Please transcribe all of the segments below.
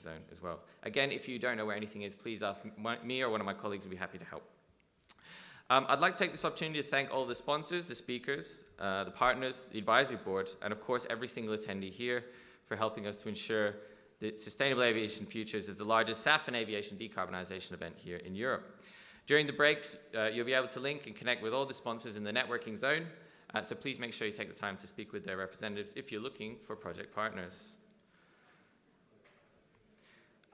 zone as well. Again, if you don't know where anything is, please ask me or one of my colleagues. Will be happy to help. I'd like to take this opportunity to thank all the sponsors, the speakers, the partners, the advisory board, and of course every single attendee here for helping us to ensure that Sustainable Aviation Futures is the largest SAF and aviation decarbonisation event here in Europe. During the breaks, you'll be able to link and connect with all the sponsors in the networking zone, so please make sure you take the time to speak with their representatives if you're looking for project partners.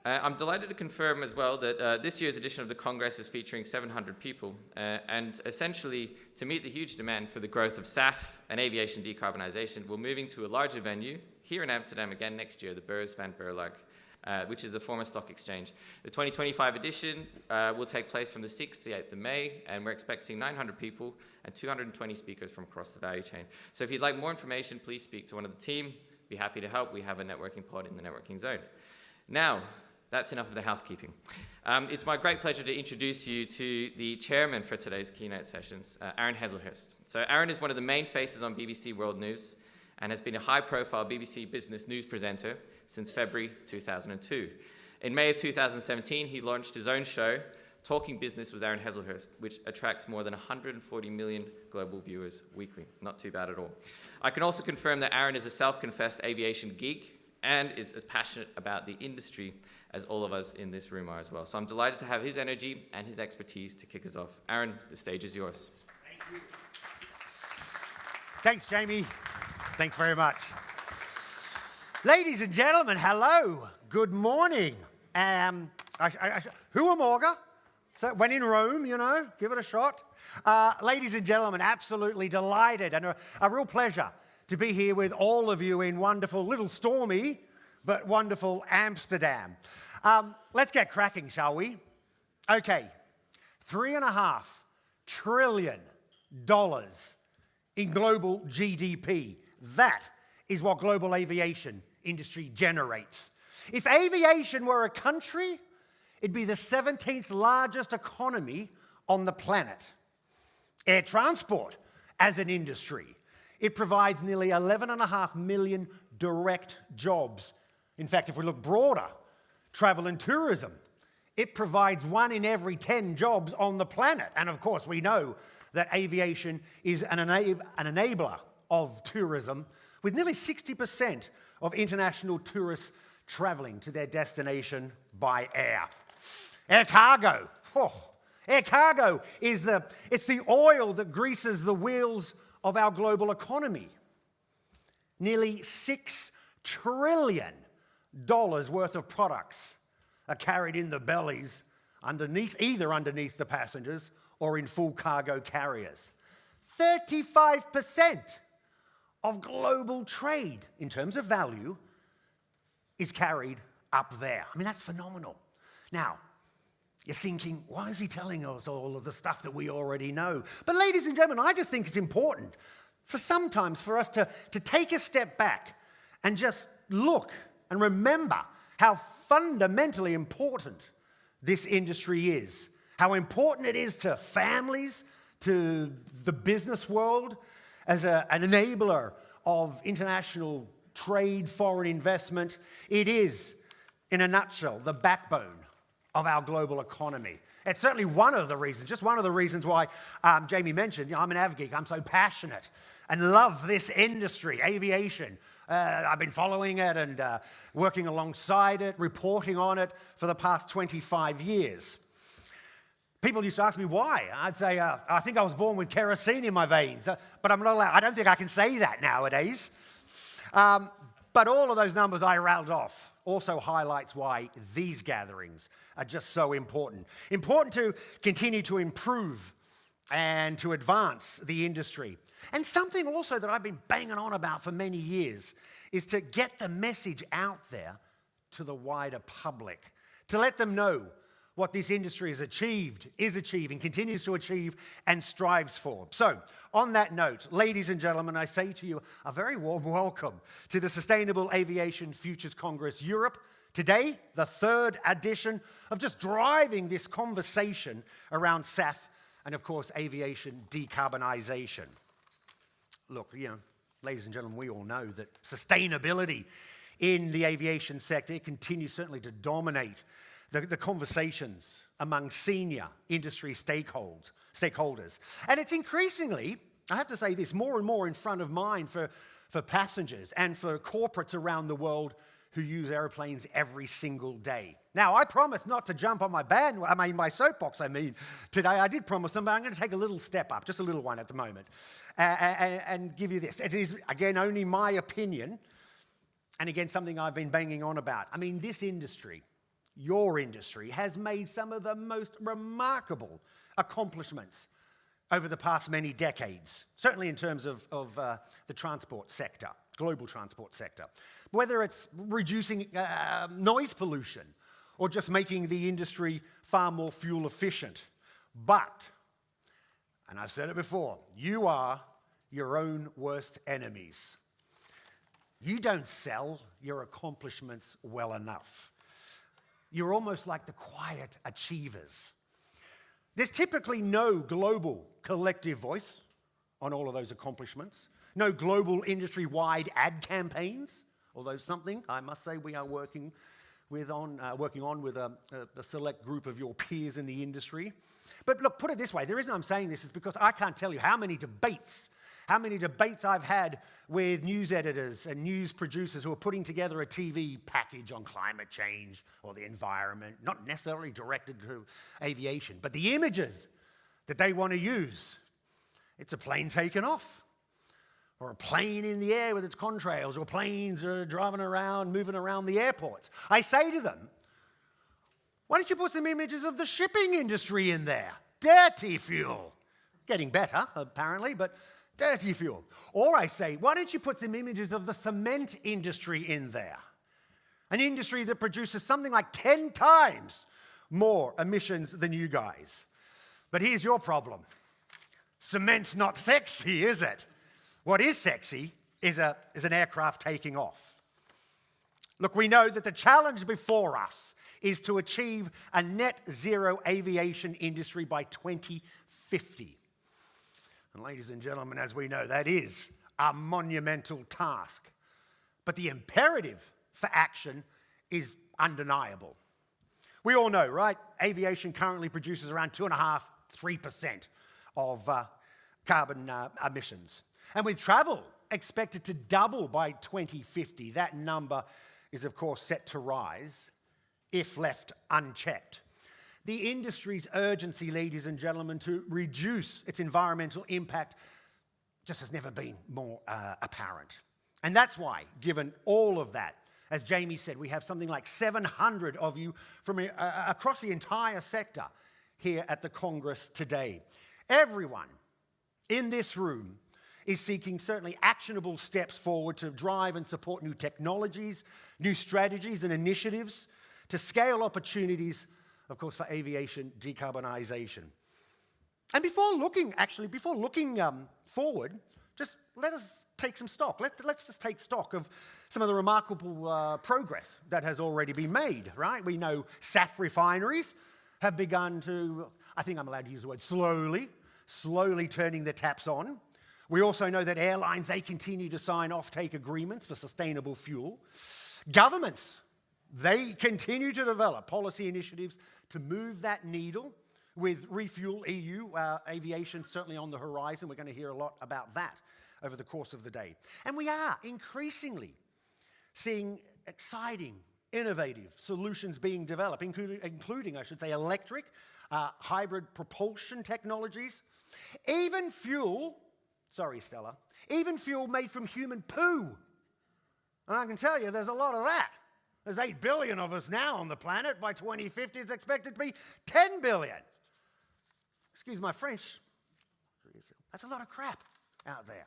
I'm delighted to confirm as well that this year's edition of the Congress is featuring 700 people, and essentially to meet the huge demand for the growth of SAF and aviation decarbonisation, we're moving to a larger venue here in Amsterdam again next year, the Beurs van Berlage, which is the former stock exchange. The 2025 edition will take place from the 6th to the 8th of May, and we're expecting 900 people and 220 speakers from across the value chain. So if you'd like more information, please speak to one of the team. Be happy to help. We have a networking pod in the networking zone. Now, that's enough of the housekeeping. It's my great pleasure to introduce you to the chairman for today's keynote sessions, Aaron Hazelhurst. So Aaron is one of the main faces on BBC World News and has been a high-profile BBC Business News presenter since February 2002. In May of 2017, he launched his own show, Talking Business with Aaron Hazelhurst, which attracts more than 140 million global viewers weekly. Not too bad at all. I can also confirm that Aaron is a self-confessed aviation geek and is as passionate about the industry as all of us in this room are as well. So I'm delighted to have his energy and his expertise to kick us off. Aaron, the stage is yours. Thank you. Thanks, Jamie. Thanks very much. Ladies and gentlemen, hello. Good morning. Who am Morga? So when in Rome, you know, give it a shot. Ladies and gentlemen, absolutely delighted and a real pleasure to be here with all of you in wonderful, little stormy, but wonderful Amsterdam. Let's get cracking, shall we? Okay, $3.5 trillion in global GDP. That is what global aviation industry generates. If aviation were a country, it'd be the 17th largest economy on the planet. Air transport as an industry, it provides nearly 11.5 million direct jobs. In fact, if we look broader, travel and tourism, it provides 1 in every 10 jobs on the planet. And of course, we know that aviation is an enabler of tourism, with nearly 60% of international tourists traveling to their destination by air. Air cargo. Air cargo is the oil that greases the wheels of our global economy. Nearly $6 trillion worth of products are carried in the bellies either underneath the passengers or in full cargo carriers. 35% of global trade in terms of value is carried up there. I mean, that's phenomenal. Now, you're thinking, why is he telling us all of the stuff that we already know? But ladies and gentlemen, I just think it's important sometimes for us to take a step back and just look and remember how fundamentally important this industry is, how important it is to families, to the business world, as an enabler of international trade, foreign investment. It is, in a nutshell, the backbone of our global economy. It's certainly one of the reasons, just one of the reasons why Jamie mentioned, I'm an av geek, I'm so passionate and love this industry, aviation. I've been following it and working alongside it, reporting on it for the past 25 years. People used to ask me why. I'd say, I think I was born with kerosene in my veins, but I'm not allowed. I don't think I can say that nowadays. But all of those numbers I rattled off also highlights why these gatherings are just so important. Important to continue to improve and to advance the industry. And something also that I've been banging on about for many years is to get the message out there to the wider public, to let them know what this industry has achieved, is achieving, continues to achieve, and strives for. So, on that note, ladies and gentlemen, I say to you a very warm welcome to the Sustainable Aviation Futures Congress Europe. Today, the 3rd edition of just driving this conversation around SAF and, of course, aviation decarbonisation. Look, ladies and gentlemen, we all know that sustainability in the aviation sector. It continues certainly to dominate the conversations among senior industry stakeholders. And it's increasingly, I have to say this, more and more in front of mind for passengers and for corporates around the world who use airplanes every single day. Now, I promised not to jump on my soapbox, today. I did promise them, but I'm going to take a little step up, just a little one at the moment, and give you this. It is, again, only my opinion, and again, something I've been banging on about. I mean, this industry, your industry, has made some of the most remarkable accomplishments over the past many decades, certainly in terms of the transport sector, global transport sector. Whether it's reducing noise pollution or just making the industry far more fuel efficient. But, and I've said it before, you are your own worst enemies. You don't sell your accomplishments well enough. You're almost like the quiet achievers. There's typically no global collective voice on all of those accomplishments, no global industry-wide ad campaigns, although something I must say we are working on with a select group of your peers in the industry. But look, put it this way, the reason I'm saying this is because I can't tell you how many debates I've had with news editors and news producers who are putting together a TV package on climate change or the environment, not necessarily directed to aviation, but the images that they want to use. It's a plane taking off, or a plane in the air with its contrails, or planes are driving around, moving around the airports. I say to them, why don't you put some images of the shipping industry in there? Dirty fuel. Getting better, apparently, but dirty fuel. Or I say, why don't you put some images of the cement industry in there? An industry that produces something like 10 times more emissions than you guys. But here's your problem. Cement's not sexy, is it? What is sexy is an aircraft taking off. Look, we know that the challenge before us is to achieve a net zero aviation industry by 2050. And ladies and gentlemen, as we know, that is a monumental task. But the imperative for action is undeniable. We all know, right? Aviation currently produces around 2.5–3% of carbon emissions. And with travel expected to double by 2050, that number is, of course, set to rise if left unchecked. The industry's urgency, ladies and gentlemen, to reduce its environmental impact just has never been more apparent. And that's why, given all of that, as Jamie said, we have something like 700 of you from across the entire sector here at the Congress today. Everyone in this room is seeking certainly actionable steps forward to drive and support new technologies, new strategies and initiatives to scale opportunities, of course, for aviation decarbonization. And before looking forward, just let us take some stock. Let's just take stock of some of the remarkable progress that has already been made, right? We know SAF refineries have begun to, I think I'm allowed to use the word slowly turning the taps on. We also know that airlines, they continue to sign off-take agreements for sustainable fuel. Governments, they continue to develop policy initiatives to move that needle with Refuel EU, aviation certainly on the horizon. We're going to hear a lot about that over the course of the day. And we are increasingly seeing exciting, innovative solutions being developed, including, I should say, electric, hybrid propulsion technologies, even fuel made from human poo. And I can tell you, there's a lot of that. There's 8 billion of us now on the planet. By 2050, it's expected to be 10 billion. Excuse my French. That's a lot of crap out there.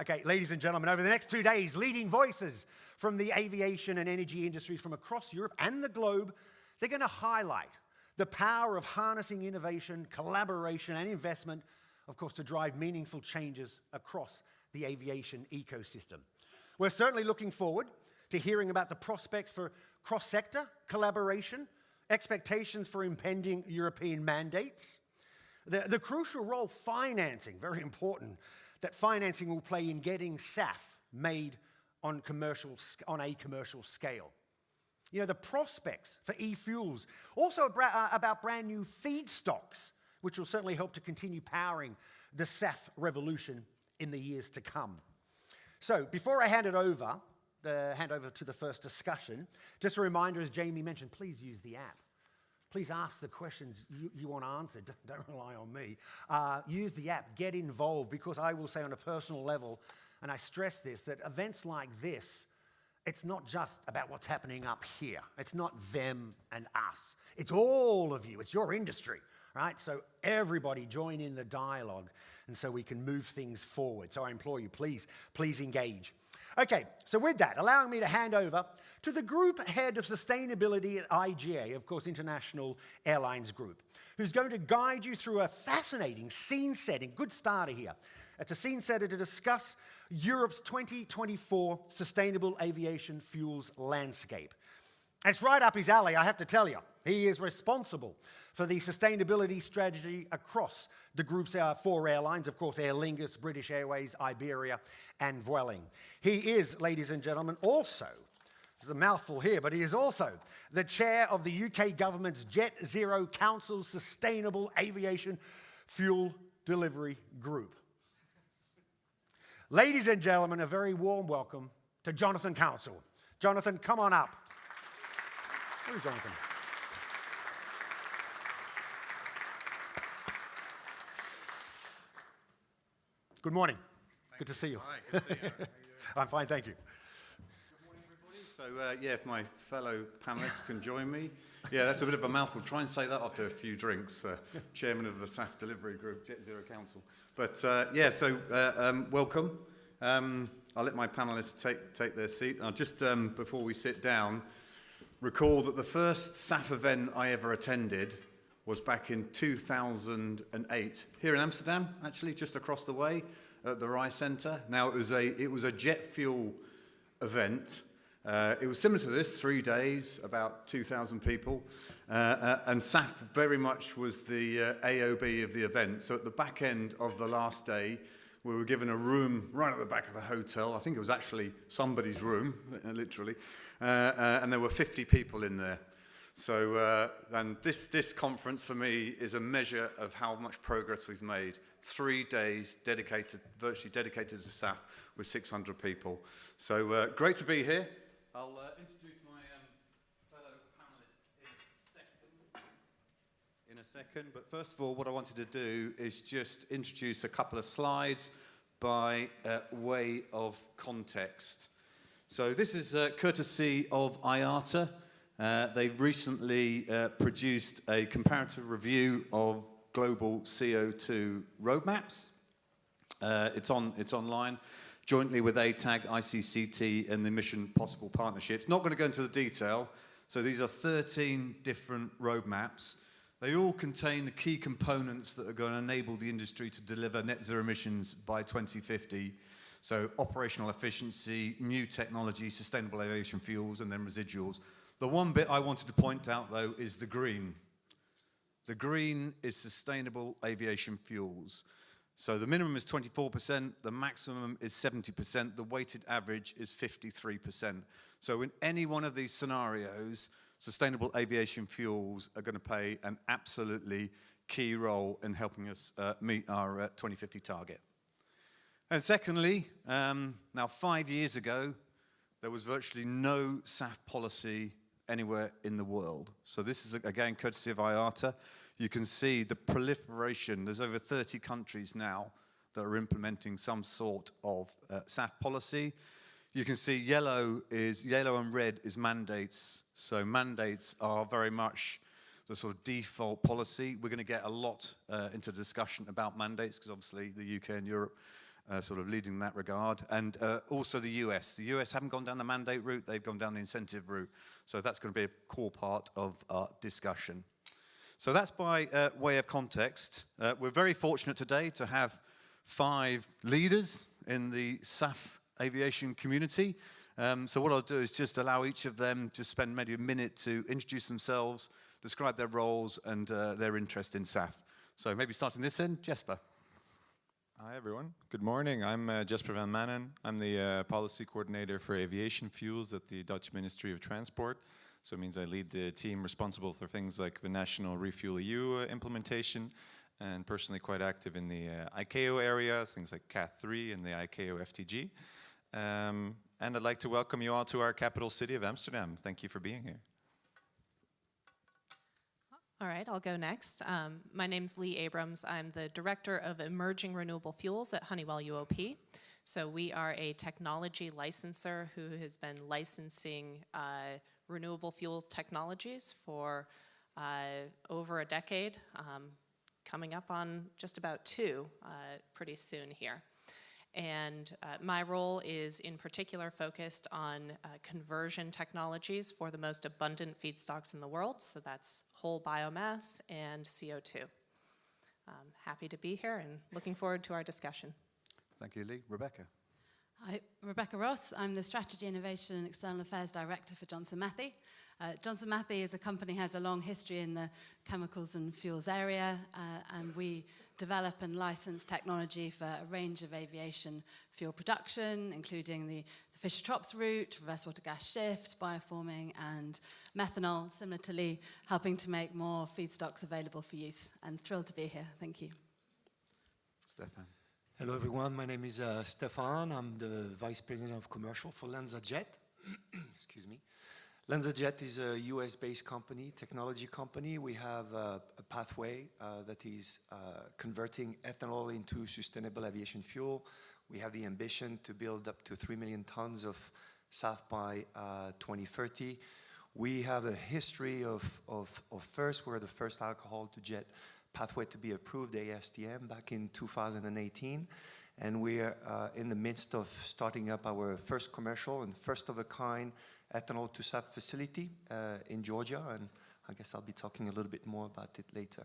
Okay, ladies and gentlemen, over the next 2 days, leading voices from the aviation and energy industries from across Europe and the globe, they're going to highlight the power of harnessing innovation, collaboration, and investment, of course, to drive meaningful changes across the aviation ecosystem. We're certainly looking forward to hearing about the prospects for cross-sector collaboration, expectations for impending European mandates, the crucial role financing, very important, that financing will play in getting SAF made on a commercial scale. You know, the prospects for e-fuels, also about brand new feedstocks, which will certainly help to continue powering the SAF revolution in the years to come. So before I hand over to the first discussion, just a reminder, as Jamie mentioned, please use the app. Please ask the questions you want answered. Don't rely on me. Use the app, get involved, because I will say on a personal level, and I stress this, that events like this, it's not just about what's happening up here. It's not them and us. It's all of you. It's your industry, right? So everybody join in the dialogue, and so we can move things forward. So I implore you, please engage. Okay, so with that, allowing me to hand over to the Group Head of Sustainability at IGA, of course, International Airlines Group, who's going to guide you through a fascinating scene-setting, good starter here. It's a scene setter to discuss Europe's 2024 Sustainable Aviation Fuels landscape. It's right up his alley, I have to tell you. He is responsible for the sustainability strategy across the group's 4 airlines, of course, Aer Lingus, British Airways, Iberia, and Vueling. He is, ladies and gentlemen, also, there's a mouthful here, but he is also the chair of the UK government's Jet Zero Council's Sustainable Aviation Fuel Delivery Group. Ladies and gentlemen, a very warm welcome to Jonathan Council. Jonathan, come on up. Where's Jonathan? Good morning. Good to see you. Hi, good to see you. How are you doing? I'm fine, thank you. Good morning, everybody. So, if my fellow panelists can join me. Yeah, that's a bit of a mouthful. Try and say that after a few drinks. Chairman of the SAF Delivery Group, Jet Zero Council. But, welcome. I'll let my panelists take their seat. I'll just, before we sit down, recall that the first SAF event I ever attended was back in 2008, here in Amsterdam, actually, just across the way at the Rai Centre. Now, it was a jet fuel event. It was similar to this, 3 days, about 2,000 people. And SAF very much was the AOB of the event. So at the back end of the last day, we were given a room right at the back of the hotel. I think it was actually somebody's room, literally. And there were 50 people in there. So, and this conference for me is a measure of how much progress we've made. 3 days virtually dedicated to SAF with 600 people. So, great to be here. I'll introduce my fellow panelists in a second. But first of all, what I wanted to do is just introduce a couple of slides by way of context. So this is courtesy of IATA. They recently produced a comparative review of global CO2 roadmaps. It's online, jointly with ATAG, ICCT, and the Mission Possible Partnerships. Not going to go into the detail. So these are 13 different roadmaps. They all contain the key components that are going to enable the industry to deliver net zero emissions by 2050. So operational efficiency, new technology, sustainable aviation fuels, and then residuals. The one bit I wanted to point out, though, is the green. The green is sustainable aviation fuels. So the minimum is 24%, the maximum is 70%, the weighted average is 53%. So in any one of these scenarios, sustainable aviation fuels are going to play an absolutely key role in helping us meet our 2050 target. And secondly, now 5 years ago, there was virtually no SAF policy anywhere in the world. So this is, again, courtesy of IATA. You can see the proliferation. There's over 30 countries now that are implementing some sort of SAF policy. You can see yellow and red is mandates. So mandates are very much the sort of default policy. We're going to get a lot into discussion about mandates because obviously the UK and Europe sort of leading in that regard. And also the US. The US haven't gone down the mandate route, they've gone down the incentive route. So that's going to be a core part of our discussion. So that's by way of context. We're very fortunate today to have 5 leaders in the SAF aviation community. So what I'll do is just allow each of them to spend maybe a minute to introduce themselves, describe their roles and their interest in SAF. So maybe starting this end, Jesper. Hi, everyone. Good morning. I'm Jesper van Manen. I'm the policy coordinator for aviation fuels at the Dutch Ministry of Transport. So it means I lead the team responsible for things like the national Refuel EU implementation, and personally quite active in the ICAO area, things like CAT3 and the ICAO FTG. And I'd like to welcome you all to our capital city of Amsterdam. Thank you for being here. All right, I'll go next. My name's Lee Abrams. I'm the Director of Emerging Renewable Fuels at Honeywell UOP. So we are a technology licensor who has been licensing renewable fuel technologies for over a decade, coming up on just about 2 pretty soon here. And my role is in particular focused on conversion technologies for the most abundant feedstocks in the world. So that's whole biomass and CO2. Happy to be here and looking forward to our discussion. Thank you, Lee. Rebecca. Hi, Rebecca Ross. I'm the Strategy, Innovation and External Affairs Director for Johnson Matthey. Johnson Matthey as a company has a long history in the chemicals and fuels area, and we develop and license technology for a range of aviation fuel production, including the Fischer-Tropsch route, reverse water gas shift, bioforming, and methanol, similar to Lee, helping to make more feedstocks available for use. And thrilled to be here. Thank you. Stefan. Hello, everyone. My name is Stefan. I'm the Vice President of Commercial for LanzaJet. Excuse me. LanzaJet is a US-based company, technology company. We have a pathway that is converting ethanol into sustainable aviation fuel. We have the ambition to build up to 3 million tons of SAF by 2030. We have a history of first. We're the first alcohol-to-jet pathway to be approved, ASTM, back in 2018. And we're in the midst of starting up our first commercial and first-of-a-kind ethanol to SAF facility in Georgia, and I guess I'll be talking a little bit more about it later.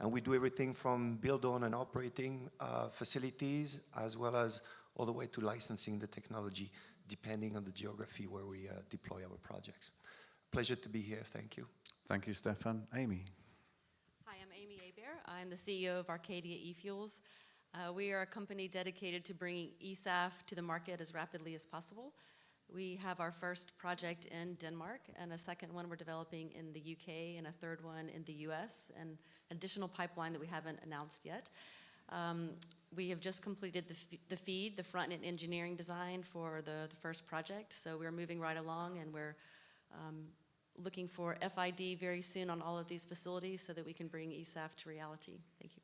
And we do everything from build, own, and operating facilities, as well as all the way to licensing the technology, depending on the geography where we deploy our projects. Pleasure to be here. Thank you. Thank you, Stefan. Amy. Hi, I'm Amy Hebert. I'm the CEO of Arcadia eFuels. We are a company dedicated to bringing eSAF to the market as rapidly as possible. We have our first project in Denmark, and a second one we're developing in the UK, and a third one in the US, and an additional pipeline that we haven't announced yet. We have just completed the FEED, the front-end engineering design for the first project, so we're moving right along, and we're looking for FID very soon on all of these facilities so that we can bring eSAF to reality. Thank you.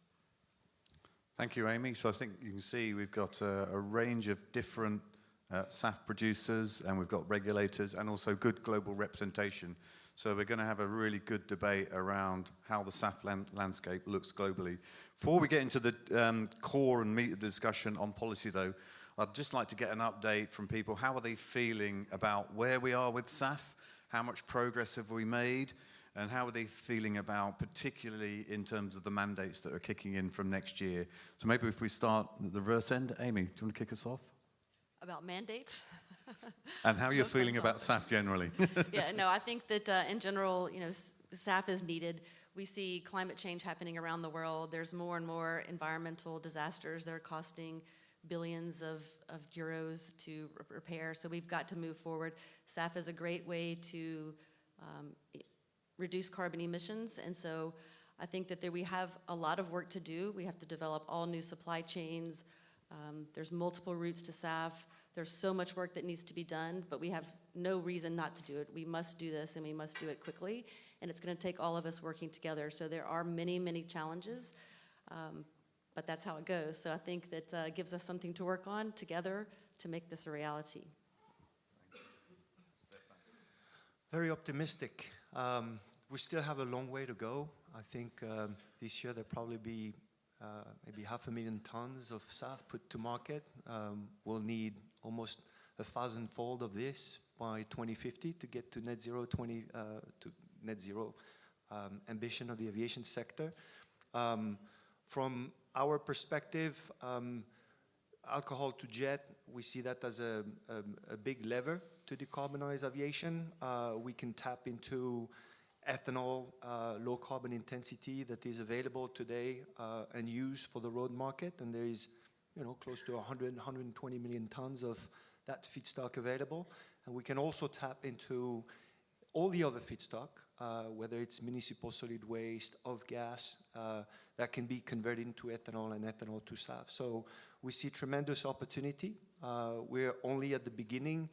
Thank you, Amy. So I think you can see we've got a range of different SAF producers, and we've got regulators, and also good global representation. So we're going to have a really good debate around how the SAF landscape looks globally. Before we get into the core and meat of the discussion on policy, though, I'd just like to get an update from people. How are they feeling about where we are with SAF? How much progress have we made? And how are they feeling about, particularly in terms of the mandates that are kicking in from next year? So maybe if we start at the reverse end. Amy, do you want to kick us off? About mandates? And how you're feeling about SAF generally? Yeah, no, I think that in general, you know, SAF is needed. We see climate change happening around the world. There's more and more environmental disasters that are costing billions of euros to repair. So we've got to move forward. SAF is a great way to reduce carbon emissions. And so I think that we have a lot of work to do. We have to develop all new supply chains. There's multiple routes to SAF. There's so much work that needs to be done, but we have no reason not to do it. We must do this, and we must do it quickly, and it's going to take all of us working together. So there are many, many challenges, but that's how it goes. So I think that gives us something to work on together to make this a reality. Very optimistic. We still have a long way to go. I think this year there'll probably be maybe 500,000 tons of SAF put to market. We'll need almost 1,000-fold of this by 2050 to get to net zero ambition of the aviation sector. From our perspective, alcohol to jet, we see that as a big lever to decarbonize aviation. We can tap into ethanol, low carbon intensity that is available today and used for the road market. And there is close to 100, 120 million tons of that feedstock available. And we can also tap into all the other feedstock, whether it's municipal solid waste, of gas, that can be converted into ethanol and ethanol to SAF. So we see tremendous opportunity. We're only at the beginning.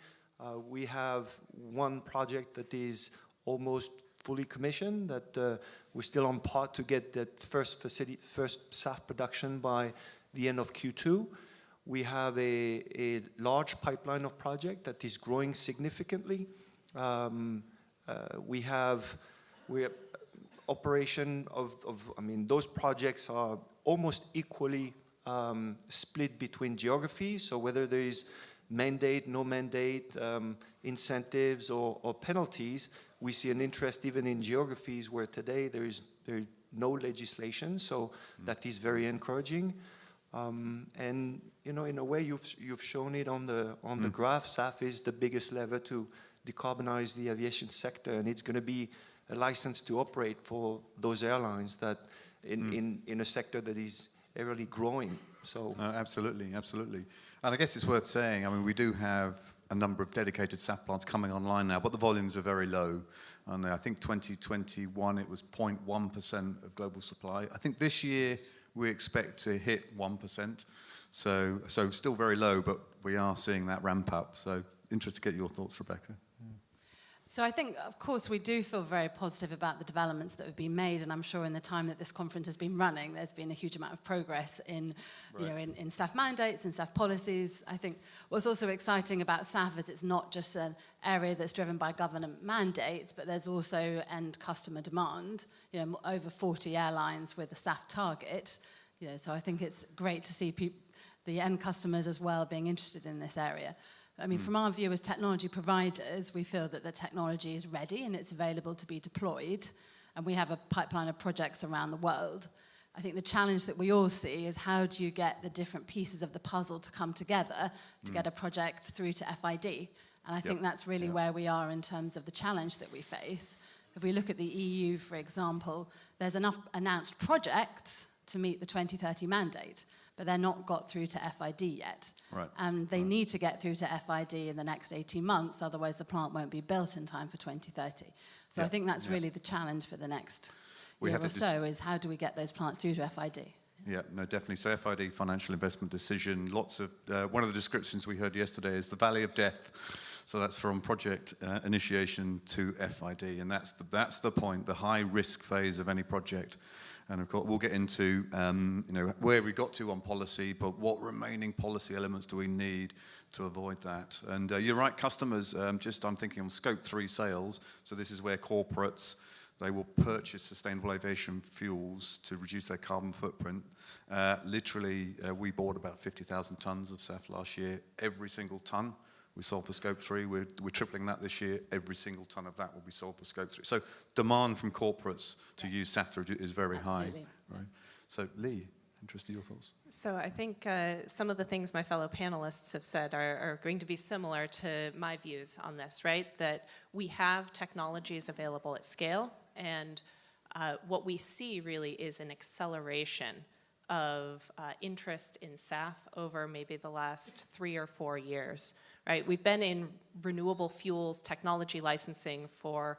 We have one project that is almost fully commissioned, that we're still on par to get that first SAF production by the end of Q2. We have a large pipeline of project that is growing significantly. We have operation those projects are almost equally split between geographies. So whether there is mandate, no mandate, incentives or penalties, we see an interest even in geographies where today there is no legislation. So that is very encouraging. And in a way, you've shown it on the graph. SAF is the biggest lever to decarbonize the aviation sector, and it's going to be a license to operate for those airlines that in a sector that is really growing. So absolutely. And I guess it's worth saying, I mean, we do have a number of dedicated SAF plants coming online now, but the volumes are very low. And I think 2021, it was 0.1% of global supply. I think this year we expect to hit 1%. So still very low, but we are seeing that ramp up. So interested to get your thoughts, Rebecca. So I think, of course, we do feel very positive about the developments that have been made, and I'm sure in the time that this conference has been running, there's been a huge amount of progress in, in SAF mandates and SAF policies. I think what's also exciting about SAF is it's not just an area that's driven by government mandates, but there's also end customer demand. Over 40 airlines with a SAF target. So I think it's great to see the end customers as well being interested in this area. I mean, from our view as technology providers, we feel that the technology is ready and it's available to be deployed. And we have a pipeline of projects around the world. I think the challenge that we all see is how do you get the different pieces of the puzzle to come together to get a project through to FID? And I think that's really where we are in terms of the challenge that we face. If we look at the EU, for example, there's enough announced projects to meet the 2030 mandate, but they're not got through to FID yet. Right. And they need to get through to FID in the next 18 months, otherwise the plant won't be built in time for 2030. So I think that's really the challenge for the next year or so, is how do we get those plants through to FID? Yeah, no, definitely. So FID, financial investment decision, lots of, one of the descriptions we heard yesterday is the valley of death. So that's from project initiation to FID, and that's the point, the high risk phase of any project. And of course, we'll get into where we got to on policy, but what remaining policy elements do we need to avoid that? And you're right, customers, I'm thinking on scope 3 sales. So this is where corporates, they will purchase sustainable aviation fuels to reduce their carbon footprint. Literally, we bought about 50,000 tons of SAF last year. Every single ton we sold for scope 3. We're tripling that this year. Every single ton of that will be sold for scope 3. So demand from corporates to use SAF is very high. Right? So Lee, interested in your thoughts? So I think some of the things my fellow panelists have said are going to be similar to my views on this, right? That we have technologies available at scale, and what we see really is an acceleration of interest in SAF over maybe the last 3 or 4 years. Right, we've been in renewable fuels technology licensing for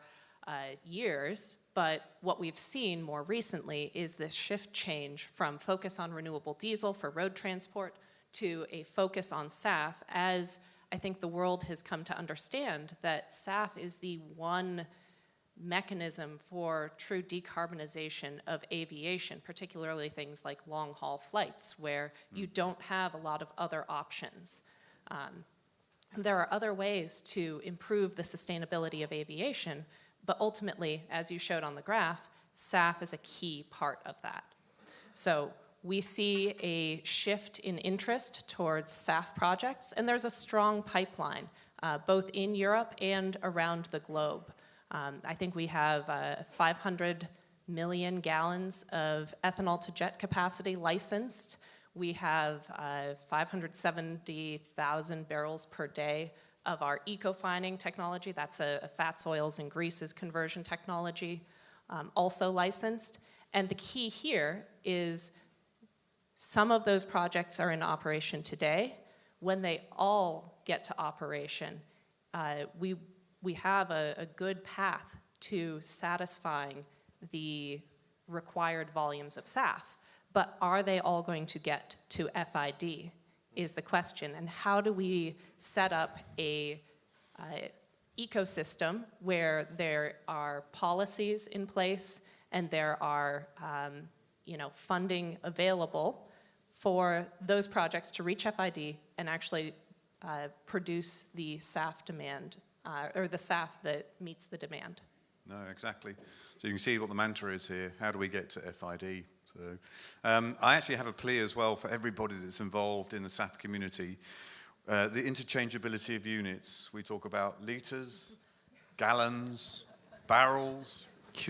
years, but what we've seen more recently is this shift change from focus on renewable diesel for road transport to a focus on SAF, as I think the world has come to understand that SAF is the one mechanism for true decarbonization of aviation, particularly things like long-haul flights, where you don't have a lot of other options. There are other ways to improve the sustainability of aviation, but ultimately, as you showed on the graph, SAF is a key part of that. So we see a shift in interest towards SAF projects, and there's a strong pipeline, both in Europe and around the globe. I think we have 500 million gallons of ethanol to jet capacity licensed. We have 570,000 barrels per day of our eco-fining technology. That's a fats, oils, and greases conversion technology, also licensed. And the key here is Some of those projects are in operation today. When they all get to operation, we have a good path to satisfying the required volumes of SAF. But are they all going to get to FID is the question. And how do we set up a ecosystem where there are policies in place and there are funding available for those projects to reach FID and actually produce the SAF demand, or the SAF that meets the demand? No, exactly. So you can see what the mantra is here. How do we get to FID? So I actually have a plea as well for everybody that's involved in the SAF community. The interchangeability of units. We talk about litres, gallons, barrels,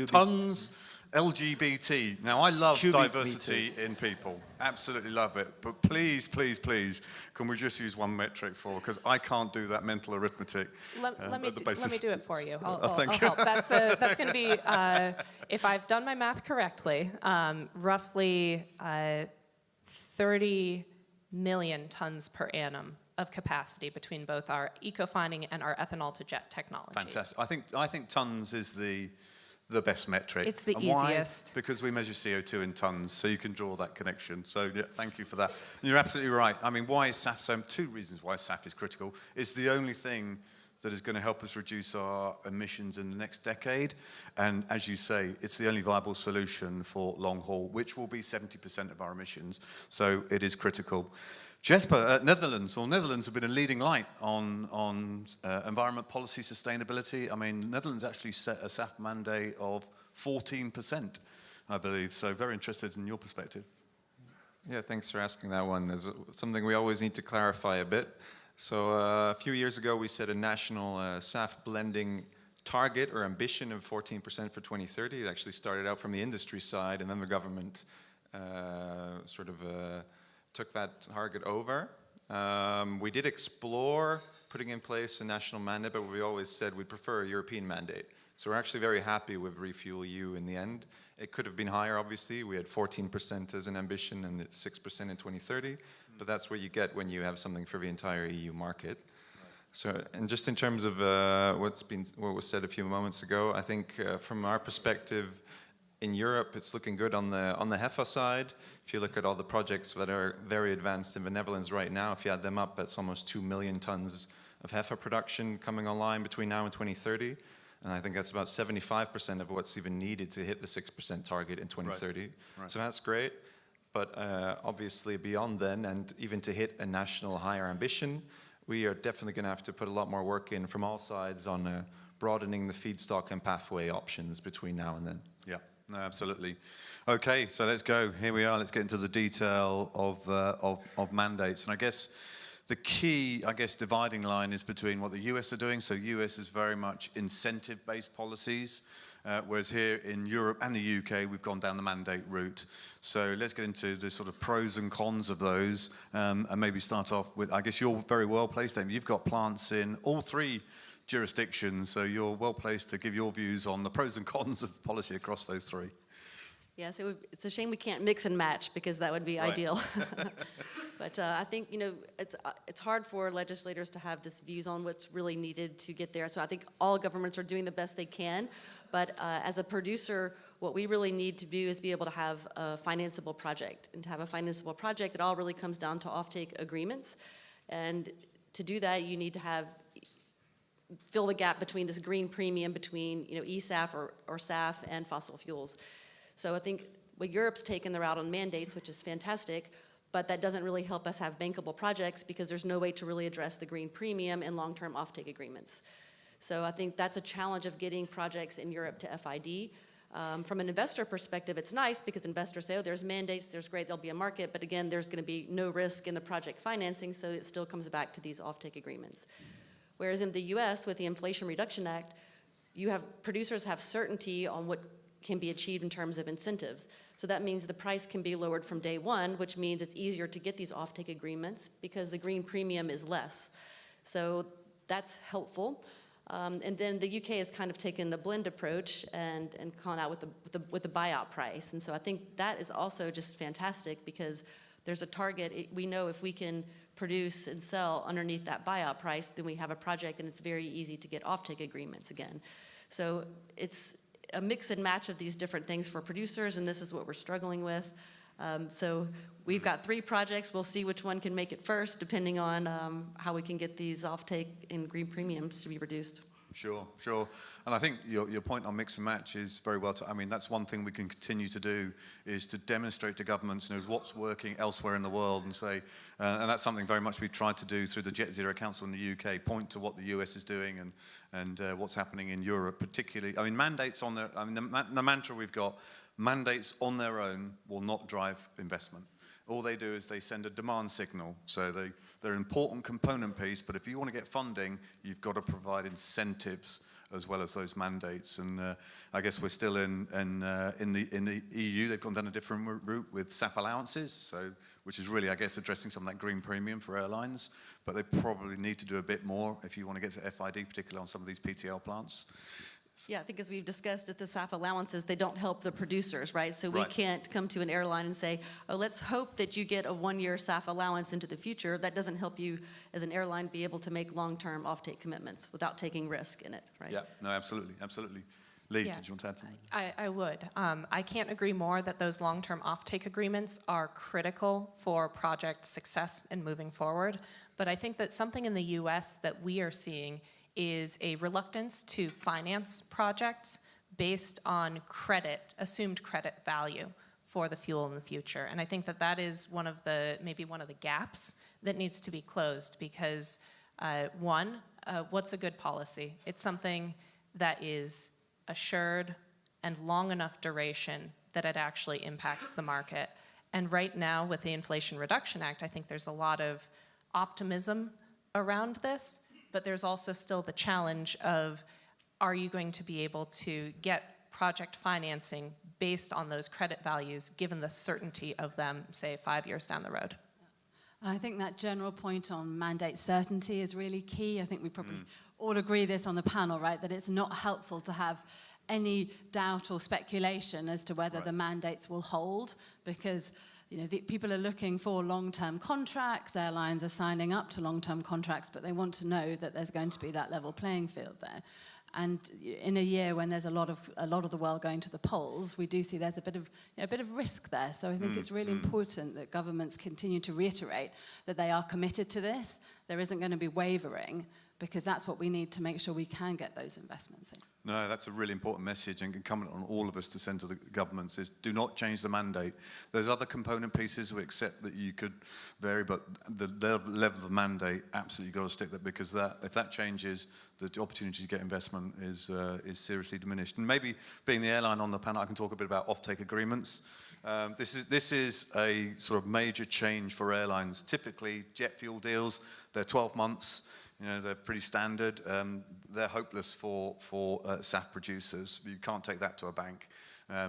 tons, LGBT. Now, I love diversity in people. Absolutely love it. But please, please, please, can we just use one metric for, because I can't do that mental arithmetic. Let me do it for you. I'll thank you. help. That's going to be, if I've done my math correctly, roughly 30 million tons per annum of capacity between both our eco-fining and our ethanol-to-jet technologies. Fantastic. I think tons is the best metric. It's the and easiest. Why? Because we measure CO2 in tons, so you can draw that connection. So yeah, thank you for that. And you're absolutely right. I mean, why is SAF so? Two reasons why SAF is critical. It's the only thing that is going to help us reduce our emissions in the next decade. And as you say, it's the only viable solution for long haul, which will be 70% of our emissions. So it is critical. Jesper, Netherlands have been a leading light on environment policy sustainability. I mean, Netherlands actually set a SAF mandate of 14%, I believe. So very interested in your perspective. Yeah, thanks for asking that one. There's something we always need to clarify a bit. So a few years ago, we set a national SAF blending target or ambition of 14% for 2030. It actually started out from the industry side, and then the government took that target over. We did explore putting in place a national mandate, but we always said we prefer a European mandate. So we're actually very happy with Refuel EU in the end. It could have been higher, obviously. We had 14% as an ambition, and it's 6% in 2030. But that's what you get when you have something for the entire EU market. So, and just in terms of what was said a few moments ago, I think from our perspective, in Europe, it's looking good on the HEFA side. If you look at all the projects that are very advanced in the Netherlands right now, if you add them up, that's almost 2 million tons of HEFA production coming online between now and 2030. And I think that's about 75% of what's even needed to hit the 6% target in 2030. Right. So that's great. But obviously beyond then, and even to hit a national higher ambition, we are definitely going to have to put a lot more work in from all sides on broadening the feedstock and pathway options between now and then. Yeah. No, absolutely. Okay, so let's go. Here we are. Let's get into the detail of mandates. And I guess the key, dividing line is between what the US are doing. So US is very much incentive-based policies, whereas here in Europe and the UK, we've gone down the mandate route. So let's get into the sort of pros and cons of those, and maybe start off with, I guess you're very well placed, Amy. You've got plants in all three jurisdictions, so you're well placed to give your views on the pros and cons of policy across those three. Yes, it's a shame we can't mix and match, because that would be ideal. But I think, it's hard for legislators to have this views on what's really needed to get there. So I think all governments are doing the best they can. But as a producer, what we really need to do is be able to have a financeable project. And to have a financeable project, it all really comes down to offtake agreements. And to do that, you need to fill the gap between this green premium between eSAF or SAF and fossil fuels. So I think Europe's taken the route on mandates, which is fantastic, but that doesn't really help us have bankable projects because there's no way to really address the green premium in long-term offtake agreements. So I think that's a challenge of getting projects in Europe to FID. From an investor perspective, it's nice because investors say, oh, there's mandates, there's great, there'll be a market, but again, there's going to be no risk in the project financing, so it still comes back to these offtake agreements. Whereas in the US, with the Inflation Reduction Act, producers have certainty on what can be achieved in terms of incentives. So that means the price can be lowered from day one, which means it's easier to get these offtake agreements because the green premium is less. So that's helpful. And then the UK has kind of taken the blend approach and gone out with the buyout price. And so I think that is also just fantastic because there's a target. We know if we can produce and sell underneath that buyout price, then we have a project, and it's very easy to get offtake agreements again. So it's a mix and match of these different things for producers, and this is what we're struggling with. So we've got 3 projects. We'll see which one can make it first, depending on how we can get these offtake and green premiums to be reduced. Sure, sure. And I think your point on mix and match is very well. I mean, that's one thing we can continue to do, is to demonstrate to governments, what's working elsewhere in the world, and say, and that's something very much we've tried to do through the Jet Zero Council in the UK, point to what the US is doing and what's happening in Europe, particularly. I mean, mandates on their, I mean, the mantra we've got, mandates on their own will not drive investment. All they do is they send a demand signal. So they're an important component piece, but if you want to get funding, you've got to provide incentives as well as those mandates. And I guess we're still in the EU. They've gone down a different route with SAF allowances, so which is really, I guess, addressing some of that green premium for airlines. But they probably need to do a bit more if you want to get to FID, particularly on some of these PTL plants. Yeah, I think as we've discussed at the SAF allowances, they don't help the producers, right? So we can't come to an airline and say, oh, let's hope that you get a 1-year SAF allowance into the future. That doesn't help you as an airline be able to make long-term offtake commitments without taking risk in it, right? Yeah, no, absolutely, absolutely. Lee, did you want to add something? I would. I can't agree more that those long-term offtake agreements are critical for project success and moving forward. But I think that something in the US that we are seeing is a reluctance to finance projects based on assumed credit value for the fuel in the future. And I think that that is maybe one of the gaps that needs to be closed, because what's a good policy? It's something that is assured and long enough duration that it actually impacts the market. And right now with the Inflation Reduction Act, I think there's a lot of optimism around this. But there's also still the challenge of, are you going to be able to get project financing based on those credit values, given the certainty of them, say, 5 years down the road? And I think that general point on mandate certainty is really key. I think we probably all agree this on the panel, right? That it's not helpful to have any doubt or speculation as to whether the mandates will hold, because people are looking for long-term contracts. Airlines are signing up to long-term contracts, but they want to know that there's going to be that level playing field there. And in a year when there's a lot of the world going to the polls, we do see there's a bit of risk there. So I think it's really important that governments continue to reiterate that they are committed to this. There isn't going to be wavering, because that's what we need to make sure we can get those investments in. No, that's a really important message, and incumbent on all of us to send to the governments is, do not change the mandate. There's other component pieces we accept that you could vary, but the level of mandate, absolutely got to stick there, because if that changes, the opportunity to get investment is seriously diminished. And maybe being the airline on the panel, I can talk a bit about offtake agreements. This is a sort of major change for airlines. Typically, jet fuel deals, they're 12 months. They're pretty standard. They're hopeless for SAF producers. You can't take that to a bank.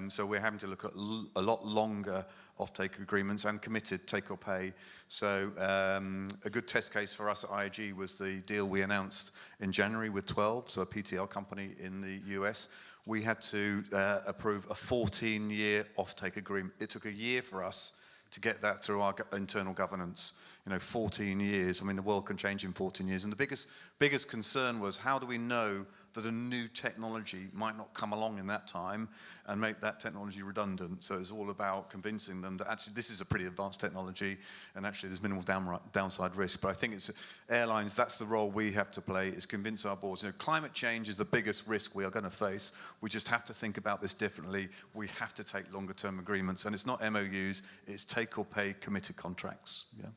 So we're having to look at a lot longer offtake agreements and committed take or pay. So a good test case for us at IAG was the deal we announced in January with 12, so a PTL company in the US. We had to approve a 14-year offtake agreement. It took a year for us to get that through our internal governance. 14 years. I mean, the world can change in 14 years. And the biggest concern was, how do we know that a new technology might not come along in that time and make that technology redundant? So it's all about convincing them that actually this is a pretty advanced technology and actually there's minimal downside risk. But I think it's airlines, that's the role we have to play, is convince our boards. Climate change is the biggest risk we are going to face. We just have to think about this differently. We have to take longer term agreements. And it's not MOUs, it's take or pay committed contracts. Yeah.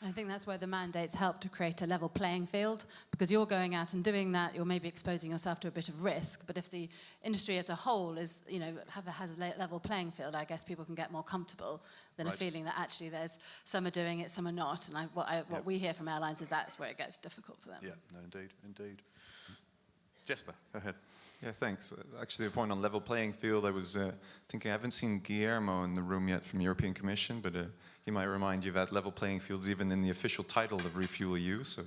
I think that's where the mandates help to create a level playing field, because you're going out and doing that, you're maybe exposing yourself to a bit of risk. But if the industry as a whole has a level playing field, I guess people can get more comfortable than a feeling that actually some are doing it, some are not. And what we hear from airlines is that's where it gets difficult for them. Yeah, no, indeed. Jesper, go ahead. Yeah, thanks. Actually, the point on level playing field, I was thinking, I haven't seen Guillermo in the room yet from European Commission, but he might remind you that level playing fields even in the official title of Refuel EU, so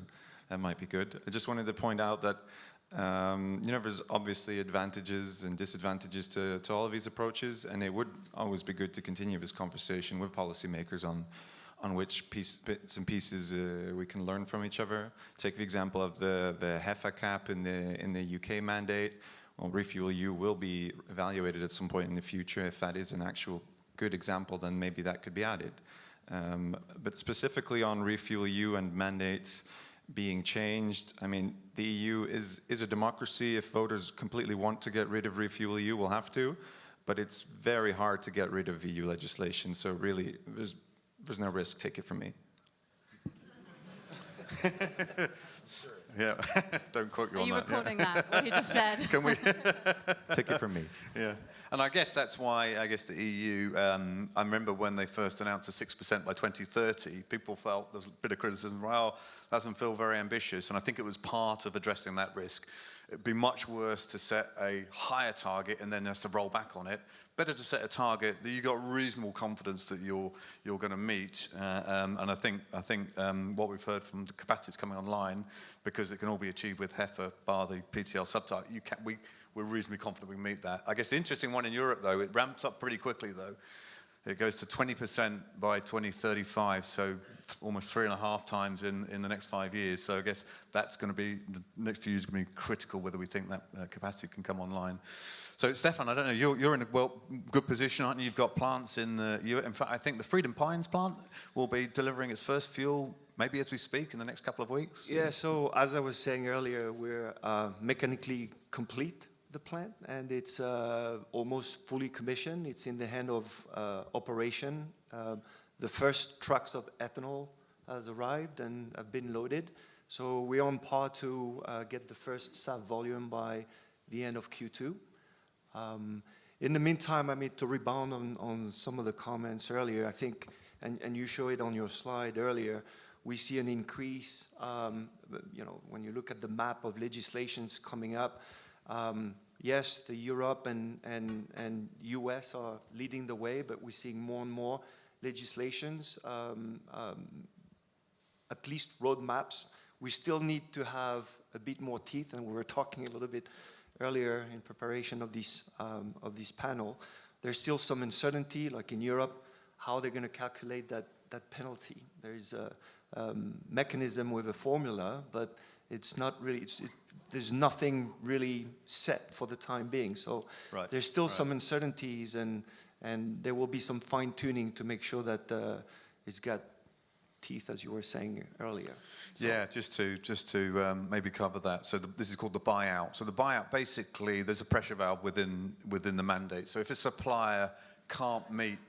that might be good. I just wanted to point out that there's obviously advantages and disadvantages to all of these approaches, and it would always be good to continue this conversation with policymakers on which bits and pieces we can learn from each other. Take the example of the HEFA cap in the UK mandate. Well, Refuel EU will be evaluated at some point in the future. If that is an actual good example, then maybe that could be added. But specifically on Refuel EU and mandates being changed, I mean, the EU is a democracy. If voters completely want to get rid of Refuel EU, we'll have to. But it's very hard to get rid of EU legislation. So really, there's no risk. Take it from me. Yeah, don't quote you Are on you that. recording that, what you just said? Can we? Take it from me. Yeah, and I guess that's why I guess the EU. I remember when they first announced a 6% by 2030, people felt there's a bit of criticism. Well, that doesn't feel very ambitious, and I think it was part of addressing that risk. It'd be much worse to set a higher target and then has to roll back on it. Better to set a target that you got reasonable confidence that you're going to meet. And I think what we've heard from the capacities coming online, because it can all be achieved with HEFA bar the PTL subtype, we're reasonably confident we can meet that. I guess the interesting one in Europe, though, it ramps up pretty quickly, though. It goes to 20% by 2035, so almost 3.5 times in the next 5 years. So I guess that's going to be, the next few years is going to be critical whether we think that capacity can come online. So Stefan, I don't know, you're in a good position, aren't you? You've got plants in the US. In fact, I think the Freedom Pines plant will be delivering its first fuel maybe as we speak in the next couple of weeks. Yeah, so as I was saying earlier, we're mechanically complete the plant, and it's almost fully commissioned. It's in the hand of operation. The first trucks of ethanol has arrived and have been loaded. So we're on par to get the first SAF volume by the end of Q2. In the meantime, I mean, to rebound on some of the comments earlier, I think, and you show it on your slide earlier, we see an increase, when you look at the map of legislations coming up, yes, the Europe and US are leading the way, but we're seeing more and more legislations, at least roadmaps. We still need to have a bit more teeth, and we were talking a little bit earlier in preparation of this panel. There's still some uncertainty, like in Europe, how they're going to calculate that penalty. There's a mechanism with a formula, but it's not really, there's nothing really set for the time being. So there's still some uncertainties, and there will be some fine-tuning to make sure that it's got teeth, as you were saying earlier. So yeah, just to maybe cover that. So this is called the buyout. So the buyout, basically, there's a pressure valve within the mandate. So if a supplier can't meet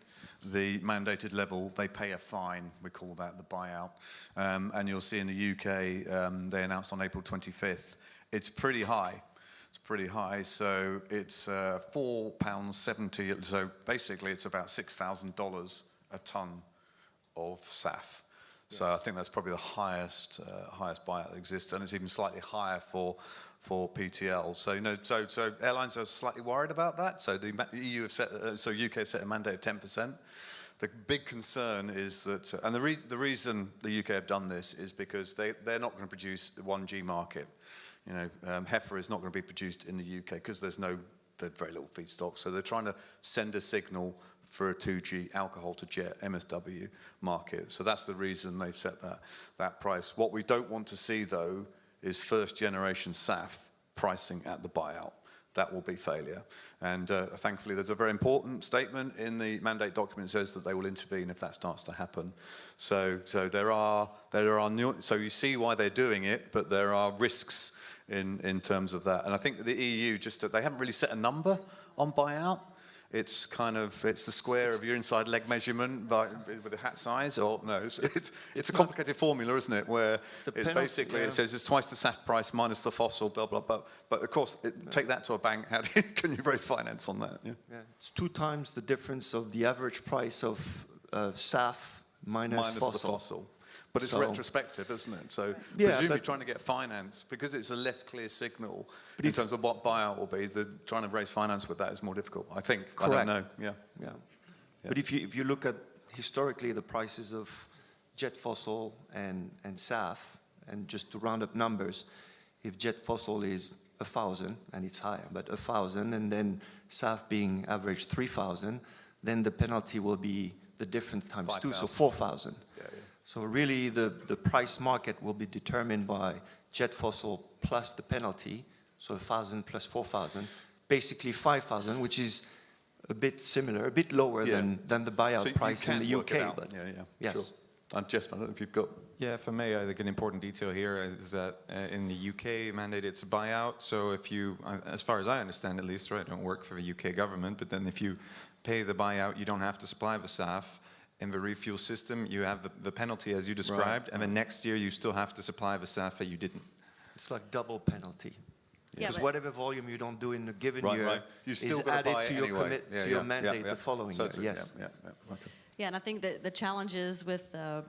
the mandated level, they pay a fine. We call that the buyout. And you'll see in the UK, they announced on April 25th, it's pretty high. It's pretty high. So it's £4.70. So basically, it's about $6,000 a ton of SAF. So I think that's probably the highest buyout that exists, and it's even slightly higher for PTL. So so airlines are slightly worried about that. So the EU have set, UK have set a mandate of 10%. The big concern is that, and the reason the UK have done this is because they're not going to produce the 1G market. HEFA is not going to be produced in the UK because there's very little feedstock. So they're trying to send a signal for a 2G alcohol to jet MSW market. So that's the reason they set that price. What we don't want to see, though, is first generation SAF pricing at the buyout. That will be failure. And thankfully, there's a very important statement in the mandate document that says that they will intervene if that starts to happen. So there are new, so you see why they're doing it, but there are risks in terms of that. And I think the EU they haven't really set a number on buyout. It's the square of your inside leg measurement with a hat size, or no? It's a complicated formula, isn't it? Where it says it's twice the SAF price minus the fossil, blah blah blah. But of course, take that to a bank. How can you raise finance on that? Yeah. It's 2 times the difference of the average price of SAF minus the fossil. fossil. But it's retrospective, isn't it? So presumably trying to get finance, because it's a less clear signal in terms of what buyout will be, trying to raise finance with that is more difficult, I think. Correct. I don't know, yeah. But if you look at historically the prices of jet fossil and SAF, and just to round up numbers, if jet fossil is 1,000, and it's higher, but 1,000, and then SAF being average 3,000, then the penalty will be the difference times 2, so 5,000. 4,000. Yeah, yeah. So really the price market will be determined by jet fossil plus the penalty, so 1,000 plus 4,000, basically 5,000, which is a bit similar, a bit lower than the buyout So price in the work it UK. out. But Yeah, yes. sure. Jess, I don't know if you've got... Yeah, for me, I think an important detail here is that in the UK mandate, it's a buyout. So if you, as far as I understand at least, right, I don't work for the UK government, but then if you pay the buyout, you don't have to supply the SAF. In the refuel system, you have the penalty as you described, and then next year you still have to supply the SAF that you didn't. It's like double penalty. Yeah, Because but- whatever volume you don't do in a given Right, year right. You still is gotta added buy to it your, anyway. to your mandate the following So year. it's Yes. Okay. Yeah, and I think that the challenge is with the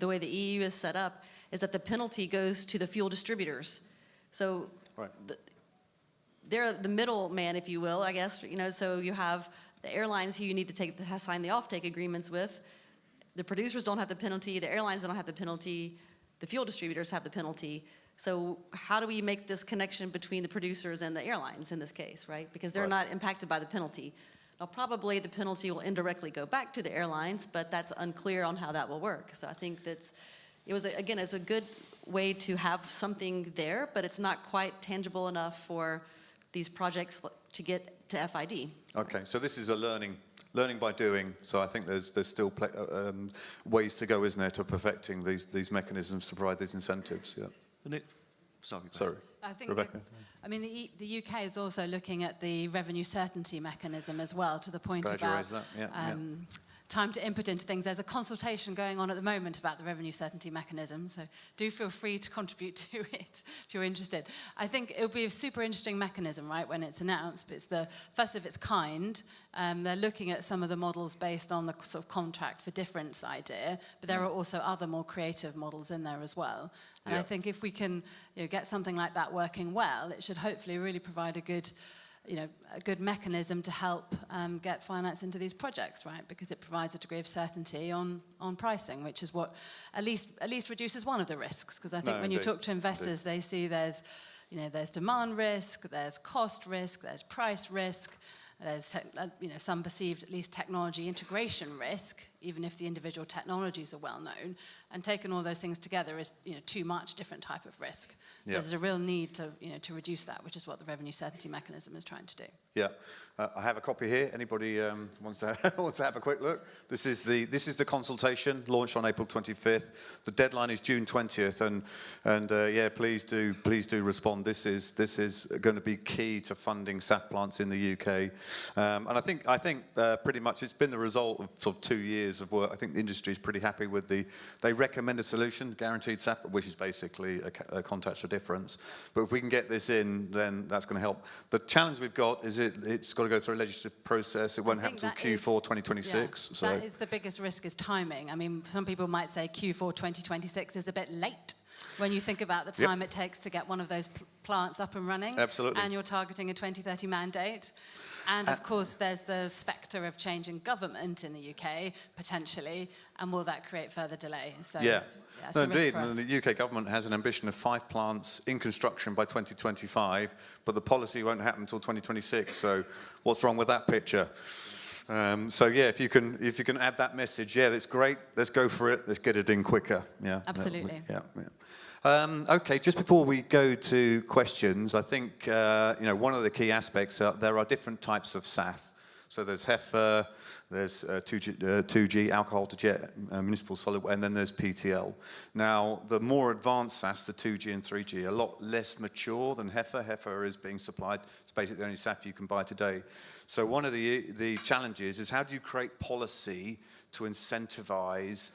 way the EU is set up is that the penalty goes to the fuel distributors. So Right. they're the middleman, if you will, I guess. You know, so you have the airlines who you need to sign the offtake agreements with. The producers don't have the penalty. The airlines don't have the penalty. The fuel distributors have the penalty. So how do we make this connection between the producers and the airlines in this case, right? Because they're not impacted by the penalty. Now, probably the penalty will indirectly go back to the airlines, but that's unclear on how that will work. So I think it's a good way to have something there, but it's not quite tangible enough for these projects to get to FID. Okay, so this is a learning by doing. So I think there's still ways to go, isn't there, to perfecting these mechanisms to provide these incentives. Yeah. Sorry. I think Rebecca. the UK is also looking at the revenue certainty mechanism as well, to the point Glad you about raised that. Yeah. time to input into things. There's a consultation going on at the moment about the revenue certainty mechanism, so do feel free to contribute to it if you're interested. I think it'll be a super interesting mechanism, right, when it's announced, but it's the first of its kind. They're looking at some of the models based on the sort of contract for difference idea, but there are also other more creative models in there as well. And I think if we can get something like that working well, it should hopefully really provide a good mechanism to help get finance into these projects, right? Because it provides a degree of certainty on pricing, which is what at least reduces one of the risks. Because I think when you talk to investors, they see there's demand risk, there's cost risk, there's price risk, there's some perceived at least technology integration risk, even if the individual technologies are well known. And taking all those things together is too much different type of risk. Yeah. There's a real need to reduce that, which is what the revenue certainty mechanism is trying to do. Yeah, I have a copy here. Anybody wants to have a quick look? This is the consultation launched on April 25th. The deadline is June 20th, and yeah, please do respond. This is going to be key to funding SAF plants in the UK, and I think pretty much it's been the result of sort of 2 years of work. I think the industry is pretty happy with they recommend a solution, guaranteed SAF, which is basically a contract for difference. But if we can get this in, then that's going to help. The challenge we've got is it's got to go through a legislative process. It won't happen until Q4 2026. Yeah, so that is the biggest risk, is timing. I mean, some people might say Q4 2026 is a bit late when you think about the time it takes to get one of those plants up and running. Absolutely. And you're targeting a 2030 mandate. And of course, there's the spectre of changing government in the UK, potentially, and will that create further delay? So, it's no, a risk indeed. for us. The UK government has an ambition of 5 plants in construction by 2025, but the policy won't happen until 2026. So, what's wrong with that picture? So yeah, if you can add that message, that's great. Let's go for it. Let's get it in quicker. Yeah, Absolutely. Okay, just before we go to questions, I think one of the key aspects there are different types of SAF. So there's HEFA, there's 2G, alcohol to jet, municipal solid, and then there's PTL. Now, the more advanced SAFs, the 2G and 3G, are a lot less mature than HEFA. HEFA is being supplied, it's basically the only SAF you can buy today. So one of the challenges is how do you create policy to incentivize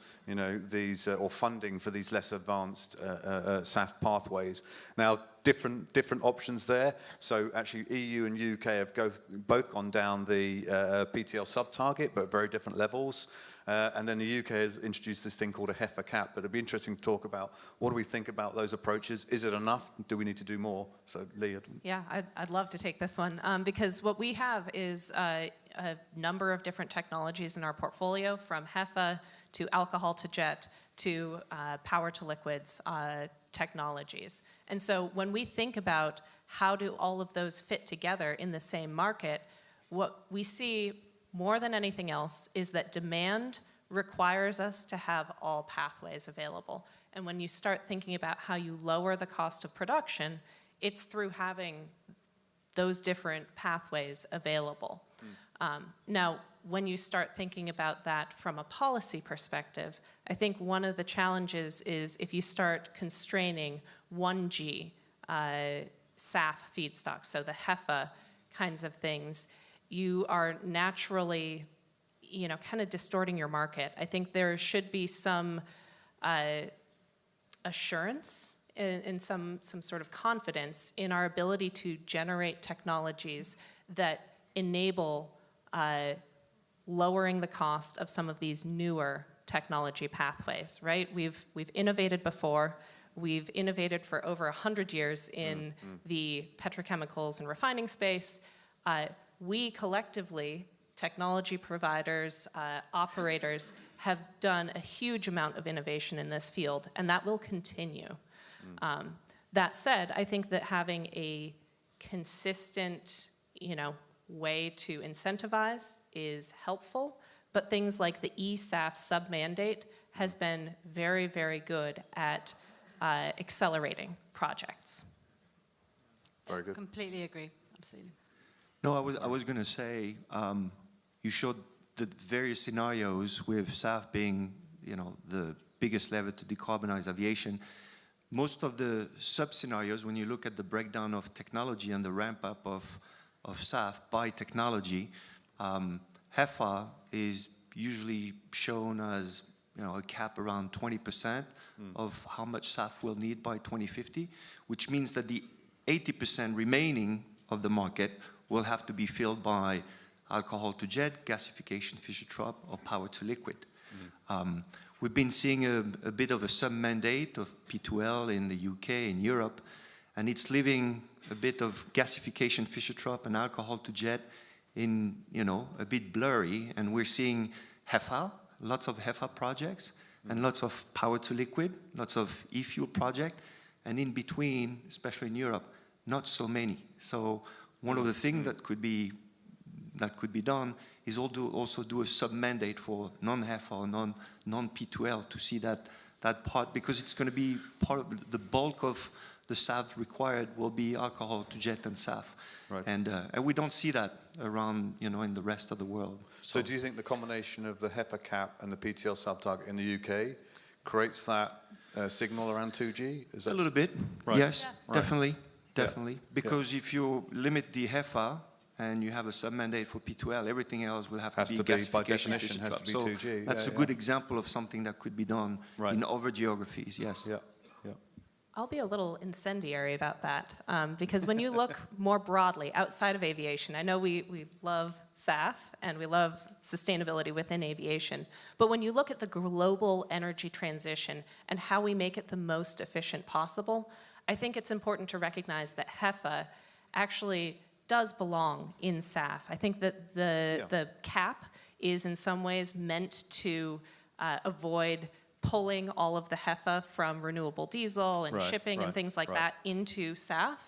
these or funding for these less advanced SAF pathways. Now, different options there. So actually, EU and UK have both gone down the PTL sub-target, but at very different levels. And then the UK has introduced this thing called a HEFA cap. But it'd be interesting to talk about what do we think about those approaches? Is it enough? Do we need to do more? So, Lee. Yeah, I'd love to take this one because what we have is a number of different technologies in our portfolio, from HEFA to alcohol to jet to power to liquids technologies. And so when we think about how do all of those fit together in the same market, what we see more than anything else is that demand requires us to have all pathways available. And when you start thinking about how you lower the cost of production, it's through having those different pathways available. Now, when you start thinking about that from a policy perspective, I think one of the challenges is if you start constraining 1G SAF feedstock, so the HEFA kinds of things, you are naturally, kind of distorting your market. I think there should be some assurance and some sort of confidence in our ability to generate technologies that enable lowering the cost of some of these newer technology pathways, right? We've innovated before. We've innovated for over 100 years in the petrochemicals and refining space. We collectively, technology providers, operators, have done a huge amount of innovation in this field, and that will continue. That said, I think that having a consistent, way to incentivize is helpful, but things like the ESAF sub-mandate has been very, very good at accelerating projects. Very good. Completely agree, absolutely. No, I was going to say, you showed the various scenarios with SAF being, the biggest lever to decarbonize aviation. Most of the sub-scenarios, when you look at the breakdown of technology and the ramp-up of SAF by technology, HEFA is usually shown as, a cap around 20% of how much SAF we'll need by 2050, which means that the 80% remaining of the market will have to be filled by alcohol-to-jet, gasification, Fischer-Tropsch, or power-to-liquid. We've been seeing a bit of a sub-mandate of P2L in the UK and Europe, and it's leaving a bit of gasification, Fischer-Tropsch, and alcohol-to-jet in, a bit blurry, and we're seeing HEFA, lots of HEFA projects, and lots of power-to-liquid, lots of e-fuel projects, and in between, especially in Europe, not so many. So one of the things that could be done is also do a sub-mandate for non-HEFA or non-P2L to see that part, because it's going to be part of the bulk of the SAF required will be alcohol-to-jet and SAF. Right. And we don't see that around, in the rest of the world. So do you think the combination of the HEFA cap and the PTL sub-target in the UK creates that signal around 2G? Is that a little bit, right. Yes, Yeah. definitely. Yeah. Because if you limit the HEFA and you have a sub-mandate for P2L, everything else will have to be gasification. By definition, has to be 2G. That's a good example of something that could be done in other geographies, yes. Yeah. I'll be a little incendiary about that, because when you look more broadly outside of aviation, I know we love SAF and we love sustainability within aviation, but when you look at the global energy transition and how we make it the most efficient possible, I think it's important to recognize that HEFA actually does belong in SAF. I think that the cap is in some ways meant to avoid pulling all of the HEFA from renewable diesel and shipping and things like that into SAF.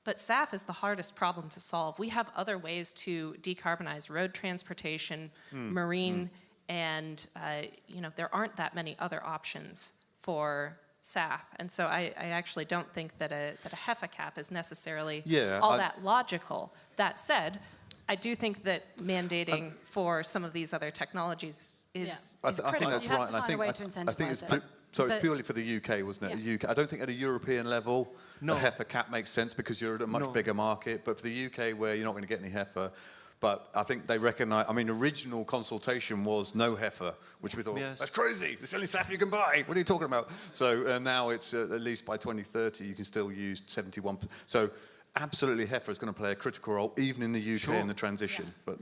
But SAF is the hardest problem to solve. We have other ways to decarbonize road transportation, marine, and there aren't that many other options for SAF. And so I actually don't think that a HEFA cap is necessarily that logical. That said, I do think that mandating for some of these other technologies is critical. I think that's You have right. to find a way to incentivize it. It's purely for the UK, wasn't it? Yeah. UK. I don't think at a European level a HEFA cap makes sense because you're at a much bigger market. But for the UK, where you're not going to get any HEFA, but I think they recognise. I mean, original consultation was no HEFA, which we thought that's crazy. It's the only SAF you can buy. What are you talking about? So now it's at least by 2030 you can still use 71%. So absolutely, HEFA is going to play a critical role even in the UK in the transition. But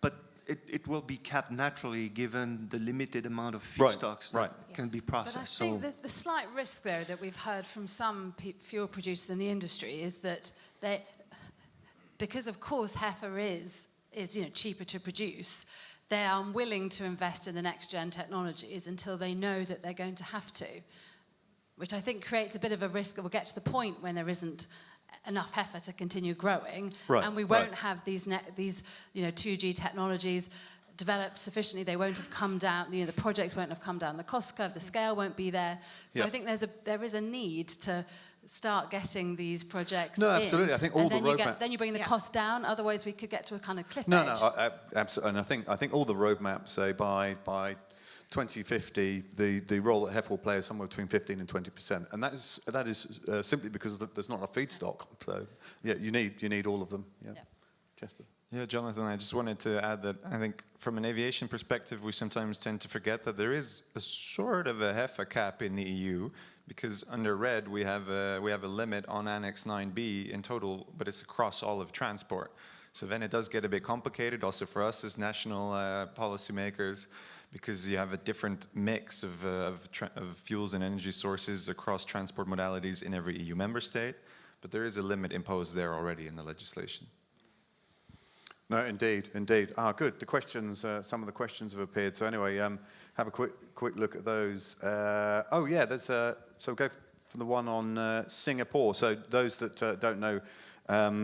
but it will be capped naturally given the limited amount of feedstocks that can be processed. But I think the slight risk, though, that we've heard from some fuel producers in the industry is that because of course HEFA is cheaper to produce, they are unwilling to invest in the next gen technologies until they know that they're going to have to, which I think creates a bit of a risk that we'll get to the point when there isn't enough HEFA to continue growing, and we won't have these 2G technologies developed sufficiently, they won't have come down, the projects won't have come down the cost curve, the scale won't be there. So I think there is a need to start getting these projects No, in. absolutely. I think all the roadmap. Then you bring the cost down. Otherwise, we could get to a kind of cliff No, edge. no, absolutely. And I think all the roadmaps say by 2050, the role that HEF will play is somewhere between 15 and 20%, and that is simply because there's not enough feedstock. So yeah, you need all of them. Yeah, Jesper. Yeah, Jonathan, I just wanted to add that I think from an aviation perspective, we sometimes tend to forget that there is a sort of a HEFA cap in the EU, because under RED we have a limit on Annex 9B in total, but it's across all of transport. So then it does get a bit complicated also for us as national policymakers, because you have a different mix of fuels and energy sources across transport modalities in every EU member state, but there is a limit imposed there already in the legislation. No, indeed. Good. The questions, some of the questions have appeared. So anyway, have a quick look at those. Oh yeah, there's so go for the one on Singapore. So those that don't know,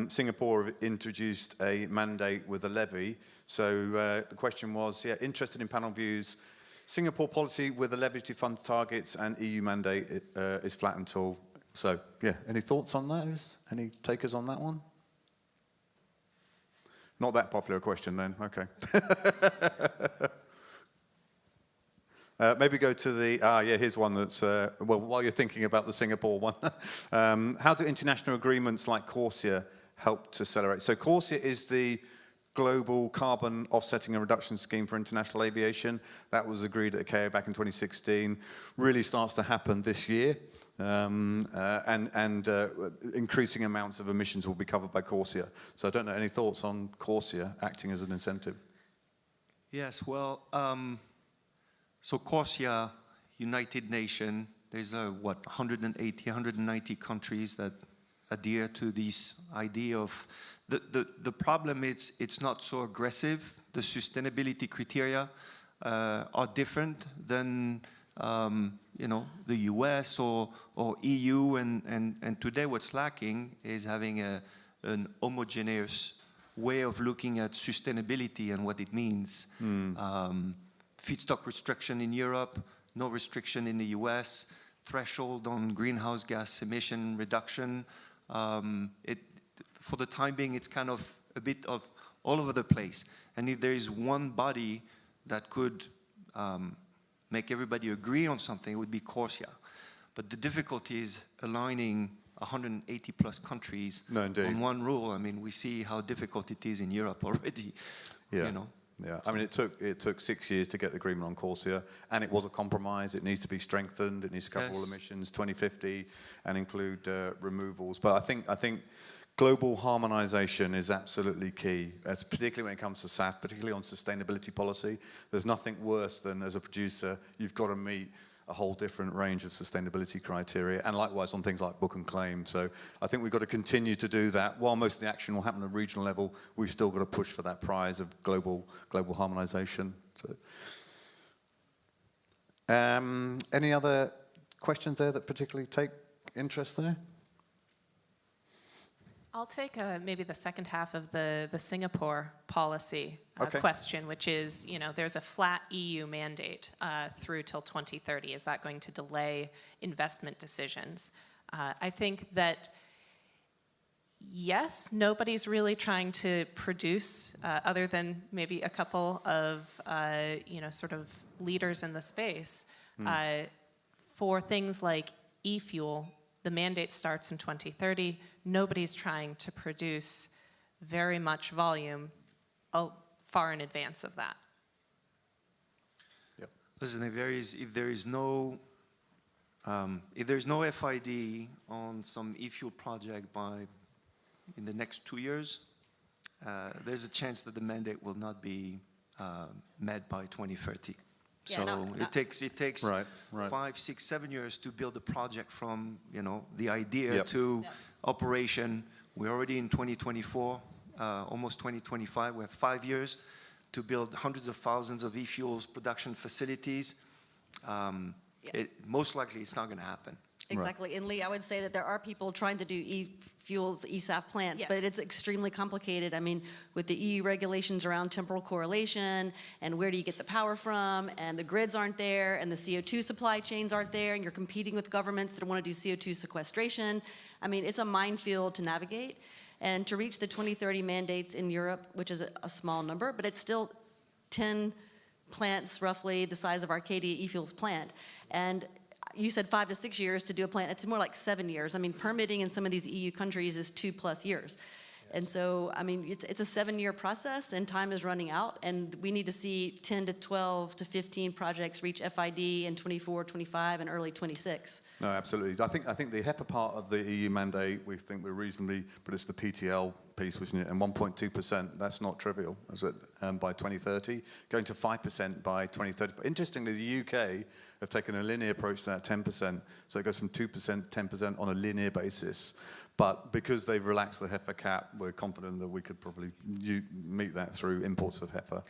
Singapore have introduced a mandate with a levy. So the question was, interested in panel views. Singapore policy with a levy to fund targets and EU mandate is flat and tall. So yeah, any thoughts on that? Any takers on that one? Not that popular a question then, okay. Maybe go to the, here's one that's, well, while you're thinking about the Singapore one. How do international agreements like CORSIA help to accelerate? So CORSIA is the global carbon offsetting and reduction scheme for international aviation. That was agreed at ICAO back in 2016. Really starts to happen this year. Increasing amounts of emissions will be covered by CORSIA. So I don't know, any thoughts on CORSIA acting as an incentive? Yes, well, so CORSIA, United Nations, there's 180, 190 countries that adhere to this idea of the problem is it's not so aggressive. The sustainability criteria are different than the US or EU, and today what's lacking is having an homogeneous way of looking at sustainability and what it means. Feedstock restriction in Europe, no restriction in the US, threshold on greenhouse gas emission reduction. For the time being, it's kind of a bit of all over the place. And if there is one body that could make everybody agree on something, it would be CORSIA. But the difficulty is aligning 180 plus countries on one rule. I mean, we see how difficult it is in Europe already. Yeah. Yeah, I mean, it took 6 years to get the agreement on CORSIA, and it was a compromise. It needs to be strengthened. It needs to cover all emissions 2050 and include removals. But I think global harmonization is absolutely key, particularly when it comes to SAF, particularly on sustainability policy. There's nothing worse than, as a producer, you've got to meet a whole different range of sustainability criteria, and likewise on things like book and claim. So I think we've got to continue to do that. While most of the action will happen at a regional level, we've still got to push for that prize of global harmonization. So, any other questions there that particularly take interest there? I'll take maybe the second half of the Singapore policy question, which is, there's a flat EU mandate through till 2030. Is that going to delay investment decisions? I think that, yes, nobody's really trying to produce, other than maybe a couple of, sort of leaders in the space, for things like e-fuel. The mandate starts in 2030. Nobody's trying to produce very much volume far in advance of that. Yep. Listen, if there is no FID on some e-fuel project in the next 2 years, there's a chance that the mandate will not be met by 2030. So it takes 5, 6, 7 years to build a project from the idea to operation. We're already in 2024, almost 2025. We have 5 years to build hundreds of thousands of e-fuels production facilities. Most likely, it's not going to happen. Exactly. And Lee, I would say that there are people trying to do e-fuels, eSAF plants, but Yes. it's extremely complicated. I mean, with the EU regulations around temporal correlation and where do you get the power from, and the grids aren't there, and the CO2 supply chains aren't there, and you're competing with governments that want to do CO2 sequestration. I mean, it's a minefield to navigate. And to reach the 2030 mandates in Europe, which is a small number, but it's still 10 plants roughly the size of Arcadia e-fuels plant. And you said 5 to 6 years to do a plant. It's more like 7 years. I mean, permitting in some of these EU countries is 2+ years. And so, I mean, it's a 7-year process, and time is running out, and we need to see 10 to 12 to 15 projects reach FID in 24, 25, and early 26. No, absolutely. I think the HEPA part of the EU mandate, we think we're reasonably, but it's the PTL piece, wasn't it? And 1.2%, that's not trivial, is it? By 2030, going to 5% by 2030. But interestingly, the UK have taken a linear approach to that 10%. So it goes from 2% to 10% on a linear basis. But because they've relaxed the HEPA cap, we're confident that we could probably meet that through imports of HEPA.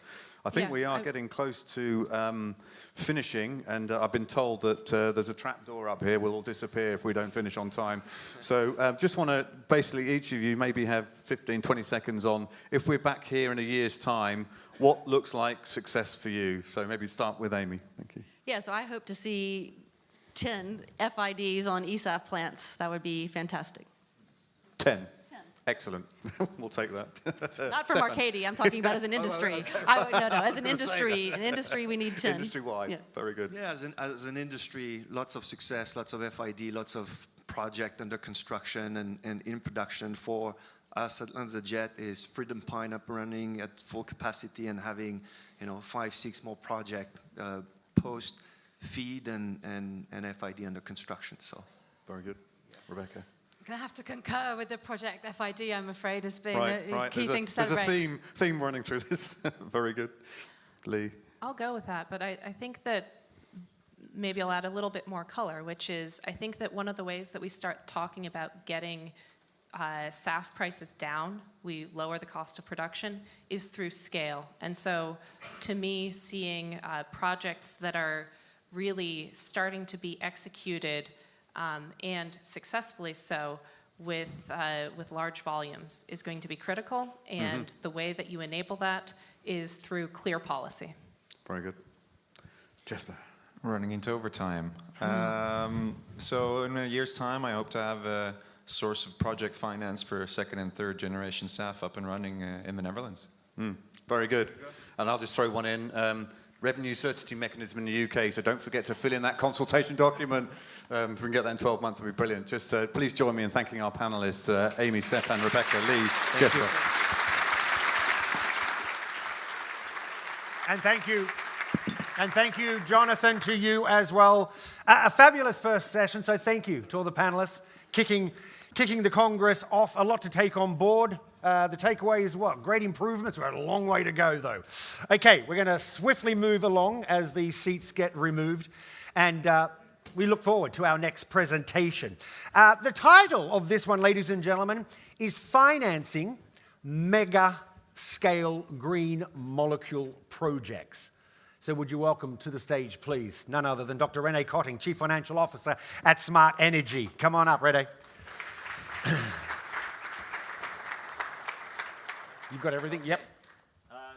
I think we are getting close to finishing, and I've been told that there's a trap door up here. We'll all disappear if we don't finish on time. So just want to, basically, each of you maybe have 15, 20 seconds on, if we're back here in a year's time, what looks like success for you? So maybe start with Amy. Thank you. Yeah, so I hope to see 10 FIDs on eSAF plants. That would be fantastic. 10. Excellent. We'll take that. Not from Arcadia. I'm talking about as an industry. As an industry, we need 10. Industry-wide. Yeah. Very good. Yeah, as an industry, lots of success, lots of FID, lots of project under construction and in production. For us at LanzaJet is Freedom Pine up and running at full capacity and having 5, 6 more project post feed and FID under construction. So very good. Rebecca. I'm going to have to concur with the project FID, I'm afraid, as being a key thing to celebrate. There's a theme running through this. Very good. Lee. I'll go with that, but I think that maybe I'll add a little bit more color, which is I think that one of the ways that we start talking about getting SAF prices down, we lower the cost of production, is through scale. And so to me, seeing projects that are really starting to be executed and successfully so with large volumes is going to be critical, and the way that you enable that is through clear policy. Very good. Jesper. Running into overtime. So in a year's time, I hope to have a source of project finance for 2nd and 3rd generation SAF up and running in the Netherlands. Very good. And I'll just throw one in. Revenue certainty mechanism in the UK, so don't forget to fill in that consultation document. If we can get that in 12 months, it'll be brilliant. Just please join me in thanking our panelists, Amy, Stefan, Rebecca, Lee, Jesper. And thank you. And thank you, Jonathan, to you as well. A fabulous first session, so thank you to all the panelists. Kicking the Congress off, a lot to take on board. The takeaway is what? Great improvements. We've got a long way to go, though. Okay, we're going to swiftly move along as these seats get removed, and we look forward to our next presentation. The title of this one, ladies and gentlemen, is Financing Mega-Scale Green Molecule Projects. So would you welcome to the stage, please, none other than Dr. René Cotting, Chief Financial Officer at Smart Energy. Come on up, René. You've got everything? Yep.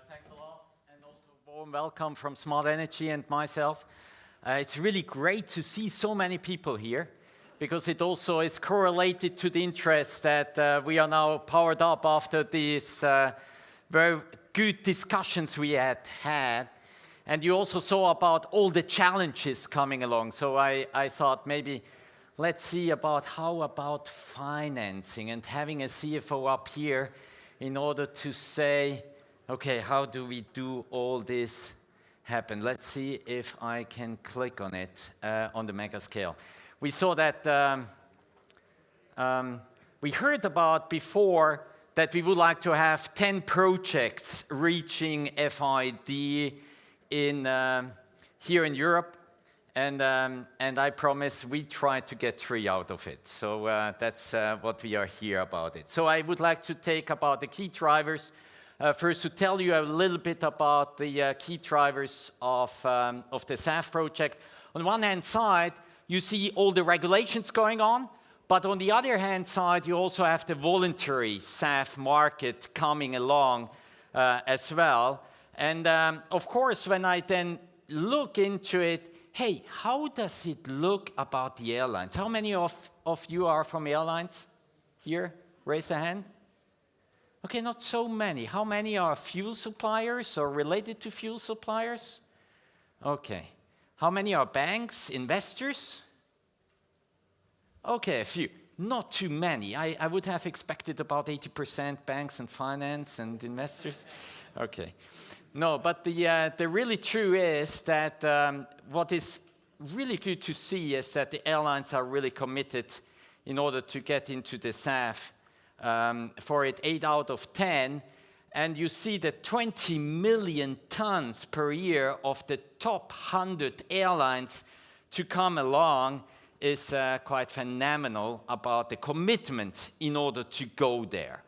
Thanks a lot, and also a warm welcome from Smart Energy and myself. It's really great to see so many people here, because it also is correlated to the interest that we are now powered up after these very good discussions we had. And you also saw about all the challenges coming along. So I thought maybe let's see about how about financing and having a CFO up here in order to say, okay, how do we do all this happen? Let's see if I can click on it on the mega scale. We saw that, we heard about before that we would like to have 10 projects reaching FID here in Europe. And I promise we try to get 3 out of it. So that's what we are here about it. So I would like to take about the key drivers. First, to tell you a little bit about the key drivers of the SAF project. On one hand side, you see all the regulations going on, but on the other hand side, you also have the voluntary SAF market coming along as well. And of course, when I then look into it, hey, how does it look about the airlines? How many of you are from airlines here? Raise a hand. Okay, not so many. How many are fuel suppliers or related to fuel suppliers? Okay. How many are banks, investors? Okay, a few. Not too many. I would have expected about 80% banks and finance and investors. Okay. No, but the really true is that what is really good to see is that the airlines are really committed in order to get into the SAF. For it, 8 out of 10. And you see that 20 million tons per year of the top 100 airlines to come along is quite phenomenal about the commitment in order to go there.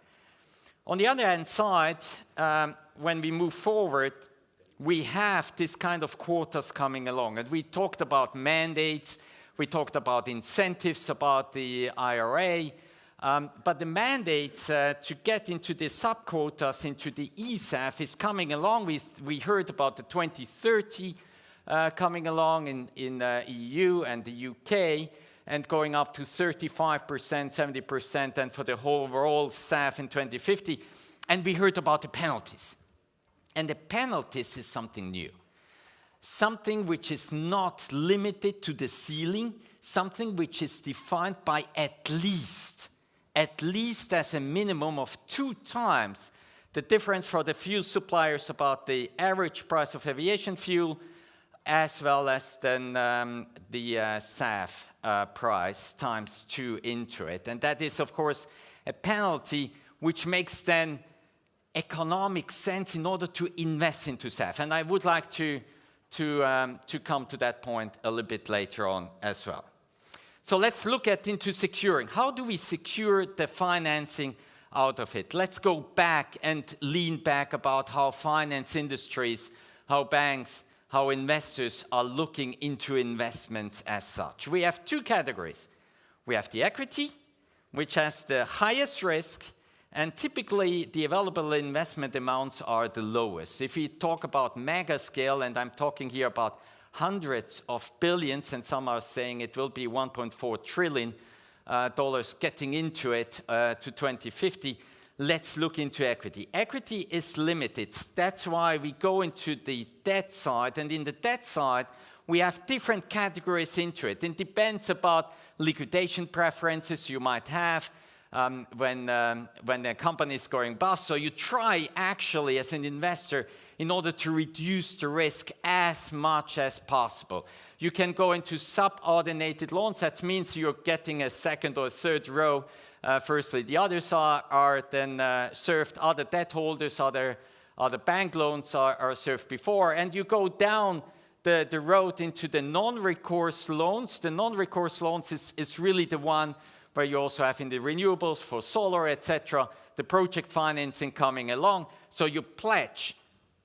On the other hand side, when we move forward, we have this kind of quotas coming along. And we talked about mandates, we talked about incentives, about the IRA, but the mandates to get into the sub-quotas, into the eSAF is coming along. We heard about the 2030 coming along in EU and the UK, and going up to 35%, 70%, and for the whole overall SAF in 2050. And we heard about the penalties. And the penalties is something new. Something which is not limited to the ceiling, something which is defined by at least as a minimum of 2 times the difference for the fuel suppliers about the average price of aviation fuel, as well as then the SAF price times 2 into it. And that is, of course, a penalty which makes then economic sense in order to invest into SAF. And I would like to come to that point a little bit later on as well. So let's look into securing. How do we secure the financing out of it? Let's go back and lean back about how finance industries, how banks, how investors are looking into investments as such. We have 2 categories. We have the equity, which has the highest risk, and typically the available investment amounts are the lowest. If we talk about mega scale, and I'm talking here about hundreds of billions, and some are saying it will be $1.4 trillion getting into it to 2050. Let's look into equity. Equity is limited. That's why we go into the debt side, and in the debt side, we have different categories into it. It depends about liquidation preferences you might have when the company is going bust. So you try actually as an investor in order to reduce the risk as much as possible. You can go into subordinated loans. That means you're getting a second or third row. Firstly, the others are then served, other debt holders, other bank loans are served before. And you go down the road into the non-recourse loans. The non-recourse loans is really the one where you also have in the renewables for solar, etc., the project financing coming along. So you pledge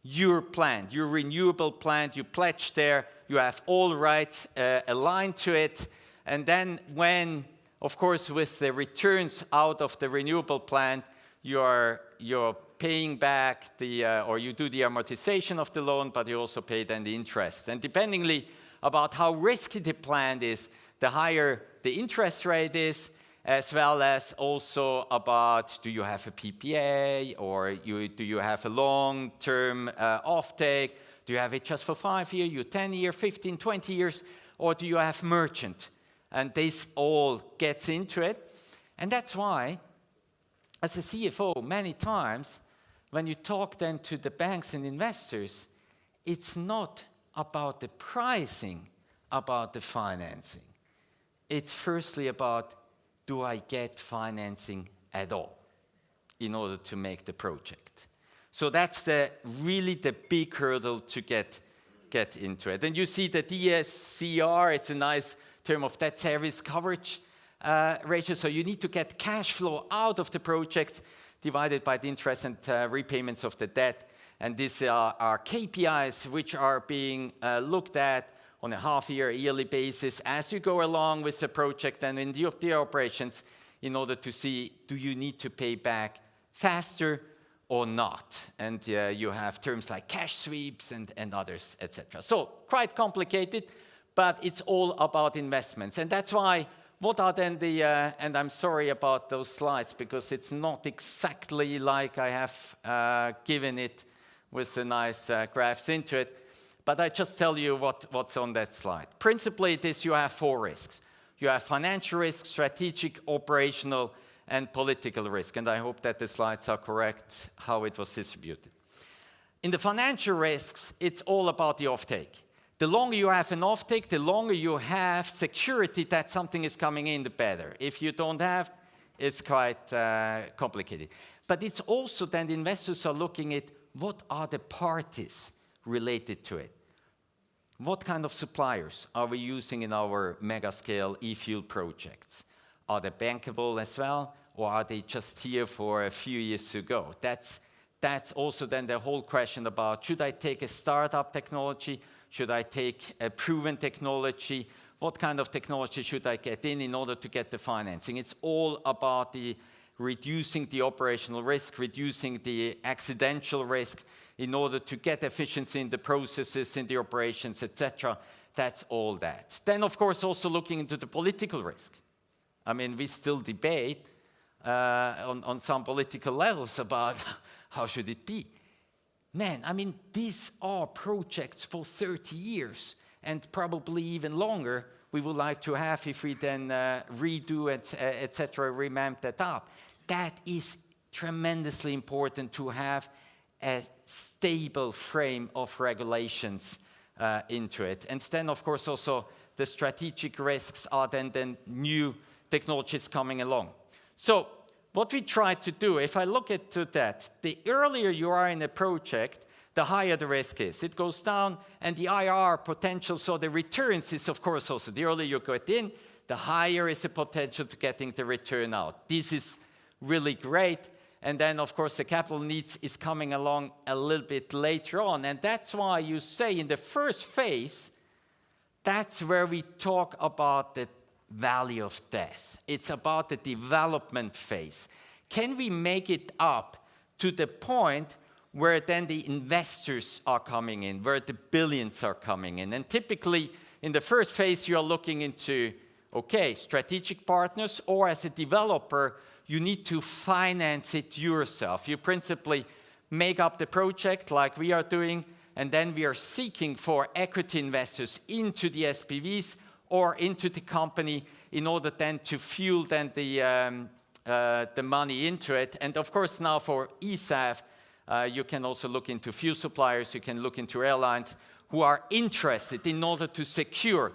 your plant, your renewable plant, you pledge there, you have all rights aligned to it. And then when, of course, with the returns out of the renewable plant, you're paying back or you do the amortization of the loan, but you also pay then the interest. And dependingly about how risky the plant is, the higher the interest rate is, as well as also about do you have a PPA or do you have a long-term offtake? Do you have it just for 5 years, you 10 years, 15, 20 years, or do you have merchant? And this all gets into it. And that's why, as a CFO, many times, when you talk then to the banks and investors, it's not about the pricing, about the financing. It's firstly about, do I get financing at all in order to make the project? So that's really the big hurdle to get into it. And you see the DSCR, it's a nice term of debt service coverage ratio. So you need to get cash flow out of the projects divided by the interest and repayments of the debt. And these are KPIs which are being looked at on a half-year, yearly basis as you go along with the project and in the operations in order to see, do you need to pay back faster or not? And you have terms like cash sweeps and others, etc. So quite complicated, but it's all about investments. And that's why, what are then the, and I'm sorry about those slides because it's not exactly like I have given it with the nice graphs into it, but I just tell you what's on that slide. Principally, it is you have 4 risks. You have financial risk, strategic, operational, and political risk. And I hope that the slides are correct, how it was distributed. In the financial risks, it's all about the offtake. The longer you have an offtake, the longer you have security that something is coming in, the better. If you don't have, it's quite complicated. But it's also then the investors are looking at what are the parties related to it. What kind of suppliers are we using in our mega-scale e-fuel projects? Are they bankable as well, or are they just here for a few years to go? That's also then the whole question about, should I take a startup technology? Should I take a proven technology? What kind of technology should I get in order to get the financing? It's all about reducing the operational risk, reducing the accidental risk in order to get efficiency in the processes, in the operations, etc. That's all that. Then, of course, also looking into the political risk. I mean, we still debate on some political levels about how should it be. Man, I mean, these are projects for 30 years and probably even longer we would like to have if we then redo it, etc., remamp that up. That is tremendously important to have a stable frame of regulations into it. And then, of course, also the strategic risks are then new technologies coming along. So what we try to do, if I look at that, the earlier you are in a project, the higher the risk is. It goes down, and the IRR potential, so the returns is, of course, also the earlier you get in, the higher is the potential to getting the return out. This is really great. And then, of course, the capital needs is coming along a little bit later on. And that's why you say in the first phase, that's where we talk about the valley of death. It's about the development phase. Can we make it up to the point where then the investors are coming in, where the billions are coming in? And typically, in the first phase, you're looking into, okay, strategic partners, or as a developer, you need to finance it yourself. You principally make up the project like we are doing, and then we are seeking for equity investors into the SPVs or into the company in order then to fuel then the money into it. And of course now for eSAF, you can also look into fuel suppliers, you can look into airlines who are interested in order to secure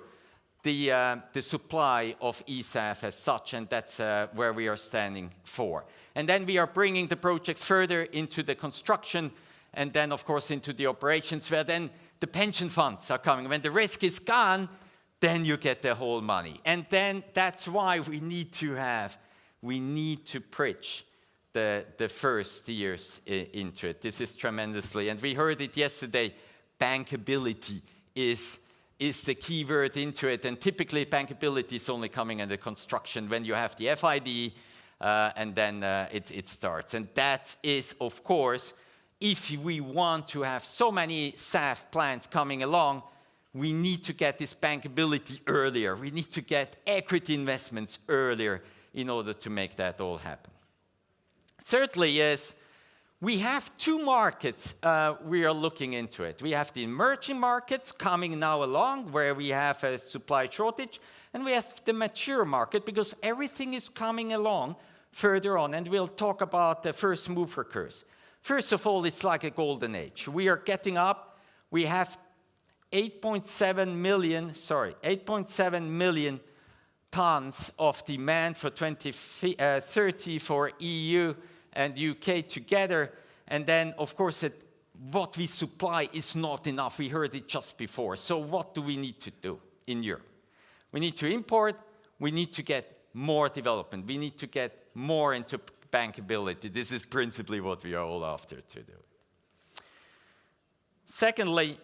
the supply of eSAF as such, and that's where we are standing for. And then we are bringing the projects further into the construction, and then, of course, into the operations, where then the pension funds are coming. When the risk is gone, then you get the whole money. And then that's why we need to bridge the first years into it. This is tremendously, and we heard it yesterday, bankability is the key word into it, and typically bankability is only coming in the construction when you have the FID, and then it starts. And that is, of course, if we want to have so many SAF plants coming along, we need to get this bankability earlier. We need to get equity investments earlier in order to make that all happen. Thirdly is, we have 2 markets we are looking into it. We have the emerging markets coming now along, where we have a supply shortage, and we have the mature market, because everything is coming along further on, and we'll talk about the first mover curves. First of all, it's like a golden age. We are getting up. We have 8.7 million tons of demand for 2030 for EU and UK together. And then, of course, what we supply is not enough. We heard it just before. So what do we need to do in Europe? We need to import. We need to get more development. We need to get more into bankability. This is principally what we are all after to do. Secondly,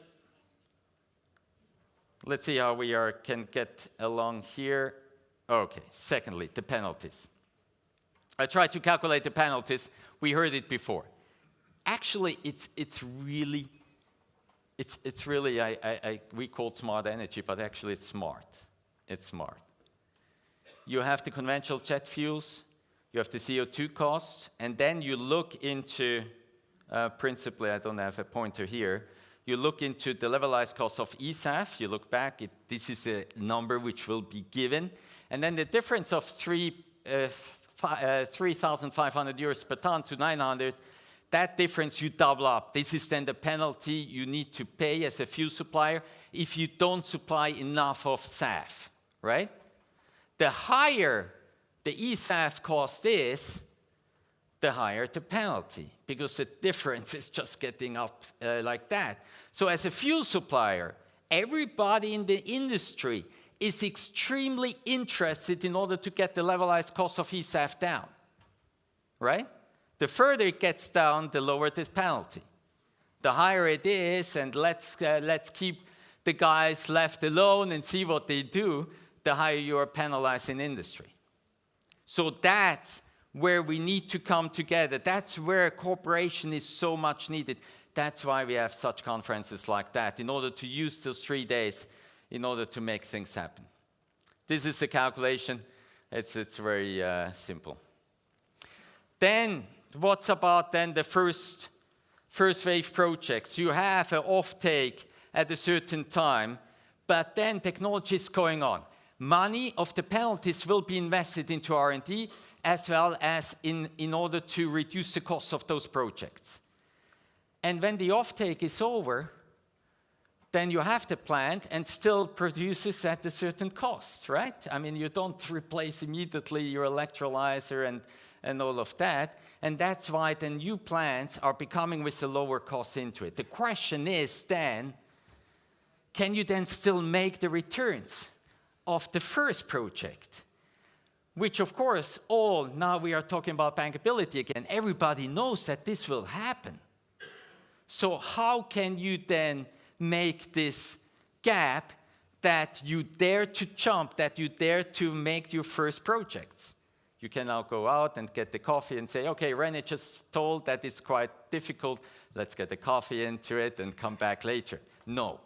let's see how we can get along here. Okay, secondly, the penalties. I tried to calculate the penalties. We heard it before. Actually, it's really, we call it smart energy, but actually it's smart. It's smart. You have the conventional jet fuels, you have the CO2 costs, and then you look into, principally, I don't have a pointer here, you look into the levelized cost of ESAF, you look back, this is a number which will be given, and then the difference of 3,500 euros per ton to 900, that difference you double up. This is then the penalty you need to pay as a fuel supplier if you don't supply enough of SAF, right? The higher the ESAF cost is, the higher the penalty, because the difference is just getting up like that. So as a fuel supplier, everybody in the industry is extremely interested in order to get the levelized cost of ESAF down, right? The further it gets down, the lower the penalty. The higher it is, and let's keep the guys left alone and see what they do, the higher you are penalizing industry. So that's where we need to come together. That's where cooperation is so much needed. That's why we have such conferences like that, in order to use those 3 days in order to make things happen. This is a calculation. It's very simple. Then, what's about then the first wave projects? You have an offtake at a certain time, but then technology is going on. Money of the penalties will be invested into R&D as well as in order to reduce the cost of those projects. And when the offtake is over, then you have the plant and still produces at a certain cost, right? I mean, you don't replace immediately your electrolyzer and all of that. And that's why the new plants are becoming with a lower cost into it. The question is then, can you then still make the returns of the first project? Which, of course, now we are talking about bankability again. Everybody knows that this will happen. So how can you then make this gap that you dare to jump, that you dare to make your first projects? You can now go out and get the coffee and say, okay, René just told that it's quite difficult. Let's get the coffee into it and come back later. No,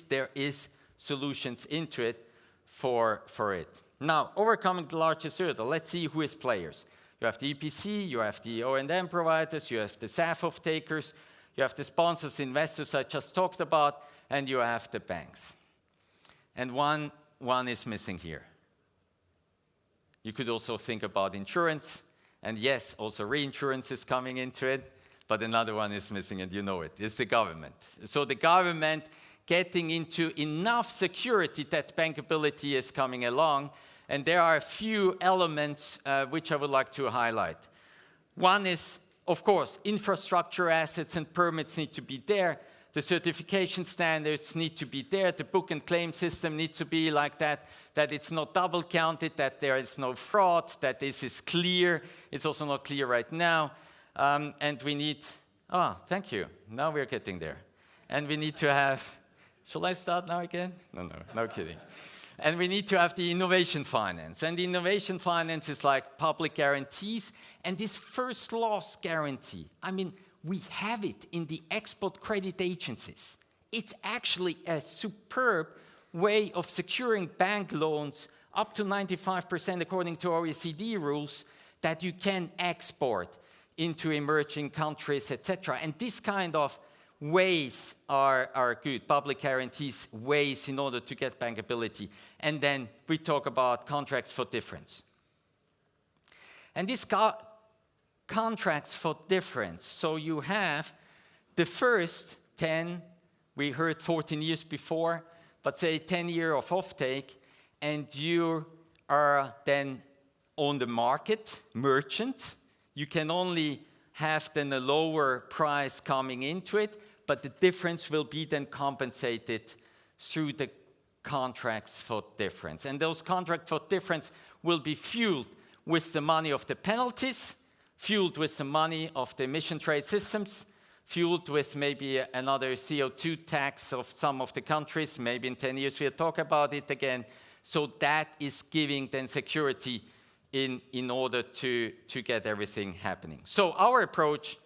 there is solutions into it for it. Now, overcoming the largest hurdle, let's see who is players. You have the EPC, you have the O&M providers, you have the SAF off-takers, you have the sponsors, investors I just talked about, and you have the banks. And one is missing here. You could also think about insurance, and yes, also reinsurance is coming into it, but another one is missing, and you know it. It's the government. So the government getting into enough security that bankability is coming along, and there are a few elements which I would like to highlight. One is, of course, infrastructure assets and permits need to be there. The certification standards need to be there. The book and claim system needs to be like that it's not double counted, that there is no fraud, that this is clear. It's also not clear right now. And we need, thank you. Now we're getting there. And we need to have, shall I start now again? No kidding. And we need to have the innovation finance. And the innovation finance is like public guarantees. And this first loss guarantee, I mean, we have it in the export credit agencies. It's actually a superb way of securing bank loans up to 95% according to OECD rules that you can export into emerging countries, etc. And this kind of ways are good, public guarantees, ways in order to get bankability. And then we talk about contracts for difference. And these contracts for difference, so you have the first 10, we heard 14 years before, but say 10 years of offtake, and you are then on the market, merchant. You can only have then a lower price coming into it, but the difference will be then compensated through the contracts for difference. And those contracts for difference will be fueled with the money of the penalties, fueled with the money of the emission trade systems, fueled with maybe another CO2 tax of some of the countries. Maybe in 10 years we'll talk about it again. So that is giving then security in order to get everything happening. So our approach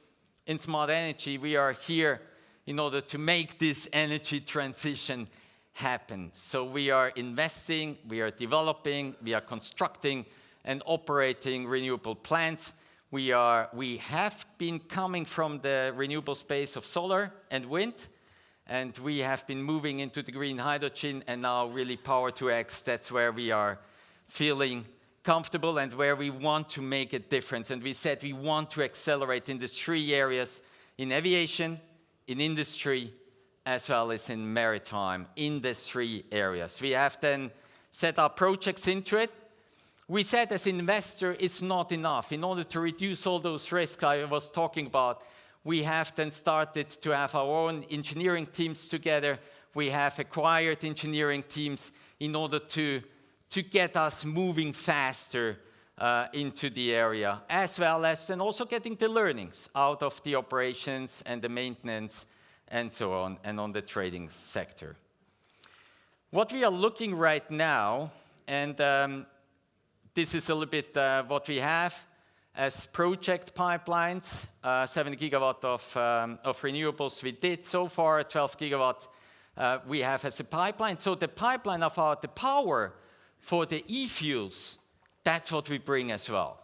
in smart energy, we are here in order to make this energy transition happen. So we are investing, we are developing, we are constructing and operating renewable plants. We have been coming from the renewable space of solar and wind, and we have been moving into the green hydrogen, and now really power to X. That's where we are feeling comfortable and where we want to make a difference. And we said we want to accelerate in these 3 areas: in aviation, in industry, as well as in maritime, in these 3 areas. We have then set our projects into it. We said as an investor, it's not enough. In order to reduce all those risks I was talking about, we have then started to have our own engineering teams together. We have acquired engineering teams in order to get us moving faster into the area, as well as then also getting the learnings out of the operations and the maintenance and so on, and on the trading sector. What we are looking right now, and this is a little bit what we have as project pipelines, 7 gigawatt of renewables we did so far, 12 gigawatt we have as a pipeline. So the pipeline of the power for the e-fuels, that's what we bring as well.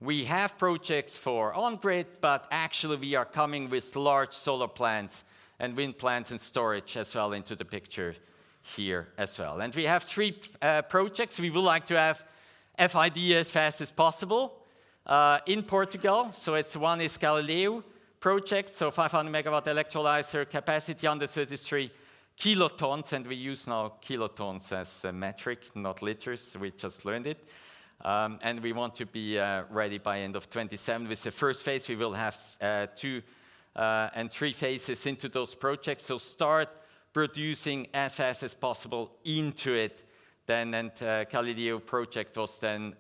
We have projects for on-grid, but actually we are coming with large solar plants and wind plants and storage as well into the picture here as well. And we have 3 projects. We would like to have FID as fast as possible in Portugal. So one is Galileo project, so 500 megawatt electrolyzer capacity under 33 kilotons, and we use now kilotons as a metric, not liters. We just learned it. And we want to be ready by end of 27 with the first phase. We will have 2 and 3 phases into those projects. So start producing as fast as possible into it. Then, and Galileo project was then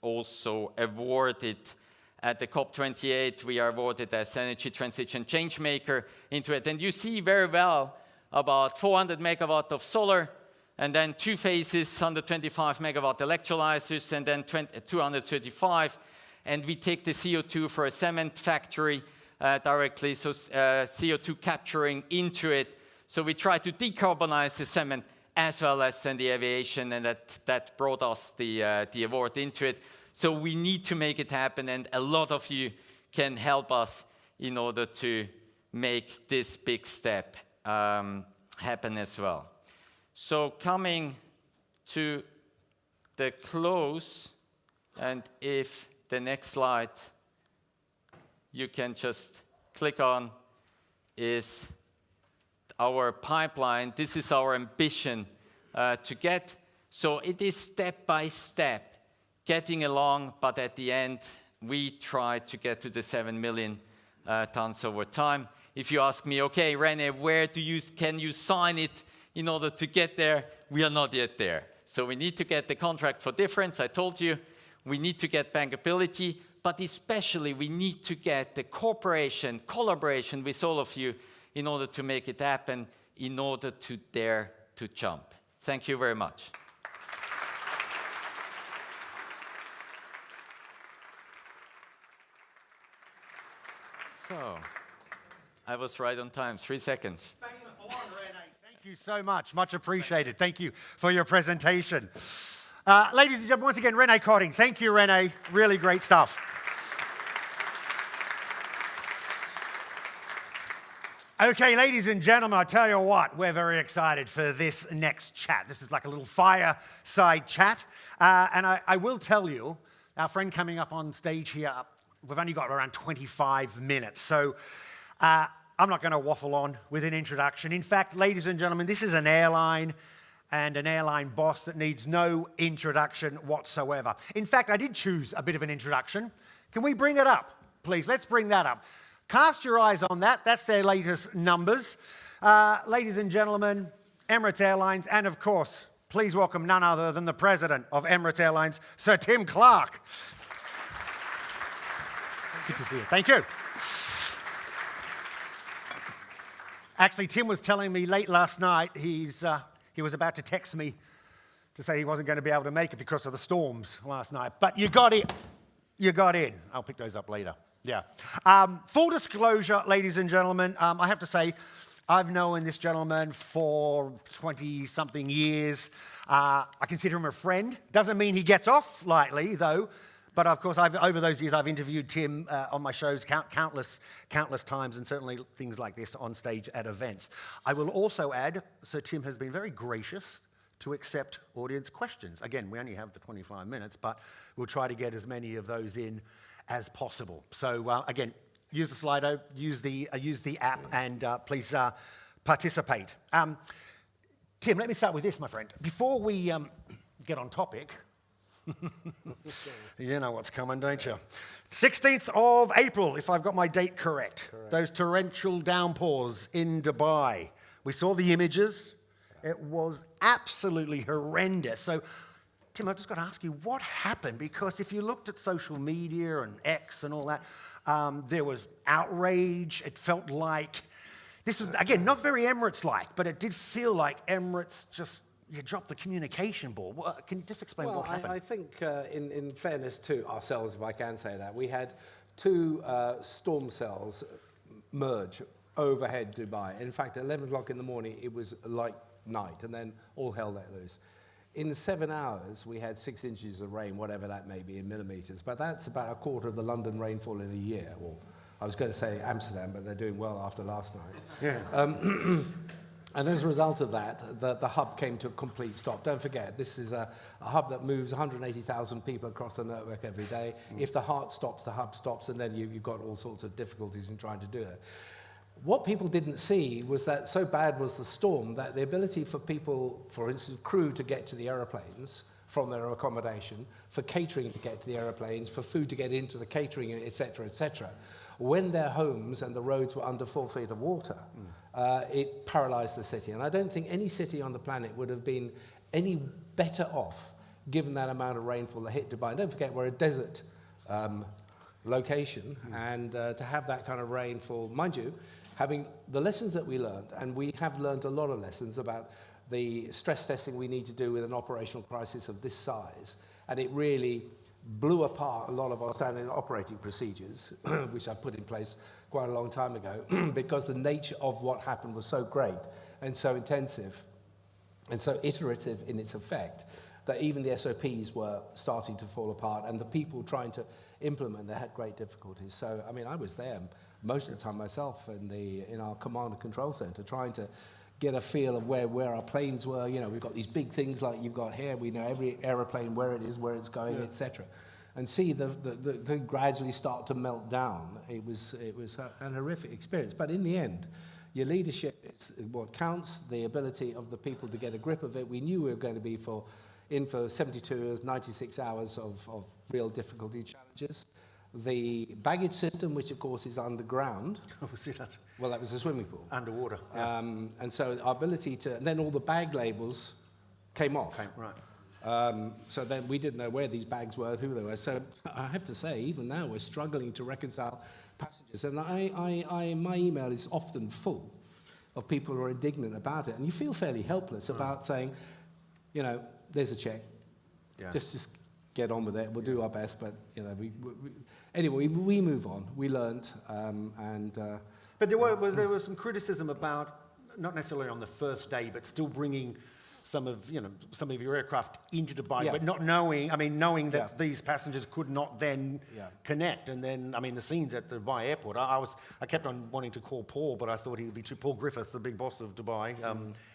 also awarded at the COP28. We are awarded as Energy Transition Changemaker into it. And you see very well about 400 megawatt of solar, and then 2 phases, 125 megawatt electrolyzers, and then 235. And we take the CO2 for a cement factory directly, so CO2 capturing into it. So we try to decarbonize the cement as well as then the aviation, and that brought us the award into it. So we need to make it happen, and a lot of you can help us in order to make this big step happen as well. So coming to the close, and if the next slide you can just click on, is our pipeline. This is our ambition to get. So it is step by step getting along, but at the end we try to get to the 7 million tons over time. If you ask me, okay, René, where can you sign it in order to get there? We are not yet there. So we need to get the contract for difference, I told you. We need to get bankability, but especially we need to get the collaboration with all of you in order to make it happen, in order to dare to jump. Thank you very much. So, I was right on time, 3 seconds. Bang on, René. Thank you so much. Much appreciated. Thank you for your presentation. Ladies and gentlemen, once again, René Cotting. Thank you, René. Really great stuff. Okay, ladies and gentlemen, I tell you what, we're very excited for this next chat. This is like a little fireside chat. And I will tell you, our friend coming up on stage here, we've only got around 25 minutes. So I'm not going to waffle on with an introduction. In fact, ladies and gentlemen, this is an airline and an airline boss that needs no introduction whatsoever. In fact, I did choose a bit of an introduction. Can we bring it up, please? Let's bring that up. Cast your eyes on that. That's their latest numbers. Ladies and gentlemen, Emirates Airlines, and of course, please welcome none other than the president of Emirates Airlines, Sir Tim Clark. Good to see you. Thank you. Actually, Tim was telling me late last night he was about to text me to say he wasn't going to be able to make it because of the storms last night. But you got in. You got in. I'll pick those up later. Yeah. Full disclosure, ladies and gentlemen, I have to say, I've known this gentleman for 20-something years. I consider him a friend. Doesn't mean he gets off lightly, though. But of course, over those years, I've interviewed Tim on my shows countless times, and certainly things like this on stage at events. I will also add, Sir Tim has been very gracious to accept audience questions. Again, we only have the 25 minutes, but we'll try to get as many of those in as possible. So again, use the Slido, use the app, and please participate. Tim, let me start with this, my friend. Before we get on topic, you know what's coming, don't you? 16th of April, if I've got my date correct. Those torrential downpours in Dubai. We saw the images. It was absolutely horrendous. So, Tim, I've just got to ask you, what happened? Because if you looked at social media and X and all that, there was outrage. It felt like, this was, again, not very Emirates-like, but it did feel like Emirates just, you dropped the communication ball. Can you just explain what happened? I think, in fairness to ourselves, if I can say that, we had two storm cells merge overhead Dubai. In fact, at 11 o'clock in the morning, it was like night, and then all hell let loose. In 7 hours, we had 6 inches of rain, whatever that may be in millimetres, but that's about a quarter of the London rainfall in a year. Well, I was going to say Amsterdam, but they're doing well after last night. Yeah. And as a result of that, the hub came to a complete stop. Don't forget, this is a hub that moves 180,000 people across the network every day. If the heart stops, the hub stops, and then you've got all sorts of difficulties in trying to do it. What people didn't see was that so bad was the storm that the ability for people, for instance, crew to get to the aeroplanes from their accommodation, for catering to get to the aeroplanes, for food to get into the catering, etc., when their homes and the roads were under 4 feet of water, it paralyzed the city. And I don't think any city on the planet would have been any better off given that amount of rainfall that hit Dubai. And don't forget, we're a desert location, and to have that kind of rainfall, mind you, having the lessons that we learned, and we have learned a lot of lessons about the stress testing we need to do with an operational crisis of this size, and it really blew apart a lot of our standard operating procedures, which I put in place quite a long time ago, because the nature of what happened was so great and so intensive and so iterative in its effect that even the SOPs were starting to fall apart, and the people trying to implement, they had great difficulties. So, I mean, I was there most of the time myself in our command and control center, trying to get a feel of where our planes were. You know, we've got these big things like you've got here. We know every aeroplane, where it is, where it's going, etc. And see the gradually start to melt down. It was an horrific experience. But in the end, your leadership is what counts, the ability of the people to get a grip of it. We knew we were going to be in for 72 hours, 96 hours of real difficulty challenges. The baggage system, which of course is underground. Well, that was a swimming pool. Underwater. Yeah. And so our ability to, and then all the bag labels came off. Right. So then we didn't know where these bags were, who they were. So I have to say, even now, we're struggling to reconcile passengers. And my email is often full of people who are indignant about it. And you feel fairly helpless about saying, you know, there's a check. Yeah. Just get on with it. We'll do our best. But, you know, anyway, we move on. We learned. But there was some criticism about, not necessarily on the first day, but still bringing some of your aircraft into Dubai, but not knowing that these passengers could not then connect. And then, I mean, the scenes at the Dubai airport, I kept on wanting to call Paul, but I thought he would be too, Paul Griffiths, the big boss of Dubai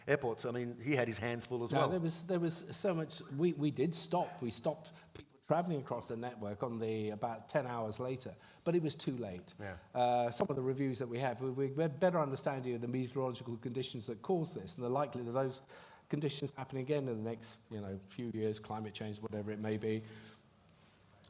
airports. I mean, he had his hands full as well. There was so much, we did stop. We stopped people traveling across the network about 10 hours later, but it was too late. Some of the reviews that we have, we had better understanding of the meteorological conditions that caused this and the likelihood of those conditions happening again in the next few years, climate change, whatever it may be,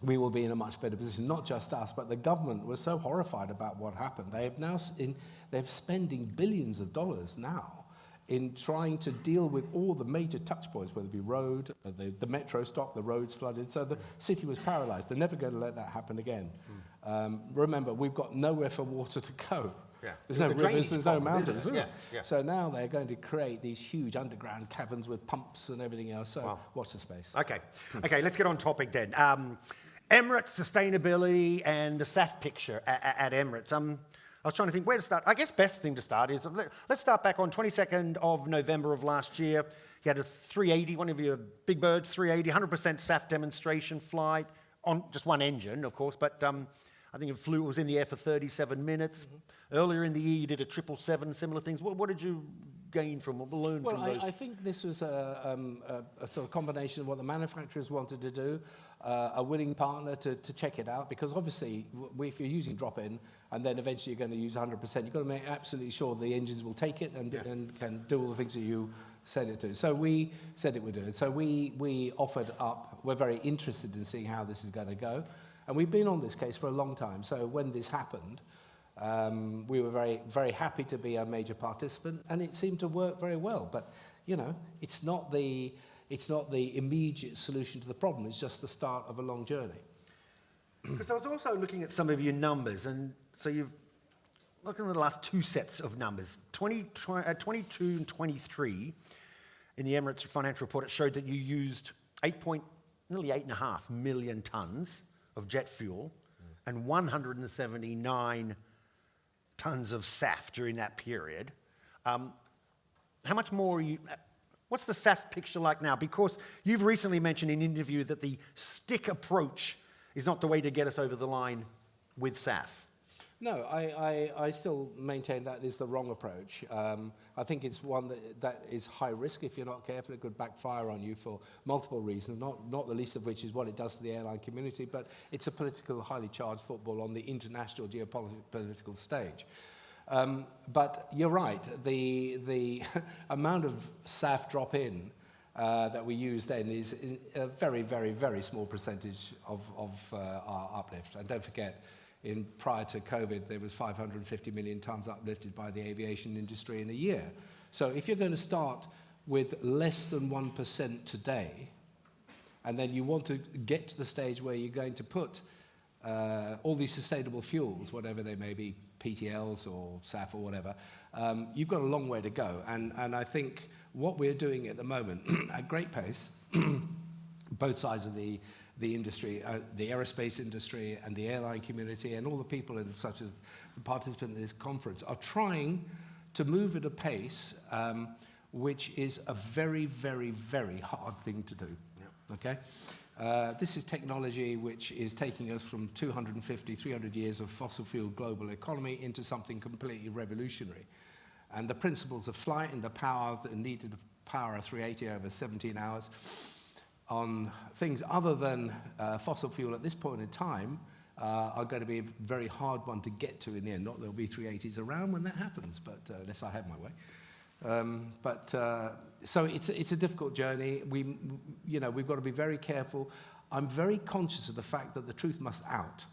we will be in a much better position. Not just us, but the government was so horrified about what happened. They're spending billions of dollars now in trying to deal with all the major touch points, whether it be road, the metro stopped, the roads flooded, so the city was paralyzed. They're never going to let that happen again. Remember, we've got nowhere for water to go. Yeah. There's no It's a rivers, drainage there's no problem, isn't mountains. it? is Yeah, there? yeah. So now they're going to create these huge underground caverns with pumps and everything else. So watch the space. Okay. Okay, let's get on topic then. Emirates sustainability and the SAF picture at Emirates. I was trying to think where to start. I guess best thing to start is, let's start back on 22nd of November of last year. You had a 380, one of your big birds, 380, 100% SAF demonstration flight on just one engine, of course, but I think it was in the air for 37 minutes. Earlier in the year, you did a 777, similar things. What did you gain from a balloon from those? I think this was a sort of combination of what the manufacturers wanted to do, a willing partner to check it out, because obviously, if you're using drop-in, and then eventually you're going to use 100%, you've got to make absolutely sure the engines will take it and can do all the things that you said it to. So we said it would do it. So we offered up. We're very interested in seeing how this is going to go. And we've been on this case for a long time. So when this happened, we were very, very happy to be a major participant, and it seemed to work very well. But, you know, it's not the immediate solution to the problem. It's just the start of a long journey. Because I was also looking at some of your numbers, and so you've looking at the last two sets of numbers, 22 and 23. In the Emirates financial report, it showed that you used nearly 8.5 million tons of jet fuel and 179 tons of SAF during that period. How much more what's the SAF picture like now? Because you've recently mentioned in an interview that the stick approach is not the way to get us over the line with SAF. No, I still maintain that is the wrong approach. I think it's one that is high risk. If you're not careful, it could backfire on you for multiple reasons, not the least of which is what it does to the airline community, but it's a highly charged football on the international geopolitical stage. But you're right, the amount of SAF drop-in that we use then is a very, very, very small percentage of our uplift. And don't forget, prior to COVID, there was 550 million tons uplifted by the aviation industry in a year. So if you're going to start with less than 1% today, and then you want to get to the stage where you're going to put all these sustainable fuels, whatever they may be, PTLs or SAF or whatever, you've got a long way to go. And I think what we're doing at the moment, at great pace, both sides of the industry, the aerospace industry and the airline community and all the people such as the participants in this conference are trying to move at a pace which is a very, very, very hard thing to do. Yeah. Okay? This is technology which is taking us from 250, 300 years of fossil fuel global economy into something completely revolutionary. And the principles of flight and the power that needed to power a 380 over 17 hours on things other than fossil fuel at this point in time are going to be a very hard one to get to in the end. Not there'll be 380s around when that happens, but unless I have my way. So it's a difficult journey. We've got to be very careful. I'm very conscious of the fact that the truth must out.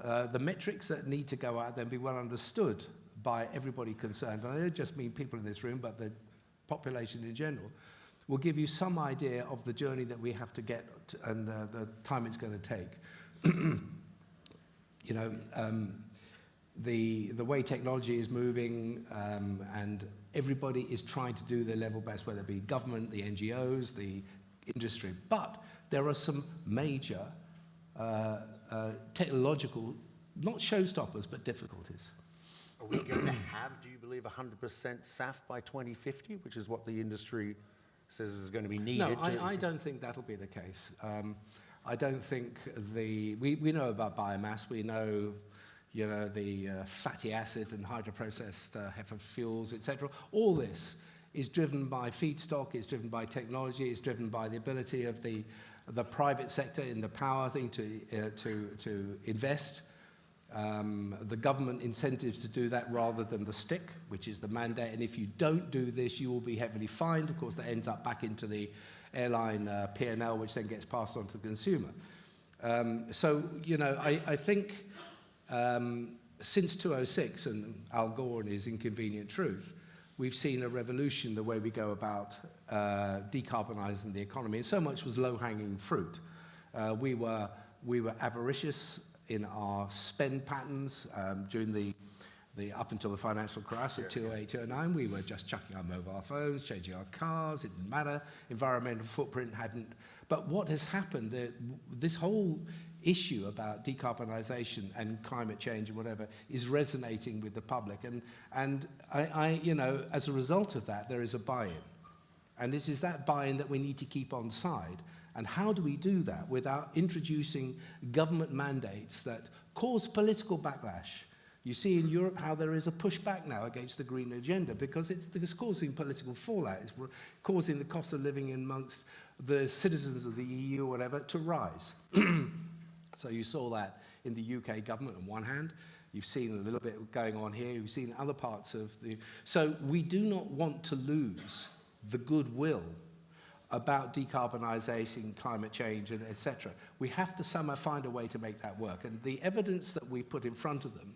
The metrics that need to go out then be well understood by everybody concerned. And I don't just mean people in this room, but the population in general. Will give you some idea of the journey that we have to get and the time it's going to take. The way technology is moving and everybody is trying to do their level best, whether it be government, the NGOs, the industry. But there are some major technological, not showstoppers, but difficulties. Are we going to have, do you believe, 100% SAF by 2050, which is what the industry says is going to be needed? No, I don't think that'll be the case. I don't think we know about biomass. We know, the fatty acid and hydroprocessed heifer fuels, etc. All this is driven by feedstock. It's driven by technology. It's driven by the ability of the private sector in the power thing to invest. The government incentives to do that rather than the stick, which is the mandate. And if you don't do this, you will be heavily fined. Of course, that ends up back into the airline P&L, which then gets passed on to the consumer. I think since 2006 and Al Gore and his Inconvenient Truth, we've seen a revolution the way we go about decarbonizing the economy. And so much was low-hanging fruit. We were avaricious in our spend patterns during the up until the financial crisis of 2008, 2009, we were just chucking our mobile phones, changing our cars, it didn't matter, environmental footprint hadn't. But what has happened, this whole issue about decarbonisation and climate change and whatever is resonating with the public. And I, you know, as a result of that, there is a buy-in. And it is that buy-in that we need to keep on side. And how do we do that without introducing government mandates that cause political backlash? You see in Europe how there is a pushback now against the green agenda because it's causing political fallout. It's causing the cost of living amongst the citizens of the EU or whatever to rise. So you saw that in the UK government on one hand. You've seen a little bit going on here. You've seen other parts of the... So we do not want to lose the goodwill about decarbonisation, climate change, and etc. We have to somehow find a way to make that work. And the evidence that we put in front of them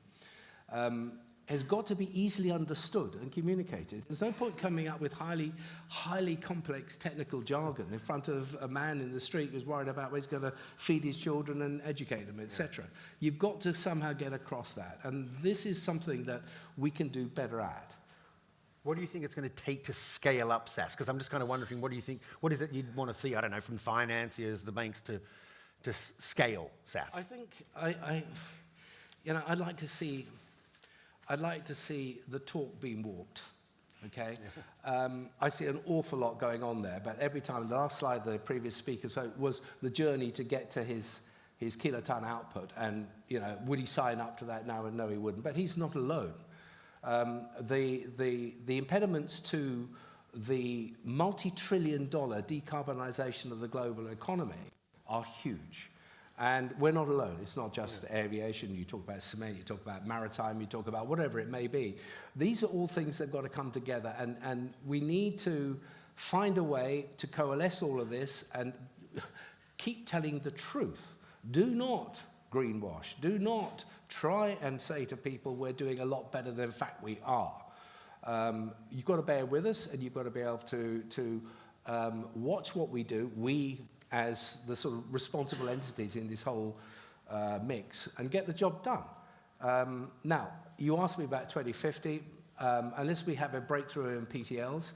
has got to be easily understood and communicated. There's no point coming up with highly complex technical jargon in front of a man in the street who's worried about where he's going to feed his children and educate them, etc. You've got to somehow get across that. And this is something that we can do better at. What do you think it's going to take to scale up SaaS? Because I'm just kind of wondering, what do you think, what is it you'd want to see, I don't know, from financiers, the banks to scale SaaS? I think, you know, I'd like to see the talk being walked, okay? I see an awful lot going on there, but every time, the last slide the previous speaker showed was the journey to get to his kiloton output, and, you know, would he sign up to that now? And no, he wouldn't, but he's not alone. The impediments to the multi-trillion-dollar decarbonisation of the global economy are huge. And we're not alone. It's not just aviation. You talk about cement, you talk about maritime, you talk about whatever it may be. These are all things that have got to come together, and we need to find a way to coalesce all of this and keep telling the truth. Do not greenwash. Do not try and say to people we're doing a lot better than in fact we are. You've got to bear with us, and you've got to be able to watch what we do, we as the sort of responsible entities in this whole mix, and get the job done. Now, you asked me about 2050. Unless we have a breakthrough in PTLs,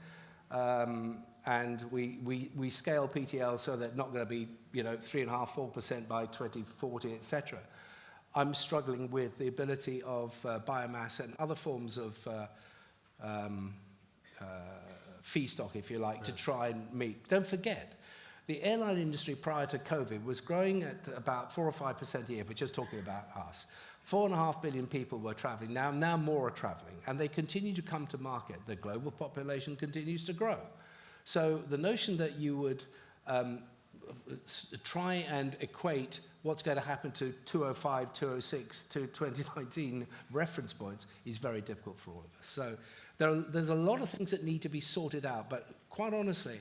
and we scale PTLs so they're not going to be, you know, 3.5%, 4% by 2040, etc. I'm struggling with the ability of biomass and other forms of feedstock, if you like, to try and meet. Don't forget, the airline industry prior to COVID was growing at about 4 or 5% a year. We're just talking about us. 4.5 billion people were traveling. Now more are traveling, and they continue to come to market. The global population continues to grow. So the notion that you would try and equate what's going to happen to 205, 206 to 2019 reference points is very difficult for all of us. So there's a lot of things that need to be sorted out, but quite honestly,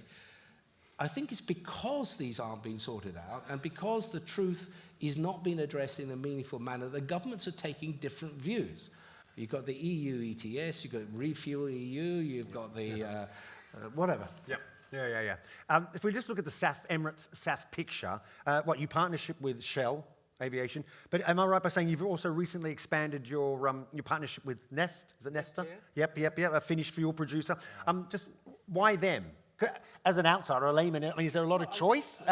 I think it's because these aren't being sorted out and because the truth is not being addressed in a meaningful manner, the governments are taking different views. You've got the EU ETS, you've got Refuel EU, you've got the whatever. Yeah. If we just look at the SAF, Emirates SAF picture, you partnership with Shell Aviation, but am I right by saying you've also recently expanded your partnership with Nest? Is it Nesta? Yep, a Finnish fuel producer. Just why them? As an outsider, a layman, I mean, is there a lot of choice?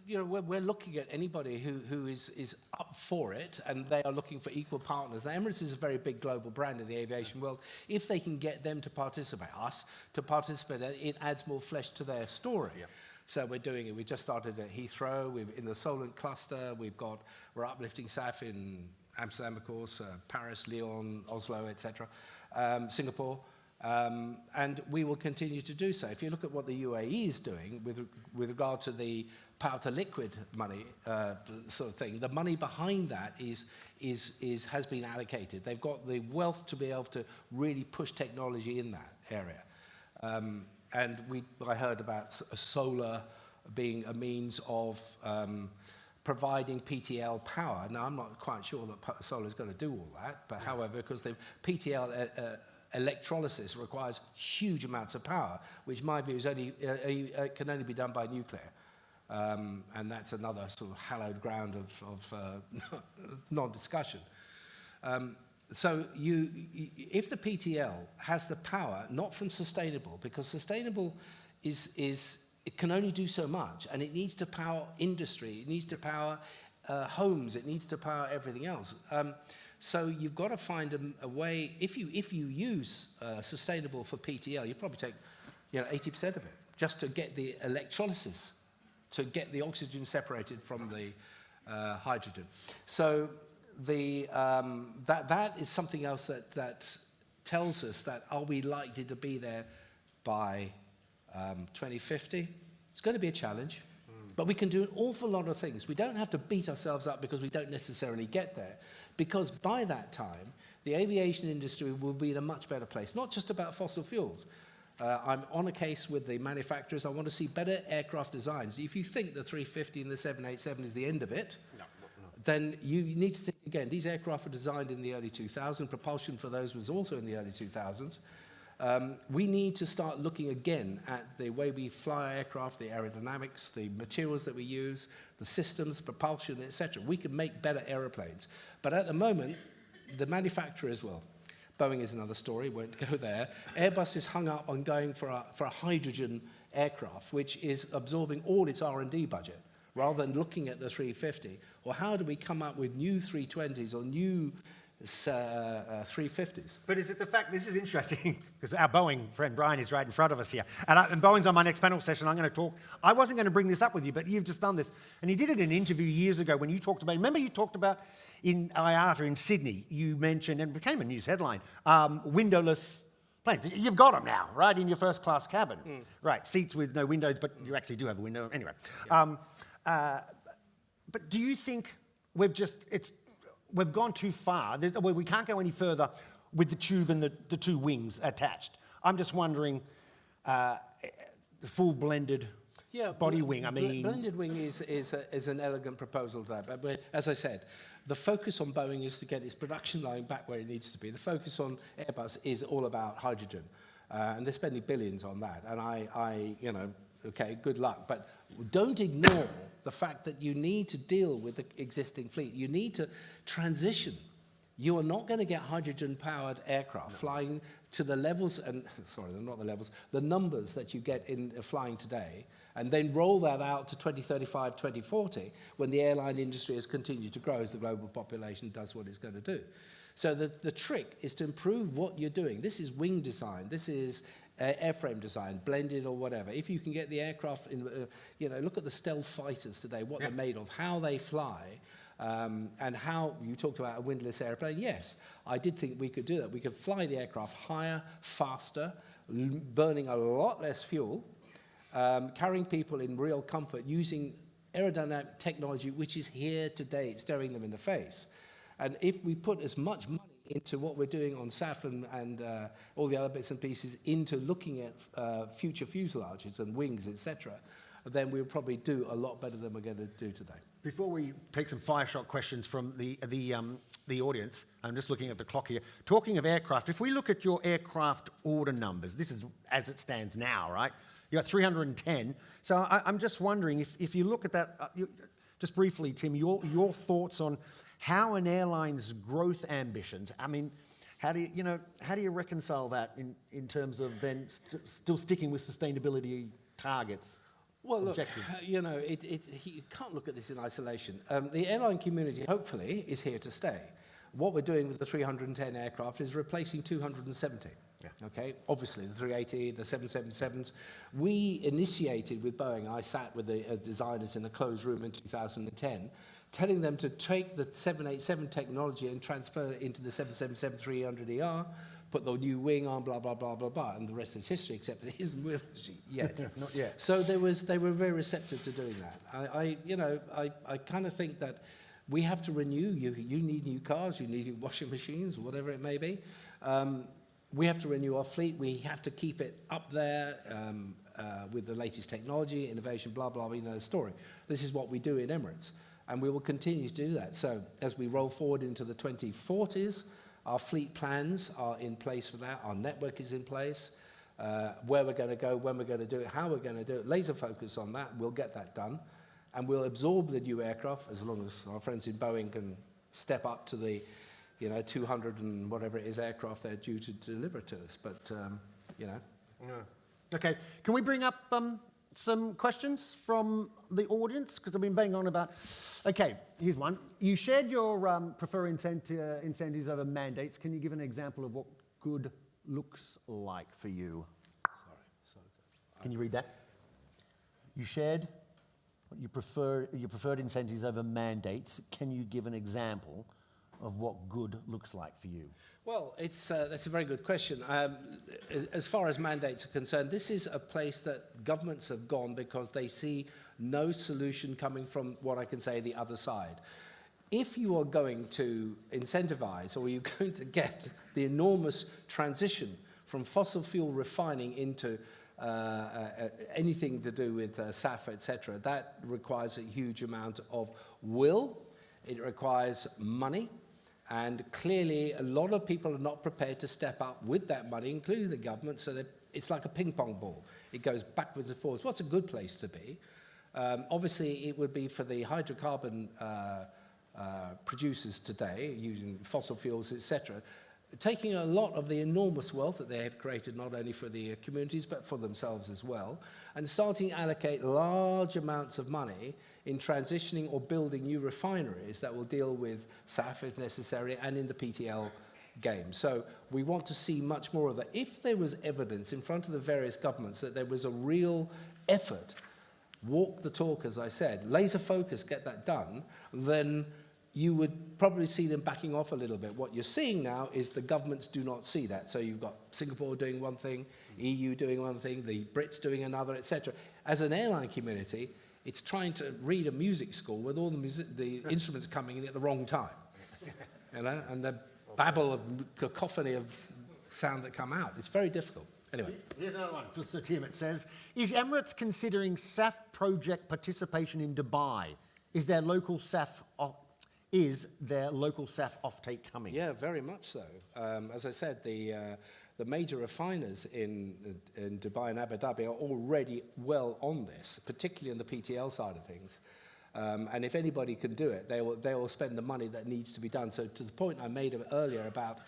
You know, we're looking at anybody who is up for it, and they are looking for equal partners. Now, Emirates is a very big global brand in the aviation world. If they can get them to participate, it adds more flesh to their story. Yeah. So we're doing it. We just started at Heathrow. We're in the Solent cluster. We're uplifting SAF in Amsterdam, of course, Paris, Lyon, Oslo, etc., Singapore. And we will continue to do so. If you look at what the UAE is doing with regard to the power to liquid money sort of thing, the money behind that has been allocated. They've got the wealth to be able to really push technology in that area. And I heard about solar being a means of providing PTL power. Now, I'm not quite sure that solar is going to do all that, but however, because the PTL electrolysis requires huge amounts of power, which in my view is can only be done by nuclear. And that's another sort of hallowed ground of non-discussion. So if the PTL has the power, not from sustainable, because sustainable it can only do so much, and it needs to power industry, it needs to power homes, it needs to power everything else. So you've got to find a way. If you use sustainable for PTL, you probably take 80% of it just to get the electrolysis, to get the oxygen separated from the hydrogen. So that is something else that tells us that are we likely to be there by 2050? It's going to be a challenge, but we can do an awful lot of things. We don't have to beat ourselves up because we don't necessarily get there, because by that time, the aviation industry will be in a much better place, not just about fossil fuels. I'm on a case with the manufacturers. I want to see better aircraft designs. If you think the 350 and the 787 is the end of it, then you need to think again. These aircraft were designed in the early 2000s. Propulsion for those was also in the early 2000s. We need to start looking again at the way we fly aircraft, the aerodynamics, the materials that we use, the systems, propulsion, etc. We can make better aeroplanes. But at the moment, the manufacturers, well, Boeing is another story, won't go there. Airbus is hung up on going for a hydrogen aircraft, which is absorbing all its R&D budget, rather than looking at the 350. Or how do we come up with new 320s or new 350s? But is it the fact, this is interesting, because our Boeing friend Brian is right in front of us here, and Boeing's on my next panel session. I'm going to talk, I wasn't going to bring this up with you, but you've just done this, and you did it in an interview years ago when you talked about, remember you talked about in IATA in Sydney, you mentioned, and it became a news headline, windowless planes. You've got them now, right, in your first class cabin. Right, seats with no windows, but you actually do have a window. Anyway. Yeah. But do you think we've gone too far? We can't go any further with the tube and the two wings attached. I'm just wondering, the full blended body wing. I mean, blended wing is an elegant proposal to that. But as I said, the focus on Boeing is to get its production line back where it needs to be. The focus on Airbus is all about hydrogen, and they're spending billions on that. And okay, good luck. But don't ignore the fact that you need to deal with the existing fleet. You need to transition. You are not going to get hydrogen-powered aircraft flying to the levels, the numbers that you get in flying today, and then roll that out to 2035, 2040, when the airline industry has continued to grow as the global population does what it's going to do. So the trick is to improve what you're doing. This is wing design. This is airframe design, blended or whatever. If you can get the aircraft in, look at the stealth fighters today, what they're made of, how they fly, and how you talked about a windless airplane. Yes, I did think we could do that. We could fly the aircraft higher, faster, burning a lot less fuel, carrying people in real comfort, using aerodynamic technology which is here today. It's staring them in the face. And if we put as much money into what we're doing on SAF and all the other bits and pieces into looking at future fuselages and wings, etc., then we'll probably do a lot better than we're going to do today. Before we take some fire shot questions from the audience, I'm just looking at the clock here. Talking of aircraft, if we look at your aircraft order numbers, this is as it stands now, right? You got 310. So I'm just wondering if you look at that, just briefly, Tim, your thoughts on how an airline's growth ambitions. I mean, how do you reconcile that in terms of then still sticking with sustainability targets? Well, look, objectives? you can't look at this in isolation. The airline community, hopefully, is here to stay. What we're doing with the 310 aircraft is replacing 270. Yeah. Okay, obviously the 380, the 777s. We initiated with Boeing. I sat with the designers in a closed room in 2010, telling them to take the 787 technology and transfer it into the 777-300ER, put the new wing on, blah, blah, blah, blah, blah, and the rest is history, except that it isn't with us yet. Not yet. So they were very receptive to doing that. I kind of think that we have to renew. You need new cars, you need new washing machines, whatever it may be. We have to renew our fleet. We have to keep it up there with the latest technology, innovation, blah, blah, blah, the story. This is what we do in Emirates. And we will continue to do that. So as we roll forward into the 2040s, our fleet plans are in place for that. Our network is in place. Where we're going to go, when we're going to do it, how we're going to do it. Laser focus on that. We'll get that done. And we'll absorb the new aircraft as long as our friends in Boeing can step up to the 200 and whatever it is aircraft they're due to deliver to us. But, Okay, can we bring up some questions from the audience? Because I've been banging on about... Okay, here's one. You shared your prefer incentives over mandates. Can you give an example of what good looks like for you? Sorry. Can you read that? You shared your preferred incentives over mandates. Can you give an example of what good looks like for you? Well, that's a very good question. As far as mandates are concerned, this is a place that governments have gone because they see no solution coming from what I can say the other side. If you are going to incentivize, or you're going to get the enormous transition from fossil fuel refining into anything to do with SAF, etc., that requires a huge amount of will. It requires money. And clearly, a lot of people are not prepared to step up with that money, including the government, so that it's like a ping-pong ball. It goes backwards and forwards. What's a good place to be? Obviously, it would be for the hydrocarbon producers today, using fossil fuels, etc., taking a lot of the enormous wealth that they have created, not only for the communities, but for themselves as well, and starting to allocate large amounts of money in transitioning or building new refineries that will deal with SAF if necessary and in the PTL game. So we want to see much more of that. If there was evidence in front of the various governments that there was a real effort, walk the talk, as I said, laser focus, get that done, then you would probably see them backing off a little bit. What you're seeing now is the governments do not see that. So you've got Singapore doing one thing, EU doing one thing, the Brits doing another, etc. As an airline community, it's trying to read a music score with all the instruments coming in at the wrong time. And the babble of cacophony of sound that come out. It's very difficult. Anyway. Here's another one for Sir Tim. It says, is Emirates considering SAF project participation in Dubai? Is their local SAF offtake coming? Yeah, very much so. As I said, the major refiners in Dubai and Abu Dhabi are already well on this, particularly on the PTL side of things. And if anybody can do it, they will spend the money that needs to be done. So to the point I made earlier about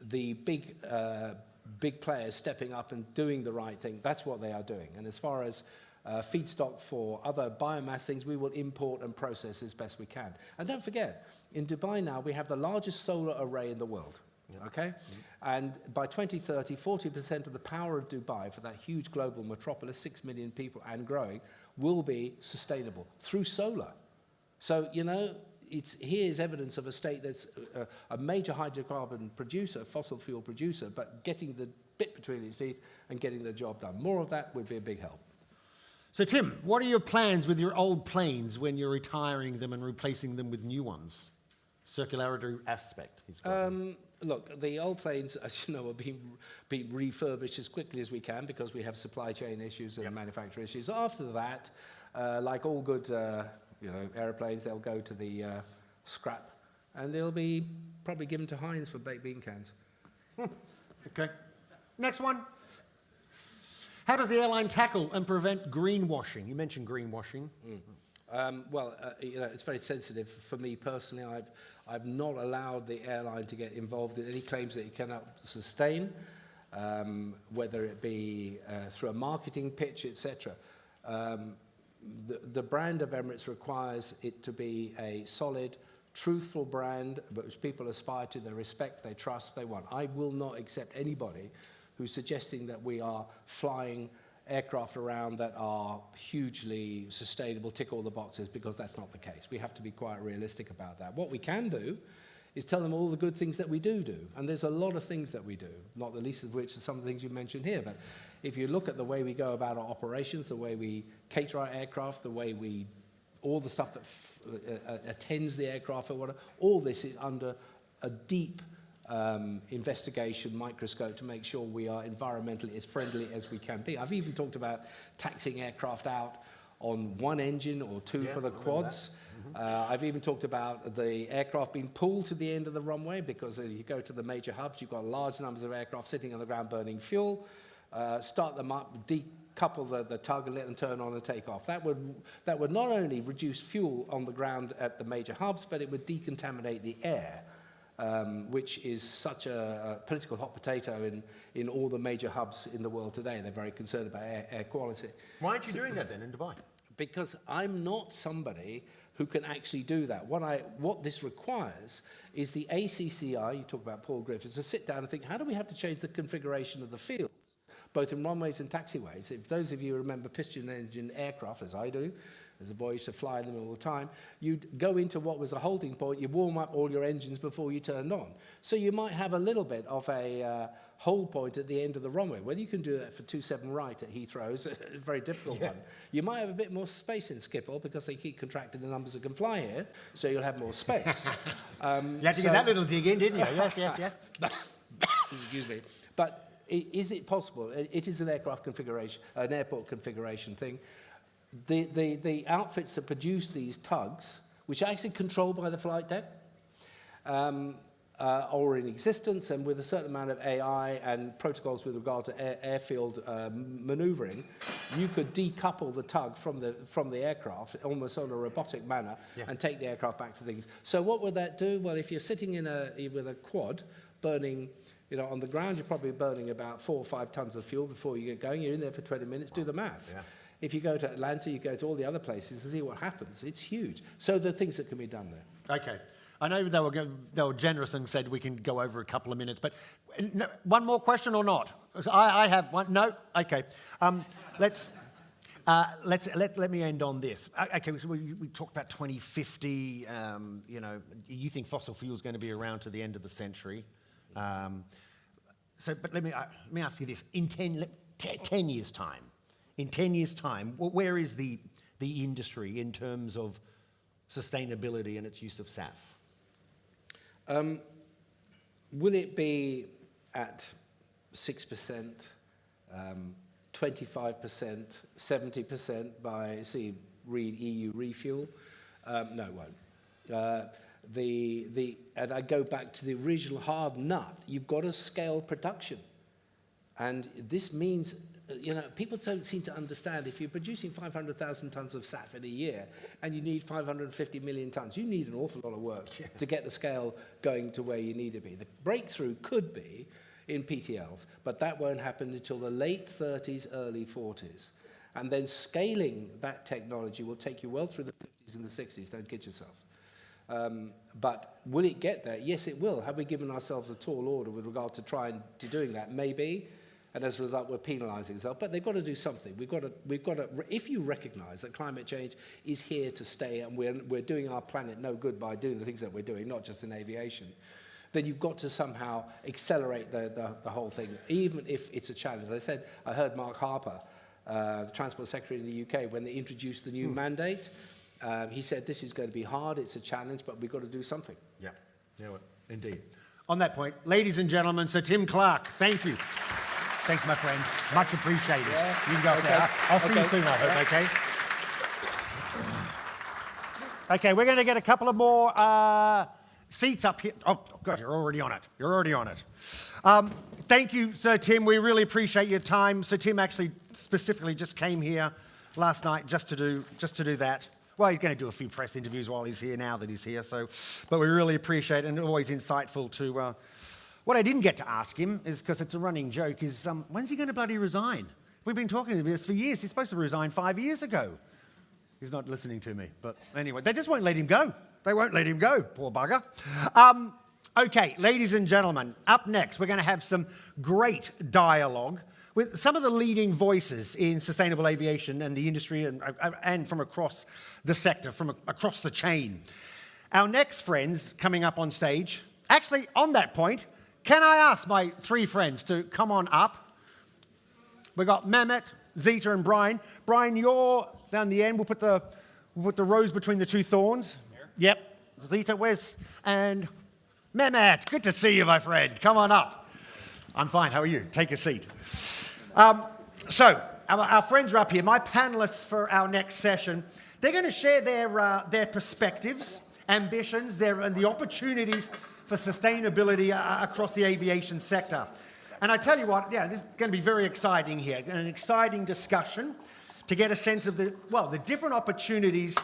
the big players stepping up and doing the right thing, that's what they are doing. And as far as feedstock for other biomass things, we will import and process as best we can. And don't forget, in Dubai now, we have the largest solar array in the world. Okay? And by 2030, 40% of the power of Dubai, for that huge global metropolis, 6 million people and growing, will be sustainable through solar. So, here's evidence of a state that's a major hydrocarbon producer, fossil fuel producer, but getting the bit between its teeth and getting the job done. More of that would be a big help. So, Tim, what are your plans with your old planes when you're retiring them and replacing them with new ones? Circularity aspect. Look, the old planes, as you know, are being refurbished as quickly as we can because we have supply chain issues and manufacturer issues. After that, like all good aeroplanes, they'll go to the scrap, and they'll be probably given to Heinz for baked bean cans. Okay. Next one. How does the airline tackle and prevent greenwashing? You mentioned greenwashing. It's very sensitive for me personally. I've not allowed the airline to get involved in any claims that it cannot sustain, whether it be through a marketing pitch, etc. The brand of Emirates requires it to be a solid, truthful brand, but which people aspire to, they respect, they trust, they want. I will not accept anybody who's suggesting that we are flying aircraft around that are hugely sustainable, tick all the boxes, because that's not the case. We have to be quite realistic about that. What we can do is tell them all the good things that we do. And there's a lot of things that we do, not the least of which are some of the things you mentioned here. But if you look at the way we go about our operations, the way we cater our aircraft, the way all the stuff that attends the aircraft or whatever, all this is under a deep investigation microscope to make sure we are environmentally as friendly as we can be. I've even talked about taxing aircraft out on one engine or two for the quads. I've even talked about the aircraft being pulled to the end of the runway because you go to the major hubs, you've got large numbers of aircraft sitting on the ground burning fuel. Start them up, decouple the tug and let them turn on and take off. That would not only reduce fuel on the ground at the major hubs, but it would decontaminate the air which is such a political hot potato in all the major hubs in the world today. They're very concerned about air quality. Why aren't you doing that then in Dubai? Because I'm not somebody who can actually do that. What this requires is the ACCI, you talk about Paul Griffiths, to sit down and think, how do we have to change the configuration of the fields, both in runways and taxiways? If those of you remember piston engine aircraft, as I do, as a boy used to fly them all the time, you'd go into what was a holding point, you warm up all your engines before you turned on. So you might have a little bit of a hold point at the end of the runway. Whether you can do that for 27 right at Heathrow is a very difficult one. You might have a bit more space in Schiphol because they keep contracting the numbers that can fly here, so you'll have more space. You had to get that little dig in, didn't you? Yes. Excuse me. But is it possible? It is an aircraft configuration, an airport configuration thing. The outfits that produce these tugs, which are actually controlled by the flight deck, or in existence, and with a certain amount of AI and protocols with regard to airfield maneuvering, you could decouple the tug from the aircraft almost on a robotic manner and take the aircraft back to things. So what would that do? Well, if you're sitting with a quad burning, on the ground, you're probably burning about 4 or 5 tons of fuel before you get going. You're in there for 20 minutes, do the maths. Yeah. If you go to Atlanta, you go to all the other places and see what happens. It's huge. So there are things that can be done there. Okay. I know they were generous and said we can go over a couple of minutes, but one more question or not? I have one. No? Okay. Let me end on this. Okay, so we talked about 2050. You think fossil fuel is going to be around to the end of the century. But let me ask you this: in 10 years' time, where is the industry in terms of sustainability and its use of SAF? Will it be at 6%, 25%, 70% by, read EU refuel? No, it won't. And I go back to the original hard nut. You've got to scale production. And this means, people don't seem to understand if you're producing 500,000 tons of SAF in a year and you need 550 million tons, you need an awful lot of work to get the scale going to where you need to be. The breakthrough could be in PTLs, but that won't happen until the late 30s, early 40s. And then scaling that technology will take you well through the 50s and the 60s, don't kid yourself. But will it get there? Yes, it will. Have we given ourselves a tall order with regard to trying to doing that? Maybe. And as a result, we're penalising ourselves. But they've got to do something. We've got to. If you recognise that climate change is here to stay, and we're doing our planet no good by doing the things that we're doing, not just in aviation, then you've got to somehow accelerate the whole thing, even if it's a challenge. As I said, I heard Mark Harper, the Transport Secretary in the UK, when they introduced the new mandate. He said, this is going to be hard, it's a challenge, but we've got to do something. Yeah, indeed. On that point, ladies and gentlemen, Sir Tim Clark, thank you. Thanks, my friend. Much appreciated. Yeah. You can go up there. I'll see you soon, I hope, okay? Okay, we're going to get a couple of more seats up here. Oh, God, you're already on it. Thank you, Sir Tim. We really appreciate your time. Sir Tim actually specifically just came here last night just to do that. Well, he's going to do a few press interviews while he's here now that he's here. But we really appreciate it, and always insightful to... What I didn't get to ask him is, because it's a running joke, is when's he going to bloody resign? We've been talking about this for years. He's supposed to resign 5 years ago. He's not listening to me. But anyway, they just won't let him go. They won't let him go, poor bugger. Okay, ladies and gentlemen, up next, we're going to have some great dialogue with some of the leading voices in sustainable aviation and the industry and from across the sector, from across the chain. Our next friends coming up on stage, actually on that point, can I ask my 3 friends to come on up? We've got Mehmet, Zita and Brian. Brian, you're down the end. We'll put the rose between the 2 thorns. Here? Yep. Zita, where's... And Mehmet, good to see you, my friend. Come on up. I'm fine. How are you? Take a seat. So, our friends are up here. My panelists for our next session, they're going to share their perspectives, ambitions, and the opportunities for sustainability across the aviation sector. And I tell you what, this is going to be very exciting here, an exciting discussion to get a sense of the different opportunities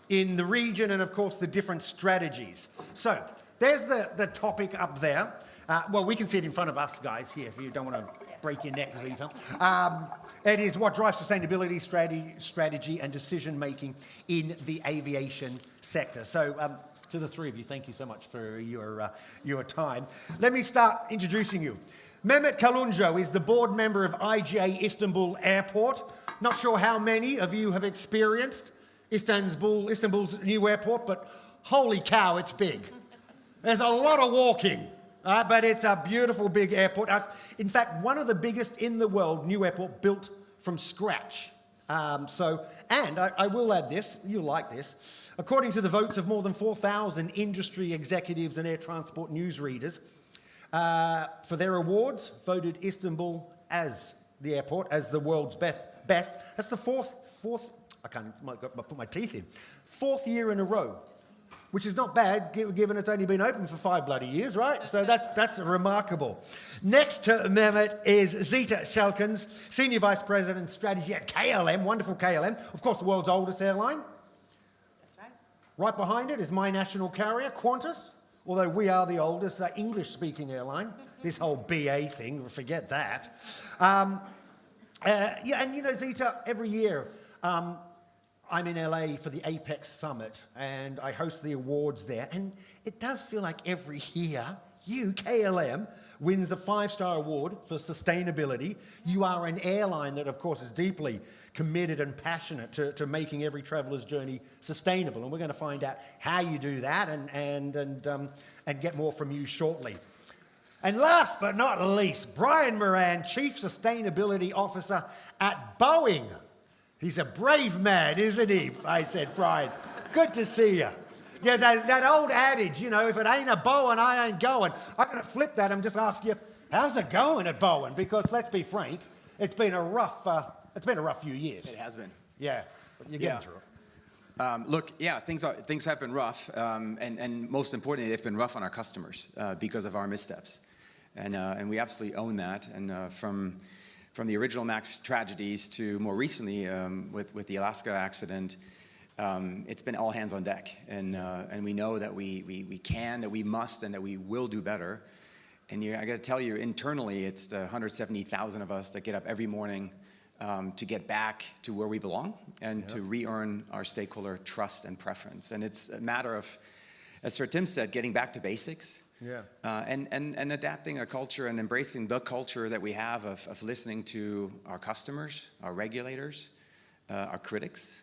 in the region and, of course, the different strategies. So, there's the topic up there. Well, we can see it in front of us, guys, here, if you don't want to break your neck, Zita. It is what drives sustainability strategy and decision-making in the aviation sector. So, to the three of you, thank you so much for your time. Let me start introducing you. Mehmet Kalunjo is the board member of IGA Istanbul Airport. Not sure how many of you have experienced Istanbul's new airport, but holy cow, it's big. There's a lot of walking. But it's a beautiful big airport. In fact, one of the biggest in the world, new airport built from scratch. And I will add this, you'll like this. According to the votes of more than 4,000 industry executives and air transport newsreaders, for their awards, voted Istanbul as the airport, as the world's best. That's the fourth, I can't put my teeth in, fourth year in a row. Which is not bad, given it's only been open for 5 bloody years, right? So that's remarkable. Next to Mehmet is Zita Shelkins, Senior Vice President Strategy at KLM, wonderful KLM, of course the world's oldest airline. That's right. Right behind it is my national carrier, Qantas, although we are the oldest English-speaking airline. This whole BA thing, forget that. Yeah, and you know, Zita, every year, I'm in LA for the Apex Summit, and I host the awards there, and it does feel like every year, you, KLM, wins the 5-star award for sustainability. You are an airline that, of course, is deeply committed and passionate to making every traveler's journey sustainable, and we're going to find out how you do that and get more from you shortly. And last but not least, Brian Moran, Chief Sustainability Officer at Boeing. He's a brave man, isn't he? I said, Brian. Good to see you. Yeah, that old adage, you know, if it ain't a Boeing, I ain't going. I'm going to flip that and just ask you, how's it going at Boeing? Because let's be frank, it's been a rough few years. It has been. Yeah, but you're getting through it. Look, yeah, things have been rough, and most importantly, they've been rough on our customers because of our missteps, and we absolutely own that. And from the original MAX tragedies to more recently with the Alaska accident, it's been all hands on deck, and we know that we can, that we must, and that we will do better. And I got to tell you, internally, it's the 170,000 of us that get up every morning to get back to where we belong and to re-earn our stakeholder trust and preference. And it's a matter of, as Sir Tim said, getting back to basics. Yeah. And adapting a culture and embracing the culture that we have of listening to our customers, our regulators, our critics,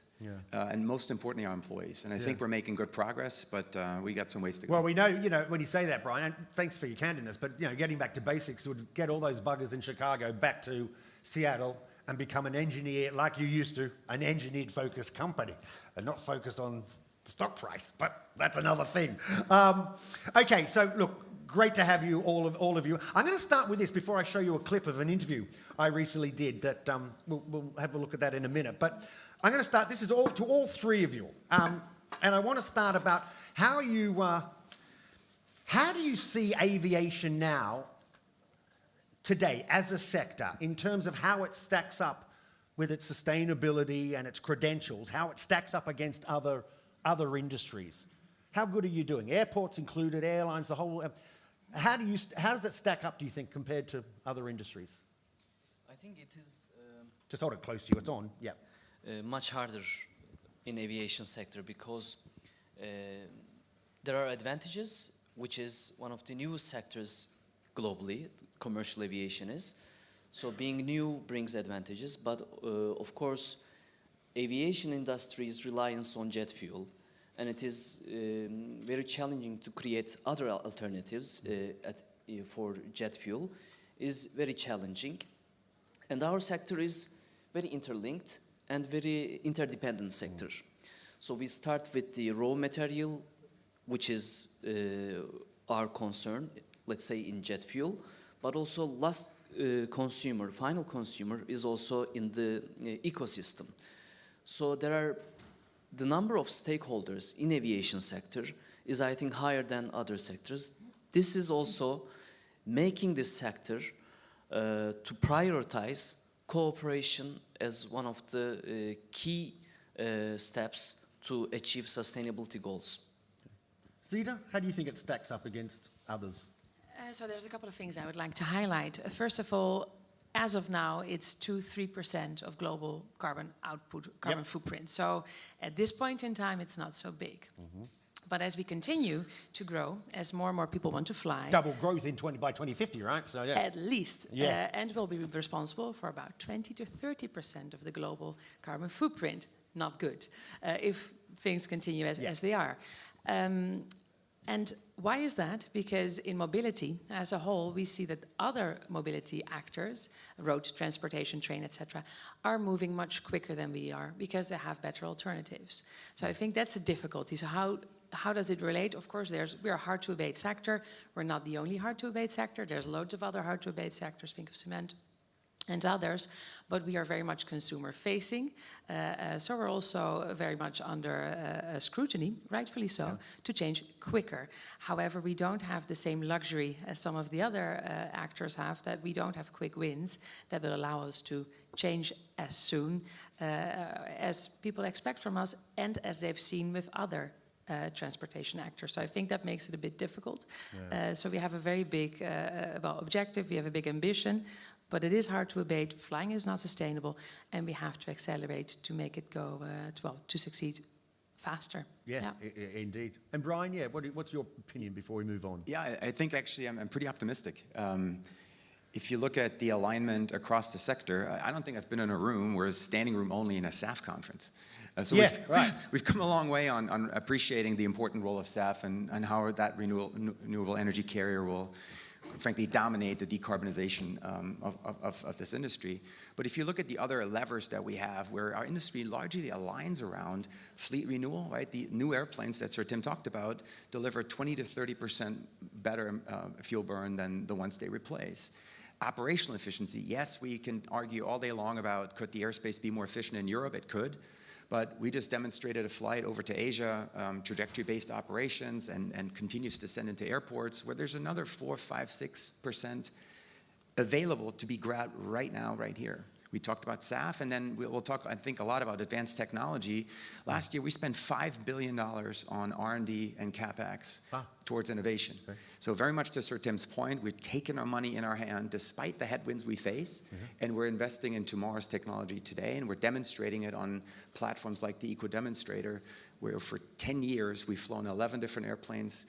and most importantly, our employees. And I think we're making good progress, but we got some ways to go. Well, we know, you know, when you say that, Brian, and thanks for your candidness, but, you know, getting back to basics would get all those buggers in Chicago back to Seattle and become an engineer, like you used to, an engineered-focused company, and not focused on stock price, but that's another thing. Okay, so look, great to have you, all of you. I'm going to start with this before I show you a clip of an interview I recently did that we'll have a look at that in a minute. But I'm going to start, this is all to all three of you. And I want to start about how do you see aviation now, today, as a sector, in terms of how it stacks up with its sustainability and its credentials, how it stacks up against other industries? How good are you doing? Airports included, airlines, the whole. How does it stack up, do you think, compared to other industries? I think it is. Just hold it close to you. It's on. Yeah. Much harder in aviation sector because there are advantages, which is one of the newest sectors globally. Commercial aviation is. So being new brings advantages, but of course, aviation industry's reliance on jet fuel, and it is very challenging to create other alternatives for jet fuel, is very challenging. And our sector is very interlinked and very interdependent sector. So we start with the raw material, which is our concern, let's say in jet fuel, but also last consumer, final consumer is also in the ecosystem. So there are the number of stakeholders in aviation sector is, I think, higher than other sectors. This is also making this sector to prioritize cooperation as one of the key steps to achieve sustainability goals. Zita, how do you think it stacks up against others? So there's a couple of things I would like to highlight. First of all, as of now, it's 2-3% of global carbon output, carbon footprint. So at this point in time, it's not so big. But as we continue to grow, as more and more people want to fly... Double growth by 2050, right? So, yeah. At least. And we'll be responsible for about 20 to 30% of the global carbon footprint. Not good, if things continue as they are. And why is that? Because in mobility as a whole, we see that other mobility actors, road transportation, train, etc., are moving much quicker than we are because they have better alternatives. So I think that's a difficulty. So how does it relate? Of course, we're a hard-to-abate sector. We're not the only hard-to-abate sector. There's loads of other hard-to-abate sectors. Think of cement and others, but we are very much consumer-facing, so we're also very much under scrutiny, rightfully so, to change quicker. However, we don't have the same luxury as some of the other actors have, that we don't have quick wins that will allow us to change as soon as people expect from us and as they've seen with other transportation actors. So I think that makes it a bit difficult. So we have a very big objective, we have a big ambition, but it is hard to abate. Flying is not sustainable, and we have to accelerate to make it go, to succeed faster. Yeah. Indeed. And Brian, what's your opinion before we move on? Yeah, I think actually I'm pretty optimistic. If you look at the alignment across the sector, I don't think I've been in a room where it's standing room only in a SAF conference. So we've come a long way on appreciating the important role of SAF and how that renewable energy carrier will frankly dominate the decarbonization of this industry. But if you look at the other levers that we have, where our industry largely aligns around fleet renewal, right? The new airplanes that Sir Tim talked about deliver 20 to 30% better fuel burn than the ones they replace. Operational efficiency, yes, we can argue all day long about could the airspace be more efficient in Europe? It could. But we just demonstrated a flight over to Asia, trajectory-based operations, and continues to send into airports where there's another 4, 5, 6% available to be grabbed right now, right here. We talked about SAF, and then we'll talk, I think, a lot about advanced technology. Last year, we spent $5 billion on R&D and CapEx towards innovation. Okay. So very much to Sir Tim's point, we've taken our money in our hand despite the headwinds we face, and we're investing in tomorrow's technology today, and we're demonstrating it on platforms like the Eco Demonstrator, where for 10 years, we've flown 11 different airplanes,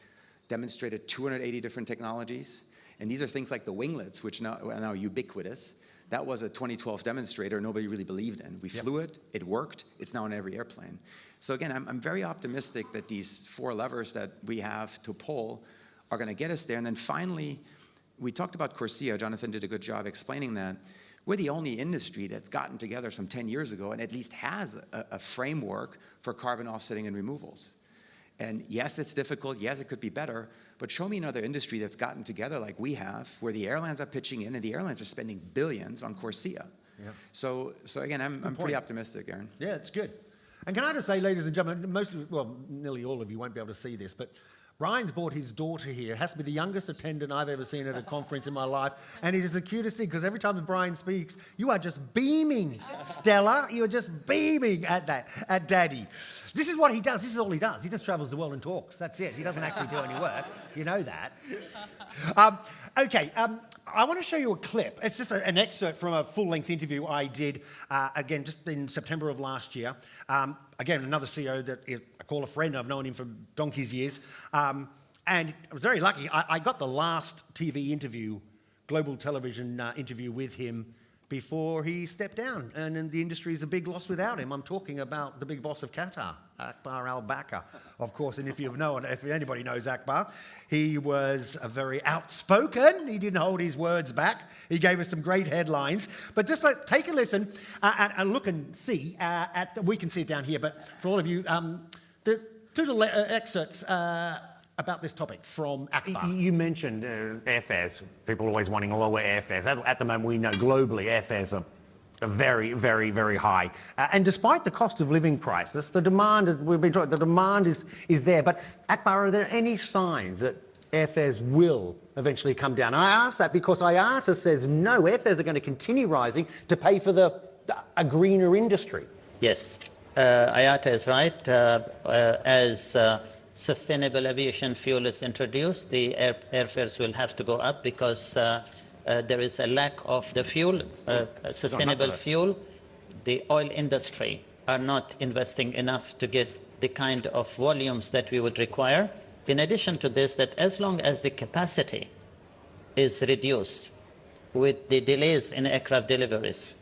demonstrated 280 different technologies, and these are things like the winglets, which are now ubiquitous. That was a 2012 demonstrator nobody really believed in. We flew it, it worked, it's now in every airplane. So again, I'm very optimistic that these 4 levers that we have to pull are gonna get us there. And then finally, we talked about CORSIA. Jonathan did a good job explaining that. We're the only industry that's gotten together some 10 years ago and at least has a framework for carbon offsetting and removals. And yes, it's difficult, yes, it could be better, but show me another industry that's gotten together like we have, where the airlines are pitching in and the airlines are spending billions on CORSIA. So again, I'm pretty optimistic, Aaron. Yeah, it's good. And can I just say, ladies and gentlemen, nearly all of you won't be able to see this, but Brian's brought his daughter here. It has to be the youngest attendant I've ever seen at a conference in my life. And it is the cutest thing, because every time that Brian speaks, you are just beaming, Stella. You are just beaming at Daddy. This is what he does. This is all he does. He just travels the world and talks. That's it. He doesn't actually do any work. You know that. I want to show you a clip. It's just an excerpt from a full-length interview I did, again, just in September of last year. Again, another CEO that I call a friend. I've known him for donkey's years. And I was very lucky. I got the last TV interview, global television interview with him before he stepped down. And the industry is a big loss without him. I'm talking about the big boss of Qatar, Akbar al-Bakr, of course. And if anybody knows Akbar, he was very outspoken. He didn't hold his words back. He gave us some great headlines. But just take a listen and look and see. We can see it down here, but for all of you, the 2 little excerpts about this topic from Akbar. You mentioned airfares. People are always wanting lower airfares. At the moment, we know globally airfares are very, very, very high. And despite the cost of living crisis, the demand is there. But Akbar, are there any signs that airfares will eventually come down? And I ask that because IATA says no, airfares are going to continue rising to pay for a greener industry. Yes, IATA is right. As sustainable aviation fuel is introduced, the airfares will have to go up because there is a lack of the fuel, sustainable fuel. The oil industry are not investing enough to give the kind of volumes that we would require. In addition to this, that as long as the capacity is reduced with the delays in aircraft deliveries,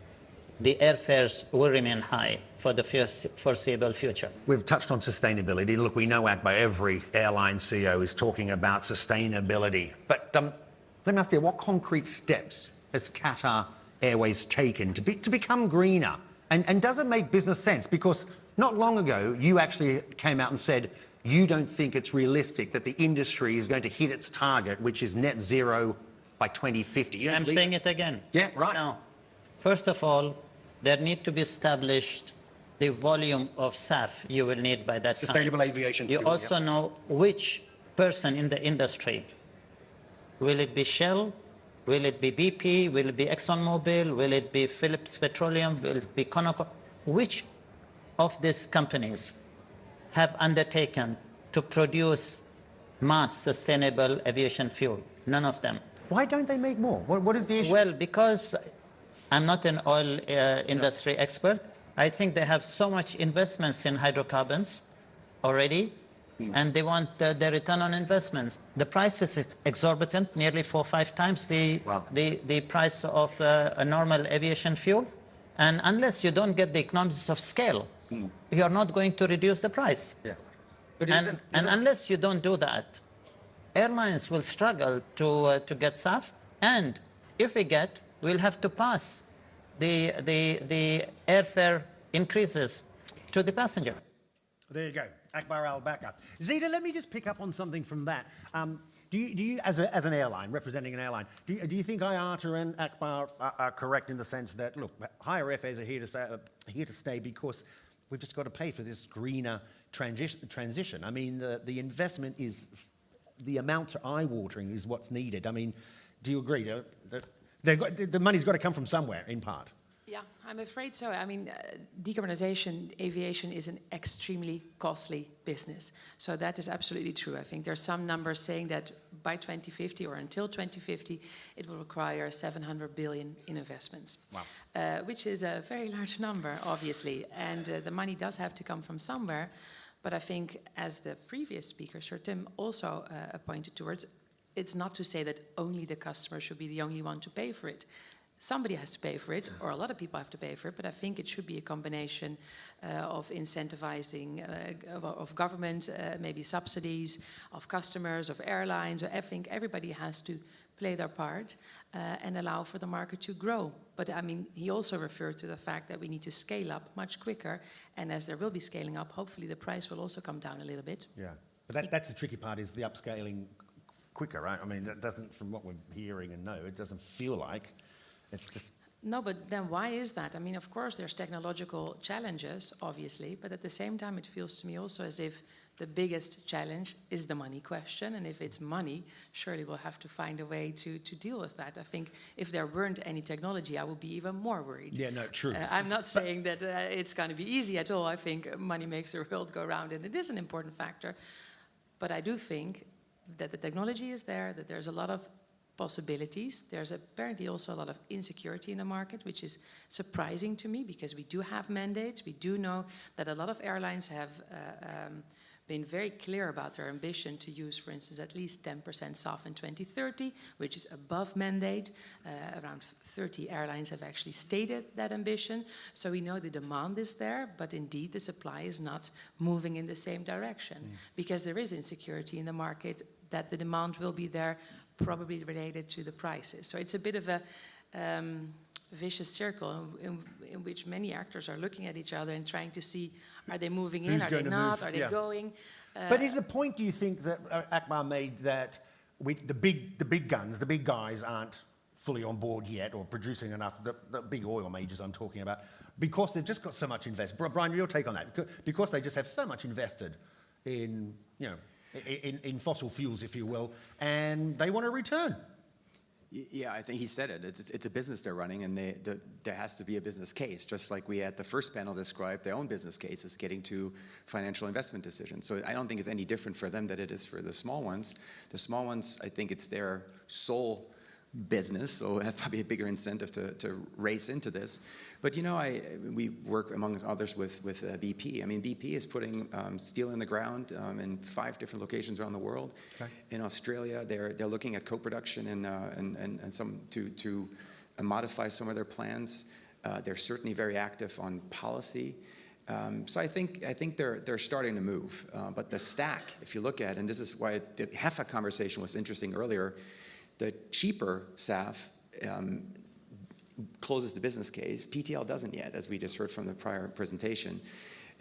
the airfares will remain high for the foreseeable future. We've touched on sustainability. Look, we know Akbar, every airline CEO is talking about sustainability. But let me ask you, what concrete steps has Qatar Airways taken to become greener? And does it make business sense? Because not long ago, you actually came out and said you don't think it's realistic that the industry is going to hit its target, which is net zero by 2050. I'm saying it again. Yeah, right. Now, first of all, there need to be established the volume of SAF you will need by that Sustainable time. aviation You fuel, also know which person in the industry. Will it be Shell? Will it be BP? Will it be ExxonMobil? Will it be Phillips Petroleum? Will it be Conoco? Which of these companies have undertaken to produce mass sustainable aviation fuel? None of them. Why don't they make more? What is the issue? Well, because I'm not an oil industry expert. I think they have so much investments in hydrocarbons already, and they want their return on investments. The price is exorbitant, nearly 4 or 5 times the price of a normal aviation fuel. And unless you don't get the economies of scale, you're not going to reduce the price. Yeah. And unless you don't do that, airlines will struggle to get SAF, and if we get, we'll have to pass the airfare increases to the passenger. There you go, Akbar Al-Bakr. Zita, let me just pick up on something from that. Do you as an airline, representing an airline, do you think IATA and Akbar are correct in the sense that, look, higher airfares are here to stay because we've just got to pay for this greener transition? I mean, the investment is, the amounts are eye-watering is what's needed. I mean, do you agree? The money's got to come from somewhere, in part. Yeah, I'm afraid so. I mean, decarbonization, aviation is an extremely costly business. So that is absolutely true. I think there's some numbers saying that by 2050 or until 2050, it will require 700 billion in investments. Wow. Which is a very large number, obviously. And the money does have to come from somewhere. But I think, as the previous speaker, Sir Tim, also pointed towards, it's not to say that only the customer should be the only one to pay for it. Somebody has to pay for it, or a lot of people have to pay for it, but I think it should be a combination of incentivizing, of government, maybe subsidies, of customers, of airlines. I think everybody has to play their part and allow for the market to grow. But I mean, he also referred to the fact that we need to scale up much quicker, and as there will be scaling up, hopefully the price will also come down a little bit. Yeah, but that's the tricky part, is the upscaling quicker, right? I mean, that doesn't, from what we're hearing and know, it doesn't feel like. It's just... No, but then why is that? I mean, of course, there's technological challenges, obviously, but at the same time, it feels to me also as if the biggest challenge is the money question. And if it's money, surely we'll have to find a way to deal with that. I think if there weren't any technology, I would be even more worried. Yeah, no, true. I'm not saying that it's going to be easy at all. I think money makes the world go round, and it is an important factor. But I do think that the technology is there, that there's a lot of possibilities. There's apparently also a lot of insecurity in the market, which is surprising to me, because we do have mandates. We do know that a lot of airlines have been very clear about their ambition to use, for instance, at least 10% SAF in 2030, which is above mandate. Around 30 airlines have actually stated that ambition. So we know the demand is there, but indeed the supply is not moving in the same direction, because there is insecurity in the market that the demand will be there, probably related to the prices. So it's a bit of a vicious circle in which many actors are looking at each other and trying to see, are they moving in, are they not, are they going? But is the point, do you think, that Akbar made, that the big guns, the big guys aren't fully on board yet, or producing enough, the big oil majors I'm talking about, because they've just got so much invested? Brian, your take on that? Because they just have so much invested in, in fossil fuels, if you will, and they want a return. Yeah, I think he said it. It's a business they're running, and there has to be a business case, just like we at the first panel described their own business case is getting to financial investment decisions. So I don't think it's any different for them than it is for the small ones. The small ones, I think it's their sole business, so have probably a bigger incentive to race into this. But you know, we work among others with BP. I mean, BP is putting steel in the ground in 5 different locations around the world. Okay. In Australia, they're looking at co-production and some to modify some of their plans. They're certainly very active on policy. So I think they're starting to move. But the stack, if you look at, and this is why the HEFA conversation was interesting earlier, the cheaper SAF closes the business case. PTL doesn't yet, as we just heard from the prior presentation.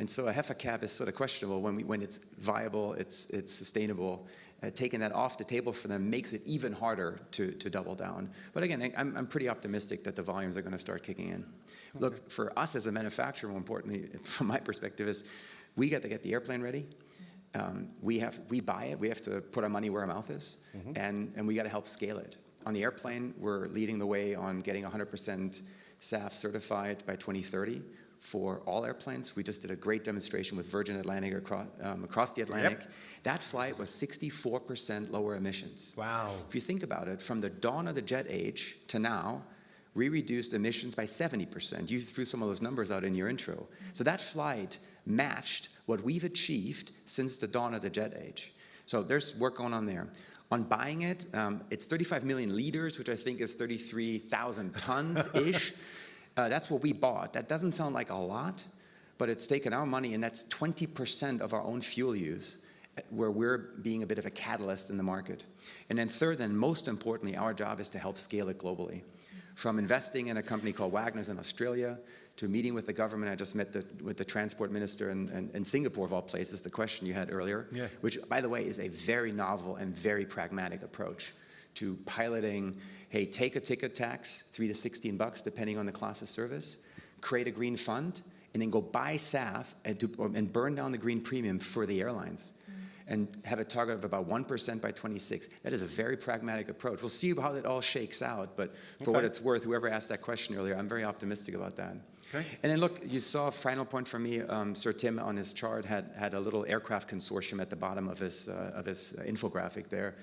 And so a HEFA cap is sort of questionable when it's viable, it's sustainable. Taking that off the table for them makes it even harder to double down. But again, I'm pretty optimistic that the volumes are going to start kicking in. Okay. Look, for us as a manufacturer, more importantly, from my perspective, is we got to get the airplane ready. We buy it. We have to put our money where our mouth is, and we got to help scale it. On the airplane, we're leading the way on getting 100% SAF certified by 2030 for all airplanes. We just did a great demonstration with Virgin Atlantic across the Atlantic. Yep. That flight was 64% lower emissions. Wow. If you think about it, from the dawn of the jet age to now, we reduced emissions by 70%. You threw some of those numbers out in your intro. So that flight matched what we've achieved since the dawn of the jet age. So there's work going on there. On buying it, it's 35 million liters, which I think is 33,000 tons-ish. That's what we bought. That doesn't sound like a lot, but it's taken our money, and that's 20% of our own fuel use, where we're being a bit of a catalyst in the market. And then third, and most importantly, our job is to help scale it globally. From investing in a company called Wagner's in Australia, to meeting with the government. I just met with the transport minister in Singapore, of all places, the question you had earlier, which, by the way, is a very novel and very pragmatic approach to piloting, hey, take a ticket tax, $3 to $16, depending on the class of service, create a green fund, and then go buy SAF and burn down the green premium for the airlines. And have a target of about 1% by 26. That is a very pragmatic approach. We'll see how that all shakes out, but for what it's worth, whoever asked that question earlier, I'm very optimistic about that. Okay. And then look, you saw a final point from me, Sir Tim on his chart had a little aircraft consortium at the bottom of his infographic there.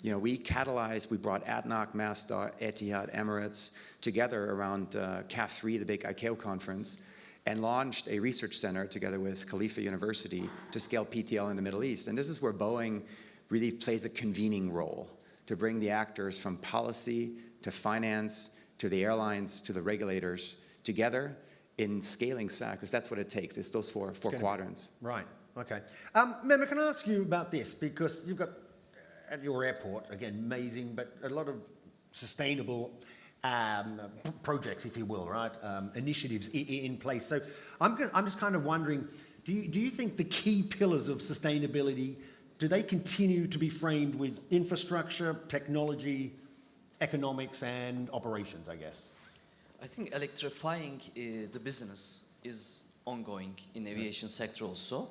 You know, we brought ADNOC, Masdar, Etihad, Emirates together around CAF 3, the big ICAO conference, and launched a research center together with Khalifa University to scale PTL in the Middle East. And this is where Boeing really plays a convening role to bring the actors from policy to finance to the airlines to the regulators together in scaling SAF, because that's what it takes. It's those four quadrants. Right, okay. Mehmet, can I ask you about this? Because you've got, at your airport, again, amazing, but a lot of sustainable projects, if you will, right? Initiatives in place. So I'm just kind of wondering, do you think the key pillars of sustainability, do they continue to be framed with infrastructure, technology, economics, and operations, I guess? I think electrifying the business is ongoing in aviation sector also,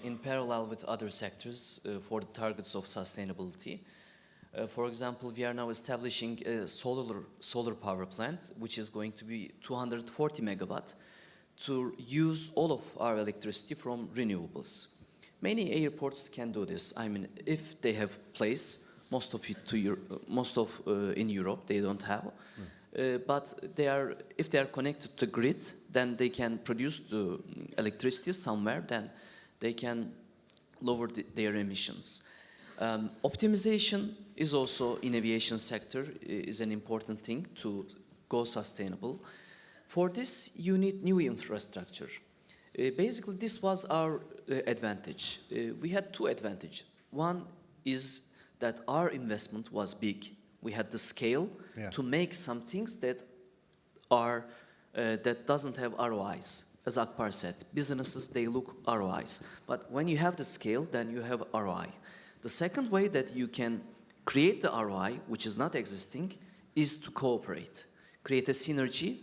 in parallel with other sectors for the targets of sustainability. For example, we are now establishing a solar power plant, which is going to be 240 megawatt, to use all of our electricity from renewables. Many airports can do this. I mean, if they have place, most of in Europe they don't have. But if they are connected to the grid, then they can produce the electricity somewhere, then they can lower their emissions. Optimization is also in aviation sector is an important thing to go sustainable. For this, you need new infrastructure. Basically, this was our advantage. We had two advantages. One is that our investment was big. We had the scale to make some things that doesn't have ROIs. As Akbar said, businesses, they look ROIs. But when you have the scale, then you have ROI. The second way that you can create the ROI, which is not existing, is to cooperate, create a synergy.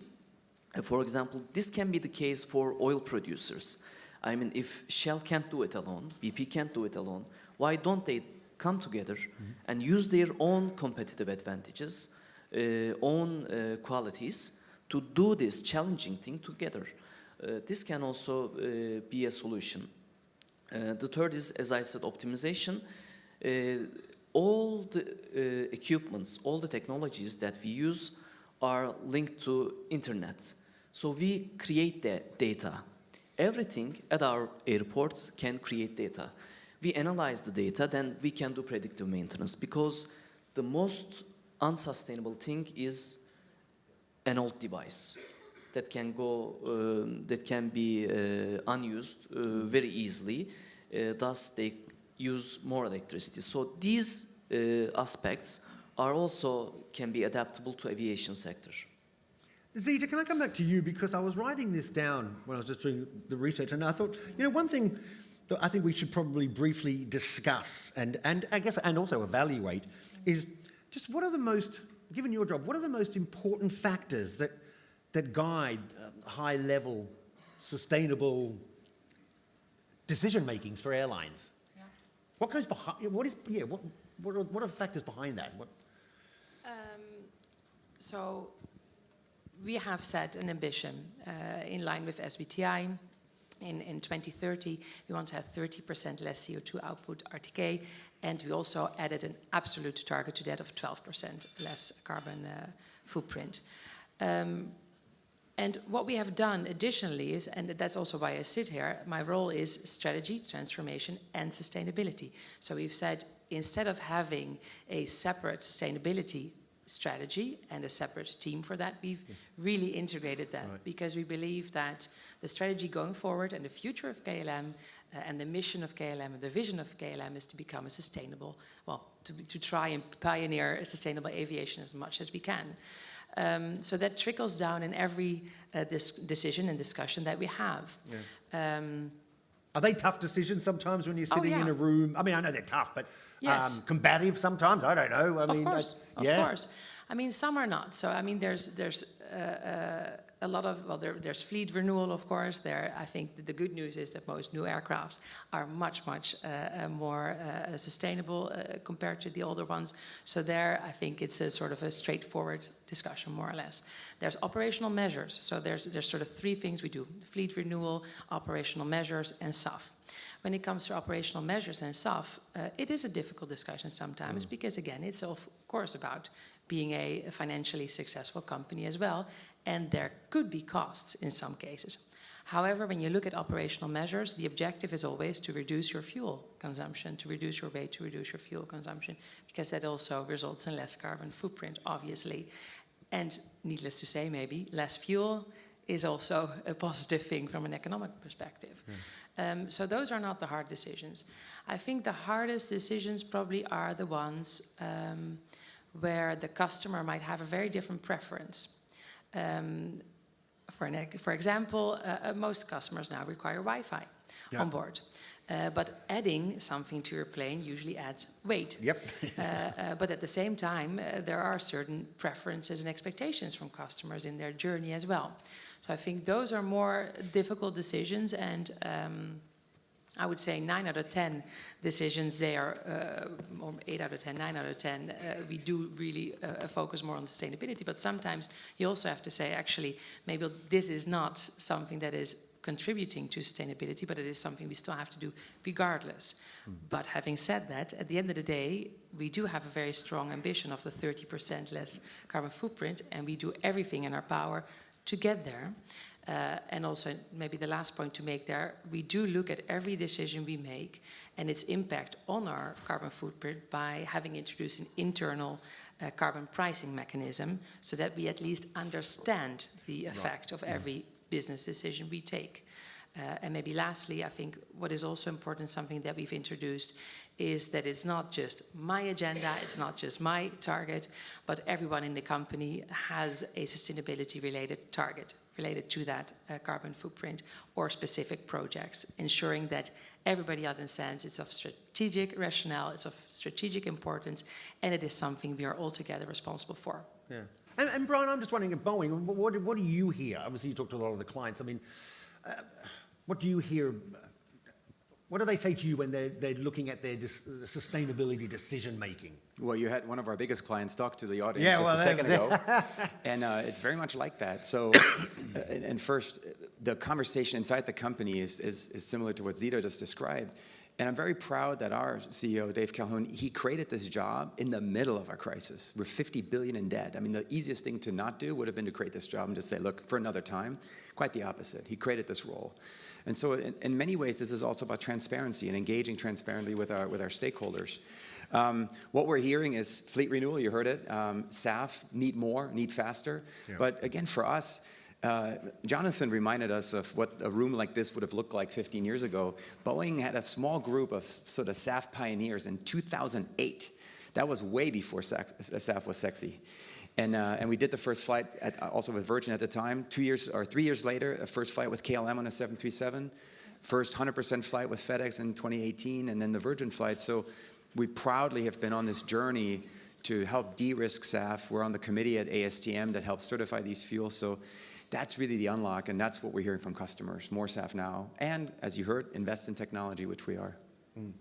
For example, this can be the case for oil producers. I mean, if Shell can't do it alone, BP can't do it alone, why don't they come together and use their own competitive advantages, own qualities to do this challenging thing together. This can also be a solution. The third is, as I said, optimization. All the equipments, all the technologies that we use are linked to internet. So we create that data. Everything at our airport can create data. We analyze the data, then we can do predictive maintenance, because the most unsustainable thing is an old device that can go, that can be unused very easily. Thus, they use more electricity. So these aspects are also can be adaptable to aviation sector. Zita, can I come back to you? Because I was writing this down when I was just doing the research, and I thought, you know, one thing that I think we should probably briefly discuss and I guess and also evaluate is just what are the most, given your job, what are the most important factors that guide high-level, sustainable decision-makings for airlines? Yeah. What goes behind? What are the factors behind that? So we have set an ambition in line with SBTI. In 2030, we want to have 30% less CO2 output RTK, and we also added an absolute target to that of 12% less carbon footprint. And what we have done additionally is, and that's also why I sit here, my role is strategy, transformation, and sustainability. So we've said, instead of having a separate sustainability strategy and a separate team for that, we've really integrated that, because we believe that the strategy going forward and the future of KLM and the mission of KLM and the vision of KLM is to become a sustainable, well, to try and pioneer a sustainable aviation as much as we can. So that trickles down in every decision and discussion that we have. Yeah. Are they tough decisions sometimes when you're sitting in a room? I mean, I know they're tough, but combative sometimes? I don't know. I mean, of course. I mean, some are not. So, I mean, there's a lot of, well, there's fleet renewal, of course. I think the good news is that most new aircrafts are much more sustainable compared to the older ones. So there, I think it's a sort of a straightforward discussion, more or less. There's operational measures. So there's sort of three things we do: fleet renewal, operational measures, and SAF. When it comes to operational measures and SAF, it is a difficult discussion sometimes, because again, it's of course about being a financially successful company as well, and there could be costs in some cases. However, when you look at operational measures, the objective is always to reduce your fuel consumption, to reduce your weight, to reduce your fuel consumption, because that also results in less carbon footprint, obviously. And needless to say, maybe less fuel is also a positive thing from an economic perspective. So those are not the hard decisions. I think the hardest decisions probably are the ones where the customer might have a very different preference. For example, most customers now require Wi-Fi on board. But adding something to your plane usually adds weight. But at the same time, there are certain preferences and expectations from customers in their journey as well. So I think those are more difficult decisions, and I would say 9 out of 10 decisions, they are, or 8 out of 10, 9 out of 10, we do really focus more on sustainability. But sometimes you also have to say, actually, maybe this is not something that is contributing to sustainability, but it is something we still have to do regardless. But having said that, at the end of the day, we do have a very strong ambition of the 30% less carbon footprint, and we do everything in our power to get there. And also, maybe the last point to make there, we do look at every decision we make and its impact on our carbon footprint by having introduced an internal carbon pricing mechanism, so that we at least understand the effect of every business decision we take. And maybe lastly, I think what is also important, something that we've introduced, is that it's not just my agenda, it's not just my target, but everyone in the company has a sustainability-related target related to that carbon footprint or specific projects, ensuring that everybody understands it's of strategic rationale, it's of strategic importance, and it is something we are all together responsible for. Yeah. And Brian, I'm just wondering, at Boeing, what do you hear? Obviously, you talk to a lot of the clients. I mean, what do you hear? What do they say to you when they're looking at their sustainability decision making? Well, you had one of our biggest clients talk to the audience Yeah, just a second ago, and it's very much like that. So, and first, the conversation inside the company is similar to what Zito just described. And I'm very proud that our CEO, Dave Calhoun, he created this job in the middle of our crisis. We're 50 billion in debt. I mean, the easiest thing to not do would have been to create this job and just say, look, for another time. Quite the opposite. He created this role. And so in many ways, this is also about transparency and engaging transparently with our stakeholders. What we're hearing is fleet renewal, you heard it. SAF, need more, need faster. Yeah. But again, for us, Jonathan reminded us of what a room like this would have looked like 15 years ago. Boeing had a small group of sort of SAF pioneers in 2008. That was way before SAF was sexy. And we did the first flight also with Virgin at the time. 3 years later, a first flight with KLM on a 737. First 100% flight with FedEx in 2018, and then the Virgin flight. So we proudly have been on this journey to help de-risk SAF. We're on the committee at ASTM that helps certify these fuels. So that's really the unlock, and that's what we're hearing from customers. More SAF now. And as you heard, invest in technology, which we are. Mm.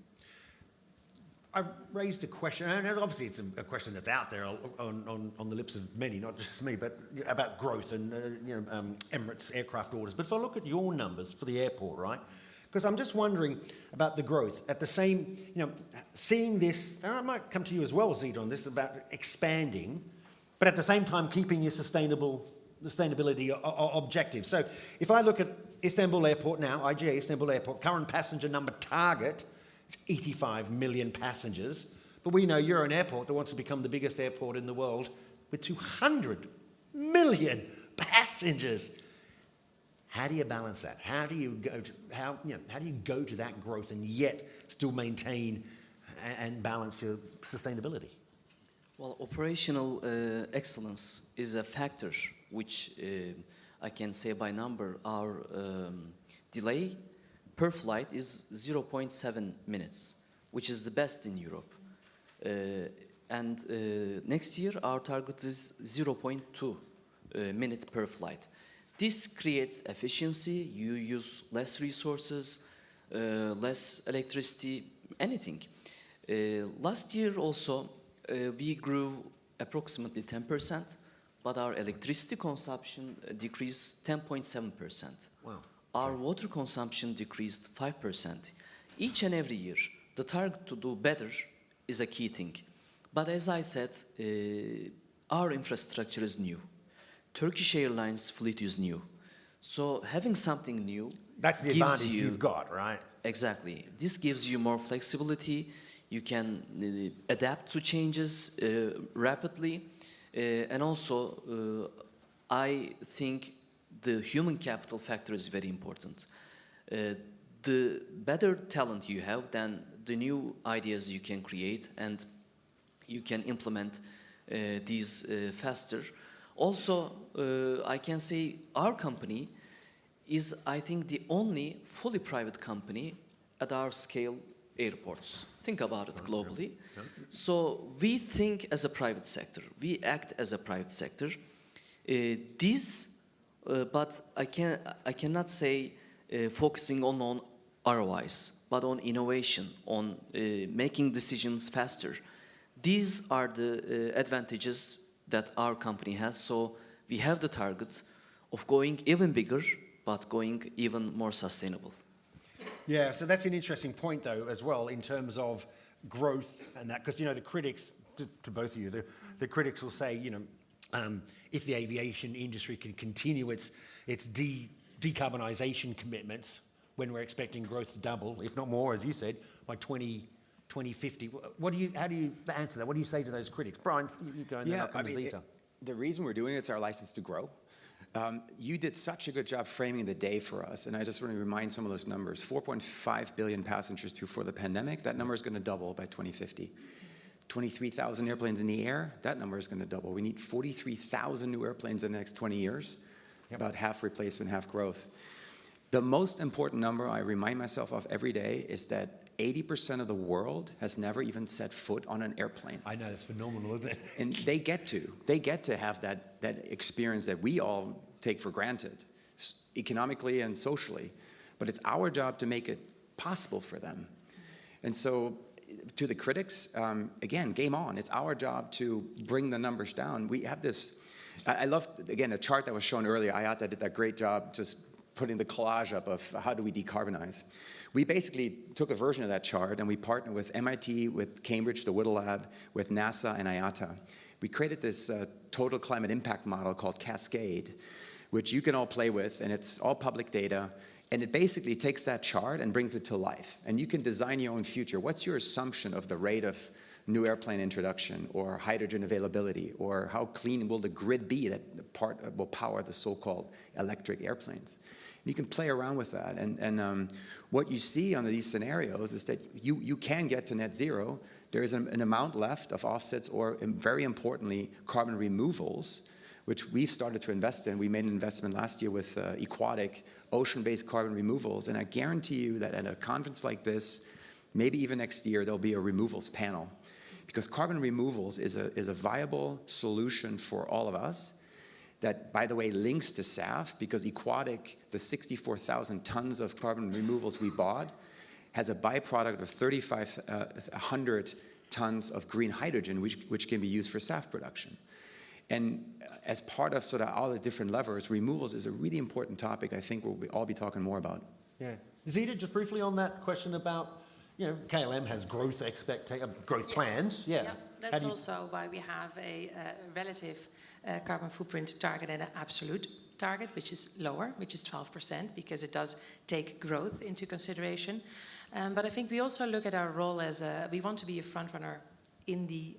I raised a question, and obviously it's a question that's out there on the lips of many, not just me, but about growth and Emirates aircraft orders. But if I look at your numbers for the airport, right? Because I'm just wondering about the growth. At the same, seeing this, and I might come to you as well, Zita, on this, about expanding, but at the same time keeping your sustainability objectives. So if I look at Istanbul Airport now, IGA Istanbul Airport, current passenger number target, 85 million passengers, but we know you're an airport that wants to become the biggest airport in the world with 200 million passengers. How do you balance that? How do you go to that growth and yet still maintain and balance your sustainability? Well, operational excellence is a factor which I can say by number. Our delay per flight is 0.7 minutes, which is the best in Europe. And next year, our target is 0.2 minute per flight. This creates efficiency. You use less resources, less electricity, anything. Last year also, we grew approximately 10%, but our electricity consumption decreased 10.7%. Wow. Our water consumption decreased 5%. Each and every year, the target to do better is a key thing. But as I said, our infrastructure is new. Turkish Airlines fleet is new. So having something new that's the advantage you've got, right? Exactly. This gives you more flexibility. You can adapt to changes rapidly. And also, I think the human capital factor is very important. The better talent you have, then the new ideas you can create and you can implement these faster. Also, I can say our company is, I think, the only fully private company at our scale airports. Think about it globally. So we think as a private sector. We act as a private sector. But I cannot say focusing on ROIs, but on innovation, on making decisions faster. These are the advantages that our company has. So we have the target of going even bigger, but going even more sustainable. Yeah, so that's an interesting point, though, as well, in terms of growth and that, because, the critics, to both of you, the critics will say, if the aviation industry can continue its decarbonisation commitments when we're expecting growth to double, if not more, as you said, by 2050, how do you answer that? What do you say to those critics? Brian, you go and then I'll come to Zita. The reason we're doing it's our license to grow. You did such a good job framing the day for us, and I just want to remind some of those numbers. 4.5 billion passengers before the pandemic, that number is going to double by 2050. 23,000 airplanes in the air, that number is going to double. We need 43,000 new airplanes in the next 20 years, about half replacement, half growth. The most important number I remind myself of every day is that 80% of the world has never even set foot on an airplane. I know, it's phenomenal, isn't it? And they get to have that experience that we all take for granted, economically and socially. But it's our job to make it possible for them. And so to the critics, again, game on. It's our job to bring the numbers down. We have this, I love, again, a chart that was shown earlier. IATA did that great job just putting the collage up of how do we decarbonize. We basically took a version of that chart and we partnered with MIT, with Cambridge, the Whittle Lab, with NASA and IATA. We created this total climate impact model called Cascade, which you can all play with, and it's all public data. And it basically takes that chart and brings it to life. And you can design your own future. What's your assumption of the rate of new airplane introduction or hydrogen availability, or how clean will the grid be that will power the so-called electric airplanes? And you can play around with that. And what you see under these scenarios is that you can get to net zero. There is an amount left of offsets or, very importantly, carbon removals, which we've started to invest in. We made an investment last year with aquatic, ocean-based carbon removals. And I guarantee you that at a conference like this, maybe even next year, there'll be a removals panel. Because carbon removals is a viable solution for all of us that, by the way, links to SAF, because aquatic, the 64,000 tons of carbon removals we bought, has a byproduct of 3,500 tons of green hydrogen, which can be used for SAF production. And as part of sort of all the different levers, removals is a really important topic I think we'll all be talking more about. Yeah. Zita, just briefly on that question about, KLM has growth plans. Yeah. Yeah, that's also why we have a relative carbon footprint target and an absolute target, which is lower, which is 12%, because it does take growth into consideration. But I think we also look at our role as we want to be a front runner in the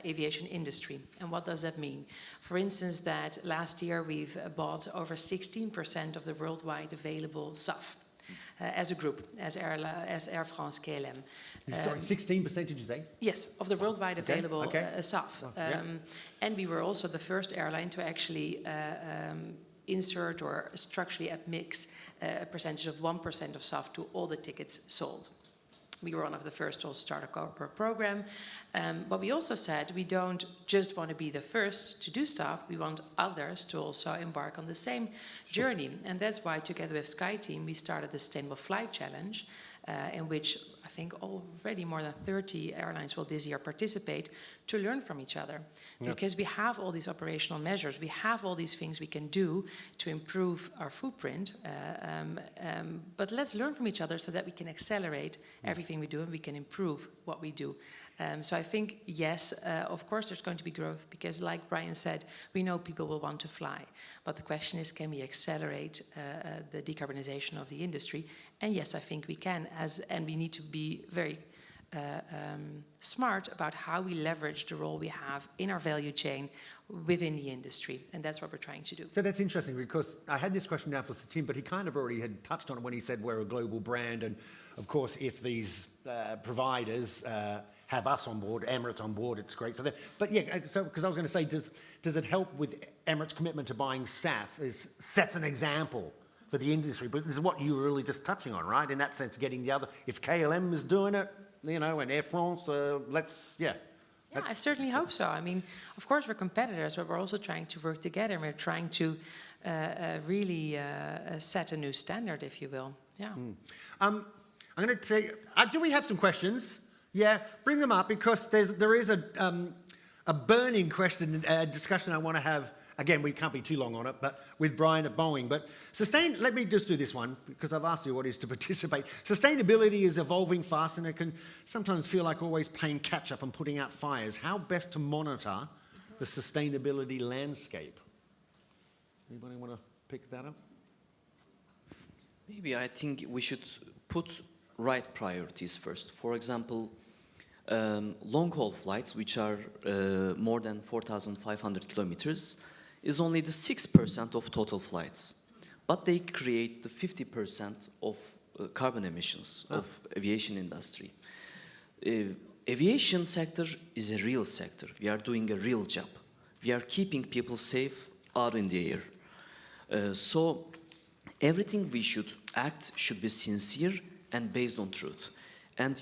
aviation industry. And what does that mean? For instance, that last year we've bought over 16% of the worldwide available SAF as a group, as Air France KLM. Sorry, 16% did you say? Yes, of the worldwide available SAF. Yeah. And we were also the first airline to actually insert or structurally mix a percentage of 1% of SAF to all the tickets sold. We were one of the first to also start a corporate program. But we also said we don't just want to be the first to do SAF, we want others to also embark on the same journey. And that's why, together with SkyTeam, we started the Sustainable Flight Challenge, in which I think already more than 30 airlines will this year participate to learn from each other. Yep. Because we have all these operational measures, we have all these things we can do to improve our footprint, but let's learn from each other so that we can accelerate everything we do and we can improve what we do. So I think, yes, of course there's going to be growth because, like Brian said, we know people will want to fly. But the question is, can we accelerate the decarbonization of the industry? And yes, I think we can, and we need to be very smart about how we leverage the role we have in our value chain within the industry. And that's what we're trying to do. So that's interesting, because I had this question down for Satim, but he kind of already had touched on it when he said we're a global brand. And of course, if these providers have us on board, Emirates on board, it's great for them. But yeah, so because I was going to say, does it help with Emirates' commitment to buying SAF? Sets an example for the industry, but this is what you were really just touching on, right? In that sense, getting the other, if KLM is doing it, and Air France, Yeah, I certainly hope so. I mean, of course, we're competitors, but we're also trying to work together, and we're trying to really set a new standard, if you will. Yeah. I'm going to take, do we have some questions? Yeah, bring them up, because there is a burning question, discussion I want to have. Again, we can't be too long on it, but with Brian at Boeing. But let me just do this one, because I've asked you what is to participate. Sustainability is evolving fast, and it can sometimes feel like always playing catch up and putting out fires. How best to monitor the sustainability landscape? Anybody want to pick that up? Maybe I think we should put right priorities first. For example, long-haul flights, which are more than 4,500 kilometers, is only the 6% of total flights. But they create the 50% of carbon emissions of aviation industry. Aviation sector is a real sector. We are doing a real job. We are keeping people safe out in the air. So everything we should act should be sincere and based on truth. And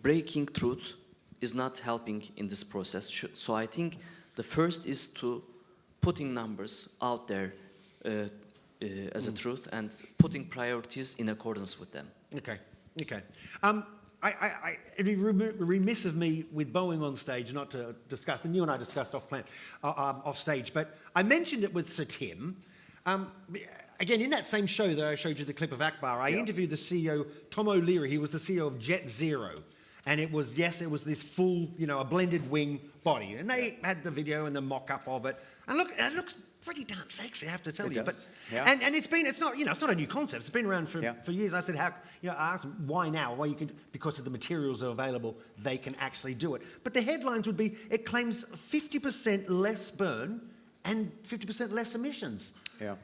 breaking truth is not helping in this process. So I think the first is to putting numbers out there as a truth and putting priorities in accordance with them. Okay. Okay. It'd be remiss of me with Boeing on stage not to discuss, and you and I discussed off stage, but I mentioned it with Sir Tim. Again, in that same show that I showed you the clip of Akbar, I interviewed the CEO, Tom O'Leary. He was the CEO of Jet Zero. And it was this full, a blended wing body. And they had the video and the mock-up of it. And look, it looks pretty darn sexy, I have to tell you. Does. But it's not a new concept. It's been around for years. I said, I asked them, why now? Why because of the materials are available, they can actually do it. But the headlines would be, it claims 50% less burn and 50% less emissions. Yeah.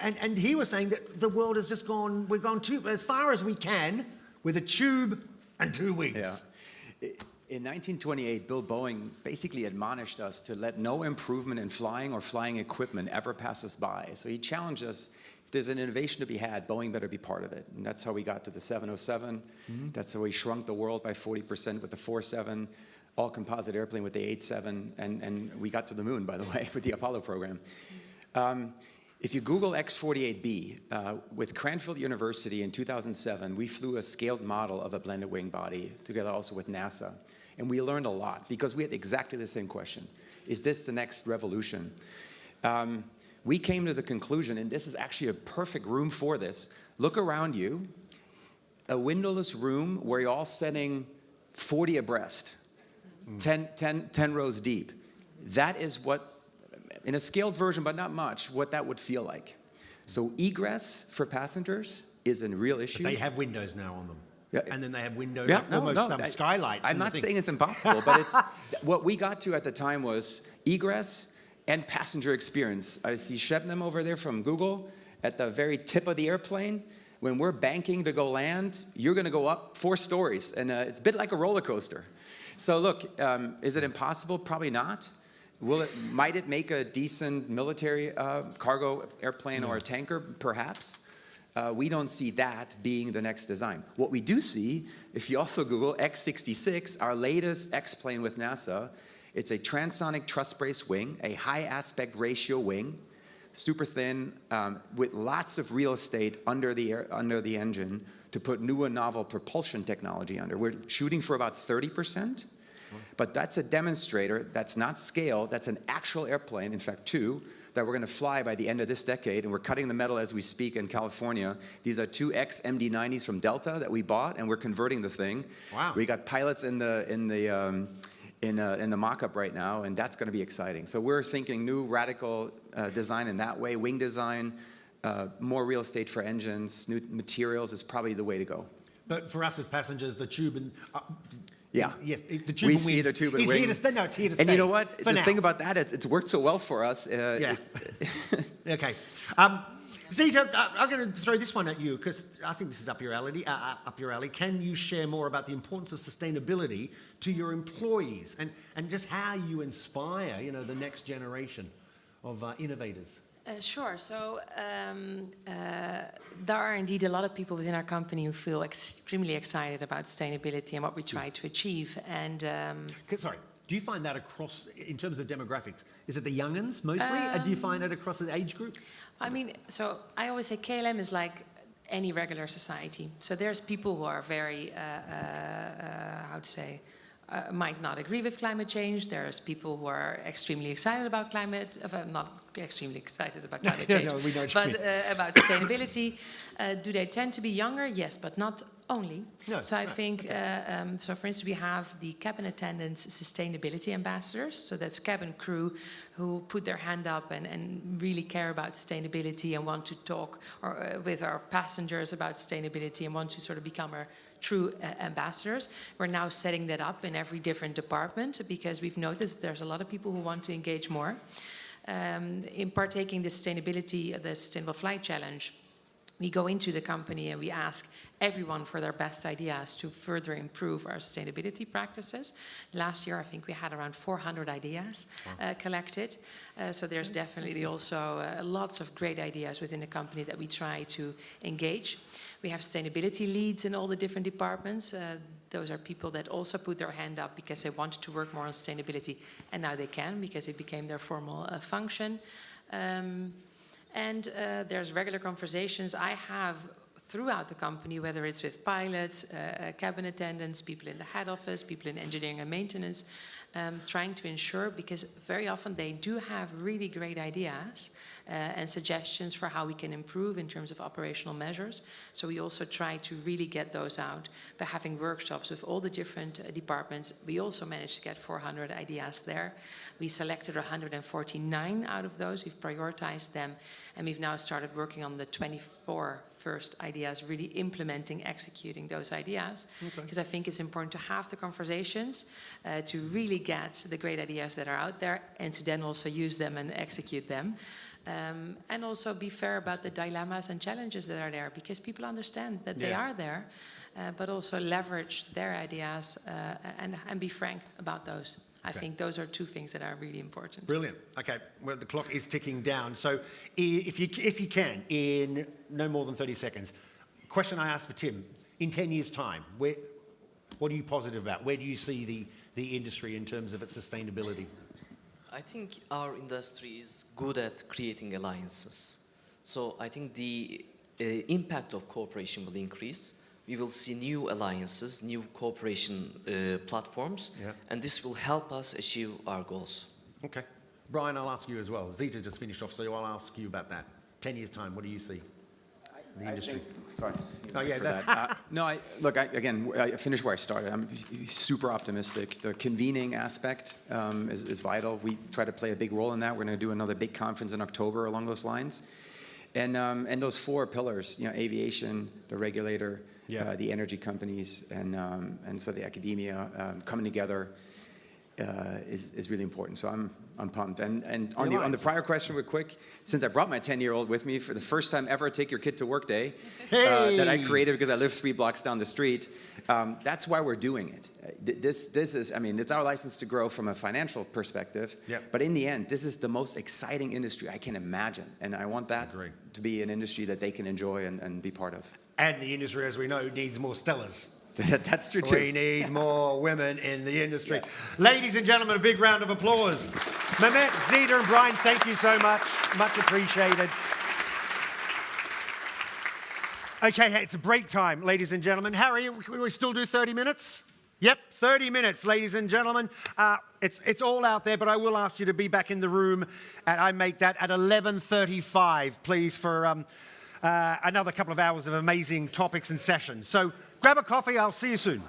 And he was saying that the world has just we've gone as far as we can with a tube and two wings. Yeah. In 1928, Bill Boeing basically admonished us to let no improvement in flying or flying equipment ever pass us by. So he challenged us, if there's an innovation to be had, Boeing better be part of it. And that's how we got to the 707. Mm-hmm. That's how we shrunk the world by 40% with the 47, all-composite airplane with the 87, and we got to the moon, by the way, with the Apollo program. If you Google X-48B, with Cranfield University in 2007, we flew a scaled model of a blended wing body together also with NASA. And we learned a lot because we had exactly the same question. Is this the next revolution? We came to the conclusion, and this is actually a perfect room for this. Look around you, a windowless room where you're all sitting 40 abreast, 10 rows deep. That is what, in a scaled version, but not much, what that would feel like. So egress for passengers is a real issue. But they have windows now on them. Yeah. And then they have windows, skylights. I'm not saying it's impossible, but it's what we got to at the time was egress and passenger experience. I see Shebnem over there from Google at the very tip of the airplane. When we're banking to go land, you're going to go up 4 stories, and it's a bit like a roller coaster. So look, is it impossible? Probably not. Might it make a decent military cargo airplane or a tanker? Perhaps. We don't see that being the next design. What we do see, if you also Google X-66, our latest X-plane with NASA, it's a transonic truss brace wing, a high aspect ratio wing, super thin, with lots of real estate under the engine to put new and novel propulsion technology under. We're shooting for about 30%. But that's a demonstrator, that's not scale, that's an actual airplane, in fact 2, that we're going to fly by the end of this decade, and we're cutting the metal as we speak in California. These are 2 XMD-90s from Delta that we bought, and we're converting the thing. Wow. We got pilots in the mock-up right now, and that's going to be exciting. So we're thinking new radical design in that way, wing design, more real estate for engines, new materials is probably the way to go. But for us as passengers, the tube and... Yeah. Yes, the tube we and see wings the tube and is wing. here to stay. No, it's here to stay. And you know what? The now. thing about that, it's worked so well for us. Yeah. Okay. Zita, I'm going to throw this one at you because I think this is up your alley. Can you share more about the importance of sustainability to your employees and just how you inspire, the next generation of innovators? Sure. So there are indeed a lot of people within our company who feel extremely excited about sustainability and what we try to achieve. And sorry, do you find that across, in terms of demographics, is it the young'uns mostly? Do you find it across the age group? I mean, so I always say KLM is like any regular society. So there's people who are very, might not agree with climate change. There's people who are extremely excited about climate, not extremely excited about climate change, No, we know but about sustainability. Do they tend to be younger? Yes, but not only. No, so I think, so for instance, we have the cabin attendants sustainability ambassadors. So that's cabin crew who put their hand up and really care about sustainability and want to talk with our passengers about sustainability and want to sort of become our true ambassadors. We're now setting that up in every different department because we've noticed there's a lot of people who want to engage more. In partaking the Sustainable Flight Challenge, we go into the company and we ask everyone for their best ideas to further improve our sustainability practices. Last year, I think we had around 400 ideas collected. So there's definitely also lots of great ideas within the company that we try to engage. We have sustainability leads in all the different departments. Those are people that also put their hand up because they wanted to work more on sustainability, and now they can because it became their formal function. And there's regular conversations. I have throughout the company, whether it's with pilots, cabin attendants, people in the head office, people in engineering and maintenance, trying to ensure, because very often they do have really great ideas and suggestions for how we can improve in terms of operational measures. So we also try to really get those out by having workshops with all the different departments. We also managed to get 400 ideas there. We selected 149 out of those. We've prioritized them, and we've now started working on the 24 first ideas, really implementing, executing those ideas. Because I think it's important to have the conversations to really get the great ideas that are out there and to then also use them and execute them. And also be fair about the dilemmas and challenges that are there, because people understand that they are there, but also leverage their ideas and be frank about those. I think those are two things that are really important. Brilliant. Okay, well, the clock is ticking down. So if you can, in no more than 30 seconds, question I asked for Tim, in 10 years' time, what are you positive about? Where do you see the industry in terms of its sustainability? I think our industry is good at creating alliances. So I think the impact of cooperation will increase. We will see new alliances, new cooperation platforms, and this will help us achieve our goals. Okay. Brian, I'll ask you as well. Zita just finished off, so I'll ask you about that. 10 years' time, what do you see in the industry? Sorry. Oh, yeah, that. No, I finished where I started. I'm super optimistic. The convening aspect is vital. We try to play a big role in that. We're going to do another big conference in October along those lines. And those four pillars, aviation, the regulator, the energy companies, and so the academia coming together is really important. So I'm pumped. And on the prior question, real quick, since I brought my 10-year-old with me for the first time ever, Take Your Kid to Work Day, that I created because I live 3 blocks down the street. That's why we're doing it. This is, it's our license to grow from a financial perspective. But in the end, this is the most exciting industry I can imagine, and I want that to be an industry that they can enjoy and be part of. And the industry, as we know, needs more Stellas. That's true too. We need more women in the industry. Yes. Ladies and gentlemen, a big round of applause. Mehmet, Zita and Brian, thank you so much. Much appreciated. Okay, it's a break time, ladies and gentlemen. Harry, we still do 30 minutes? Yep, 30 minutes, ladies and gentlemen. It's all out there, but I will ask you to be back in the room, and I make that at 11:35, please, for another couple of hours of amazing topics and sessions. So grab a coffee. I'll see you soon.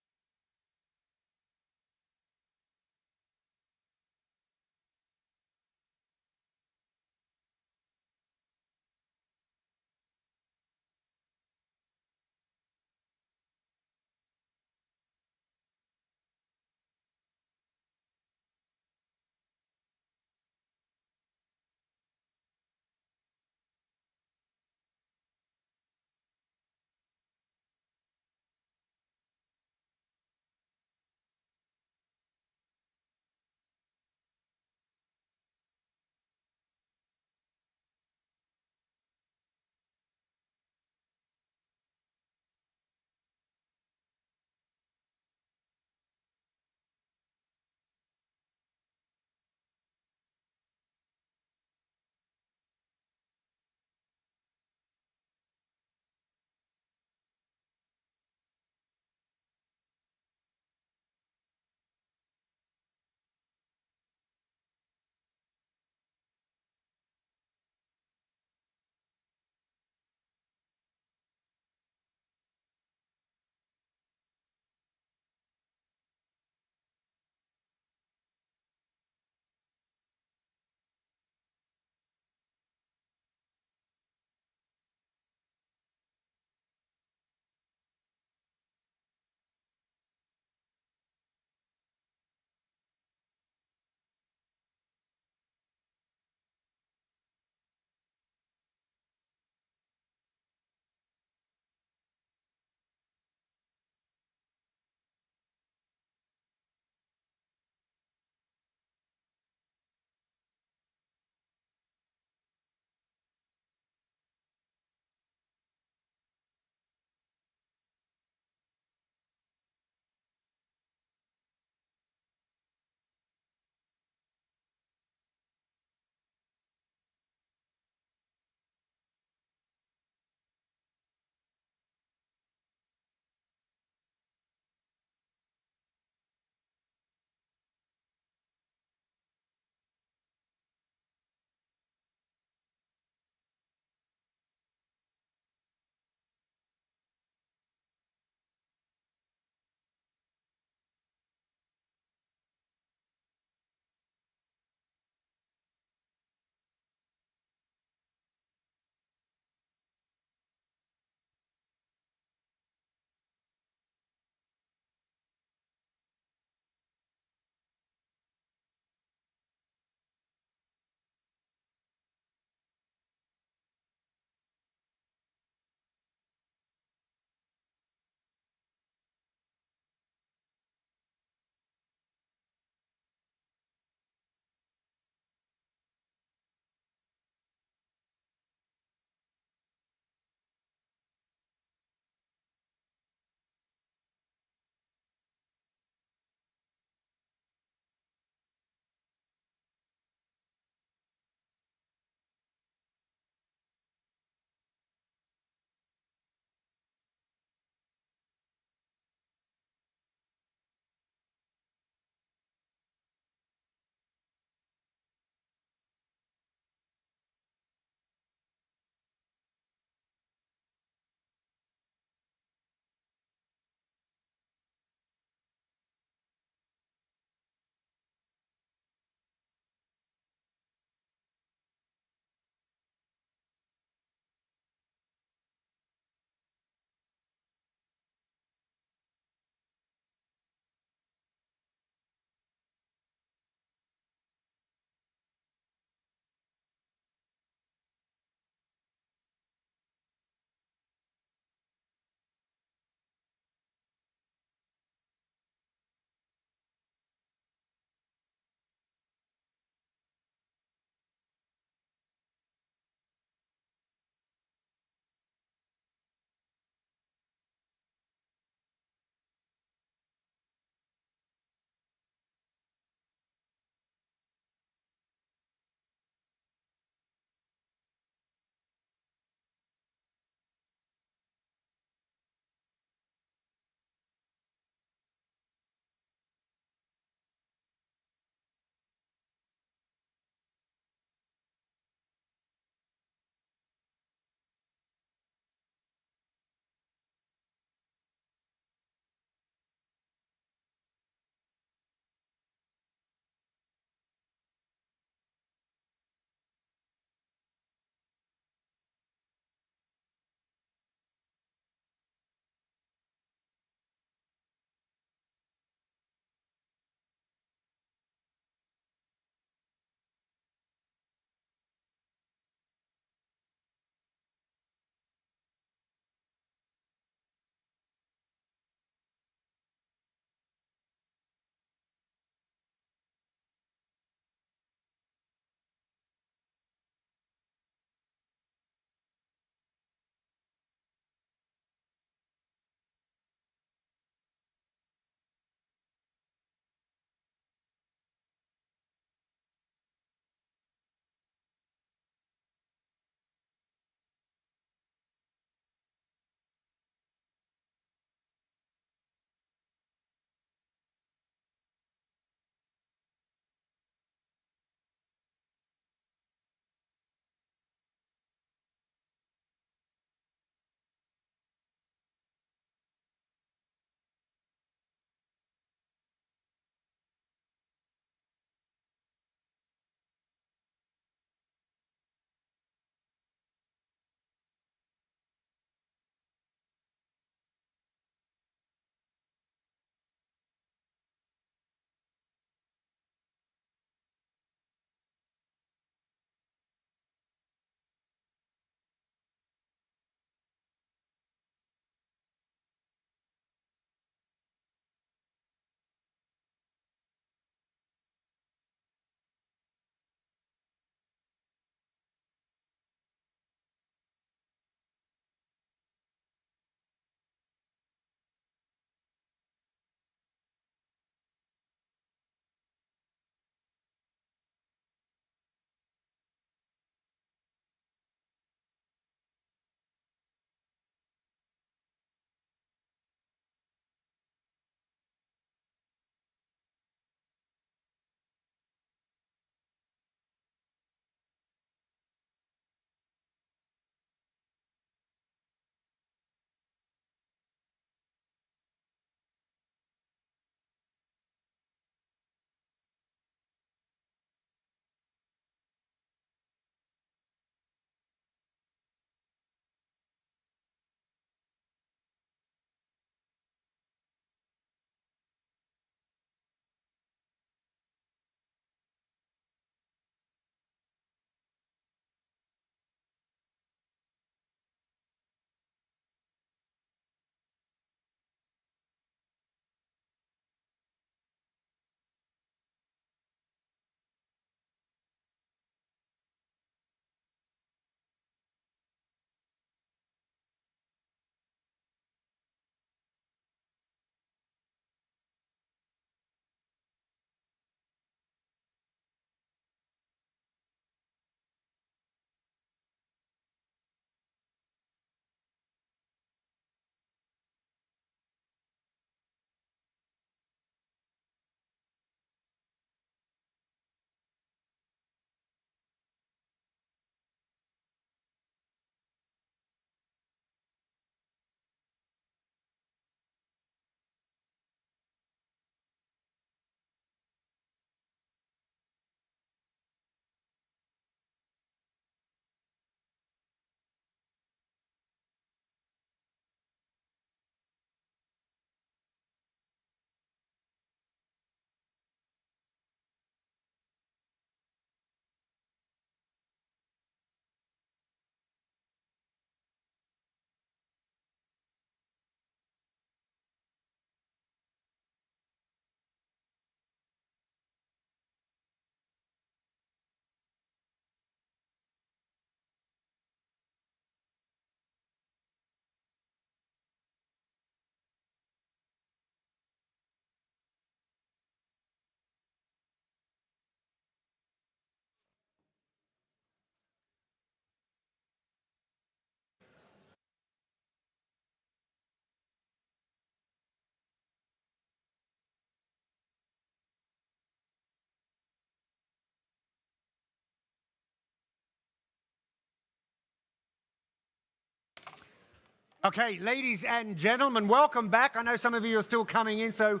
Okay, ladies and gentlemen, welcome back. I know some of you are still coming in, so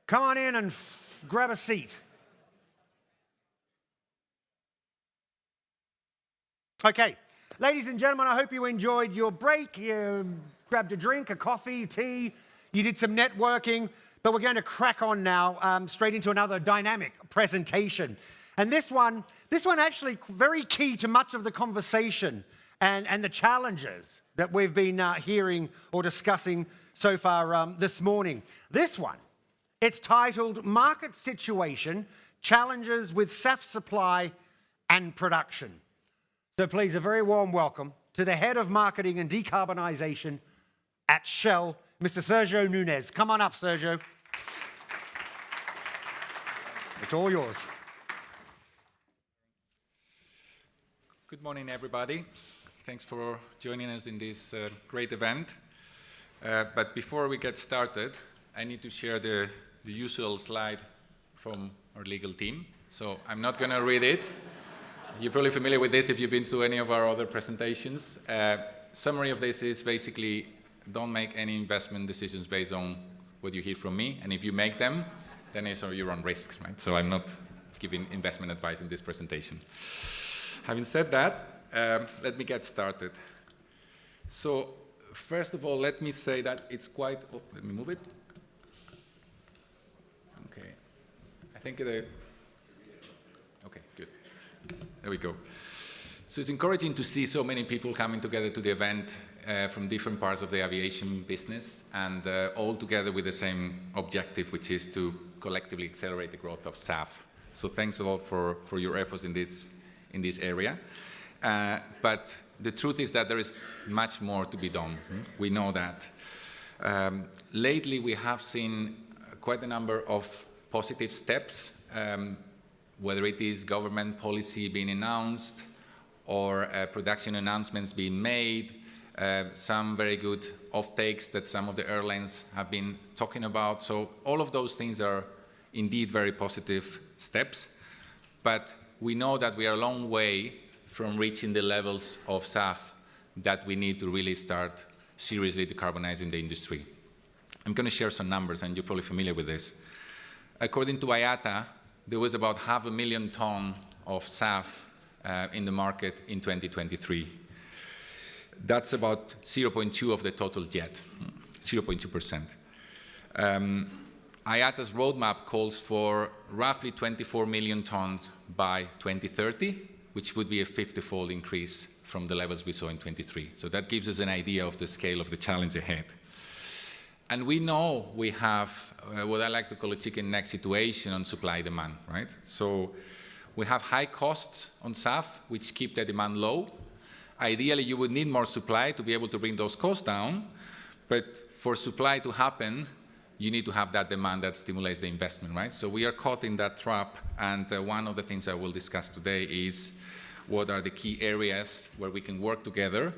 come on in and grab a seat. Okay, ladies and gentlemen, I hope you enjoyed your break. You grabbed a drink, a coffee, tea, you did some networking, but we're going to crack on now straight into another dynamic presentation. And this one actually very key to much of the conversation and the challenges that we've been hearing or discussing so far this morning. This one, it's titled Market Situation, Challenges with SAF Supply and Production. So please, a very warm welcome to the Head of Marketing and Decarbonisation at Shell, Mr. Sergio Nunez. Come on up, Sergio. It's all yours. Good morning, everybody. Thanks for joining us in this great event. But before we get started, I need to share the usual slide from our legal team. So I'm not going to read it. You're probably familiar with this if you've been to any of our other presentations. Summary of this is basically don't make any investment decisions based on what you hear from me. And if you make them, then it's your own risks, right? So I'm not giving investment advice in this presentation. Having said that, let me get started. So first of all, let me say that it's quite, let me move it. Okay, I think okay, good. There we go. So it's encouraging to see so many people coming together to the event from different parts of the aviation business and all together with the same objective, which is to collectively accelerate the growth of SAF. So thanks a lot for your efforts in this area. But the truth is that there is much more to be done. We know that. Lately, we have seen quite a number of positive steps, whether it is government policy being announced or production announcements being made, some very good offtakes that some of the airlines have been talking about. So all of those things are indeed very positive steps. But we know that we are a long way from reaching the levels of SAF that we need to really start seriously decarbonizing the industry. I'm going to share some numbers, and you're probably familiar with this. According to IATA, there was about 500,000 tons of SAF in the market in 2023. That's about 0.2 of the total jet, 0.2%. IATA's roadmap calls for roughly 24 million tons by 2030, which would be a 50-fold increase from the levels we saw in 23. So that gives us an idea of the scale of the challenge ahead. And we know we have what I like to call a chicken neck situation on supply demand, right? So we have high costs on SAF, which keep the demand low. Ideally, you would need more supply to be able to bring those costs down. But for supply to happen, you need to have that demand that stimulates the investment, right? So we are caught in that trap, and one of the things I will discuss today is what are the key areas where we can work together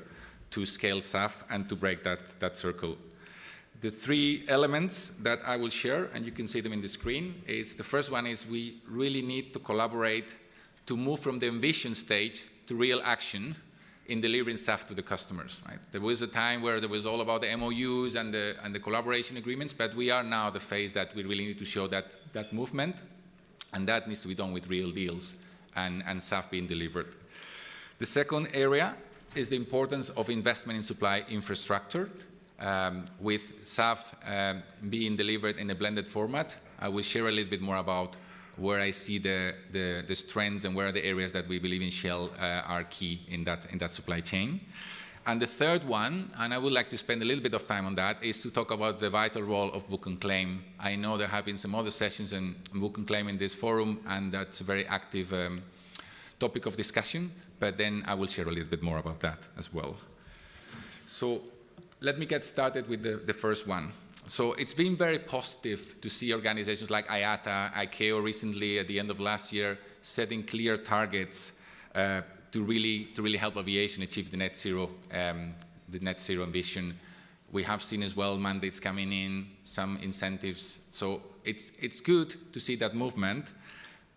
to scale SAF and to break that circle. The three elements that I will share, and you can see them in the screen, is the first one is we really need to collaborate to move from the envision stage to real action in delivering SAF to the customers, right? There was a time where there was all about the MOUs and the collaboration agreements, but we are now the phase that we really need to show that movement, and that needs to be done with real deals and SAF being delivered. The second area is the importance of investment in supply infrastructure, with SAF being delivered in a blended format. I will share a little bit more about where I see the strengths and where are the areas that we believe in Shell are key in that supply chain. And the third one, and I would like to spend a little bit of time on that, is to talk about the vital role of book and claim. I know there have been some other sessions on book and claim in this forum, and that's a very active topic of discussion, but then I will share a little bit more about that as well. So let me get started with the first one. So it's been very positive to see organizations like IATA, ICAO recently at the end of last year setting clear targets to really help aviation achieve the net zero ambition. We have seen as well mandates coming in, some incentives. So it's good to see that movement,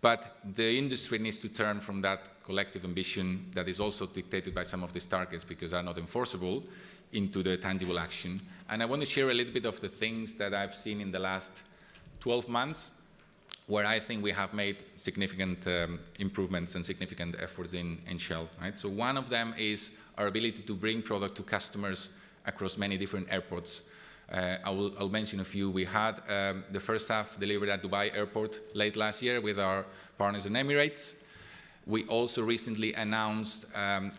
But the industry needs to turn from that collective ambition that is also dictated by some of these targets because they are not enforceable into the tangible action. And I want to share a little bit of the things that I've seen in the last 12 months where I think we have made significant improvements and significant efforts in Shell. Right? So one of them is our ability to bring product to customers across many different airports. I'll mention a few. We had the first SAF delivered at Dubai Airport late last year with our partners in Emirates. We also recently announced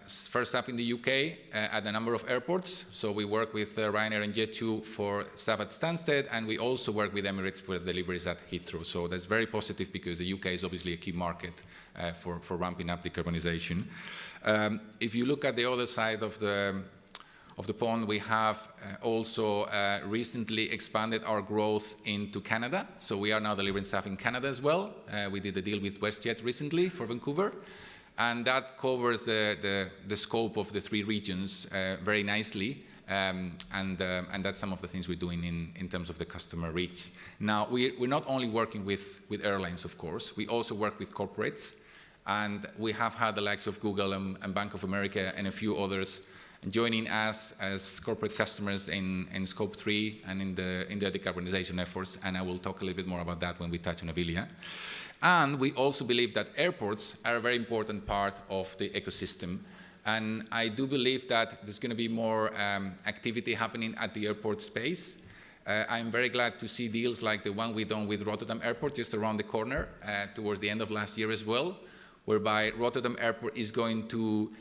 first SAF in the UK at a number of airports. So we work with Ryanair and Jet2 for SAF at Stansted, and we also work with Emirates for deliveries at Heathrow. So that's very positive because the UK is obviously a key market for ramping up decarbonization. If you look at the other side of the pond, we have also recently expanded our growth into Canada. So we are now delivering SAF in Canada as well. We did a deal with WestJet recently for Vancouver. And that covers the scope of the 3 regions very nicely. And that's some of the things we're doing in terms of the customer reach. Now, we're not only working with airlines, of course. We also work with corporates. And we have had the likes of Google and Bank of America and a few others joining us as corporate customers in Scope 3 and in the decarbonization efforts, and I will talk a little bit more about that when we touch on Avilia. And we also believe that airports are a very important part of the ecosystem, and I do believe that there's going to be more activity happening at the airport space. I'm very glad to see deals like the one we've done with Rotterdam Airport just around the corner towards the end of last year as well, whereby Rotterdam Airport is going to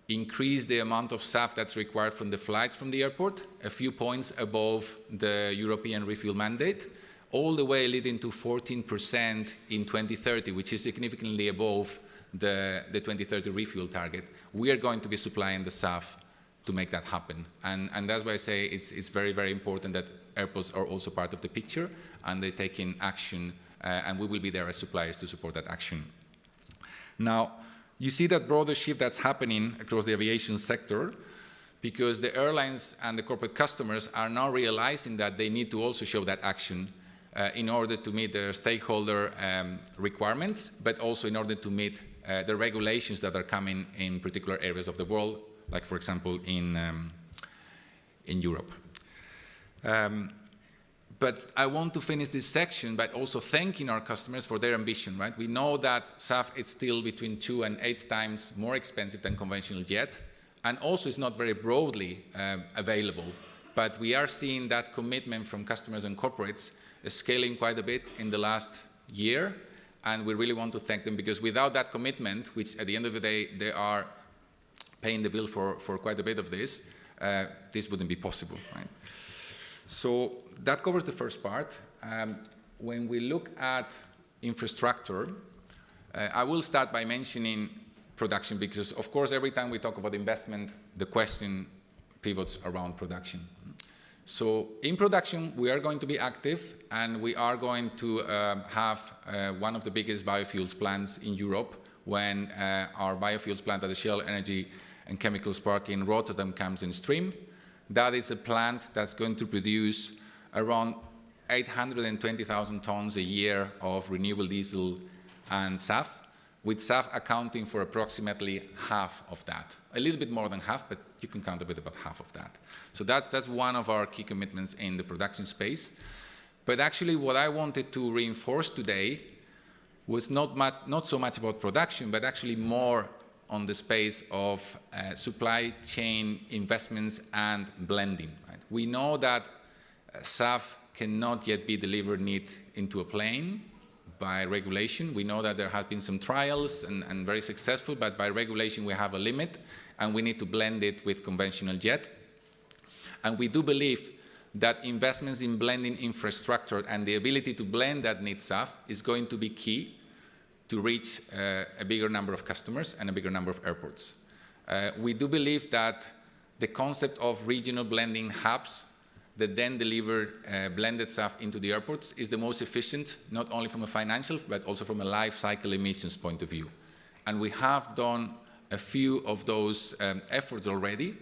increase the amount of SAF that's required from the flights from the airport, a few points above the European refuel mandate, all the way leading to 14% in 2030, which is significantly above the 2030 refuel target. We are going to be supplying the SAF to make that happen. And that's why I say it's very, very important that airports are also part of the picture and they're taking action, and we will be there as suppliers to support that action. Now, you see that broader shift that's happening across the aviation sector because the airlines and the corporate customers are now realizing that they need to also show that action in order to meet their stakeholder requirements, but also in order to meet the regulations that are coming in particular areas of the world, like, for example, in Europe. But I want to finish this section by also thanking our customers for their ambition, right? We know that SAF is still between 2 and 8 times more expensive than conventional jet, and also is not very broadly available. But we are seeing that commitment from customers and corporates scaling quite a bit in the last year, and we really want to thank them because without that commitment, which at the end of the day, they are paying the bill for quite a bit of this wouldn't be possible, right? So that covers the first part. When we look at infrastructure, I will start by mentioning production because, of course, every time we talk about investment, the question pivots around production. So in production, we are going to be active and we are going to have one of the biggest biofuels plants in Europe when our biofuels plant at the Shell Energy and Chemicals Park in Rotterdam comes in stream. That is a plant that's going to produce around 820,000 tons a year of renewable diesel and SAF, with SAF accounting for approximately half of that. A little bit more than half, but you can count a bit about half of that. So that's one of our key commitments in the production space. But actually what I wanted to reinforce today was not so much about production, but actually more on the space of supply chain investments and blending. Right? We know that SAF cannot yet be delivered neat into a plane by regulation. We know that there have been some trials and very successful, but by regulation we have a limit and we need to blend it with conventional jet. And we do believe that investments in blending infrastructure and the ability to blend that neat SAF is going to be key to reach a bigger number of customers and a bigger number of airports. We do believe that the concept of regional blending hubs that then deliver blended SAF into the airports is the most efficient, not only from a financial, but also from a life cycle emissions point of view. And we have done a few of those efforts already,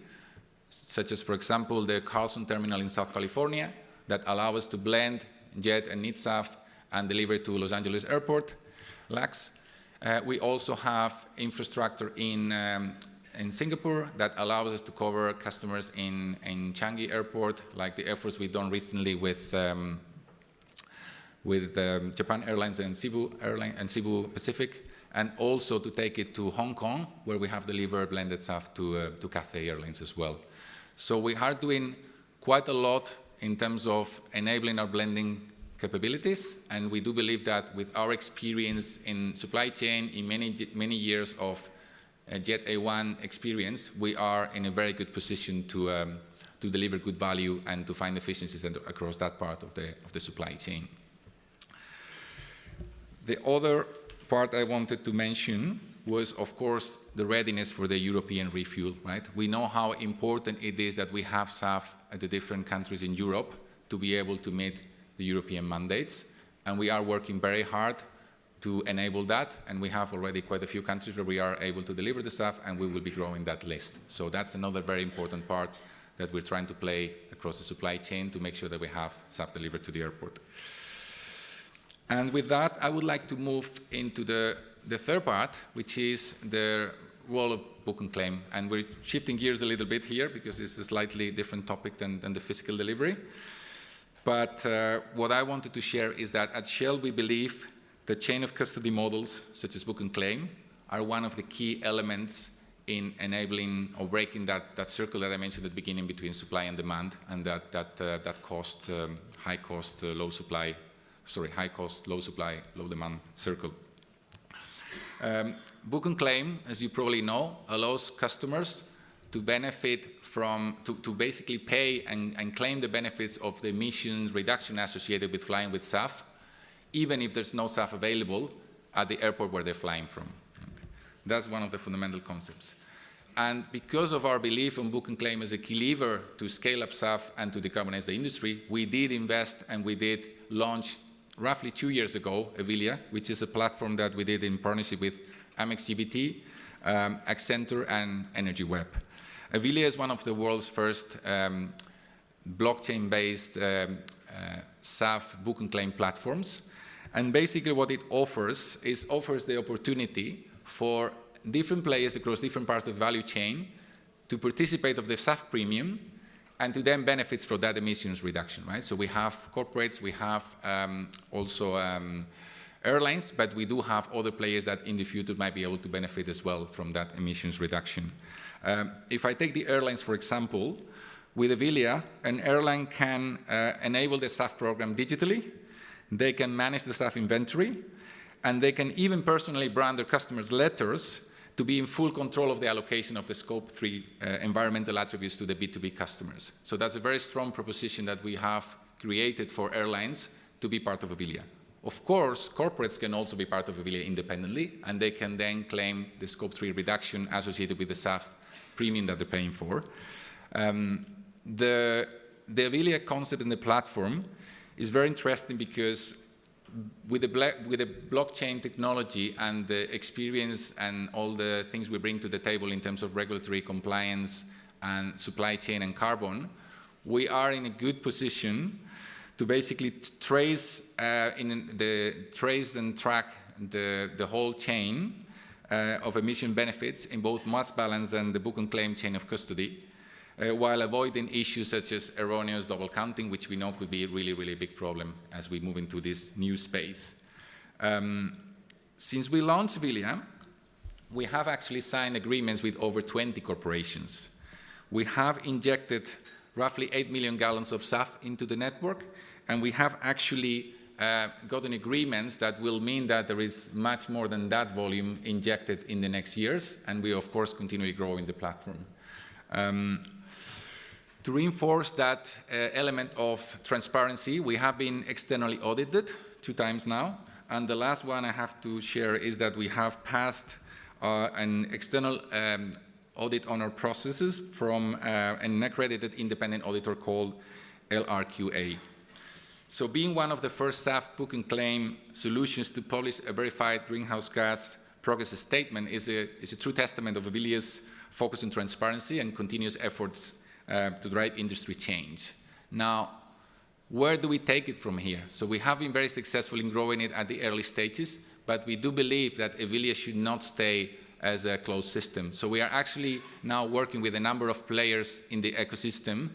such as, for example, the Carlson terminal in South California that allow us to blend jet and neat SAF and deliver it to Los Angeles Airport. lakhs. We also have infrastructure in Singapore that allows us to cover customers in Changi Airport, like the efforts we've done recently with Japan Airlines and Cebu Pacific, and also to take it to Hong Kong, where we have delivered blended SAF to Cathay Airlines as well. So we are doing quite a lot in terms of enabling our blending capabilities, and we do believe that with our experience in supply chain, in many years of Jet A1 experience, we are in a very good position to deliver good value and to find efficiencies across that part of the supply chain. The other part I wanted to mention was, of course, the readiness for the European refuel, right? We know how important it is that we have SAF at the different countries in Europe to be able to meet the European mandates, and we are working very hard to enable that, and we have already quite a few countries where we are able to deliver the SAF, and we will be growing that list. So that's another very important part that we're trying to play across the supply chain to make sure that we have SAF delivered to the airport. And with that, I would like to move into the third part, which is the role of book and claim. And we're shifting gears a little bit here because it's a slightly different topic than the physical delivery. But what I wanted to share is that at Shell, we believe the chain of custody models, such as book and claim, are one of the key elements in enabling or breaking that circle that I mentioned at the beginning between supply and demand, and that high cost, low supply, low demand circle. Book and claim, as you probably know, allows customers to benefit from, to basically pay and claim the benefits of the emissions reduction associated with flying with SAF, even if there's no SAF available at the airport where they're flying from. That's one of the fundamental concepts. And because of our belief in book and claim as a key lever to scale up SAF and to decarbonize the industry, we did invest and we did launch roughly 2 years ago, Avilia, which is a platform that we did in partnership with Amex GBT, Accenture, and Energy Web. Avilia is one of the world's first blockchain-based SAF book and claim platforms. And basically what it offers is the opportunity for different players across different parts of the value chain to participate of the SAF premium and to then benefit from that emissions reduction, right? So we have corporates, we have also airlines, but we do have other players that in the future might be able to benefit as well from that emissions reduction. If I take the airlines, for example, with Avilia, an airline can enable the SAF program digitally, they can manage the SAF inventory, and they can even personally brand their customers' letters to be in full control of the allocation of the Scope 3 environmental attributes to the B2B customers. So that's a very strong proposition that we have created for airlines to be part of Avilia. Of course, corporates can also be part of Avilia independently, and they can then claim the Scope 3 reduction associated with the SAF premium that they're paying for. The Avilia concept in the platform is very interesting because with the blockchain technology and the experience and all the things we bring to the table in terms of regulatory compliance and supply chain and carbon, we are in a good position to basically trace and track the whole chain of emission benefits in both mass balance and the book and claim chain of custody, while avoiding issues such as erroneous double counting, which we know could be a really, really big problem as we move into this new space. Since we launched Avilia, we have actually signed agreements with over 20 corporations. We have injected roughly 8 million gallons of SAF into the network, and we have actually gotten agreements that will mean that there is much more than that volume injected in the next years, and we, of course, continually growing the platform. To reinforce that element of transparency, we have been externally audited 2 times now, and the last one I have to share is that we have passed an external audit on our processes from an accredited independent auditor called LRQA. So being one of the first SAF book and claim solutions to publish a verified greenhouse gas progress statement is a true testament of Avilia's focus on transparency and continuous efforts to drive industry change. Now, where do we take it from here? So we have been very successful in growing it at the early stages, but we do believe that Evilia should not stay as a closed system. So we are actually now working with a number of players in the ecosystem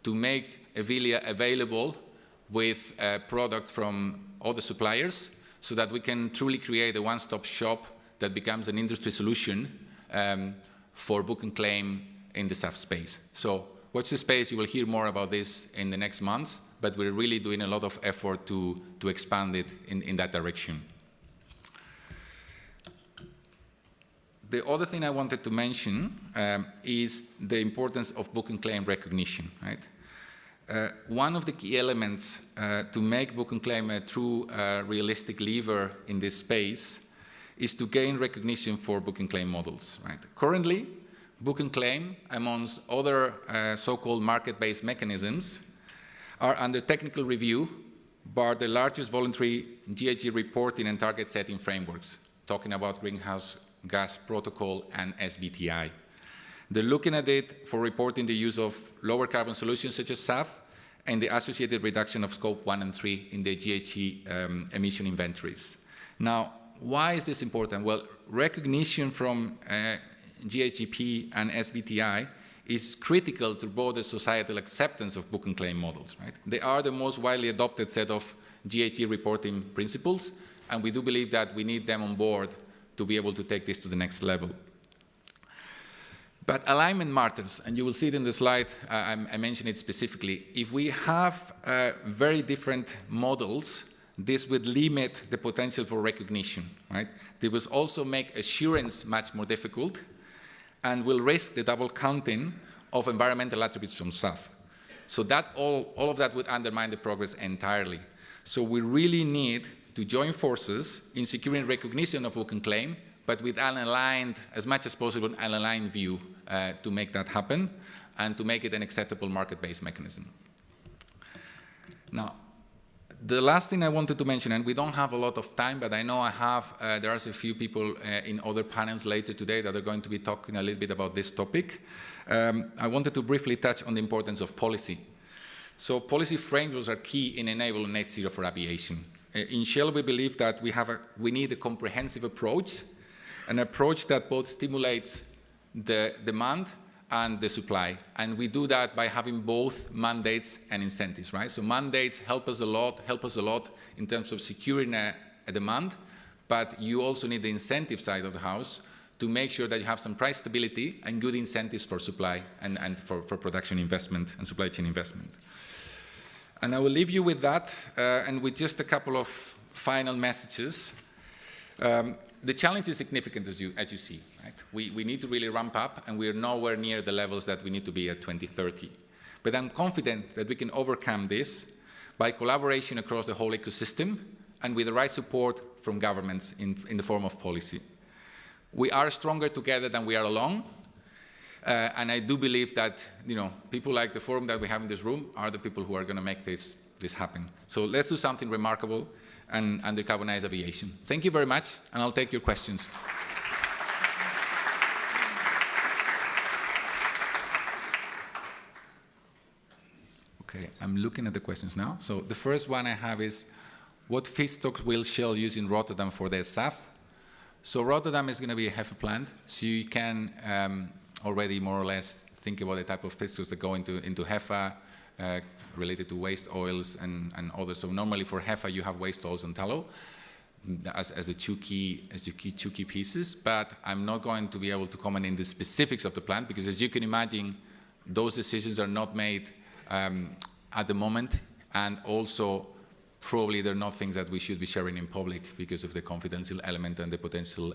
to make Evilia available with a product from other suppliers so that we can truly create a one-stop shop that becomes an industry solution for book and claim in the SAF space. So watch the space. You will hear more about this in the next months, but we're really doing a lot of effort to expand it in that direction. The other thing I wanted to mention is the importance of book and claim recognition, right? One of the key elements to make book and claim a true realistic lever in this space is to gain recognition for book and claim models, right? Currently, book and claim, amongst other so-called market-based mechanisms, are under technical review by the largest voluntary GHG reporting and target setting frameworks, talking about Greenhouse Gas Protocol and SBTi. They're looking at it for reporting the use of lower carbon solutions such as SAF and the associated reduction of scope 1 and 3 in the GHG emission inventories. Now, why is this important? Well, recognition from GHGP and SBTi is critical to broader societal acceptance of book and claim models, right? They are the most widely adopted set of GHG reporting principles, and we do believe that we need them on board to be able to take this to the next level. But alignment matters, and you will see it in the slide. I mentioned it specifically. If we have very different models, this would limit the potential for recognition, right? They will also make assurance much more difficult and will risk the double counting of environmental attributes from SAF. So that all of that would undermine the progress entirely. So we really need to join forces in securing recognition of book and claim, but with an aligned, as much as possible, an aligned view to make that happen and to make it an acceptable market-based mechanism. Now, the last thing I wanted to mention, and we don't have a lot of time, but I know there are a few people in other panels later today that are going to be talking a little bit about this topic. I wanted to briefly touch on the importance of policy. So policy frameworks are key in enabling net zero for aviation. In Shell, we believe that we need a comprehensive approach, an approach that both stimulates the demand and the supply. And we do that by having both mandates and incentives, right? So mandates help us a lot in terms of securing a demand, but you also need the incentive side of the house to make sure that you have some price stability and good incentives for supply and for production investment and supply chain investment. And I will leave you with that and with just a couple of final messages. The challenge is significant, as you see, right? We need to really ramp up, and we're nowhere near the levels that we need to be at 2030. But I'm confident that we can overcome this by collaboration across the whole ecosystem and with the right support from governments in the form of policy. We are stronger together than we are alone, and I do believe that people like the forum that we have in this room are the people who are going to make this happen. So let's do something remarkable and decarbonize aviation. Thank you very much, and I'll take your questions. Okay, I'm looking at the questions now. So the first one I have is, what feedstocks will Shell use in Rotterdam for their SAF? So Rotterdam is going to be a HEFA plant, so you can already more or less think about the type of feedstocks that go into HEFA, related to waste oils and others. So normally for HEFA you have waste oils and tallow as the two key pieces, but I'm not going to be able to comment in the specifics of the plant because, as you can imagine, those decisions are not made at the moment, and also probably they're not things that we should be sharing in public because of the confidential element and the potential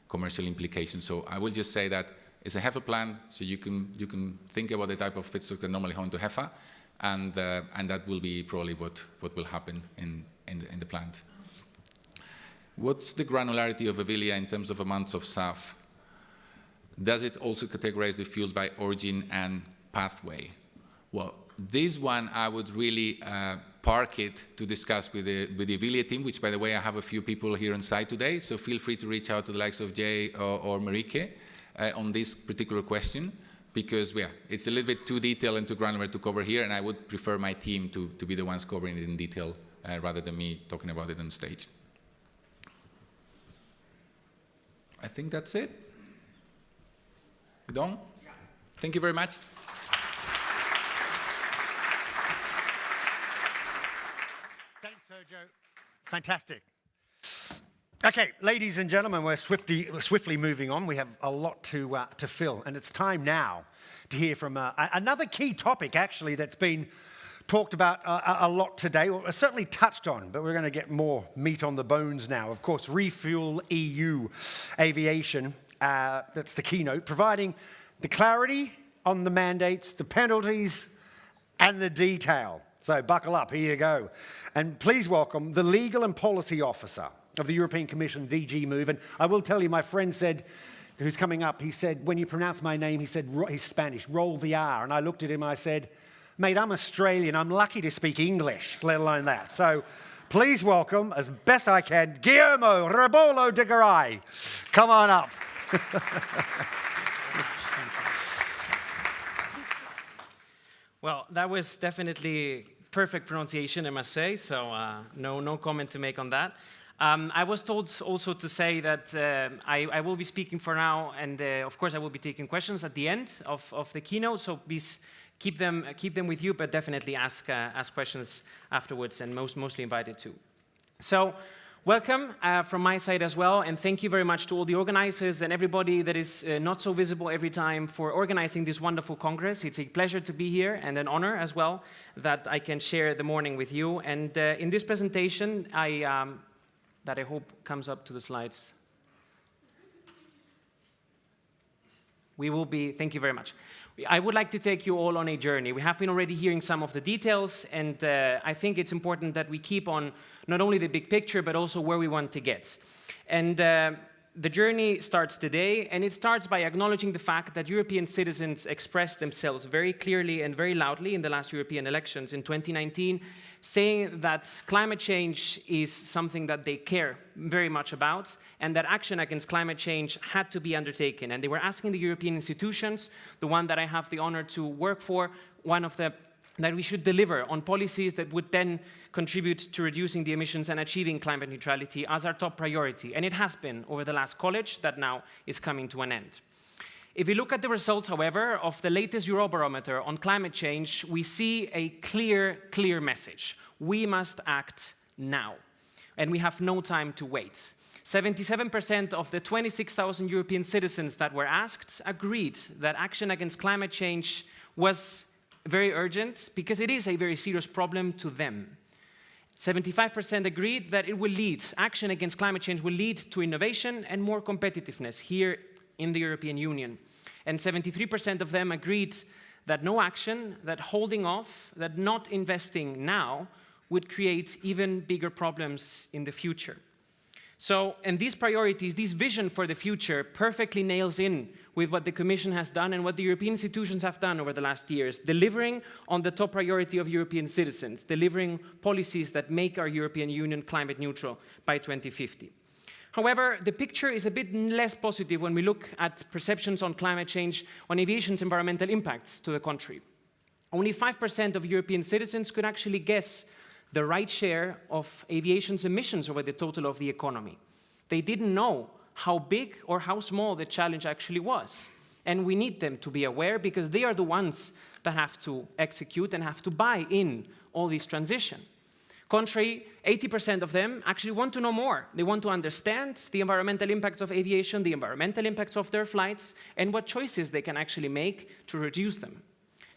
commercial implications. So I will just say that it's a HEFA plant, so you can think about the type of feedstock that normally go into HEFA, and that will be probably what will happen in the plant. What's the granularity of Evilia in terms of amounts of SAF? Does it also categorize the fuels by origin and pathway? Well, this one I would really park it to discuss with the Evilia team, which, by the way, I have a few people here on site today, so feel free to reach out to the likes of Jay or Marike on this particular question, because it's a little bit too detailed and too granular to cover here, and I would prefer my team to be the ones covering it in detail rather than me talking about it on stage. I think that's it. You done? Yeah. Thank you very much. Thanks, Sergio. Fantastic. Okay, ladies and gentlemen, we're swiftly moving on. We have a lot to fill, and it's time now to hear from another key topic, actually, that's been talked about a lot today, or certainly touched on, but we're going to get more meat on the bones now. Of course, Refuel EU Aviation, that's the keynote, providing the clarity on the mandates, the penalties, and the detail. So buckle up, here you go. And please welcome the Legal and Policy Officer of the European Commission, DG Move. And I will tell you, my friend said, who's coming up, he said, when you pronounce my name, he said, he's Spanish, roll the R. And I looked at him and I said, mate, I'm Australian. I'm lucky to speak English, let alone that. So please welcome, as best I can, Guillermo Rebolo de Garay. Come on up. Well, that was definitely perfect pronunciation, I must say, so no comment to make on that. I was told also to say that I will be speaking for now, and of course I will be taking questions at the end of the keynote, so please keep them with you, but definitely ask questions afterwards, and mostly invited to. So, welcome from my side as well, and thank you very much to all the organizers and everybody that is not so visible every time for organizing this wonderful Congress. It's a pleasure to be here, and an honor as well that I can share the morning with you. And in this presentation, that I hope comes up to the slides. Thank you very much. I would like to take you all on a journey. We have been already hearing some of the details, and I think it's important that we keep on not only the big picture, but also where we want to get. And the journey starts today, and it starts by acknowledging the fact that European citizens expressed themselves very clearly and very loudly in the last European elections in 2019, saying that climate change is something that they care very much about, and that action against climate change had to be undertaken. And they were asking the European institutions, the one that I have the honor to work for, that we should deliver on policies that would then contribute to reducing the emissions and achieving climate neutrality as our top priority. And it has been over the last college that now is coming to an end. If we look at the results, however, of the latest Eurobarometer on climate change, we see a clear message. We must act now, and we have no time to wait. 77% of the 26,000 European citizens that were asked agreed that action against climate change was very urgent because it is a very serious problem to them. 75% agreed that action against climate change will lead to innovation and more competitiveness here in the European Union. And 73% of them agreed that no action, that holding off, that not investing now would create even bigger problems in the future. So, and these priorities, this vision for the future perfectly nails in with what the Commission has done and what the European institutions have done over the last years, delivering on the top priority of European citizens, delivering policies that make our European Union climate neutral by 2050. However, the picture is a bit less positive when we look at perceptions on climate change, on aviation's environmental impacts to the country. Only 5% of European citizens could actually guess the right share of aviation's emissions over the total of the economy. They didn't know how big or how small the challenge actually was. And we need them to be aware because they are the ones that have to execute and have to buy in all this transition. Contrary, 80% of them actually want to know more. They want to understand the environmental impacts of aviation, the environmental impacts of their flights, and what choices they can actually make to reduce them.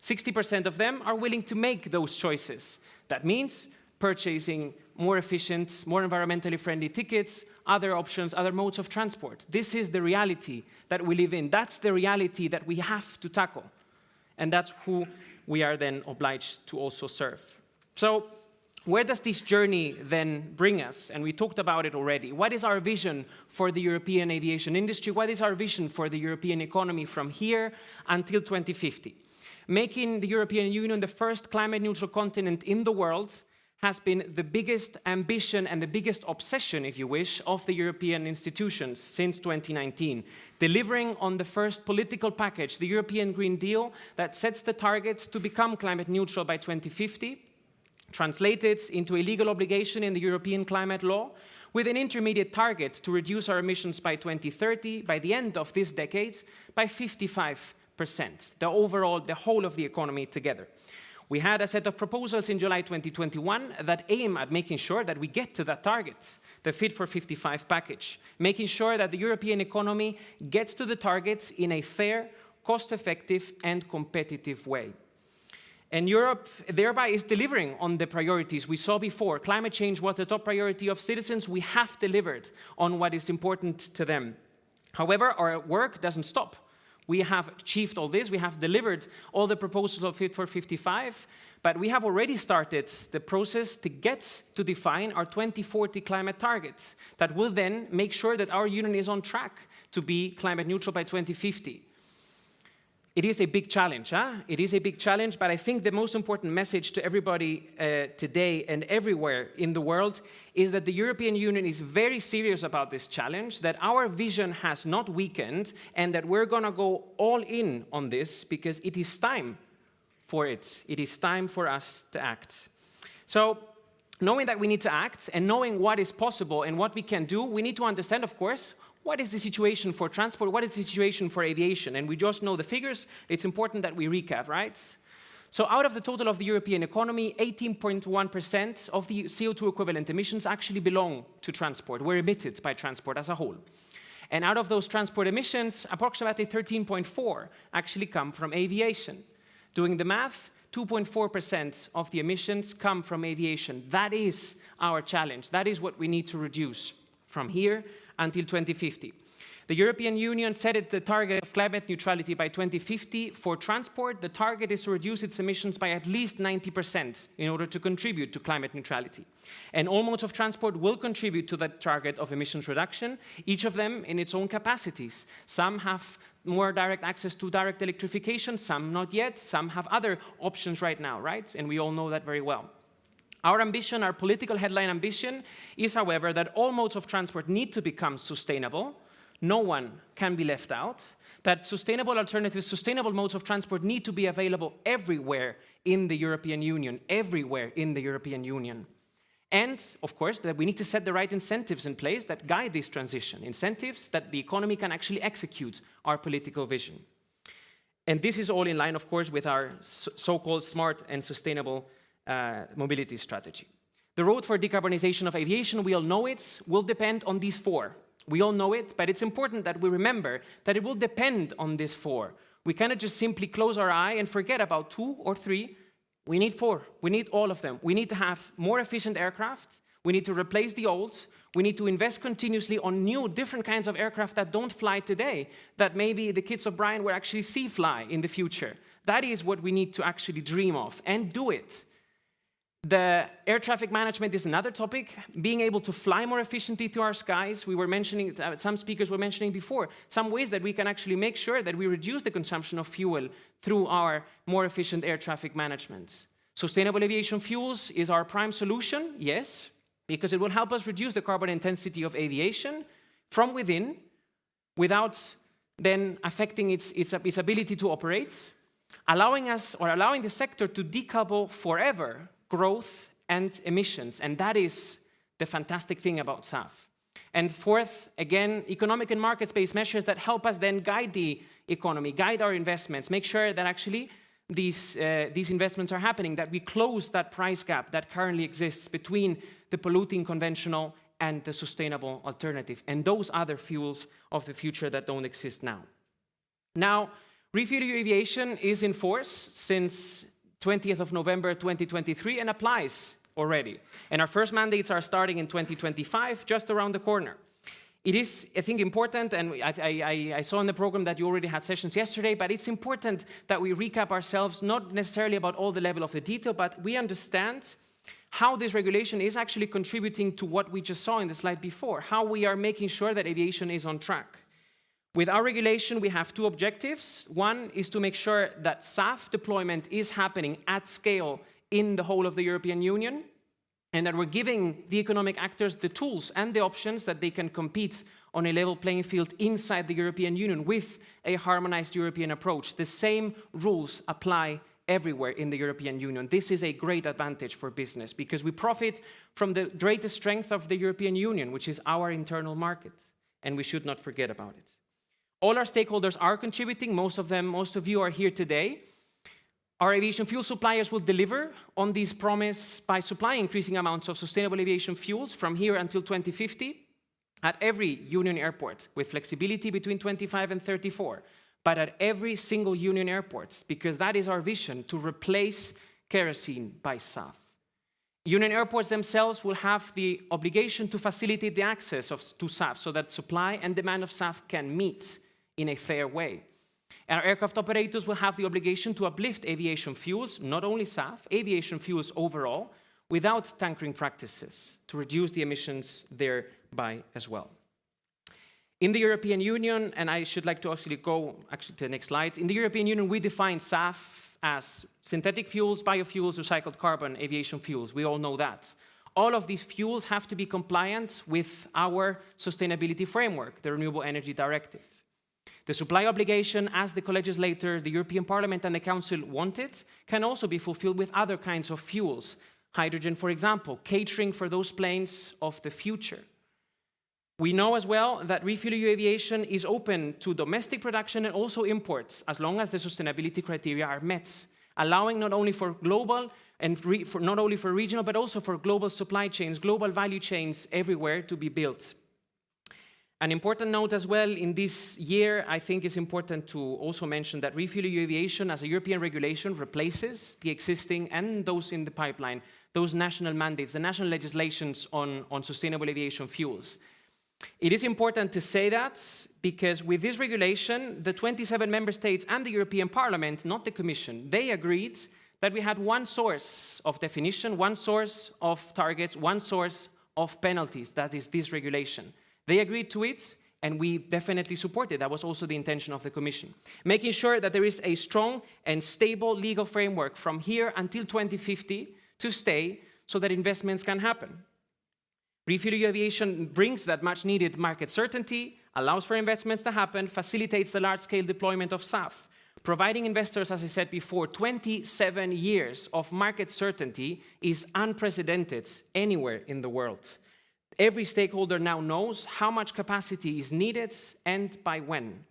60% of them are willing to make those choices. That means purchasing more efficient, more environmentally friendly tickets, other options, other modes of transport. This is the reality that we live in. That's the reality that we have to tackle. And that's who we are then obliged to also serve. So, where does this journey then bring us? And we talked about it already. What is our vision for the European aviation industry? What is our vision for the European economy from here until 2050? Making the European Union the first climate neutral continent in the world has been the biggest ambition and the biggest obsession, if you wish, of the European institutions since 2019. Delivering on the first political package, the European Green Deal, that sets the targets to become climate neutral by 2050, translated into a legal obligation in the European climate law, with an intermediate target to reduce our emissions by 2030, by the end of this decade, by 55%, the whole of the economy together. We had a set of proposals in July 2021 that aim at making sure that we get to that target, the Fit for 55 package, making sure that the European economy gets to the targets in a fair, cost-effective, and competitive way. And Europe thereby is delivering on the priorities we saw before. Climate change was the top priority of citizens. We have delivered on what is important to them. However, our work doesn't stop. We have achieved all this. We have delivered all the proposals of Fit for 55, but we have already started the process to get to define our 2040 climate targets that will then make sure that our union is on track to be climate neutral by 2050. It is a big challenge, It is a big challenge, but I think the most important message to everybody today and everywhere in the world is that the European Union is very serious about this challenge, that our vision has not weakened, and that we're going to go all in on this because it is time for it. It is time for us to act. So, knowing that we need to act and knowing what is possible and what we can do, we need to understand, of course, what is the situation for transport? What is the situation for aviation? And we just know the figures. It's important that we recap, right? So out of the total of the European economy, 18.1% of the CO2 equivalent emissions actually belong to transport, were emitted by transport as a whole. And out of those transport emissions, approximately 13.4 actually come from aviation. Doing the math, 2.4% of the emissions come from aviation. That is our challenge. That is what we need to reduce from here until 2050. The European Union set the target of climate neutrality by 2050. For transport, the target is to reduce its emissions by at least 90% in order to contribute to climate neutrality. And all modes of transport will contribute to that target of emissions reduction, each of them in its own capacities. Some have more direct access to direct electrification, some not yet, some have other options right now, right? And we all know that very well. Our ambition, our political headline ambition, is, however, that all modes of transport need to become sustainable. No one can be left out. That sustainable alternatives, sustainable modes of transport need to be available everywhere in the European Union, everywhere in the European Union. And, of course, that we need to set the right incentives in place that guide this transition, incentives that the economy can actually execute our political vision. And this is all in line, of course, with our so-called smart and sustainable mobility strategy. The road for decarbonization of aviation, we all know it, will depend on these four. We all know it, but it's important that we remember that it will depend on these four. We cannot just simply close our eye and forget about 2 or 3. We need 4. We need all of them. We need to have more efficient aircraft. We need to replace the old. We need to invest continuously on new, different kinds of aircraft that don't fly today, that maybe the kids of Brian will actually see fly in the future. That is what we need to actually dream of and do it. The air traffic management is another topic, being able to fly more efficiently through our skies. We were mentioning, some speakers were mentioning before, some ways that we can actually make sure that we reduce the consumption of fuel through our more efficient air traffic management. Sustainable aviation fuels is our prime solution, yes, because it will help us reduce the carbon intensity of aviation from within without then affecting its ability to operate, allowing the sector to decouple forever growth and emissions, and that is the fantastic thing about SAF. And fourth, again, economic and market-based measures that help us then guide the economy, guide our investments, make sure that actually these investments are happening, that we close that price gap that currently exists between the polluting conventional and the sustainable alternative, and those other fuels of the future that don't exist now. Now, ReFuelEU Aviation is in force since 20th of November 2023 and applies already. And our first mandates are starting in 2025, just around the corner. It is, I think, important, and I saw in the program that you already had sessions yesterday, but it's important that we recap ourselves, not necessarily about all the level of the detail, but we understand how this regulation is actually contributing to what we just saw in the slide before, how we are making sure that aviation is on track. With our regulation, we have 2 objectives. One is to make sure that SAF deployment is happening at scale in the whole of the European Union, and that we're giving the economic actors the tools and the options that they can compete on a level playing field inside the European Union with a harmonized European approach. The same rules apply everywhere in the European Union. This is a great advantage for business because we profit from the greatest strength of the European Union, which is our internal market, and we should not forget about it. All our stakeholders are contributing. Most of you are here today. Our aviation fuel suppliers will deliver on this promise by supplying increasing amounts of sustainable aviation fuels from here until 2050 at every union airport, with flexibility between 25 and 34, but at every single union airport, because that is our vision, to replace kerosene by SAF. Union airports themselves will have the obligation to facilitate the access to SAF so that supply and demand of SAF can meet in a fair way. Our aircraft operators will have the obligation to uplift aviation fuels, not only SAF, aviation fuels overall, without tankering practices to reduce the emissions thereby as well. In the European Union, and I should like to go to the next slide, in the European Union we define SAF as synthetic fuels, biofuels, recycled carbon, aviation fuels. We all know that. All of these fuels have to be compliant with our sustainability framework, the Renewable Energy Directive. The supply obligation, as the co-legislator, the European Parliament and the Council wanted, can also be fulfilled with other kinds of fuels. Hydrogen, for example, catering for those planes of the future. We know as well that RefuelEU Aviation is open to domestic production and also imports, as long as the sustainability criteria are met, allowing not only for global and not only for regional, but also for global supply chains, global value chains everywhere to be built. An important note as well in this year, I think it's important to also mention that RefuelEU Aviation as a European regulation replaces the existing and those in the pipeline, those national mandates, the national legislations on sustainable aviation fuels. It is important to say that because with this regulation, the 27 member states and the European Parliament, not the Commission, they agreed that we had one source of definition, one source of targets, one source of penalties, that is this regulation. They agreed to it, and we definitely support it. That was also the intention of the Commission. Making sure that there is a strong and stable legal framework from here until 2050 to stay so that investments can happen. RefuelEU Aviation brings that much needed market certainty, allows for investments to happen, facilitates the large-scale deployment of SAF, providing investors, as I said before, 27 years of market certainty is unprecedented anywhere in the world. Every stakeholder now knows how much capacity is needed and by when.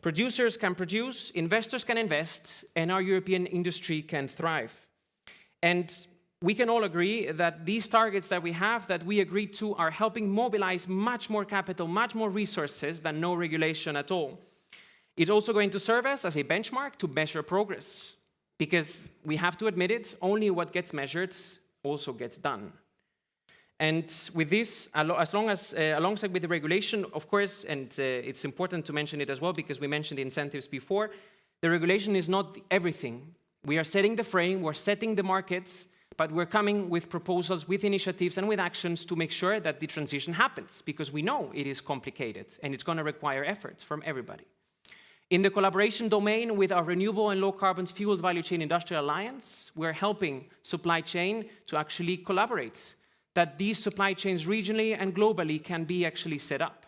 Producers can produce, investors can invest, and our European industry can thrive. And we can all agree that these targets that we have, that we agreed to, are helping mobilize much more capital, much more resources than no regulation at all. It's also going to serve us as a benchmark to measure progress, because we have to admit it, only what gets measured also gets done. And with this, alongside with the regulation, of course, and it's important to mention it as well because we mentioned the incentives before, the regulation is not everything. We are setting the frame, we're setting the markets, but we're coming with proposals, with initiatives, and with actions to make sure that the transition happens, because we know it is complicated and it's going to require efforts from everybody. In the collaboration domain with our Renewable and Low Carbon Fuel Value Chain Industrial Alliance, we're helping supply chain to actually collaborate, that these supply chains regionally and globally can be actually set up.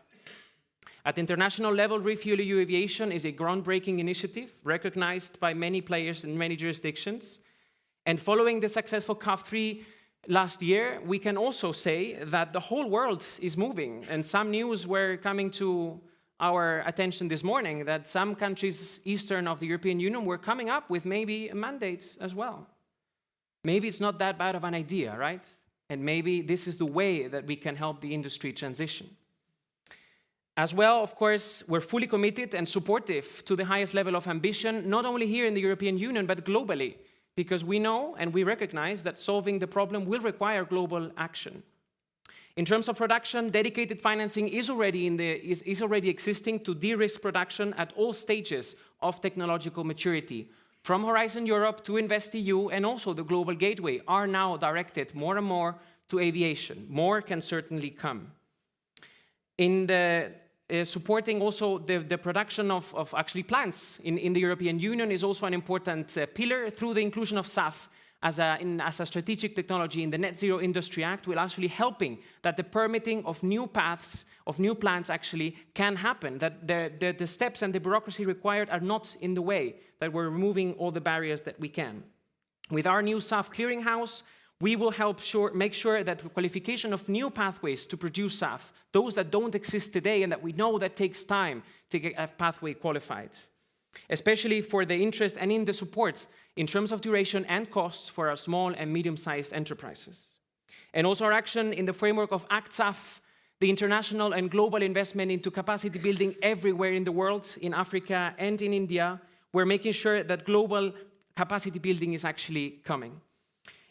At international level, RefuelEU Aviation is a groundbreaking initiative recognized by many players in many jurisdictions. And following the successful CAF3 last year, we can also say that the whole world is moving. And some news were coming to our attention this morning that some countries eastern of the European Union were coming up with maybe a mandate as well. Maybe it's not that bad of an idea, right? And maybe this is the way that we can help the industry transition. As well, of course, we're fully committed and supportive to the highest level of ambition, not only here in the European Union, but globally, because we know and we recognize that solving the problem will require global action. In terms of production, dedicated financing is already existing to de-risk production at all stages of technological maturity. From Horizon Europe to InvestEU and also the Global Gateway are now directed more and more to aviation. More can certainly come. In the supporting also the production of actually plants in the European Union is also an important pillar through the inclusion of SAF as a strategic technology in the Net Zero Industry Act will actually helping that the permitting of new paths, of new plants actually can happen, that the steps and the bureaucracy required are not in the way, that we're removing all the barriers that we can. With our new SAF clearinghouse, we will help make sure that the qualification of new pathways to produce SAF, those that don't exist today and that we know that takes time to get a pathway qualified, especially for the interest and in the support in terms of duration and costs for our small and medium-sized enterprises. And also our action in the framework of Act SAF, the international and global investment into capacity building everywhere in the world, in Africa and in India, we're making sure that global capacity building is actually coming.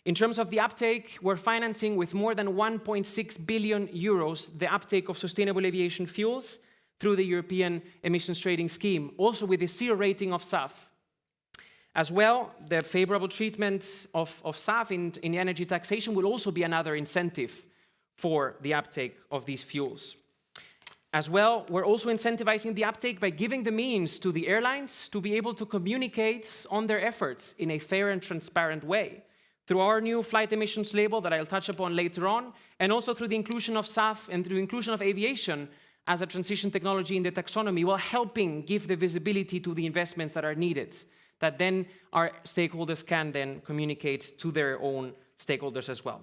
In terms of the uptake, we're financing with more than 1.6 billion euros the uptake of sustainable aviation fuels through the European Emissions Trading Scheme, also with a 0 rating of SAF. As well, the favorable treatment of SAF in energy taxation will also be another incentive for the uptake of these fuels. As well, we're also incentivizing the uptake by giving the means to the airlines to be able to communicate on their efforts in a fair and transparent way, through our new flight emissions label that I'll touch upon later on, and also through the inclusion of SAF and through the inclusion of aviation as a transition technology in the taxonomy, while helping give the visibility to the investments that are needed, that then our stakeholders can then communicate to their own stakeholders as well.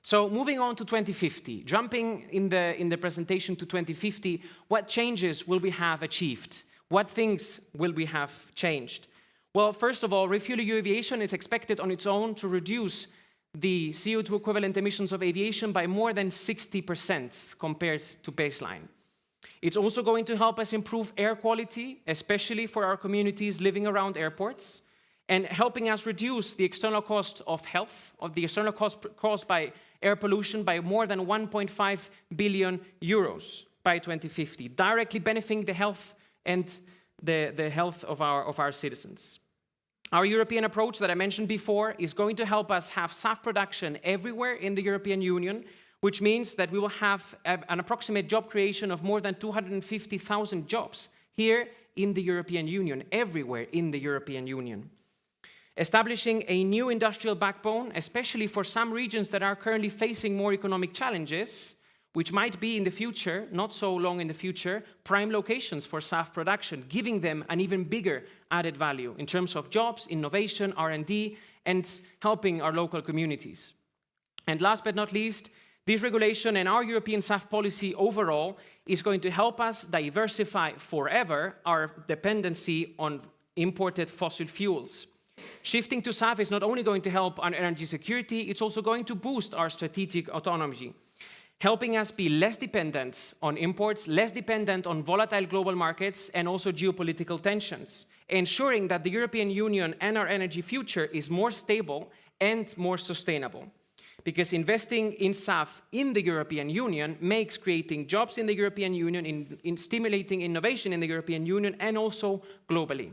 So moving on to 2050, jumping in the presentation to 2050, what changes will we have achieved? What things will we have changed? Well, first of all, RefuelEU Aviation is expected on its own to reduce the CO2 equivalent emissions of aviation by more than 60% compared to baseline. It's also going to help us improve air quality, especially for our communities living around airports, and helping us reduce the external cost of health, of the external cost caused by air pollution by more than 1.5 billion euros by 2050, directly benefiting the health and the health of our citizens. Our European approach that I mentioned before is going to help us have SAF production everywhere in the European Union, which means that we will have an approximate job creation of more than 250,000 jobs here in the European Union, everywhere in the European Union. Establishing a new industrial backbone, especially for some regions that are currently facing more economic challenges, which might be in the future, not so long in the future, prime locations for SAF production, giving them an even bigger added value in terms of jobs, innovation, R&D, and helping our local communities. And last but not least, this regulation and our European SAF policy overall is going to help us diversify forever our dependency on imported fossil fuels. Shifting to SAF is not only going to help on energy security, it's also going to boost our strategic autonomy, helping us be less dependent on imports, less dependent on volatile global markets, and also geopolitical tensions, ensuring that the European Union and our energy future is more stable and more sustainable. Because investing in SAF in the European Union makes creating jobs in the European Union, in stimulating innovation in the European Union, and also globally.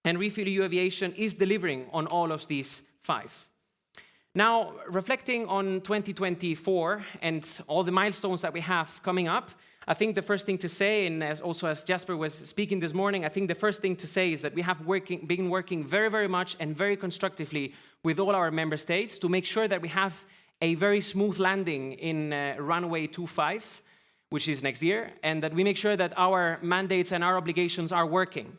And RefuelEU Aviation is delivering on all of these 5. Now, reflecting on 2024 and all the milestones that we have coming up, I think the first thing to say, and as Jasper was speaking this morning, I think the first thing to say is that we have been working very, very much and very constructively with all our member states to make sure that we have a very smooth landing in runway 25, which is next year, and that we make sure that our mandates and our obligations are working.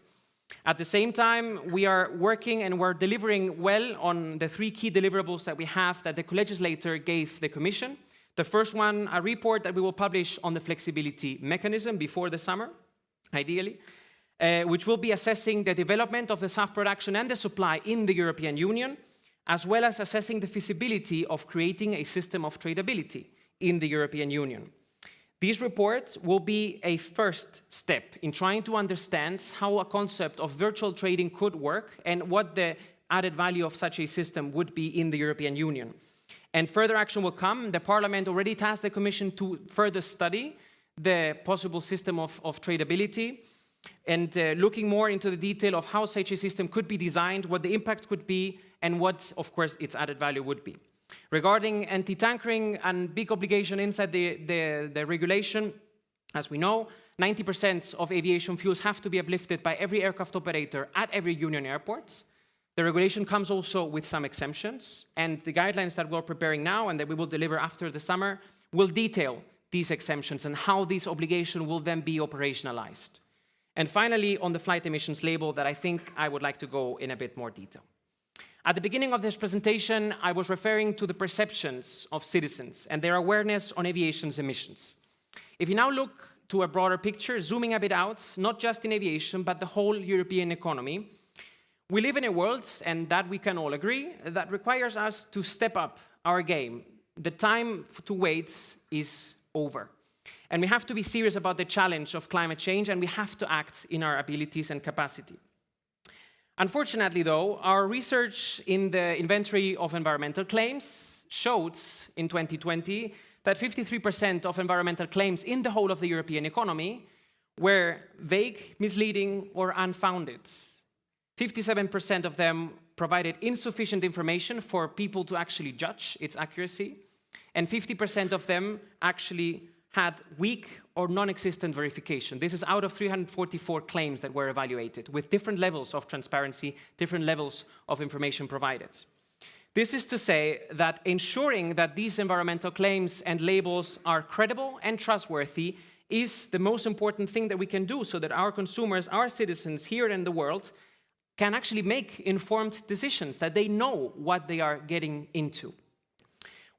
At the same time, we are working and we're delivering well on the 3 key deliverables that we have that the co-legislator gave the Commission. The first one, a report that we will publish on the flexibility mechanism before the summer, ideally, which will be assessing the development of the SAF production and the supply in the European Union, as well as assessing the feasibility of creating a system of tradability in the European Union. These reports will be a first step in trying to understand how a concept of virtual trading could work and what the added value of such a system would be in the European Union. And further action will come. The Parliament already tasked the Commission to further study the possible system of tradability and looking more into the detail of how such a system could be designed, what the impacts could be, and what, of course, its added value would be. Regarding anti-tankering and big obligation inside the regulation, as we know, 90% of aviation fuels have to be uplifted by every aircraft operator at every union airport. The regulation comes also with some exemptions, and the guidelines that we're preparing now and that we will deliver after the summer will detail these exemptions and how this obligation will then be operationalized. And finally, on the flight emissions label, that I think I would like to go in a bit more detail. At the beginning of this presentation, I was referring to the perceptions of citizens and their awareness on aviation's emissions. If you now look to a broader picture, zooming a bit out, not just in aviation, but the whole European economy, we live in a world, and that we can all agree, that requires us to step up our game. The time to wait is over. And we have to be serious about the challenge of climate change, and we have to act in our abilities and capacity. Unfortunately, though, our research in the inventory of environmental claims showed in 2020 that 53% of environmental claims in the whole of the European economy were vague, misleading, or unfounded. 57% of them provided insufficient information for people to actually judge its accuracy, and 50% of them actually had weak or non-existent verification. This is out of 344 claims that were evaluated, with different levels of transparency, different levels of information provided. This is to say that ensuring that these environmental claims and labels are credible and trustworthy is the most important thing that we can do so that our consumers, our citizens here in the world, can actually make informed decisions, that they know what they are getting into.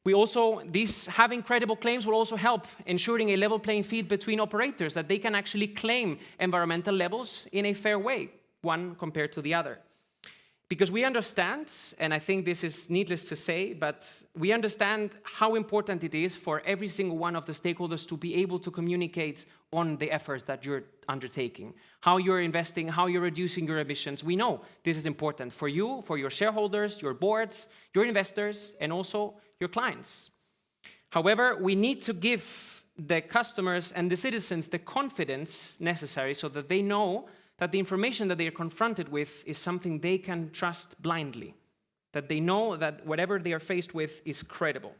Having credible claims will also help ensuring a level playing field between operators, that they can actually claim environmental levels in a fair way, one compared to the other. Because we understand, and I think this is needless to say, but we understand how important it is for every single one of the stakeholders to be able to communicate on the efforts that you're undertaking, how you're investing, how you're reducing your emissions. We know this is important for you, for your shareholders, your boards, your investors, and also your clients. However, we need to give the customers and the citizens the confidence necessary so that they know that the information that they are confronted with is something they can trust blindly, that they know that whatever they are faced with is credible.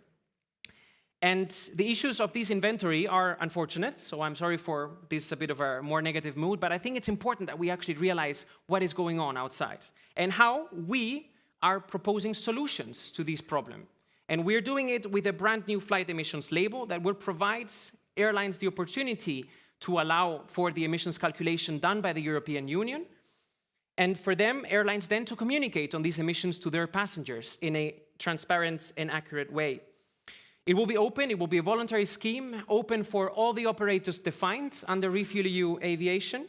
And the issues of this inventory are unfortunate, so I'm sorry for this a bit of a more negative mood, but I think it's important that we actually realize what is going on outside and how we are proposing solutions to this problem. And we're doing it with a brand new flight emissions label that will provide airlines the opportunity to allow for the emissions calculation done by the European Union, and for them, airlines then to communicate on these emissions to their passengers in a transparent and accurate way. It will be open, it will be a voluntary scheme, open for all the operators defined under RefuelEU Aviation.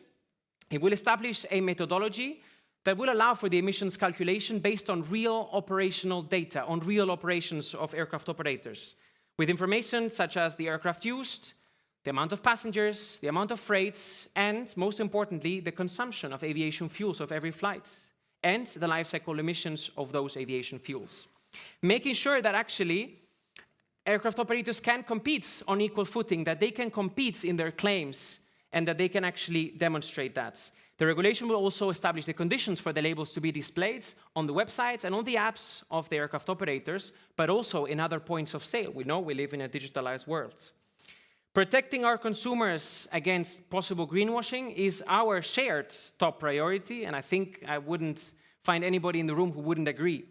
It will establish a methodology that will allow for the emissions calculation based on real operational data, on real operations of aircraft operators, with information such as the aircraft used, the amount of passengers, the amount of freights, and most importantly, the consumption of aviation fuels of every flight, and the life cycle emissions of those aviation fuels. Making sure that actually aircraft operators can compete on equal footing, that they can compete in their claims, and that they can actually demonstrate that. The regulation will also establish the conditions for the labels to be displayed on the websites and on the apps of the aircraft operators, but also in other points of sale. We know we live in a digitalized world. Protecting our consumers against possible greenwashing is our shared top priority, and I think I wouldn't find anybody in the room who wouldn't agree.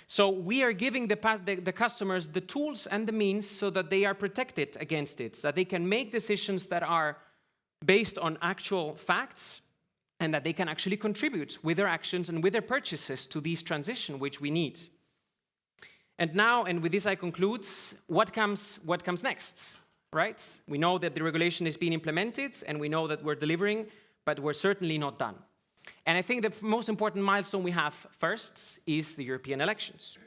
So we are giving the customers the tools and the means so that they are protected against it, so that they can make decisions that are based on actual facts, and that they can actually contribute with their actions and with their purchases to this transition which we need. And now, and with this I conclude, what comes next? Right? We know that the regulation is being implemented, and we know that we're delivering, but we're certainly not done. And I think the most important milestone we have first is the European elections.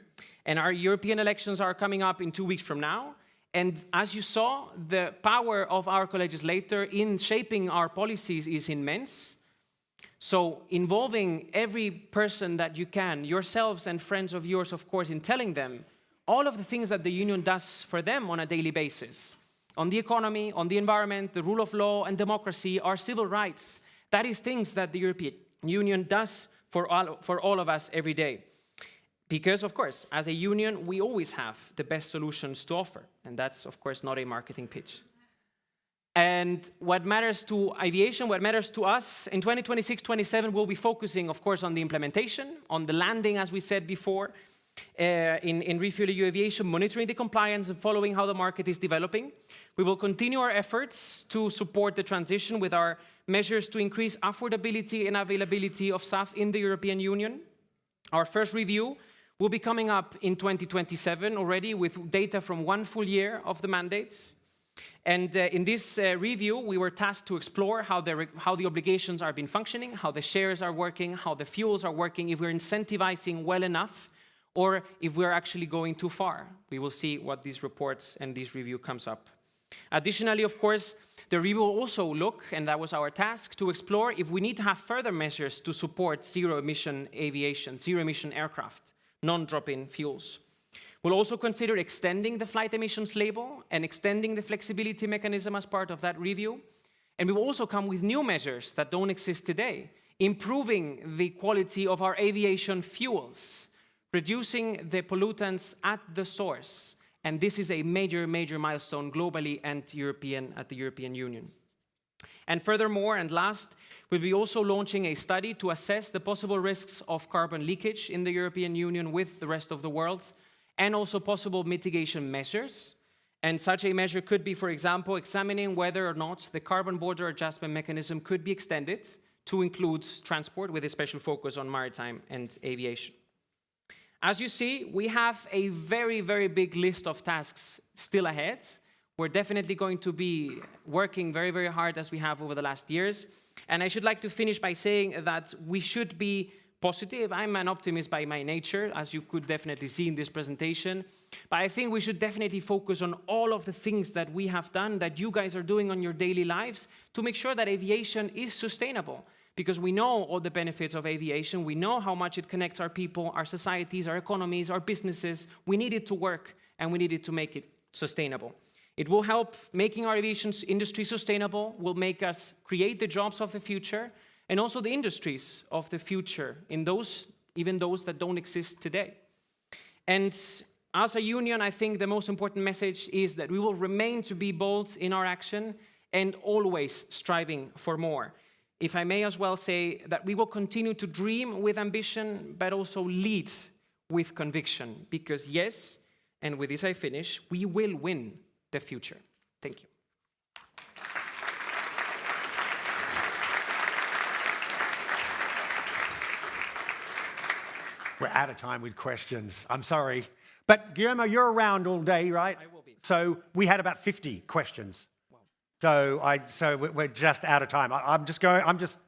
And our European elections are coming up in 2 weeks from now. And as you saw, the power of our co-legislator in shaping our policies is immense. So involving every person that you can, yourselves and friends of yours, of course, in telling them all of the things that the union does for them on a daily basis, on the economy, on the environment, the rule of law and democracy, our civil rights. That is things that the European Union does for all of us every day. Because, of course, as a union, we always have the best solutions to offer. And that's, of course, not a marketing pitch. And what matters to aviation, what matters to us, in 2026-27, we'll be focusing, of course, on the implementation, on the landing, as we said before, in RefuelEU Aviation, monitoring the compliance and following how the market is developing. We will continue our efforts to support the transition with our measures to increase affordability and availability of SAF in the European Union. Our first review will be coming up in 2027 already with data from 1 full year of the mandates. And in this review, we were tasked to explore how the obligations are been functioning, how the shares are working, how the fuels are working, if we're incentivizing well enough, or if we're actually going too far. We will see what these reports and this review comes up. Additionally, of course, the review will also look, and that was our task, to explore if we need to have further measures to support zero-emission aviation, zero-emission aircraft, non-drop-in fuels. We'll also consider extending the flight emissions label and extending the flexibility mechanism as part of that review. And we will also come with new measures that don't exist today, improving the quality of our aviation fuels, reducing the pollutants at the source. And this is a major, major milestone globally and at the European Union. And furthermore, and last, we'll be also launching a study to assess the possible risks of carbon leakage in the European Union with the rest of the world, and also possible mitigation measures. And such a measure could be, for example, examining whether or not the carbon border adjustment mechanism could be extended to include transport with a special focus on maritime and aviation. As you see, we have a very, very big list of tasks still ahead. We're definitely going to be working very, very hard as we have over the last years. And I should like to finish by saying that we should be positive. I'm an optimist by my nature, as you could definitely see in this presentation. But I think we should definitely focus on all of the things that we have done, that you guys are doing on your daily lives, to make sure that aviation is sustainable. Because we know all the benefits of aviation. We know how much it connects our people, our societies, our economies, our businesses. We need it to work, and we need it to make it sustainable. It will help making our aviation industry sustainable, will make us create the jobs of the future, and also the industries of the future, even those that don't exist today. And as a union, I think the most important message is that we will remain to be bold in our action and always striving for more. If I may as well say that we will continue to dream with ambition, but also lead with conviction. Because yes, and with this I finish, we will win the future. Thank you. We're out of time with questions. I'm sorry. But Guillermo, you're around all day, right? I will be. So we had about 50 questions. So we're just out of time. I'm just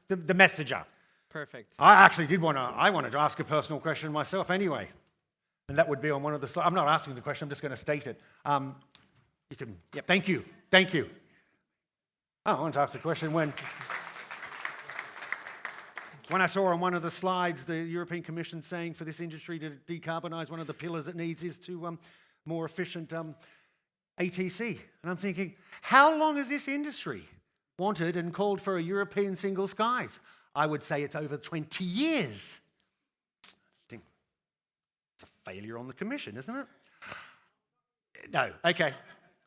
the messenger. Perfect. I wanted to ask a personal question myself anyway. And that would be on one of the slides. I'm not asking the question, I'm just going to state it. You can, yep. Thank you. Oh, I wanted to ask the question when I saw on one of the slides the European Commission saying for this industry to decarbonize, one of the pillars it needs is to more efficient ATC. And I'm thinking, how long has this industry wanted and called for a European single skies? I would say it's over 20 years. I think it's a failure on the Commission, isn't it? No, okay.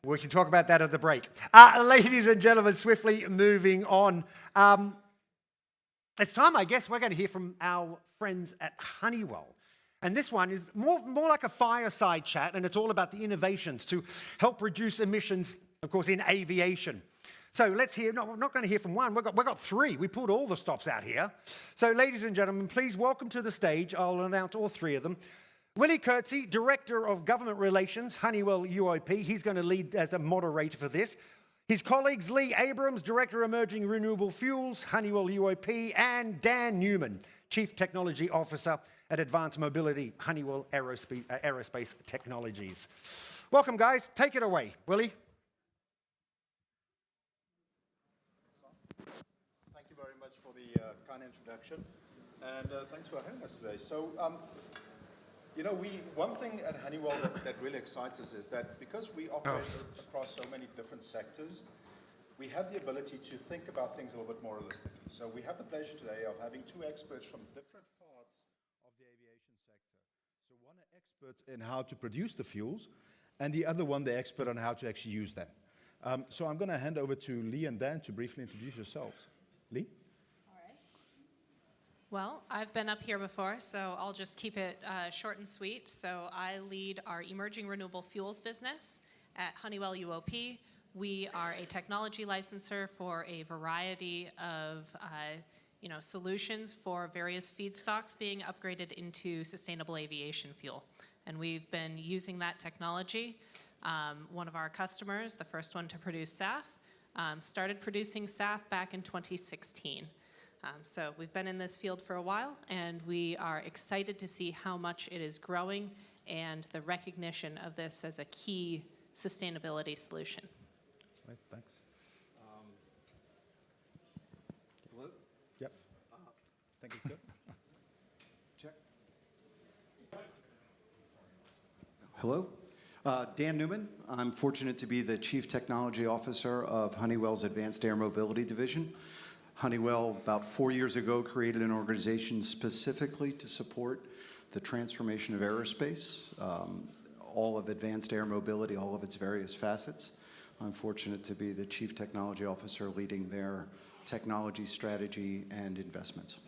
We can talk about that at the break. Ladies and gentlemen, swiftly moving on. It's time, I guess, we're going to hear from our friends at Honeywell. And this one is more like a fireside chat, and it's all about the innovations to help reduce emissions, of course, in aviation. So let's hear, no, we're not going to hear from one, we've got three. We pulled all the stops out here. So ladies and gentlemen, please welcome to the stage, I'll announce all three of them. Willie Kurtzy, Director of Government Relations, Honeywell UOP. He's going to lead as a moderator for this. His colleagues, Lee Abrams, Director Emerging Renewable Fuels, Honeywell UOP, and Dan Newman, Chief Technology Officer at Advanced Mobility, Honeywell Aerospace Technologies. Welcome, guys. Take it away. Willie? Thank you very much for the kind introduction, and thanks for having us today. So, one thing at Honeywell that really excites us is that because we operate across so many different sectors, we have the ability to think about things a little bit more holistically. So we have the pleasure today of having two experts from different parts of the aviation sector. So one an expert in how to produce the fuels, and the other one the expert on how to actually use them. So I'm going to hand over to Lee and Dan to briefly introduce yourselves. Lee? Well, I've been up here before, so I'll just keep it short and sweet. So I lead our emerging renewable fuels business at Honeywell UOP. We are a technology licensor for a variety of solutions for various feedstocks being upgraded into sustainable aviation fuel. And we've been using that technology. One of our customers, the first one to produce SAF, started producing SAF back in 2016. So we've been in this field for a while, and we are excited to see how much it is growing and the recognition of this as a key sustainability solution. Right, thanks. Hello? Yep. Think it's good? Check. Hello? Dan Newman. I'm fortunate to be the Chief Technology Officer of Honeywell's Advanced Air Mobility Division. Honeywell, about 4 years ago, created an organization specifically to support the transformation of aerospace, all of advanced air mobility, all of its various facets. I'm fortunate to be the Chief Technology Officer leading their technology strategy and investments.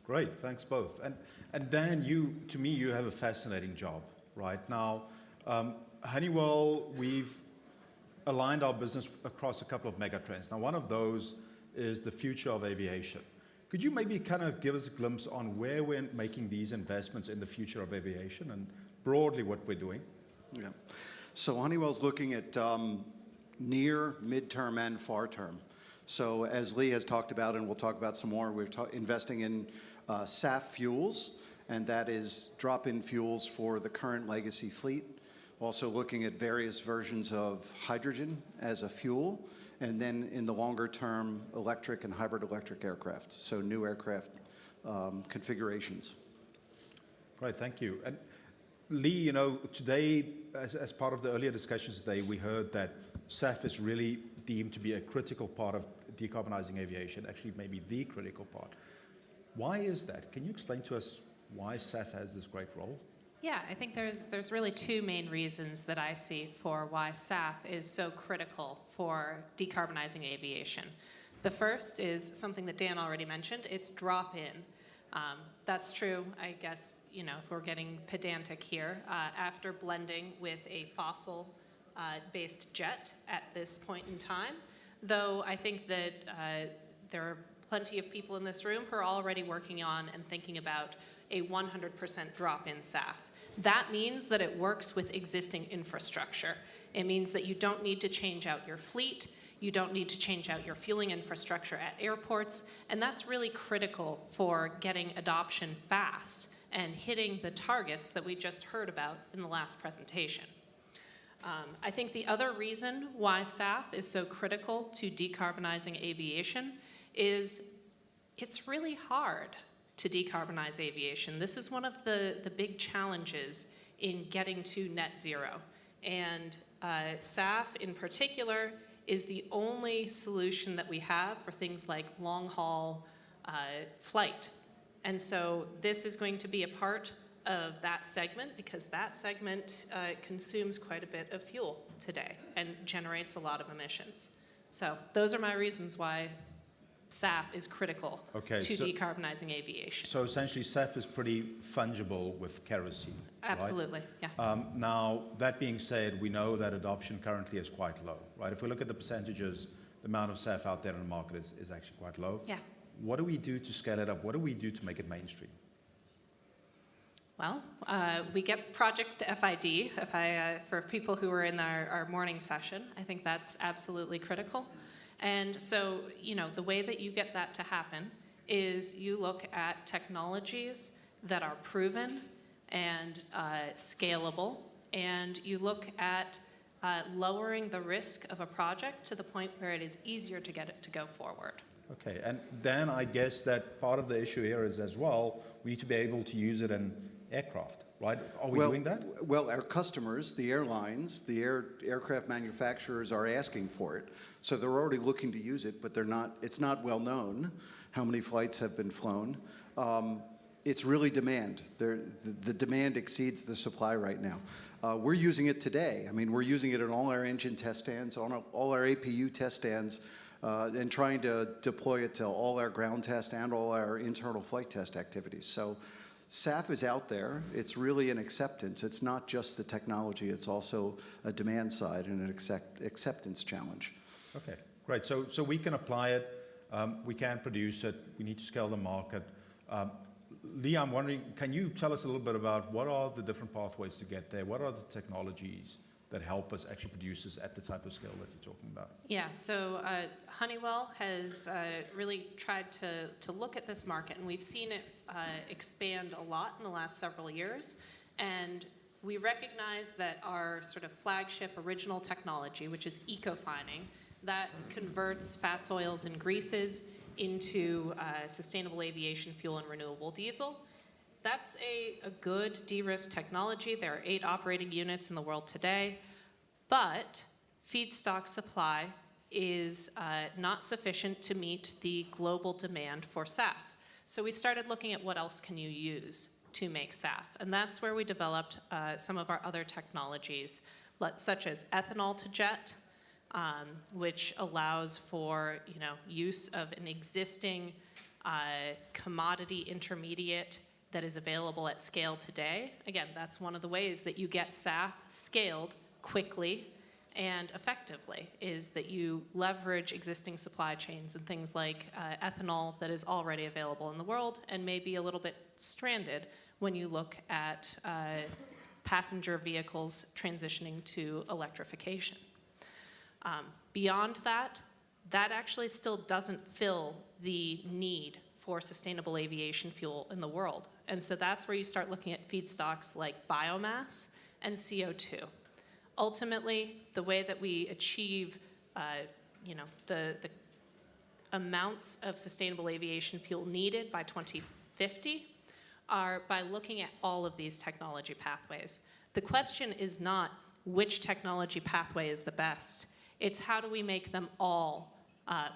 Great, thanks both. And Dan, to me, you have a fascinating job right now. Honeywell, we've aligned our business across a couple of mega trends. Now, one of those is the future of aviation. Could you maybe kind of give us a glimpse on where we're making these investments in the future of aviation and broadly what we're doing? Yeah. So Honeywell's looking at near, midterm, and far term. So as Lee has talked about, and we'll talk about some more, we're investing in SAF fuels, and that is drop-in fuels for the current legacy fleet. Also looking at various versions of hydrogen as a fuel, and then in the longer term, electric and hybrid electric aircraft, so new aircraft configurations. Right, thank you. And Lee, today, as part of the earlier discussions today, we heard that SAF is really deemed to be a critical part of decarbonizing aviation, actually maybe the critical part. Why is that? Can you explain to us why SAF has this great role? Yeah, I think there's really two main reasons that I see for why SAF is so critical for decarbonizing aviation. The first is something that Dan already mentioned, it's drop-in. That's true, I guess, if we're getting pedantic here, after blending with a fossil-based jet at this point in time, though I think that there are plenty of people in this room who are already working on and thinking about a 100% drop-in SAF. That means that it works with existing infrastructure. It means that you don't need to change out your fleet, you don't need to change out your fueling infrastructure at airports, and that's really critical for getting adoption fast and hitting the targets that we just heard about in the last presentation. I think the other reason why SAF is so critical to decarbonizing aviation is it's really hard to decarbonize aviation. This is one of the big challenges in getting to net zero. And SAF in particular is the only solution that we have for things like long-haul flight. And so this is going to be a part of that segment because that segment consumes quite a bit of fuel today and generates a lot of emissions. So those are my reasons why SAF is critical to decarbonizing aviation. So essentially SAF is pretty fungible with kerosene. Absolutely, right? Yeah. Now, that being said, we know that adoption currently is quite low, right? If we look at the percentages, the amount of SAF out there in the market is actually quite low. Yeah. What do we do to scale it up? What do we do to make it mainstream? Well, we get projects to FID. For people who were in our morning session, I think that's absolutely critical. And so, the way that you get that to happen is you look at technologies that are proven and scalable, and you look at lowering the risk of a project to the point where it is easier to get it to go forward. Okay, and then I guess that part of the issue here is as well, we need to be able to use it in aircraft, right? Are we doing that? Well, our customers, the airlines, the aircraft manufacturers are asking for it. So they're already looking to use it, but it's not well known how many flights have been flown. it's really demand. The demand exceeds the supply right now. We're using it today. I mean, we're using it in all our engine test stands, on all our APU test stands, and trying to deploy it to all our ground test and all our internal flight test activities. So SAF is out there. It's really an acceptance. It's not just the technology. It's also a demand side and an acceptance challenge. Okay, great. So we can apply it. We can produce it. We need to scale the market. Lee, I'm wondering, can you tell us a little bit about what are the different pathways to get there? What are the technologies that help us actually produce this at the type of scale that you're talking about? Yeah, so Honeywell has really tried to look at this market, and we've seen it expand a lot in the last several years. And we recognize that our sort of flagship original technology, which is eco-fining, that converts fats, oils, and greases into sustainable aviation fuel and renewable diesel. That's a good de-risk technology. There are 8 operating units in the world today, but feedstock supply is not sufficient to meet the global demand for SAF. So we started looking at what else can you use to make SAF, and that's where we developed some of our other technologies, such as ethanol to jet, which allows for use of an existing commodity intermediate that is available at scale today. Again, that's one of the ways that you get SAF scaled quickly and effectively, is that you leverage existing supply chains and things like ethanol that is already available in the world and may be a little bit stranded when you look at passenger vehicles transitioning to electrification. Beyond that, that actually still doesn't fill the need for sustainable aviation fuel in the world. And so that's where you start looking at feedstocks like biomass and CO2. Ultimately, the way that we achieve the amounts of sustainable aviation fuel needed by 2050 are by looking at all of these technology pathways. The question is not which technology pathway is the best. It's how do we make them all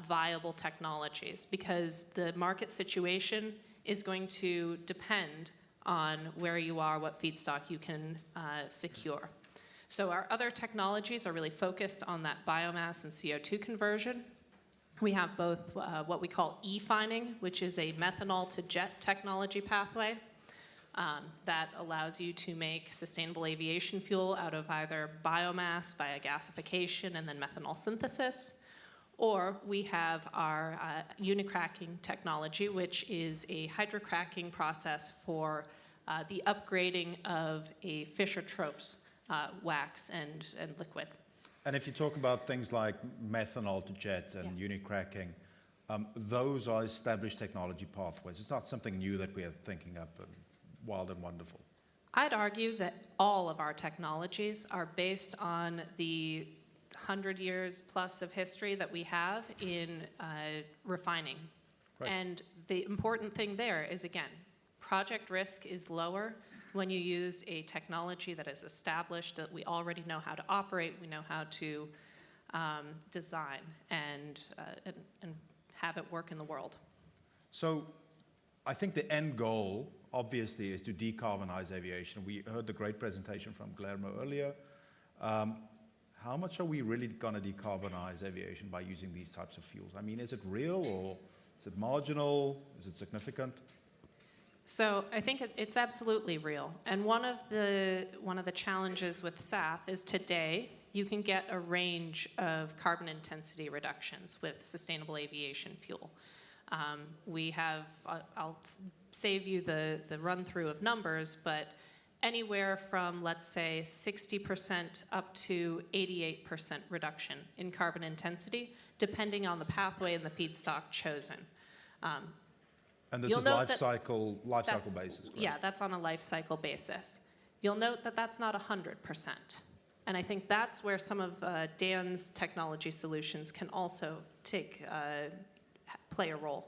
viable technologies, because the market situation is going to depend on where you are, what feedstock you can secure. So our other technologies are really focused on that biomass and CO2 conversion. We have both what we call e-fining, which is a methanol to jet technology pathway that allows you to make sustainable aviation fuel out of either biomass via gasification and then methanol synthesis. Or we have our unicracking technology, which is a hydrocracking process for the upgrading of a Fischer-Tropsch wax and liquid. And if you talk about things like methanol to jet and unicracking, those are established technology pathways. It's not something new that we are thinking up and wild and wonderful. I'd argue that all of our technologies are based on the 100 years plus of history that we have in refining. Right. And the important thing there is, again, project risk is lower when you use a technology that is established, that we already know how to operate, we know how to design and have it work in the world. So I think the end goal, obviously, is to decarbonize aviation. We heard the great presentation from Guillermo earlier. How much are we really going to decarbonize aviation by using these types of fuels? I mean, is it real, or is it marginal? Is it significant? So I think it's absolutely real. And one of the challenges with SAF is today you can get a range of carbon intensity reductions with sustainable aviation fuel. We have, I'll save you the run through of numbers, but anywhere from, let's say, 60% up to 88% reduction in carbon intensity, depending on the pathway and the feedstock chosen. And this is life cycle basis, correct? Yeah, that's on a life cycle basis. You'll note that that's not 100%. And I think that's where some of Dan's technology solutions can also play a role.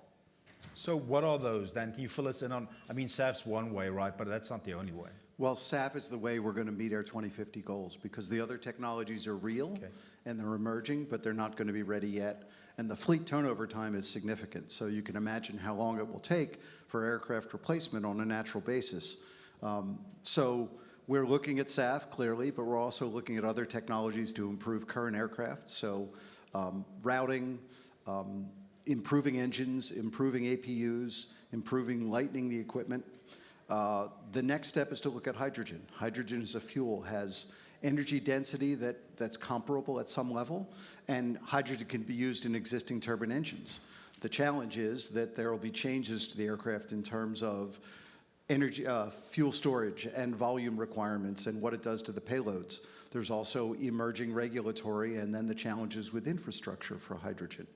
So what are those, Dan? Can you fill us in on, I mean, SAF's one way, right? But that's not the only way. Well, SAF is the way we're going to meet our 2050 goals, because the other technologies are real and they're emerging, but they're not going to be ready yet. And the fleet turnover time is significant. So you can imagine how long it will take for aircraft replacement on a natural basis. So we're looking at SAF clearly, but we're also looking at other technologies to improve current aircraft. So routing, improving engines, improving APUs, lightening the equipment. The next step is to look at hydrogen. Hydrogen as a fuel has energy density that's comparable at some level, and hydrogen can be used in existing turbine engines. The challenge is that there will be changes to the aircraft in terms of energy, fuel storage and volume requirements and what it does to the payloads. There's also emerging regulatory and then the challenges with infrastructure for hydrogen.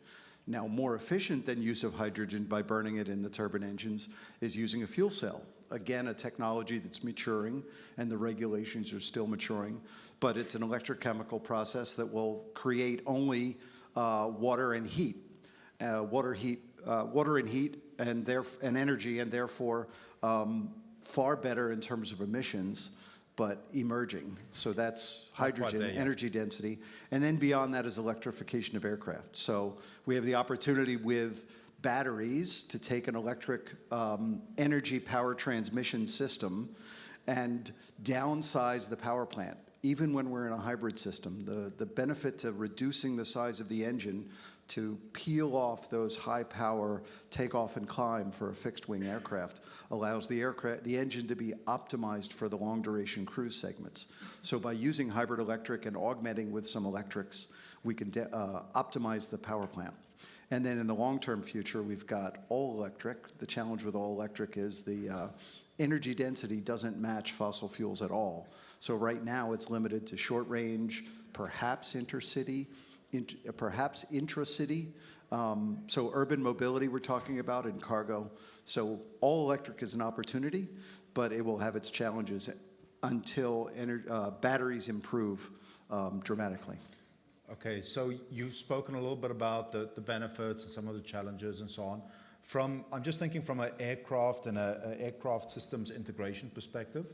Now, more efficient than use of hydrogen by burning it in the turbine engines is using a fuel cell. Again, a technology that's maturing and the regulations are still maturing, but it's an electrochemical process that will create only water and heat, and energy, and therefore far better in terms of emissions, but emerging. So that's hydrogen, energy density. And then beyond that is electrification of aircraft. So we have the opportunity with batteries to take an electric energy power transmission system and downsize the power plant. Even when we're in a hybrid system, the benefit to reducing the size of the engine to peel off those high power takeoff and climb for a fixed wing aircraft allows the engine to be optimized for the long duration cruise segments. So by using hybrid electric and augmenting with some electrics, we can optimize the power plant. And then in the long-term future, we've got all electric. The challenge with all electric is the energy density doesn't match fossil fuels at all. So right now it's limited to short range, perhaps intercity, perhaps intracity. So urban mobility we're talking about in cargo. So all electric is an opportunity, but it will have its challenges until batteries improve dramatically. Okay, so you've spoken a little bit about the benefits and some of the challenges and so on. I'm just thinking from an aircraft and an aircraft systems integration perspective.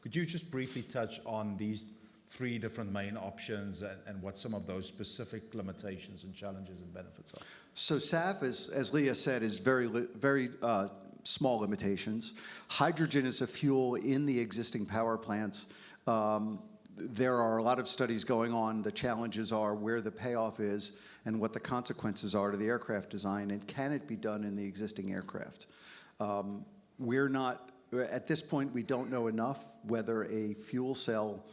Could you just briefly touch on these three different main options and what some of those specific limitations and challenges and benefits are? So SAF, as Leah said, is very small limitations. Hydrogen is a fuel in the existing power plants. There are a lot of studies going on. The challenges are where the payoff is and what the consequences are to the aircraft design, and can it be done in the existing aircraft? At this point, we don't know enough whether a fuel cell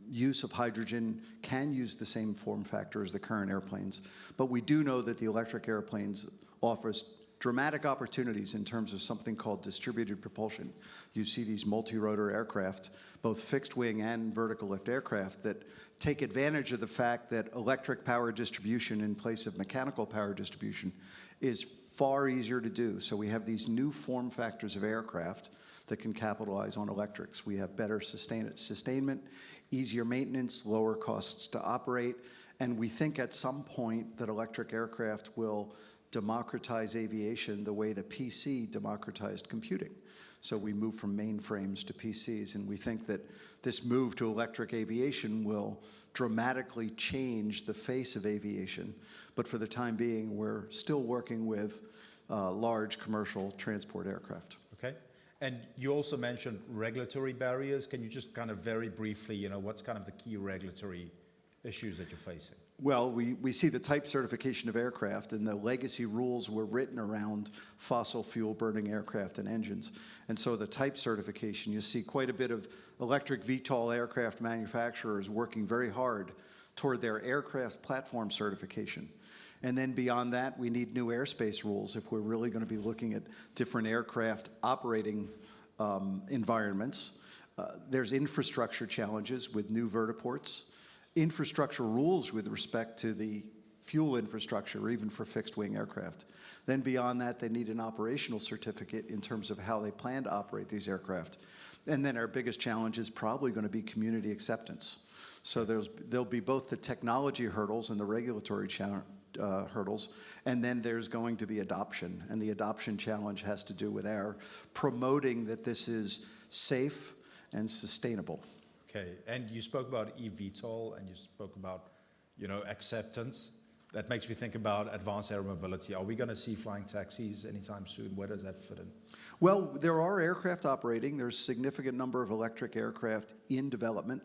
use of hydrogen can use the same form factor as the current airplanes. But we do know that the electric airplanes offers dramatic opportunities in terms of something called distributed propulsion. You see these multi-rotor aircraft, both fixed wing and vertical lift aircraft, that take advantage of the fact that electric power distribution in place of mechanical power distribution is far easier to do. So we have these new form factors of aircraft that can capitalize on electrics. We have better sustainment, easier maintenance, lower costs to operate, and we think at some point that electric aircraft will democratize aviation the way the PC democratized computing. So we move from mainframes to PCs, and we think that this move to electric aviation will dramatically change the face of aviation. But for the time being, we're still working with large commercial transport aircraft. Okay. And you also mentioned regulatory barriers. Can you just kind of very briefly, what's kind of the key regulatory issues that you're facing? Well, we see the type certification of aircraft, and the legacy rules were written around fossil fuel burning aircraft and engines. And so the type certification, you see quite a bit of electric VTOL aircraft manufacturers working very hard toward their aircraft platform certification. And then beyond that, we need new airspace rules if we're really going to be looking at different aircraft operating environments. There's infrastructure challenges with new vertiports. Infrastructure rules with respect to the fuel infrastructure, even for fixed-wing aircraft. Then beyond that, they need an operational certificate in terms of how they plan to operate these aircraft. And then our biggest challenge is probably going to be community acceptance. So there'll be both the technology hurdles and the regulatory hurdles, and then there's going to be adoption. And the adoption challenge has to do with our promoting that this is safe and sustainable. Okay, and you spoke about eVTOL and you spoke about, acceptance. That makes me think about advanced air mobility. Are we going to see flying taxis anytime soon? Where does that fit in? Well, there are aircraft operating. There's a significant number of electric aircraft in development.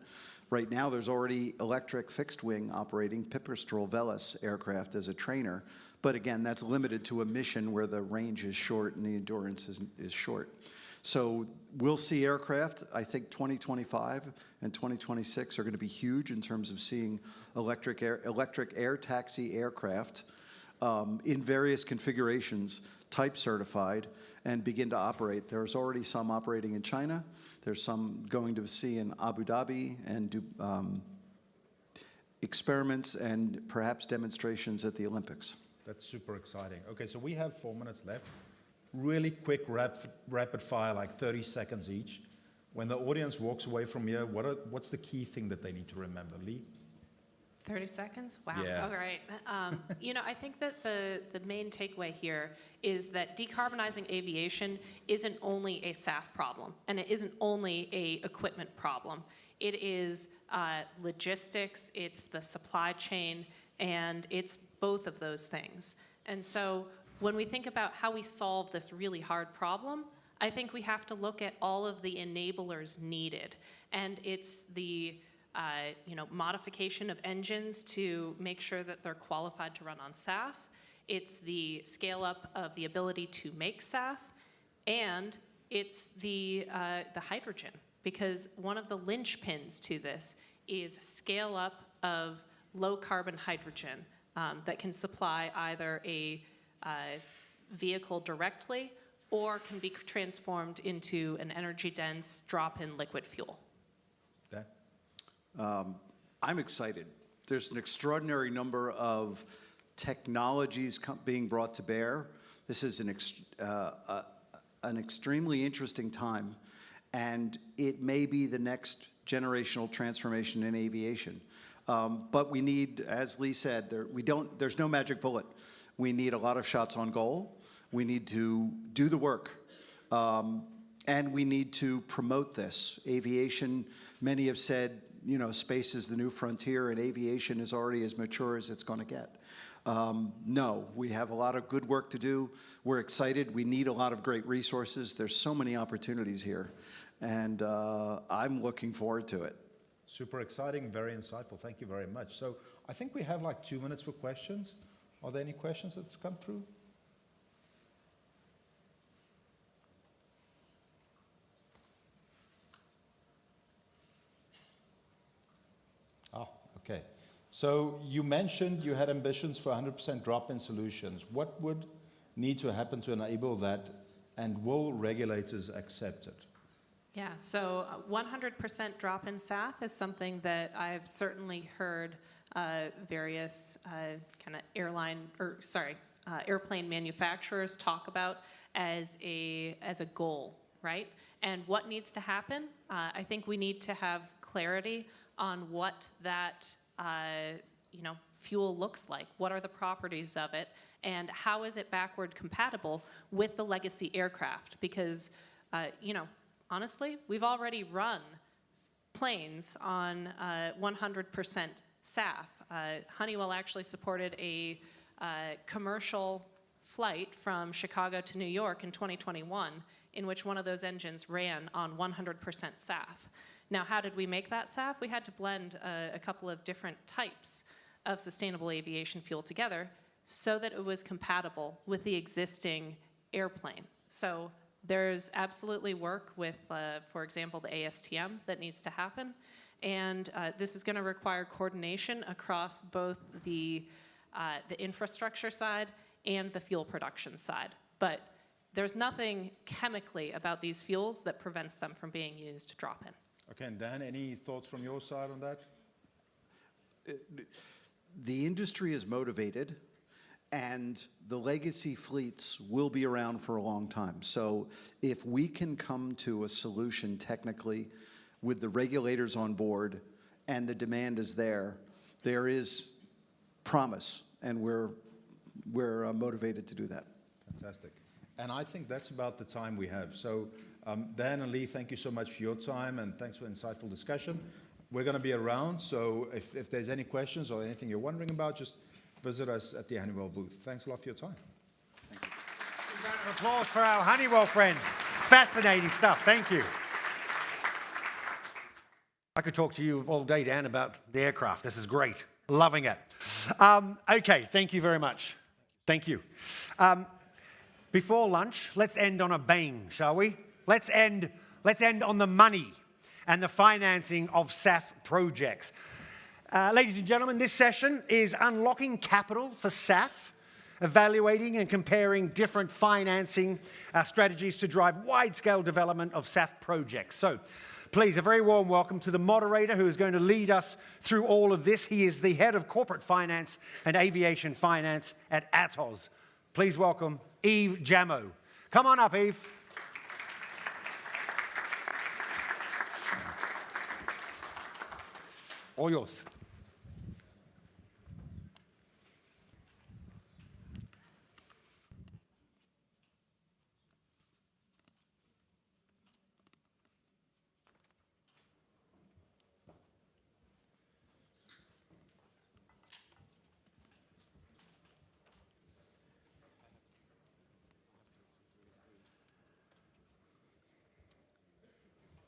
Right now, there's already electric fixed-wing operating Pipistrel Velis aircraft as a trainer. But again, that's limited to a mission where the range is short and the endurance is short. So we'll see aircraft. I think 2025 and 2026 are going to be huge in terms of seeing electric air taxi aircraft in various configurations, type certified, and begin to operate. There's already some operating in China. There's some going to see in Abu Dhabi and do experiments and perhaps demonstrations at the Olympics. That's super exciting. Okay, so we have 4 minutes left. Really quick, rapid fire, like 30 seconds each. When the audience walks away from here, what's the key thing that they need to remember? Lee? 30 seconds? Wow. Yeah. All right. I think that the main takeaway here is that decarbonizing aviation isn't only a SAF problem, and it isn't only a equipment problem. It is logistics, it's the supply chain, and it's both of those things. And so when we think about how we solve this really hard problem, I think we have to look at all of the enablers needed. And it's the modification of engines to make sure that they're qualified to run on SAF. It's the scale up of the ability to make SAF, and it's the hydrogen, because one of the linchpins to this is scale up of low carbon hydrogen that can supply either a vehicle directly or can be transformed into an energy dense drop-in liquid fuel. I'm excited. There's an extraordinary number of technologies being brought to bear. This is an extremely interesting time, and it may be the next generational transformation in aviation. But we need, as Lee said, there's no magic bullet. We need a lot of shots on goal. We need to do the work. And we need to promote this. Aviation, many have said, space is the new frontier, and aviation is already as mature as it's going to get. No, we have a lot of good work to do. We're excited. We need a lot of great resources. There's so many opportunities here, and I'm looking forward to it. Super exciting, very insightful. Thank you very much. So I think we have like 2 minutes for questions. Are there any questions that's come through? Oh, okay. So you mentioned you had ambitions for 100% drop-in solutions. What would need to happen to enable that, and will regulators accept it? Yeah, so 100% drop-in SAF is something that I've certainly heard various kind of airplane manufacturers talk about as a goal, right? And what needs to happen? I think we need to have clarity on what that fuel looks like. What are the properties of it, and how is it backward compatible with the legacy aircraft? Because honestly, we've already run planes on 100% SAF. Honeywell actually supported a commercial flight from Chicago to New York in 2021 in which one of those engines ran on 100% SAF. Now, how did we make that SAF? We had to blend a couple of different types of sustainable aviation fuel together so that it was compatible with the existing airplane. So there's absolutely work with, for example, the ASTM that needs to happen. And this is going to require coordination across both the infrastructure side and the fuel production side. But there's nothing chemically about these fuels that prevents them from being used drop-in. Okay, and Dan, any thoughts from your side on that? The industry is motivated, and the legacy fleets will be around for a long time. So if we can come to a solution technically with the regulators on board and the demand is there is promise, and we're motivated to do that. Fantastic. And I think that's about the time we have. So Dan and Lee, thank you so much for your time, and thanks for insightful discussion. We're going to be around, so if there's any questions or anything you're wondering about, just visit us at the Honeywell booth. Thanks a lot for your time. Thank you. A round of applause for our Honeywell friends. Fascinating stuff. Thank you. I could talk to you all day, Dan, about the aircraft. This is great. Loving it. Okay, thank you very much. Thank you. Before lunch, let's end on a bang, shall we? Let's end on the money and the financing of SAF projects. Ladies and gentlemen, this session is unlocking capital for SAF, evaluating and comparing different financing strategies to drive wide-scale development of SAF projects. So, please, a very warm welcome to the moderator who is going to lead us through all of this. He is the head of corporate finance and aviation finance at Atos. Please welcome Yves Jamo. Come on up, Yves. All yours.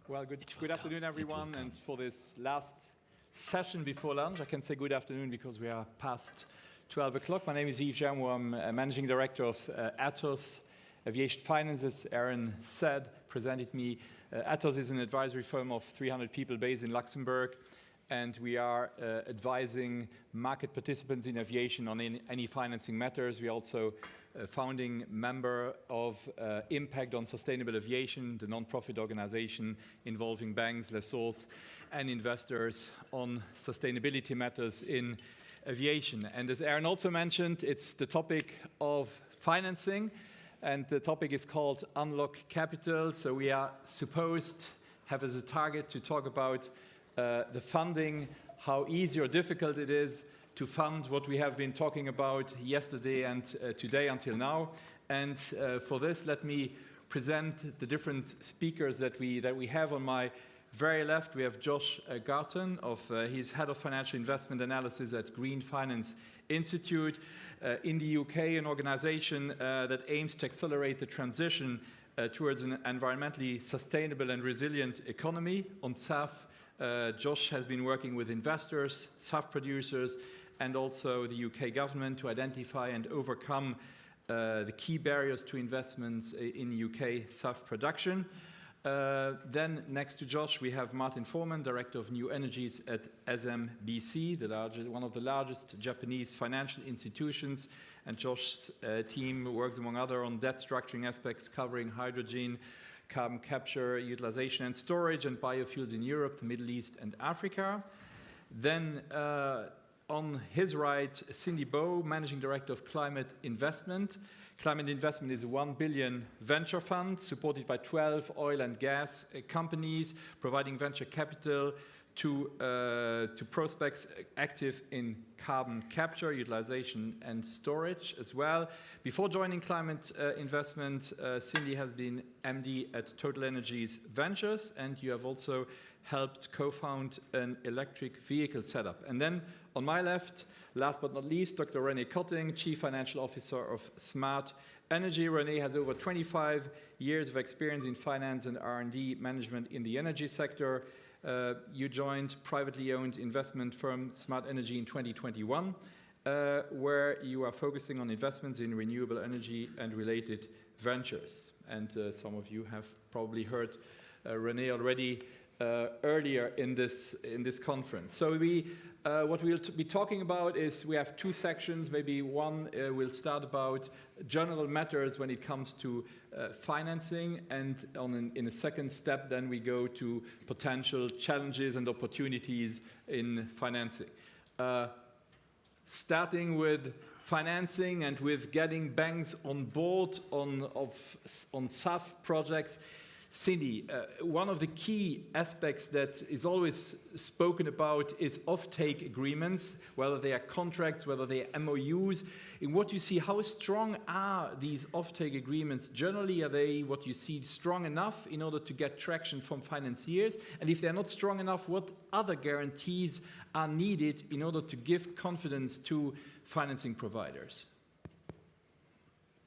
Well, good afternoon, everyone. And for this last session before lunch, I can say good afternoon because we are past 12 o'clock. My name is Yves Jamo. I'm Managing Director of Atos Aviation Finance. As Aaron said, presented me. Atos is an advisory firm of 300 people based in Luxembourg, and we are advising market participants in aviation on any financing matters. We also founding member of Impact on Sustainable Aviation, the non-profit organization involving banks, lessors, and investors on sustainability matters in aviation. And as Aaron also mentioned, it's the topic of financing, and the topic is called Unlock Capital. So we are supposed have as a target to talk about the funding, how easy or difficult it is to fund what we have been talking about yesterday and today until now. And for this, let me present the different speakers that we have. On my very left, we have Josh Garton. He's Head of Financial Investment Analysis at Green Finance Institute. In the UK, an organization that aims to accelerate the transition towards an environmentally sustainable and resilient economy. On SAF, Josh has been working with investors, SAF producers, and also the UK government to identify and overcome the key barriers to investments in UK SAF production. Then next to Josh, we have Martin Foreman, Director of New Energies at SMBC, one of the largest Japanese financial institutions. And Josh's team works, among others, on debt structuring aspects covering hydrogen, carbon capture, utilization and storage, and biofuels in Europe, the Middle East, and Africa. Then on his right, Cindy Bowe, Managing Director of Climate Investment. Climate Investment is a 1 billion venture fund supported by 12 oil and gas companies, providing venture capital to prospects active in carbon capture, utilization, and storage as well. Before joining Climate Investment, Cindy has been MD at Total Energies Ventures, and you have also helped co-found an electric vehicle setup. And then on my left, last but not least, Dr. René Kotting, Chief Financial Officer of Smart Energy. René has over 25 years of experience in finance and R&D management in the energy sector. You joined privately owned investment firm Smart Energy in 2021, where you are focusing on investments in renewable energy and related ventures. And some of you have probably heard René already earlier in this conference. So what we'll be talking about is we have two sections. Maybe one will start about general matters when it comes to financing, and in a second step, then we go to potential challenges and opportunities in financing. Starting with financing and with getting banks on board on SAF projects. Cindy, one of the key aspects that is always spoken about is off-take agreements, whether they are contracts, whether they are MOUs. In what you see, how strong are these off-take agreements? Generally, are they, what you see, strong enough in order to get traction from financiers? And if they're not strong enough, what other guarantees are needed in order to give confidence to financing providers?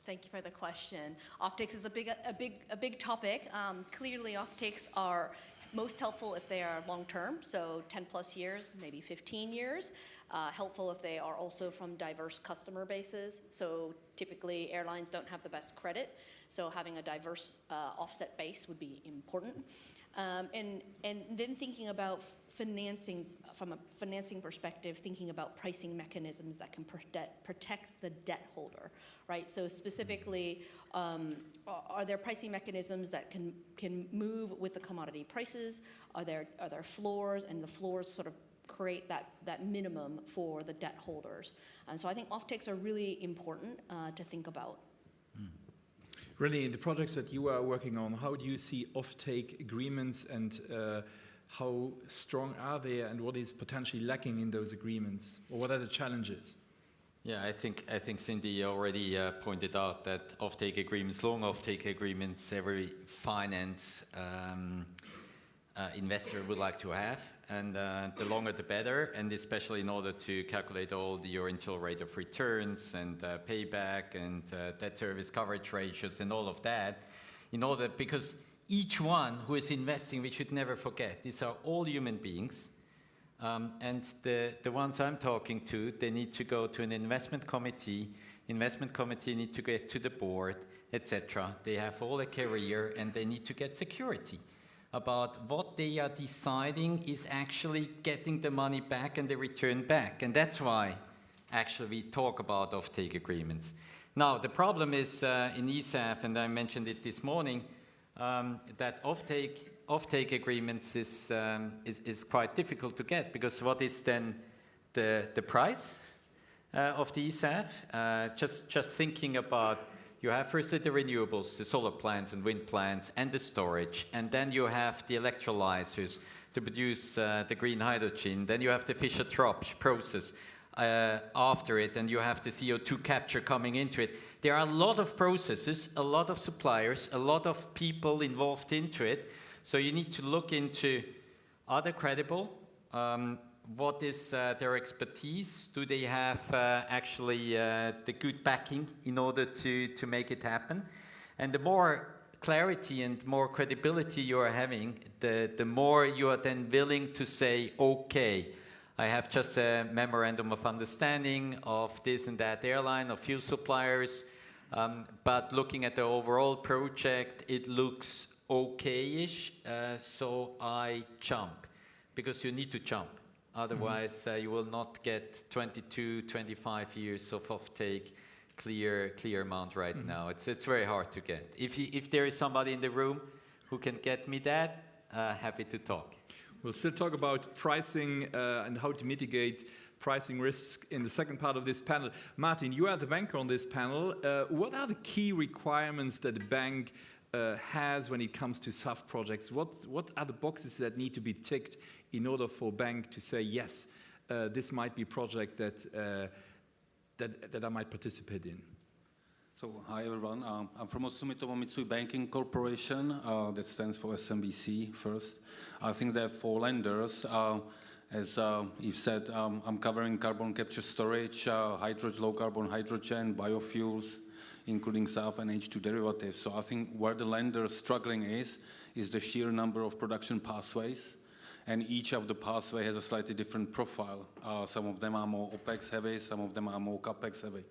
Thank you for the question. Offtakes is a big topic. Clearly, offtakes are most helpful if they are long-term, so 10 plus years, maybe 15 years. Helpful if they are also from diverse customer bases. So typically, airlines don't have the best credit, so having a diverse offset base would be important. And then thinking about financing, from a financing perspective, thinking about pricing mechanisms that can protect the debt holder, right? So specifically, are there pricing mechanisms that can move with the commodity prices? Are there floors, and the floors sort of create that minimum for the debt holders? And so I think offtakes are really important to think about. Really, in the projects that you are working on, how do you see off-take agreements, and how strong are they, and what is potentially lacking in those agreements, or what are the challenges? Yeah, I think Cindy already pointed out that off-take agreements, long off-take agreements, every finance investor would like to have, and the longer the better, and especially in order to calculate all your internal rate of returns and payback and debt service coverage ratios and all of that, because each one who is investing, we should never forget, these are all human beings, and the ones I'm talking to, they need to go to an investment committee need to get to the board, etc. They have all a career, and they need to get security about what they are deciding is actually getting the money back and the return back. And that's why actually we talk about off-take agreements. Now, the problem is in ESAF, and I mentioned it this morning, that off-take agreements is quite difficult to get, because what is then the price of the ESAF? Just thinking about, you have firstly the renewables, the solar plants and wind plants, and the storage, and then you have the electrolyzers to produce the green hydrogen, then you have the Fischer-Tropsch process after it, and you have the CO2 capture coming into it. There are a lot of processes, a lot of suppliers, a lot of people involved into it, so you need to look into, are they credible? What is their expertise? Do they have actually the good backing in order to make it happen? And the more clarity and more credibility you are having, the more you are then willing to say, okay, I have just a memorandum of understanding of this and that airline, of fuel suppliers, but looking at the overall project, it looks okay-ish, so I jump, because you need to jump. Otherwise, you will not get 22, 25 years of off-take clear amount right now. It's very hard to get. If there is somebody in the room who can get me that, happy to talk. We'll still talk about pricing and how to mitigate pricing risks in the second part of this panel. Martin, you are the banker on this panel. What are the key requirements that a bank has when it comes to SAF projects? What are the boxes that need to be ticked in order for a bank to say, yes, this might be a project that I might participate in? So, hi everyone. I'm from Sumitomo Mitsui Banking Corporation. That stands for SMBC first. I think there are 4 lenders. As Yves said, I'm covering carbon capture storage, low carbon hydrogen, biofuels, including SAF and H2 derivatives. So I think where the lender is struggling is the sheer number of production pathways. And each of the pathway has a slightly different profile. Some of them are more OPEX heavy, some of them are more CAPEX heavy.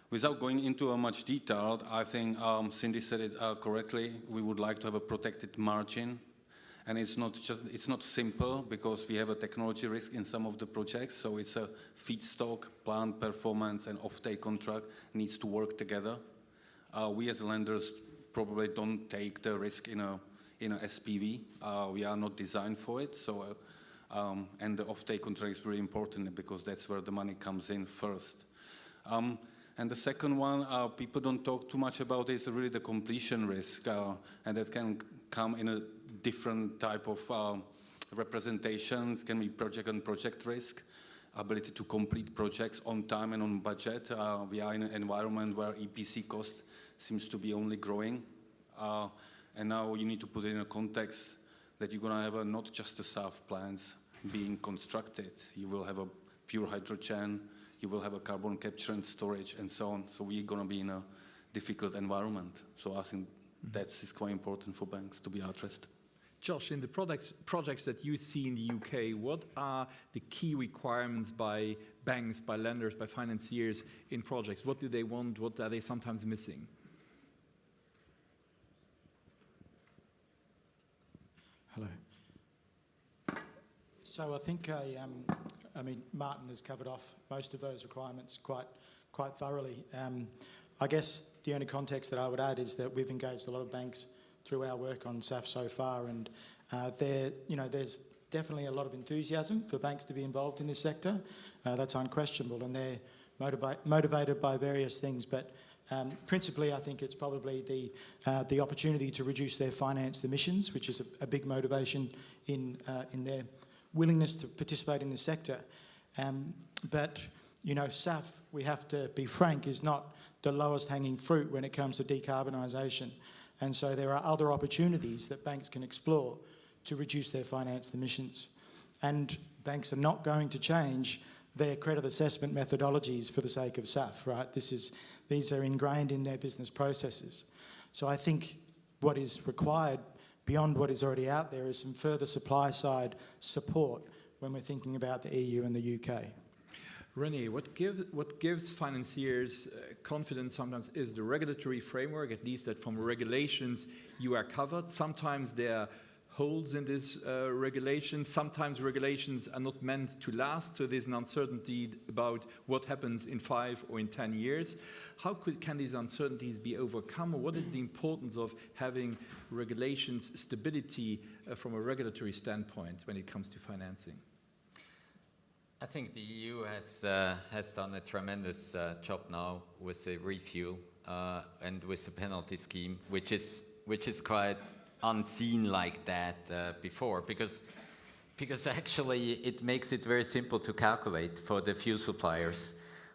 Without going into much detail, I think Cindy said it correctly. We would like to have a protected margin. And it's not simple, because we have a technology risk in some of the projects. So it's a feedstock, plant performance, and off-take contract needs to work together. We as lenders probably don't take the risk in a SPV. We are not designed for it. So, and the off-take contract is very important, because that's where the money comes in first. And the second one, people don't talk too much about, is really the completion risk, and that can come in a different type of representations. Can be project risk, ability to complete projects on time and on budget. We are in an environment where EPC cost seems to be only growing, and now you need to put it in a context that you're going to have not just the SAF plants being constructed. You will have a pure hydrogen, you will have a carbon capture and storage, and so on. So we're going to be in a difficult environment. So I think that is quite important for banks to be addressed. Josh, in the projects that you see in the UK, what are the key requirements by banks, by lenders, by financiers in projects? What do they want? What are they sometimes missing? Hello. So I think I mean, Martin has covered off most of those requirements quite thoroughly. I guess the only context that I would add is that we've engaged a lot of banks through our work on SAF so far, and there's definitely a lot of enthusiasm for banks to be involved in this sector. That's unquestionable, and they're motivated by various things. But principally, I think it's probably the opportunity to reduce their financed emissions, which is a big motivation in their willingness to participate in the sector. But SAF, we have to be frank, is not the lowest hanging fruit when it comes to decarbonisation. And so there are other opportunities that banks can explore to reduce their financed emissions. And banks are not going to change their credit assessment methodologies for the sake of SAF, right? These are ingrained in their business processes. So I think what is required beyond what is already out there is some further supply side support when we're thinking about the EU and the UK. René, what gives financiers confidence sometimes is the regulatory framework, at least that from regulations you are covered. Sometimes there are holes in these regulations. Sometimes regulations are not meant to last, so there's an uncertainty about what happens in 5 or in 10 years. How can these uncertainties be overcome, or what is the importance of having regulations stability from a regulatory standpoint when it comes to financing? I think the EU has done a tremendous job now with the refuel and with the penalty scheme, which is quite unseen like that before, because actually it makes it very simple to calculate for the fuel suppliers.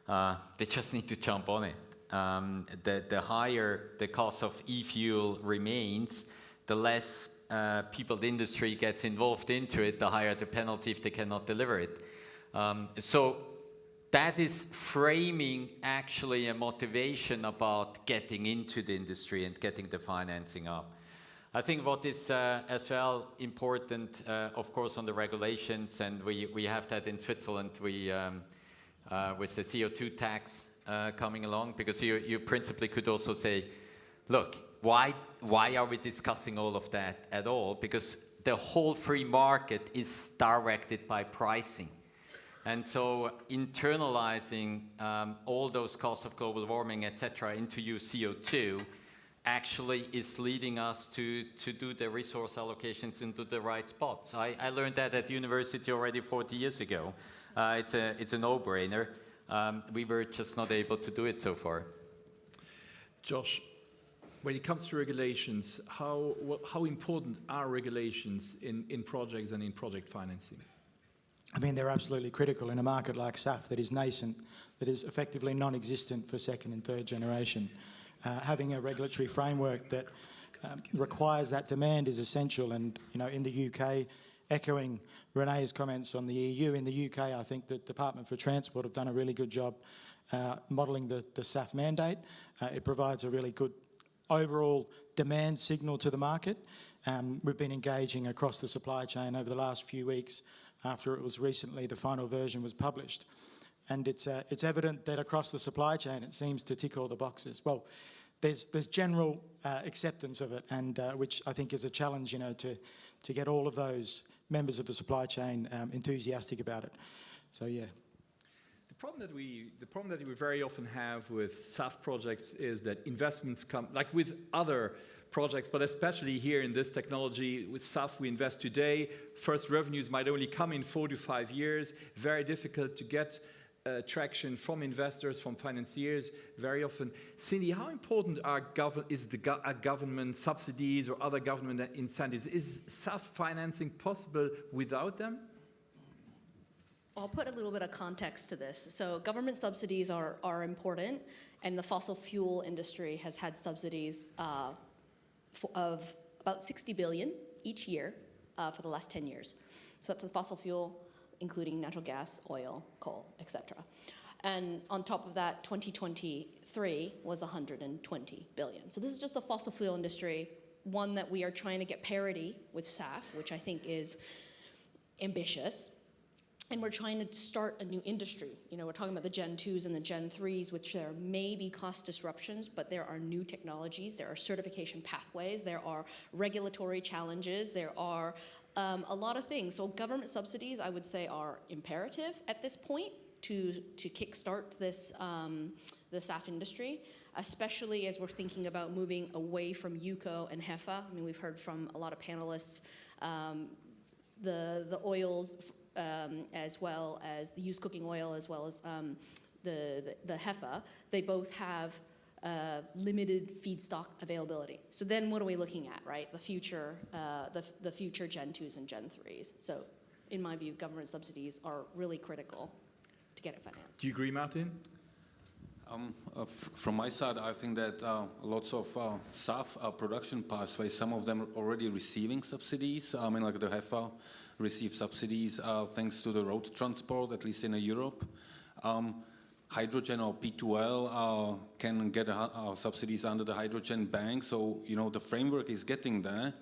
They just need to jump on it. The higher the cost of e-fuel remains, the less people, the industry gets involved into it, the higher the penalty if they cannot deliver it. So that is framing actually a motivation about getting into the industry and getting the financing up. I think what is as well important, of course, on the regulations, and we have that in Switzerland, with the CO2 tax coming along, because you principally could also say, look, why are we discussing all of that at all? Because the whole free market is directed by pricing. And so internalizing all those costs of global warming, etc., into CO2 actually is leading us to do the resource allocations into the right spots. I learned that at university already 40 years ago. It's a no-brainer. We were just not able to do it so far. Josh, when it comes to regulations, how important are regulations in projects and in project financing? I mean, they're absolutely critical in a market like SAF that is nascent, that is effectively non-existent for second and third generation. Having a regulatory framework that requires that demand is essential. And, in the UK, echoing René's comments on the EU, in the UK, I think the Department for Transport have done a really good job modelling the SAF mandate. It provides a really good overall demand signal to the market. We've been engaging across the supply chain over the last few weeks after it was recently, the final version was published. And it's evident that across the supply chain, it seems to tick all the boxes. Well, there's general acceptance of it, and which I think is a challenge, to get all of those members of the supply chain enthusiastic about it. So, yeah. The problem that we very often have with SAF projects is that investments come, like with other projects, but especially here in this technology, with SAF we invest today, first revenues might only come in 4 to 5 years, very difficult to get traction from investors, from financiers very often. Cindy, how important are government subsidies or other government incentives? Is SAF financing possible without them? I'll put a little bit of context to this. So government subsidies are important, and the fossil fuel industry has had subsidies of about 60 billion each year for the last 10 years. So that's the fossil fuel, including natural gas, oil, coal, etc. And on top of that, 2023 was 120 billion. So this is just the fossil fuel industry, one that we are trying to get parity with SAF, which I think is ambitious. And we're trying to start a new industry. You know, we're talking about the Gen 2s and the Gen 3s, which there may be cost disruptions, but there are new technologies, there are certification pathways, there are regulatory challenges, there are a lot of things. So government subsidies, I would say, are imperative at this point to kickstart this the SAF industry, especially as we're thinking about moving away from UCO and HEFA. I mean, we've heard from a lot of panelists, the oils, as well as the used cooking oil, as well as the HEFA, they both have limited feedstock availability. So then what are we looking at, right? The future Gen 2s and Gen 3s. So in my view, government subsidies are really critical to get it financed. Do you agree, Martin? From my side, I think that lots of SAF production pathways, some of them already receiving subsidies. I mean, like the HEFA receive subsidies thanks to the road transport, at least in Europe. Hydrogen or P2L can get subsidies under the hydrogen bank. So, you know, the framework is getting there.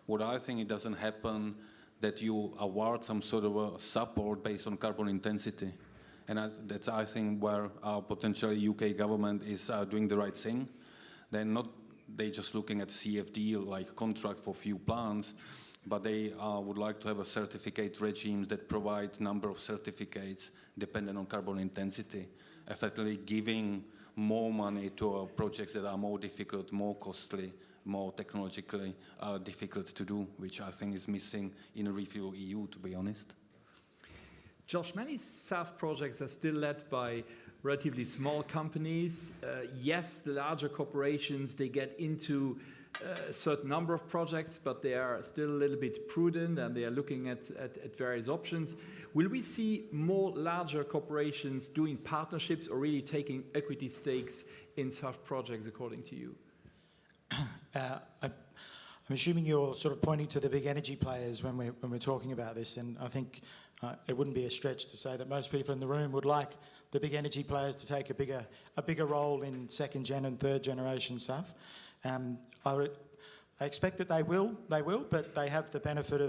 What I think it doesn't happen that you award some sort of a support based on carbon intensity. And that's, I think, where potentially UK government is doing the right thing. They're just looking at CFD, like contract for few plants, but they would like to have a certificate regime that provides number of certificates dependent on carbon intensity, effectively giving more money to projects that are more difficult, more costly, more technologically difficult to do, which I think is missing in a Refuel EU, to be honest. Josh, many SAF projects are still led by relatively small companies. Yes, the larger corporations, they get into a certain number of projects, but they are still a little bit prudent and they are looking at various options. Will we see more larger corporations doing partnerships or really taking equity stakes in SAF projects, according to you? I'm assuming you're sort of pointing to the big energy players when we're talking about this, and I think it wouldn't be a stretch to say that most people in the room would like the big energy players to take a bigger role in second gen and third generation SAF. I expect that they will, but they have the benefit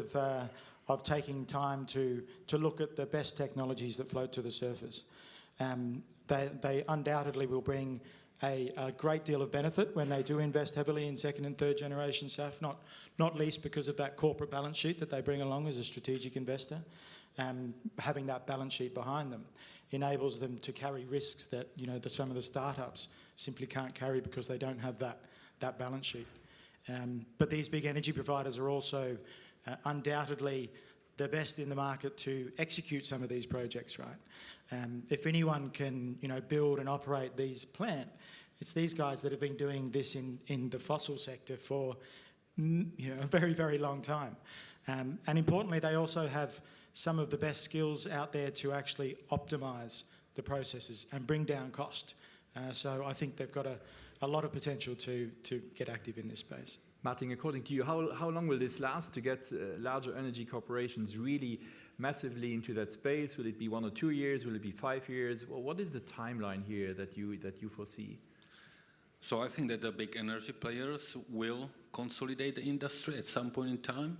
of taking time to look at the best technologies that float to the surface. They undoubtedly will bring a great deal of benefit when they do invest heavily in second and third generation SAF, not least because of that corporate balance sheet that they bring along as a strategic investor. Having that balance sheet behind them enables them to carry risks that some of the startups simply can't carry because they don't have that balance sheet. But these big energy providers are also undoubtedly the best in the market to execute some of these projects, right? If anyone can, build and operate these plants, it's these guys that have been doing this in the fossil sector for, a very, very long time. And importantly, they also have some of the best skills out there to actually optimize the processes and bring down cost. So I think they've got a lot of potential to get active in this space. Martin, according to you, how long will this last to get larger energy corporations really massively into that space? Will it be 1 or 2 years? Will it be 5 years? Well, what is the timeline here that you foresee? So I think that the big energy players will consolidate the industry at some point in time.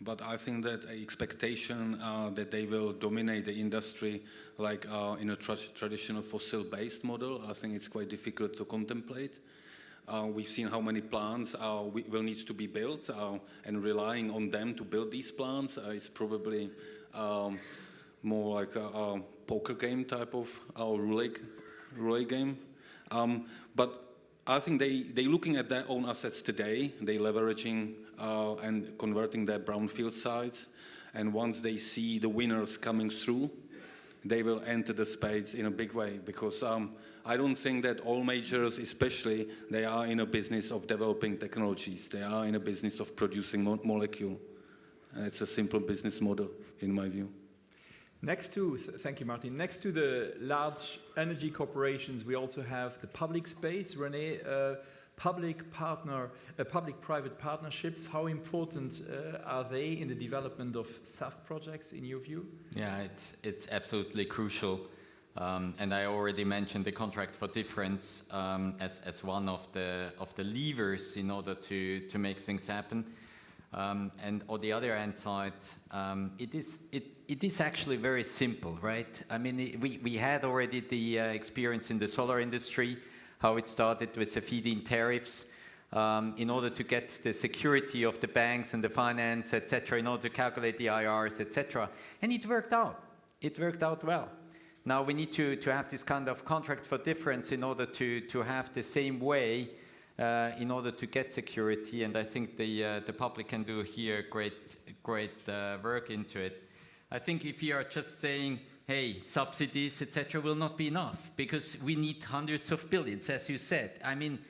But I think that expectation that they will dominate the industry like in a traditional fossil-based model, I think it's quite difficult to contemplate. We've seen how many plants will need to be built, and relying on them to build these plants is probably more like a poker game type of roulette game. But I think they're looking at their own assets today. They're leveraging and converting their brownfield sites. And once they see the winners coming through, they will enter the space in a big way, because I don't think that all majors, especially, they are in a business of developing technologies. They are in a business of producing molecule. And it's a simple business model, in my view. Next to, thank you, Martin. Next to the large energy corporations, we also have the public space. René, public-private partnerships, how important are they in the development of SAF projects, in your view? Yeah, it's absolutely crucial. And I already mentioned the contract for difference as one of the levers in order to make things happen. And on the other hand side, it is actually very simple, right? I mean, we had already the experience in the solar industry, how it started with the feed-in tariffs in order to get the security of the banks and the finance, etc., in order to calculate the IRs, etc. And it worked out. It worked out well. Now we need to have this kind of contract for difference in order to have the same way in order to get security, and I think the public can do here great work into it. I think if you are just saying, hey, subsidies, etc., will not be enough, because we need hundreds of billions, as you said. I mean,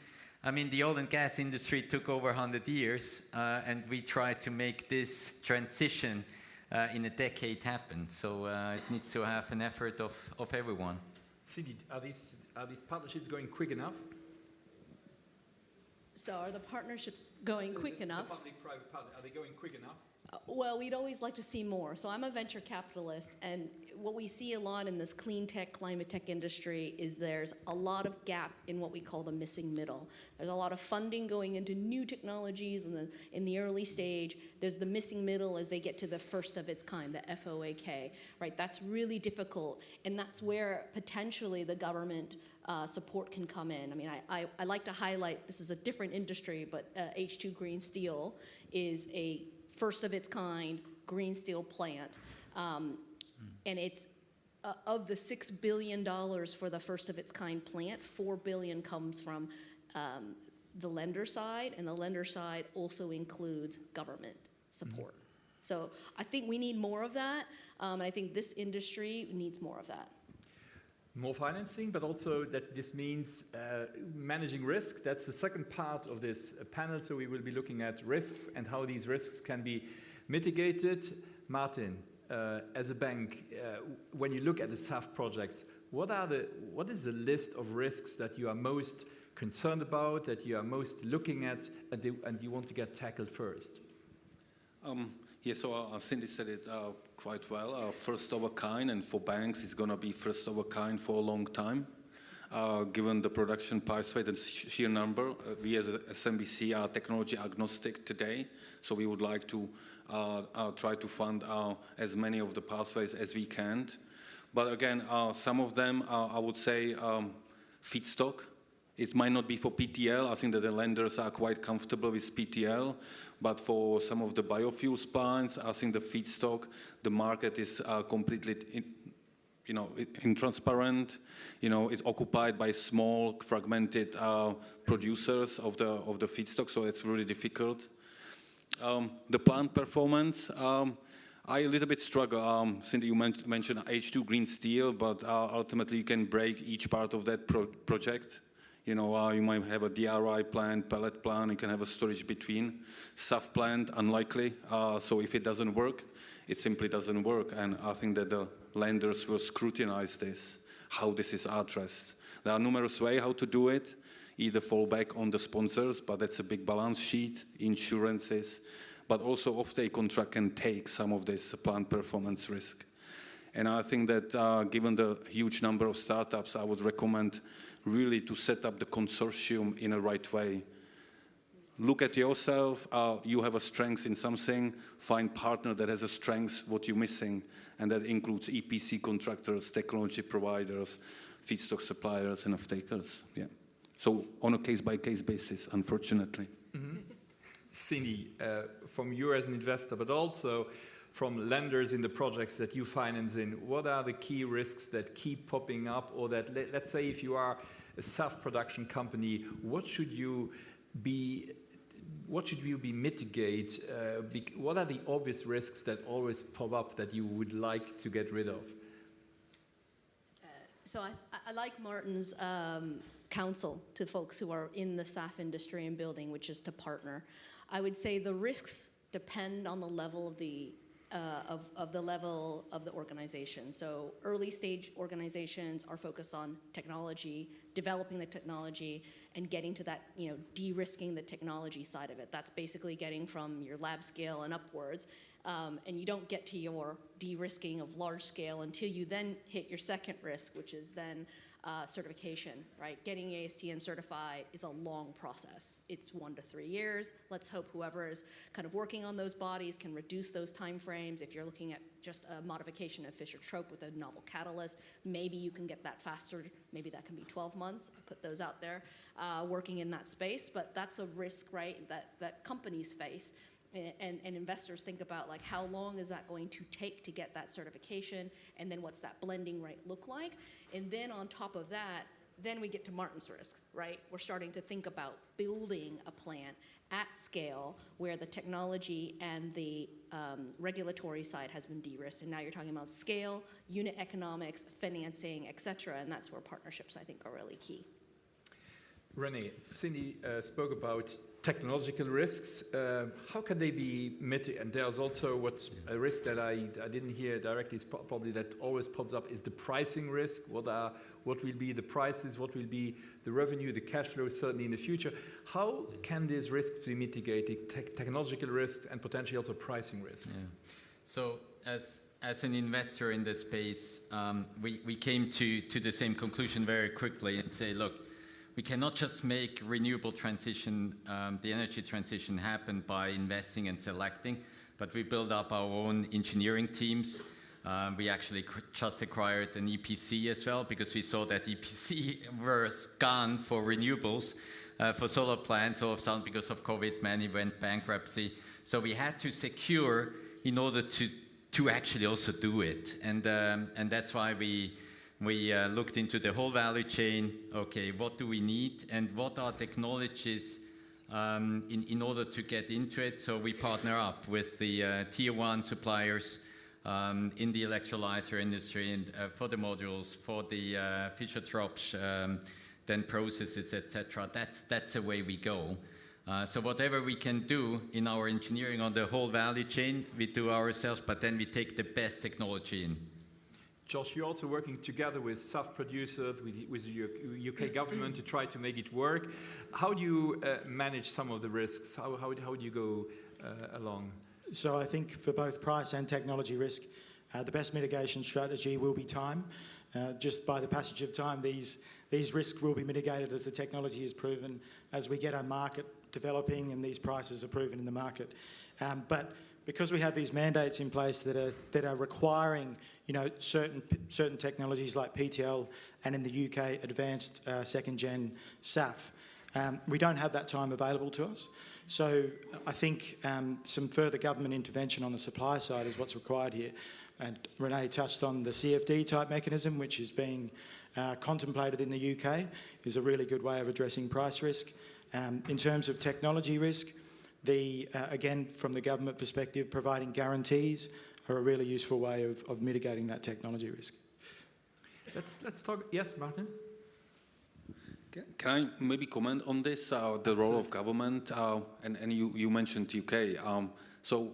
the oil and gas industry took over 100 years, and we tried to make this transition in a decade happen. So it needs to have an effort of everyone. Cindy, are these partnerships going quick enough? So are the partnerships going quick enough? The public-private partnerships, are they going quick enough? Well, we'd always like to see more. So I'm a venture capitalist, and what we see a lot in this clean tech, climate tech industry is there's a lot of gap in what we call the missing middle. There's a lot of funding going into new technologies in the early stage. There's the missing middle as they get to the first of its kind, the FOAK, right? That's really difficult, and that's where potentially the government support can come in. I mean, I like to highlight, this is a different industry, but H2 Green Steel is a first of its kind green steel plant. And it's of the $6 billion for the first of its kind plant, $4 billion comes from the lender side, and the lender side also includes government support. So I think we need more of that, and I think this industry needs more of that. More financing, but also that this means managing risk. That's the second part of this panel. So we will be looking at risks and how these risks can be mitigated. Martin, as a bank, when you look at the SAF projects, what is the list of risks that you are most concerned about, that you are most looking at, and you want to get tackled first? Yeah, so Cindy said it quite well. First of a kind, and for banks, it's going to be first of a kind for a long time. Given the production pathway and sheer number, we as a SMBC are technology agnostic today, so we would like to try to fund as many of the pathways as we can. But again, some of them, I would say, feedstock. It might not be for PTL. I think that the lenders are quite comfortable with PTL. But for some of the biofuels plants, I think the feedstock, the market is completely, intransparent. It's occupied by small, fragmented producers of the feedstock, so it's really difficult. The plant performance, I a little bit struggle. Cindy, you mentioned H2 Green Steel, but ultimately you can break each part of that project. You might have a DRI plant, pellet plant, you can have a storage between. SAF plant, unlikely. So if it doesn't work, it simply doesn't work. And I think that the lenders will scrutinize this, how this is addressed. There are numerous ways how to do it. Either fall back on the sponsors, but that's a big balance sheet, insurances, but also offtake contract can take some of this plant performance risk. And I think that given the huge number of startups, I would recommend really to set up the consortium in a right way. Look at yourself, you have a strength in something, find partner that has a strength, what you're missing, and that includes EPC contractors, technology providers, feedstock suppliers, and off-takers. Yeah. So on a case-by-case basis, unfortunately. Mm-hmm. Cindy, from you as an investor, but also from lenders in the projects that you finance in, what are the key risks that keep popping up, or that, let's say if you are a SAF production company, what should you mitigate? What are the obvious risks that always pop up that you would like to get rid of? So I like Martin's counsel to folks who are in the SAF industry and building, which is to partner. I would say the risks depend on the level of the level of the organization. So early stage organizations are focused on technology, developing the technology, and getting to that, de-risking the technology side of it. That's basically getting from your lab scale and upwards. And you don't get to your de-risking of large scale until you then hit your second risk, which is then certification, right? Getting ASTM certified is a long process. It's 1 to 3 years. Let's hope whoever is kind of working on those bodies can reduce those timeframes. If you're looking at just a modification of Fischer-Tropsch with a novel catalyst, maybe you can get that faster. Maybe that can be 12 months. I put those out there working in that space, but that's a risk, right, that companies face. And investors think about, like, how long is that going to take to get that certification, and then what's that blending rate look like? And then on top of that, then we get to Martin's risk, right? We're starting to think about building a plant at scale where the technology and the regulatory side has been de-risked. And now you're talking about scale, unit economics, financing, et cetera, and that's where partnerships, I think, are really key. Renee, Cindy spoke about technological risks. How can they be mitigated? And there's also a risk that I didn't hear directly, is probably that always pops up, is the pricing risk. What will be the prices? What will be the revenue, the cash flow, certainly in the future? How can these risks be mitigated, technological risks and potentially also pricing risk? Yeah. So as an investor in this space, we came to the same conclusion very quickly and say, look, we cannot just make renewable transition, the energy transition happen by investing and selecting, but we build up our own engineering teams. We actually just acquired an EPC as well, because we saw that EPC was gone for renewables, for solar plants all of a sudden because of COVID, many went bankruptcy. So we had to secure in order to actually also do it. And that's why we looked into the whole value chain. Okay, what do we need and what are technologies in order to get into it? So we partner up with the tier 1 suppliers in the electrolyzer industry and for the modules, for the Fischer-Tropsch, then processes, etc. That's the way we go. So whatever we can do in our engineering on the whole value chain, we do ourselves, but then we take the best technology in. Josh, you're also working together with SAF producers, with the UK government to try to make it work. How do you manage some of the risks? How do you go along? So I think for both price and technology risk, the best mitigation strategy will be time. Just by the passage of time, these risks will be mitigated as the technology is proven, as we get our market developing and these prices are proven in the market. But because we have these mandates in place that are requiring, certain technologies like PTL and in the UK advanced second-gen SAF, we don't have that time available to us. So I think some further government intervention on the supply side is what's required here. And Renee touched on the CFD type mechanism, which is being contemplated in the UK, is a really good way of addressing price risk. In terms of technology risk, again, from the government perspective, providing guarantees are a really useful way of mitigating that technology risk. Let's talk. Yes, Martin? Can I maybe comment on this, the role of government? And you mentioned UK. So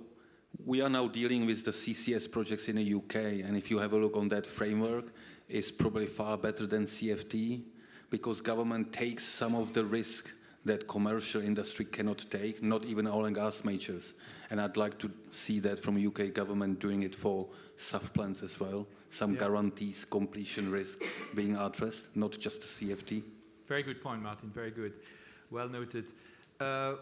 we are now dealing with the CCS projects in the UK, and if you have a look on that framework, it's probably far better than CFD, because government takes some of the risk that commercial industry cannot take, not even oil and gas majors. And I'd like to see that from UK government doing it for SAF plants as well. Some guarantees, completion risk being addressed, not just the CFD. Very good point, Martin, very good. Well noted.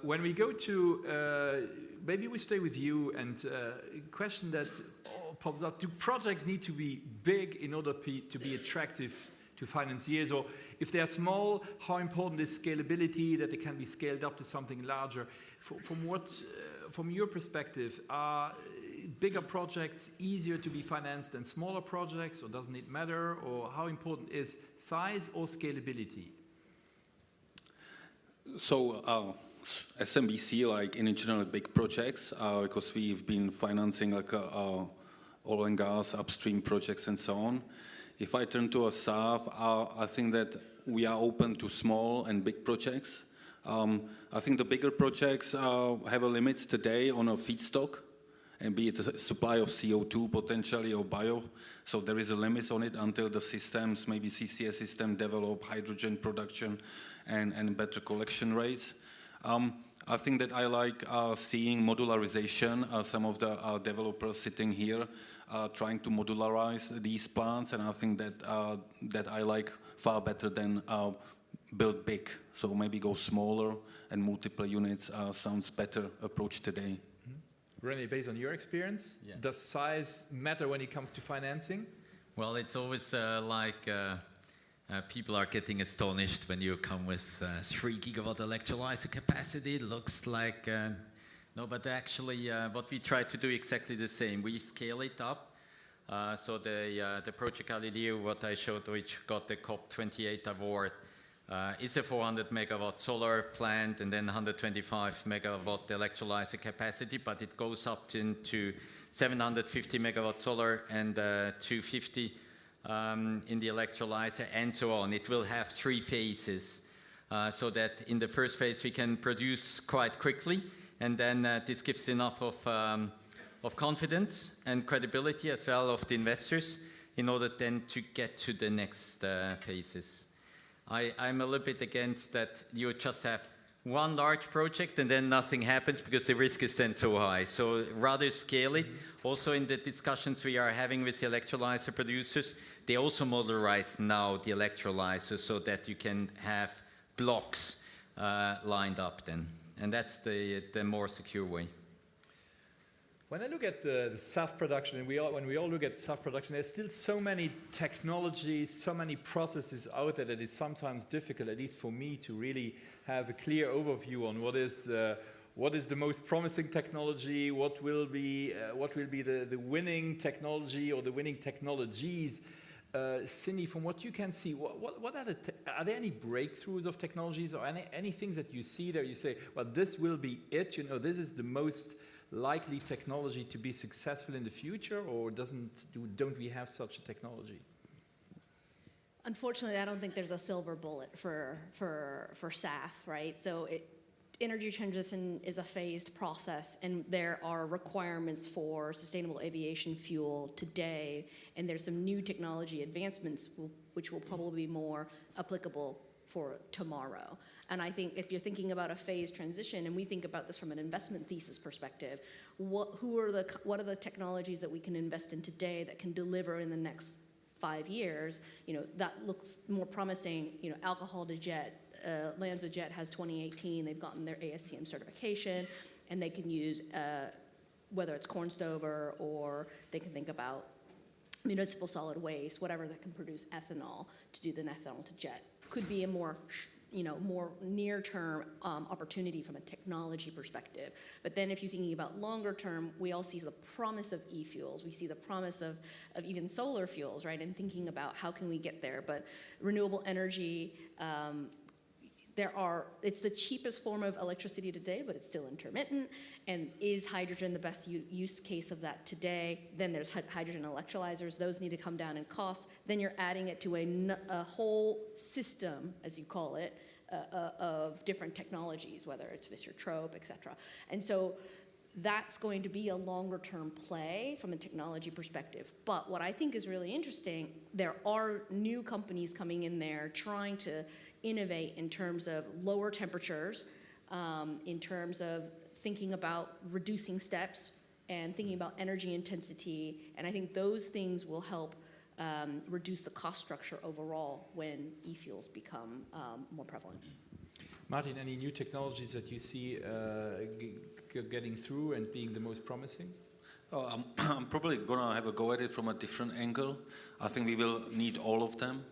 When we go to, maybe we stay with you, and a question that pops up, do projects need to be big in order to be attractive to financiers, or if they are small, how important is scalability, that they can be scaled up to something larger? From your perspective, are bigger projects easier to be financed than smaller projects, or doesn't it matter, or how important is size or scalability? So SMBC, like in general, big projects, because we've been financing like oil and gas, upstream projects and so on. if I turn to a SAF, I think that we are open to small and big projects. I think the bigger projects have a limit today on a feedstock, and be it a supply of CO2 potentially or bio. So there is a limit on it until the systems, maybe CCS system, develop hydrogen production and better collection rates. I think that I like seeing modularization. Some of the developers sitting here trying to modularize these plants, and I think that that I like far better than build big. So maybe go smaller and multiple units sounds better approach today. René, based on your experience, does size matter when it comes to financing? Well, it's always people are getting astonished when you come with 3 gigawatt electrolyzer capacity. It looks like, no, but actually what we try to do exactly the same. We scale it up. So the Project Galileo, what I showed, which got the COP28 award, is a 400 megawatt solar plant and then 125 megawatt electrolyzer capacity, but it goes up to 750 megawatt solar and 250 in the electrolyzer and so on. It will have 3 phases, so that in the first phase we can produce quite quickly, and then this gives enough of confidence and credibility as well of the investors in order then to get to the next phases. I'm a little bit against that you just have one large project and then nothing happens because the risk is then so high. So rather scale it. Also in the discussions we are having with the electrolyzer producers, they also modularize now the electrolyzer so that you can have blocks lined up then. And that's the more secure way. When I look at the SAF production, and when we all look at SAF production, there's still so many technologies, so many processes out there that it's sometimes difficult, at least for me, to really have a clear overview on what is the most promising technology, what will be the winning technology or the winning technologies. Cindy, from what you can see, what are there any breakthroughs of technologies or any things that you see there? You say, well, this will be it. You know, this is the most likely technology to be successful in the future, or don't we have such a technology? Unfortunately, I don't think there's a silver bullet for SAF, right? So energy transition is a phased process, and there are requirements for sustainable aviation fuel today, and there's some new technology advancements which will probably be more applicable for tomorrow. And I think if you're thinking about a phased transition, and we think about this from an investment thesis perspective, what are the technologies that we can invest in today that can deliver in the next 5 years? You know, that looks more promising. You know, alcohol to jet, LanzaJet has 2018. They've gotten their ASTM certification, and they can use whether it's corn stover, or they can think about municipal solid waste, whatever that can produce ethanol to do the ethanol to jet. Could be a more near-term opportunity from a technology perspective. But then if you're thinking about longer term, we all see the promise of e-fuels. We see the promise of even solar fuels, right? And thinking about how can we get there. But renewable energy, it's the cheapest form of electricity today, but it's still intermittent. And is hydrogen the best use case of that today? Then there's hydrogen electrolyzers. Those need to come down in cost. Then you're adding it to a whole system, as you call it, of different technologies, whether it's Fischer-Tropsch, et cetera. And so that's going to be a longer term play from a technology perspective. But what I think is really interesting, there are new companies coming in there trying to innovate in terms of lower temperatures, in terms of thinking about reducing steps and thinking about energy intensity. And I think those things will help reduce the cost structure overall when e-fuels become more prevalent. Martin, any new technologies that you see getting through and being the most promising? I'm probably going to have a go at it from a different angle. I think we will need all of them.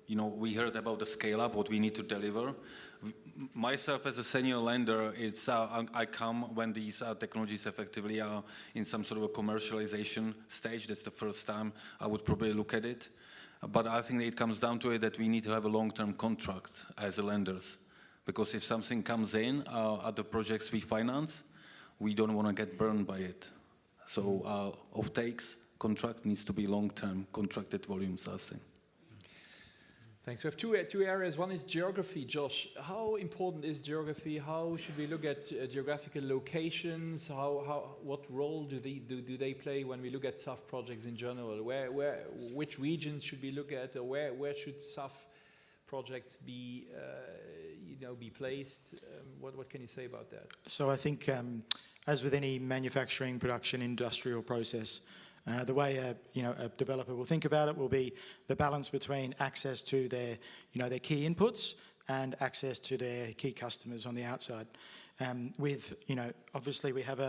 You know, we heard about the scale-up, what we need to deliver. Myself, as a senior lender, I come when these technologies effectively are in some sort of a commercialization stage. That's the first time I would probably look at it. But I think it comes down to it that we need to have a long-term contract as lenders. Because if something comes in, other projects we finance, we don't want to get burned by it. So off-takes contract needs to be long-term contracted volumes, I think. Thanks. We have two areas. One is geography. Josh, how important is geography? How should we look at geographical locations? What role do they play when we look at SAF projects in general? Which regions should we look at? Or where should SAF projects be placed? What can you say about that? So I think, as with any manufacturing, production, industrial process, the way a developer will think about it will be the balance between access to their key inputs and access to their key customers on the outside. Obviously we have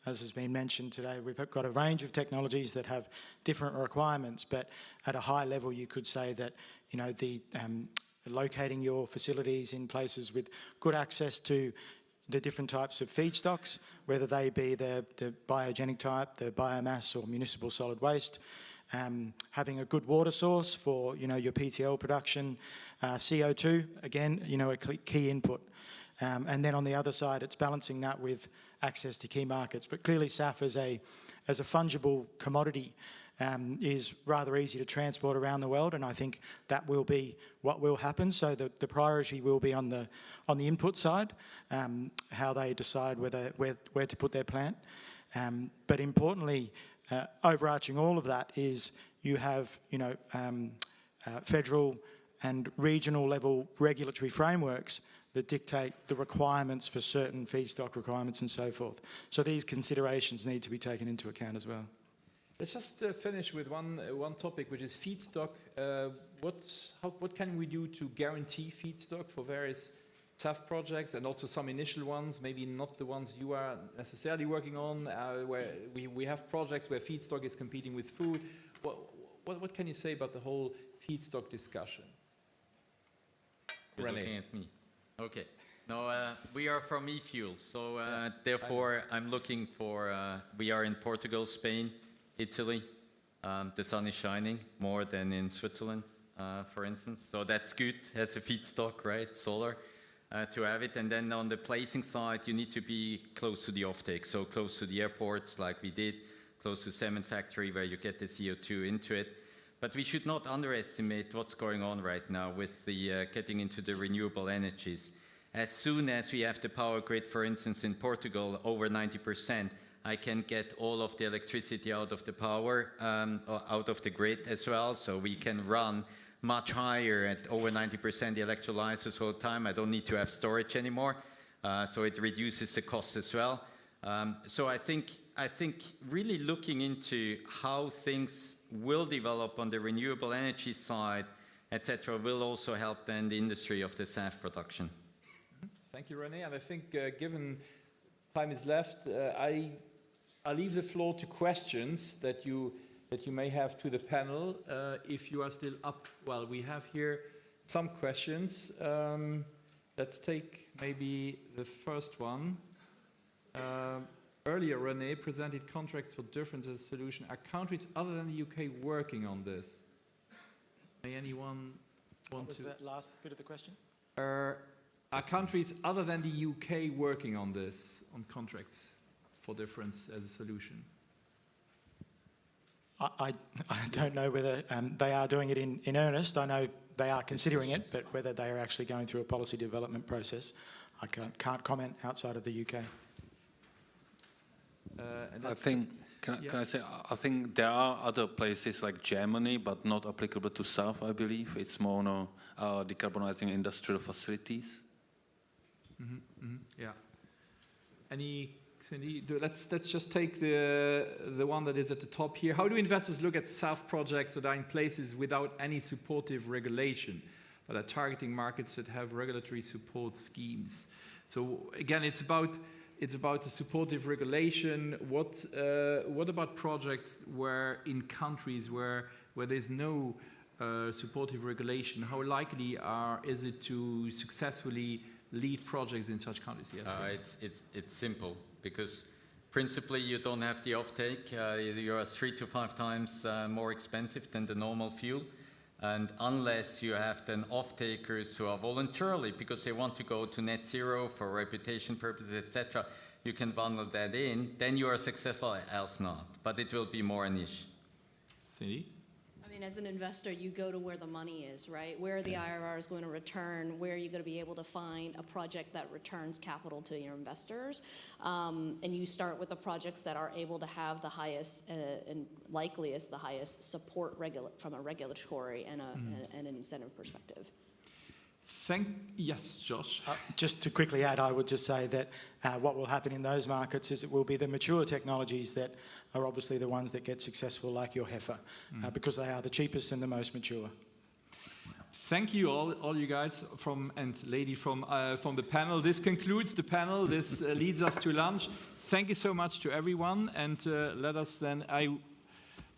as has been mentioned today, we've got a range of technologies that have different requirements, but at a high level you could say that locating your facilities in places with good access to the different types of feedstocks, whether they be the biogenic type, the biomass or municipal solid waste, having a good water source for your PTL production, CO2, again, a key input. And then on the other side, it's balancing that with access to key markets. But clearly SAF as a fungible commodity is rather easy to transport around the world, and I think that will be what will happen. So the priority will be on the input side, how they decide where to put their plant. But importantly, overarching all of that is you have federal and regional level regulatory frameworks that dictate the requirements for certain feedstock requirements and so forth. So these considerations need to be taken into account as well. Let's just finish with one topic, which is feedstock. What can we do to guarantee feedstock for various SAF projects and also some initial ones, maybe not the ones you are necessarily working on, where we have projects where feedstock is competing with food. What can you say about the whole feedstock discussion? You're looking at me. Okay. No, we are from e-fuels, so therefore I'm looking for, we are in Portugal, Spain, Italy. The sun is shining more than in Switzerland, for instance. So that's good as a feedstock, right? Solar, to have it. And then on the placing side, you need to be close to the offtake. So close to the airports like we did, close to cement factory where you get the CO2 into it. But we should not underestimate what's going on right now with the getting into the renewable energies. As soon as we have the power grid, for instance, in Portugal, over 90%, I can get all of the electricity out of the power, out of the grid as well. So we can run much higher at over 90% the electrolyzers all the time. I don't need to have storage anymore. So it reduces the cost as well. So I think really looking into how things will develop on the renewable energy side, etc., will also help then the industry of the SAF production. Thank you, René. And I think given time is left, I'll leave the floor to questions that you may have to the panel. If you are still up, well, we have here some questions. Let's take maybe the first one. Earlier, René presented contracts for difference as a solution. Are countries other than the UK working on this? May anyone want to? What was that last bit of the question? Are countries other than the UK working on this, on contracts for difference as a solution? I don't know whether they are doing it in earnest. I know they are considering it, but whether they are actually going through a policy development process, I can't comment outside of the UK. I think, can I say, I think there are other places like Germany, but not applicable to SAF, I believe. It's more decarbonizing industrial facilities. Yeah. Cindy, let's just take the one that is at the top here. How do investors look at SAF projects that are in places without any supportive regulation, but are targeting markets that have regulatory support schemes? So again, it's about the supportive regulation. What about projects where in countries where there's no supportive regulation? How likely is it to successfully lead projects in such countries? Yes. It's simple because principally you don't have the offtake. You are 3 to 5 times more expensive than the normal fuel. And unless you have then off-takers who are voluntarily, because they want to go to net zero for reputation purposes, etc., you can bundle that in, then you are successful, else not. But it will be more a niche. Cindy? I mean, as an investor, you go to where the money is, right? Where the IRR is going to return, where are you going to be able to find a project that returns capital to your investors? And you start with the projects that are able to have the highest and likeliest the highest support from a regulatory and an incentive perspective. Yes, Josh. Just to quickly add, I would just say that what will happen in those markets is it will be the mature technologies that are obviously the ones that get successful, like your heifer, because they are the cheapest and the most mature. Thank you all you guys and lady from the panel. This concludes the panel. This leads us to lunch. Thank you so much to everyone, and let us then. I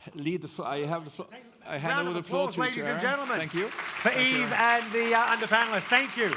have the floor. I hand over the floor to ladies and gentlemen. Thank you. For Eve and the panelists. Thank you.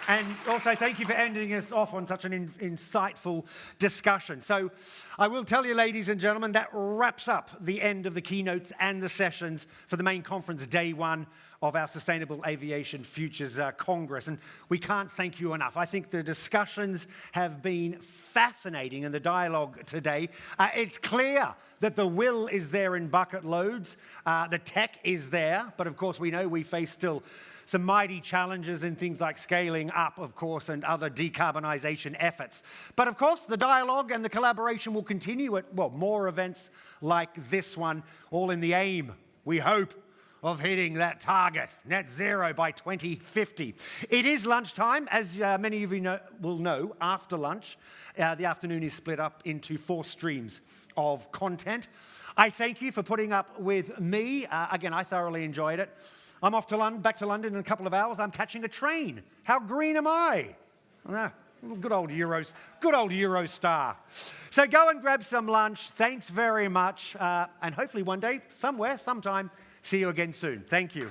And also, thank you for ending us off on such an insightful discussion. So I will tell you, ladies and gentlemen, that wraps up the end of the keynotes and the sessions for the main conference, day one of our Sustainable Aviation Futures Congress. And we can't thank you enough. I think the discussions have been fascinating, and the dialogue today. It's clear that the will is there in bucket loads. The tech is there, but of course we know we face still some mighty challenges in things like scaling up, of course, and other decarbonization efforts. But of course, the dialogue and the collaboration will continue at, more events like this one, all in the aim, we hope, of hitting that target, net zero by 2050. It is lunchtime, as many of you will know, after lunch. The afternoon is split up into 4 streams of content. I thank you for putting up with me. Again, I thoroughly enjoyed it. I'm off to back to London in a couple of hours. I'm catching a train. How green am I? Good old Eurostar. So go and grab some lunch. Thanks very much. And hopefully one day, somewhere, sometime, see you again soon. Thank you.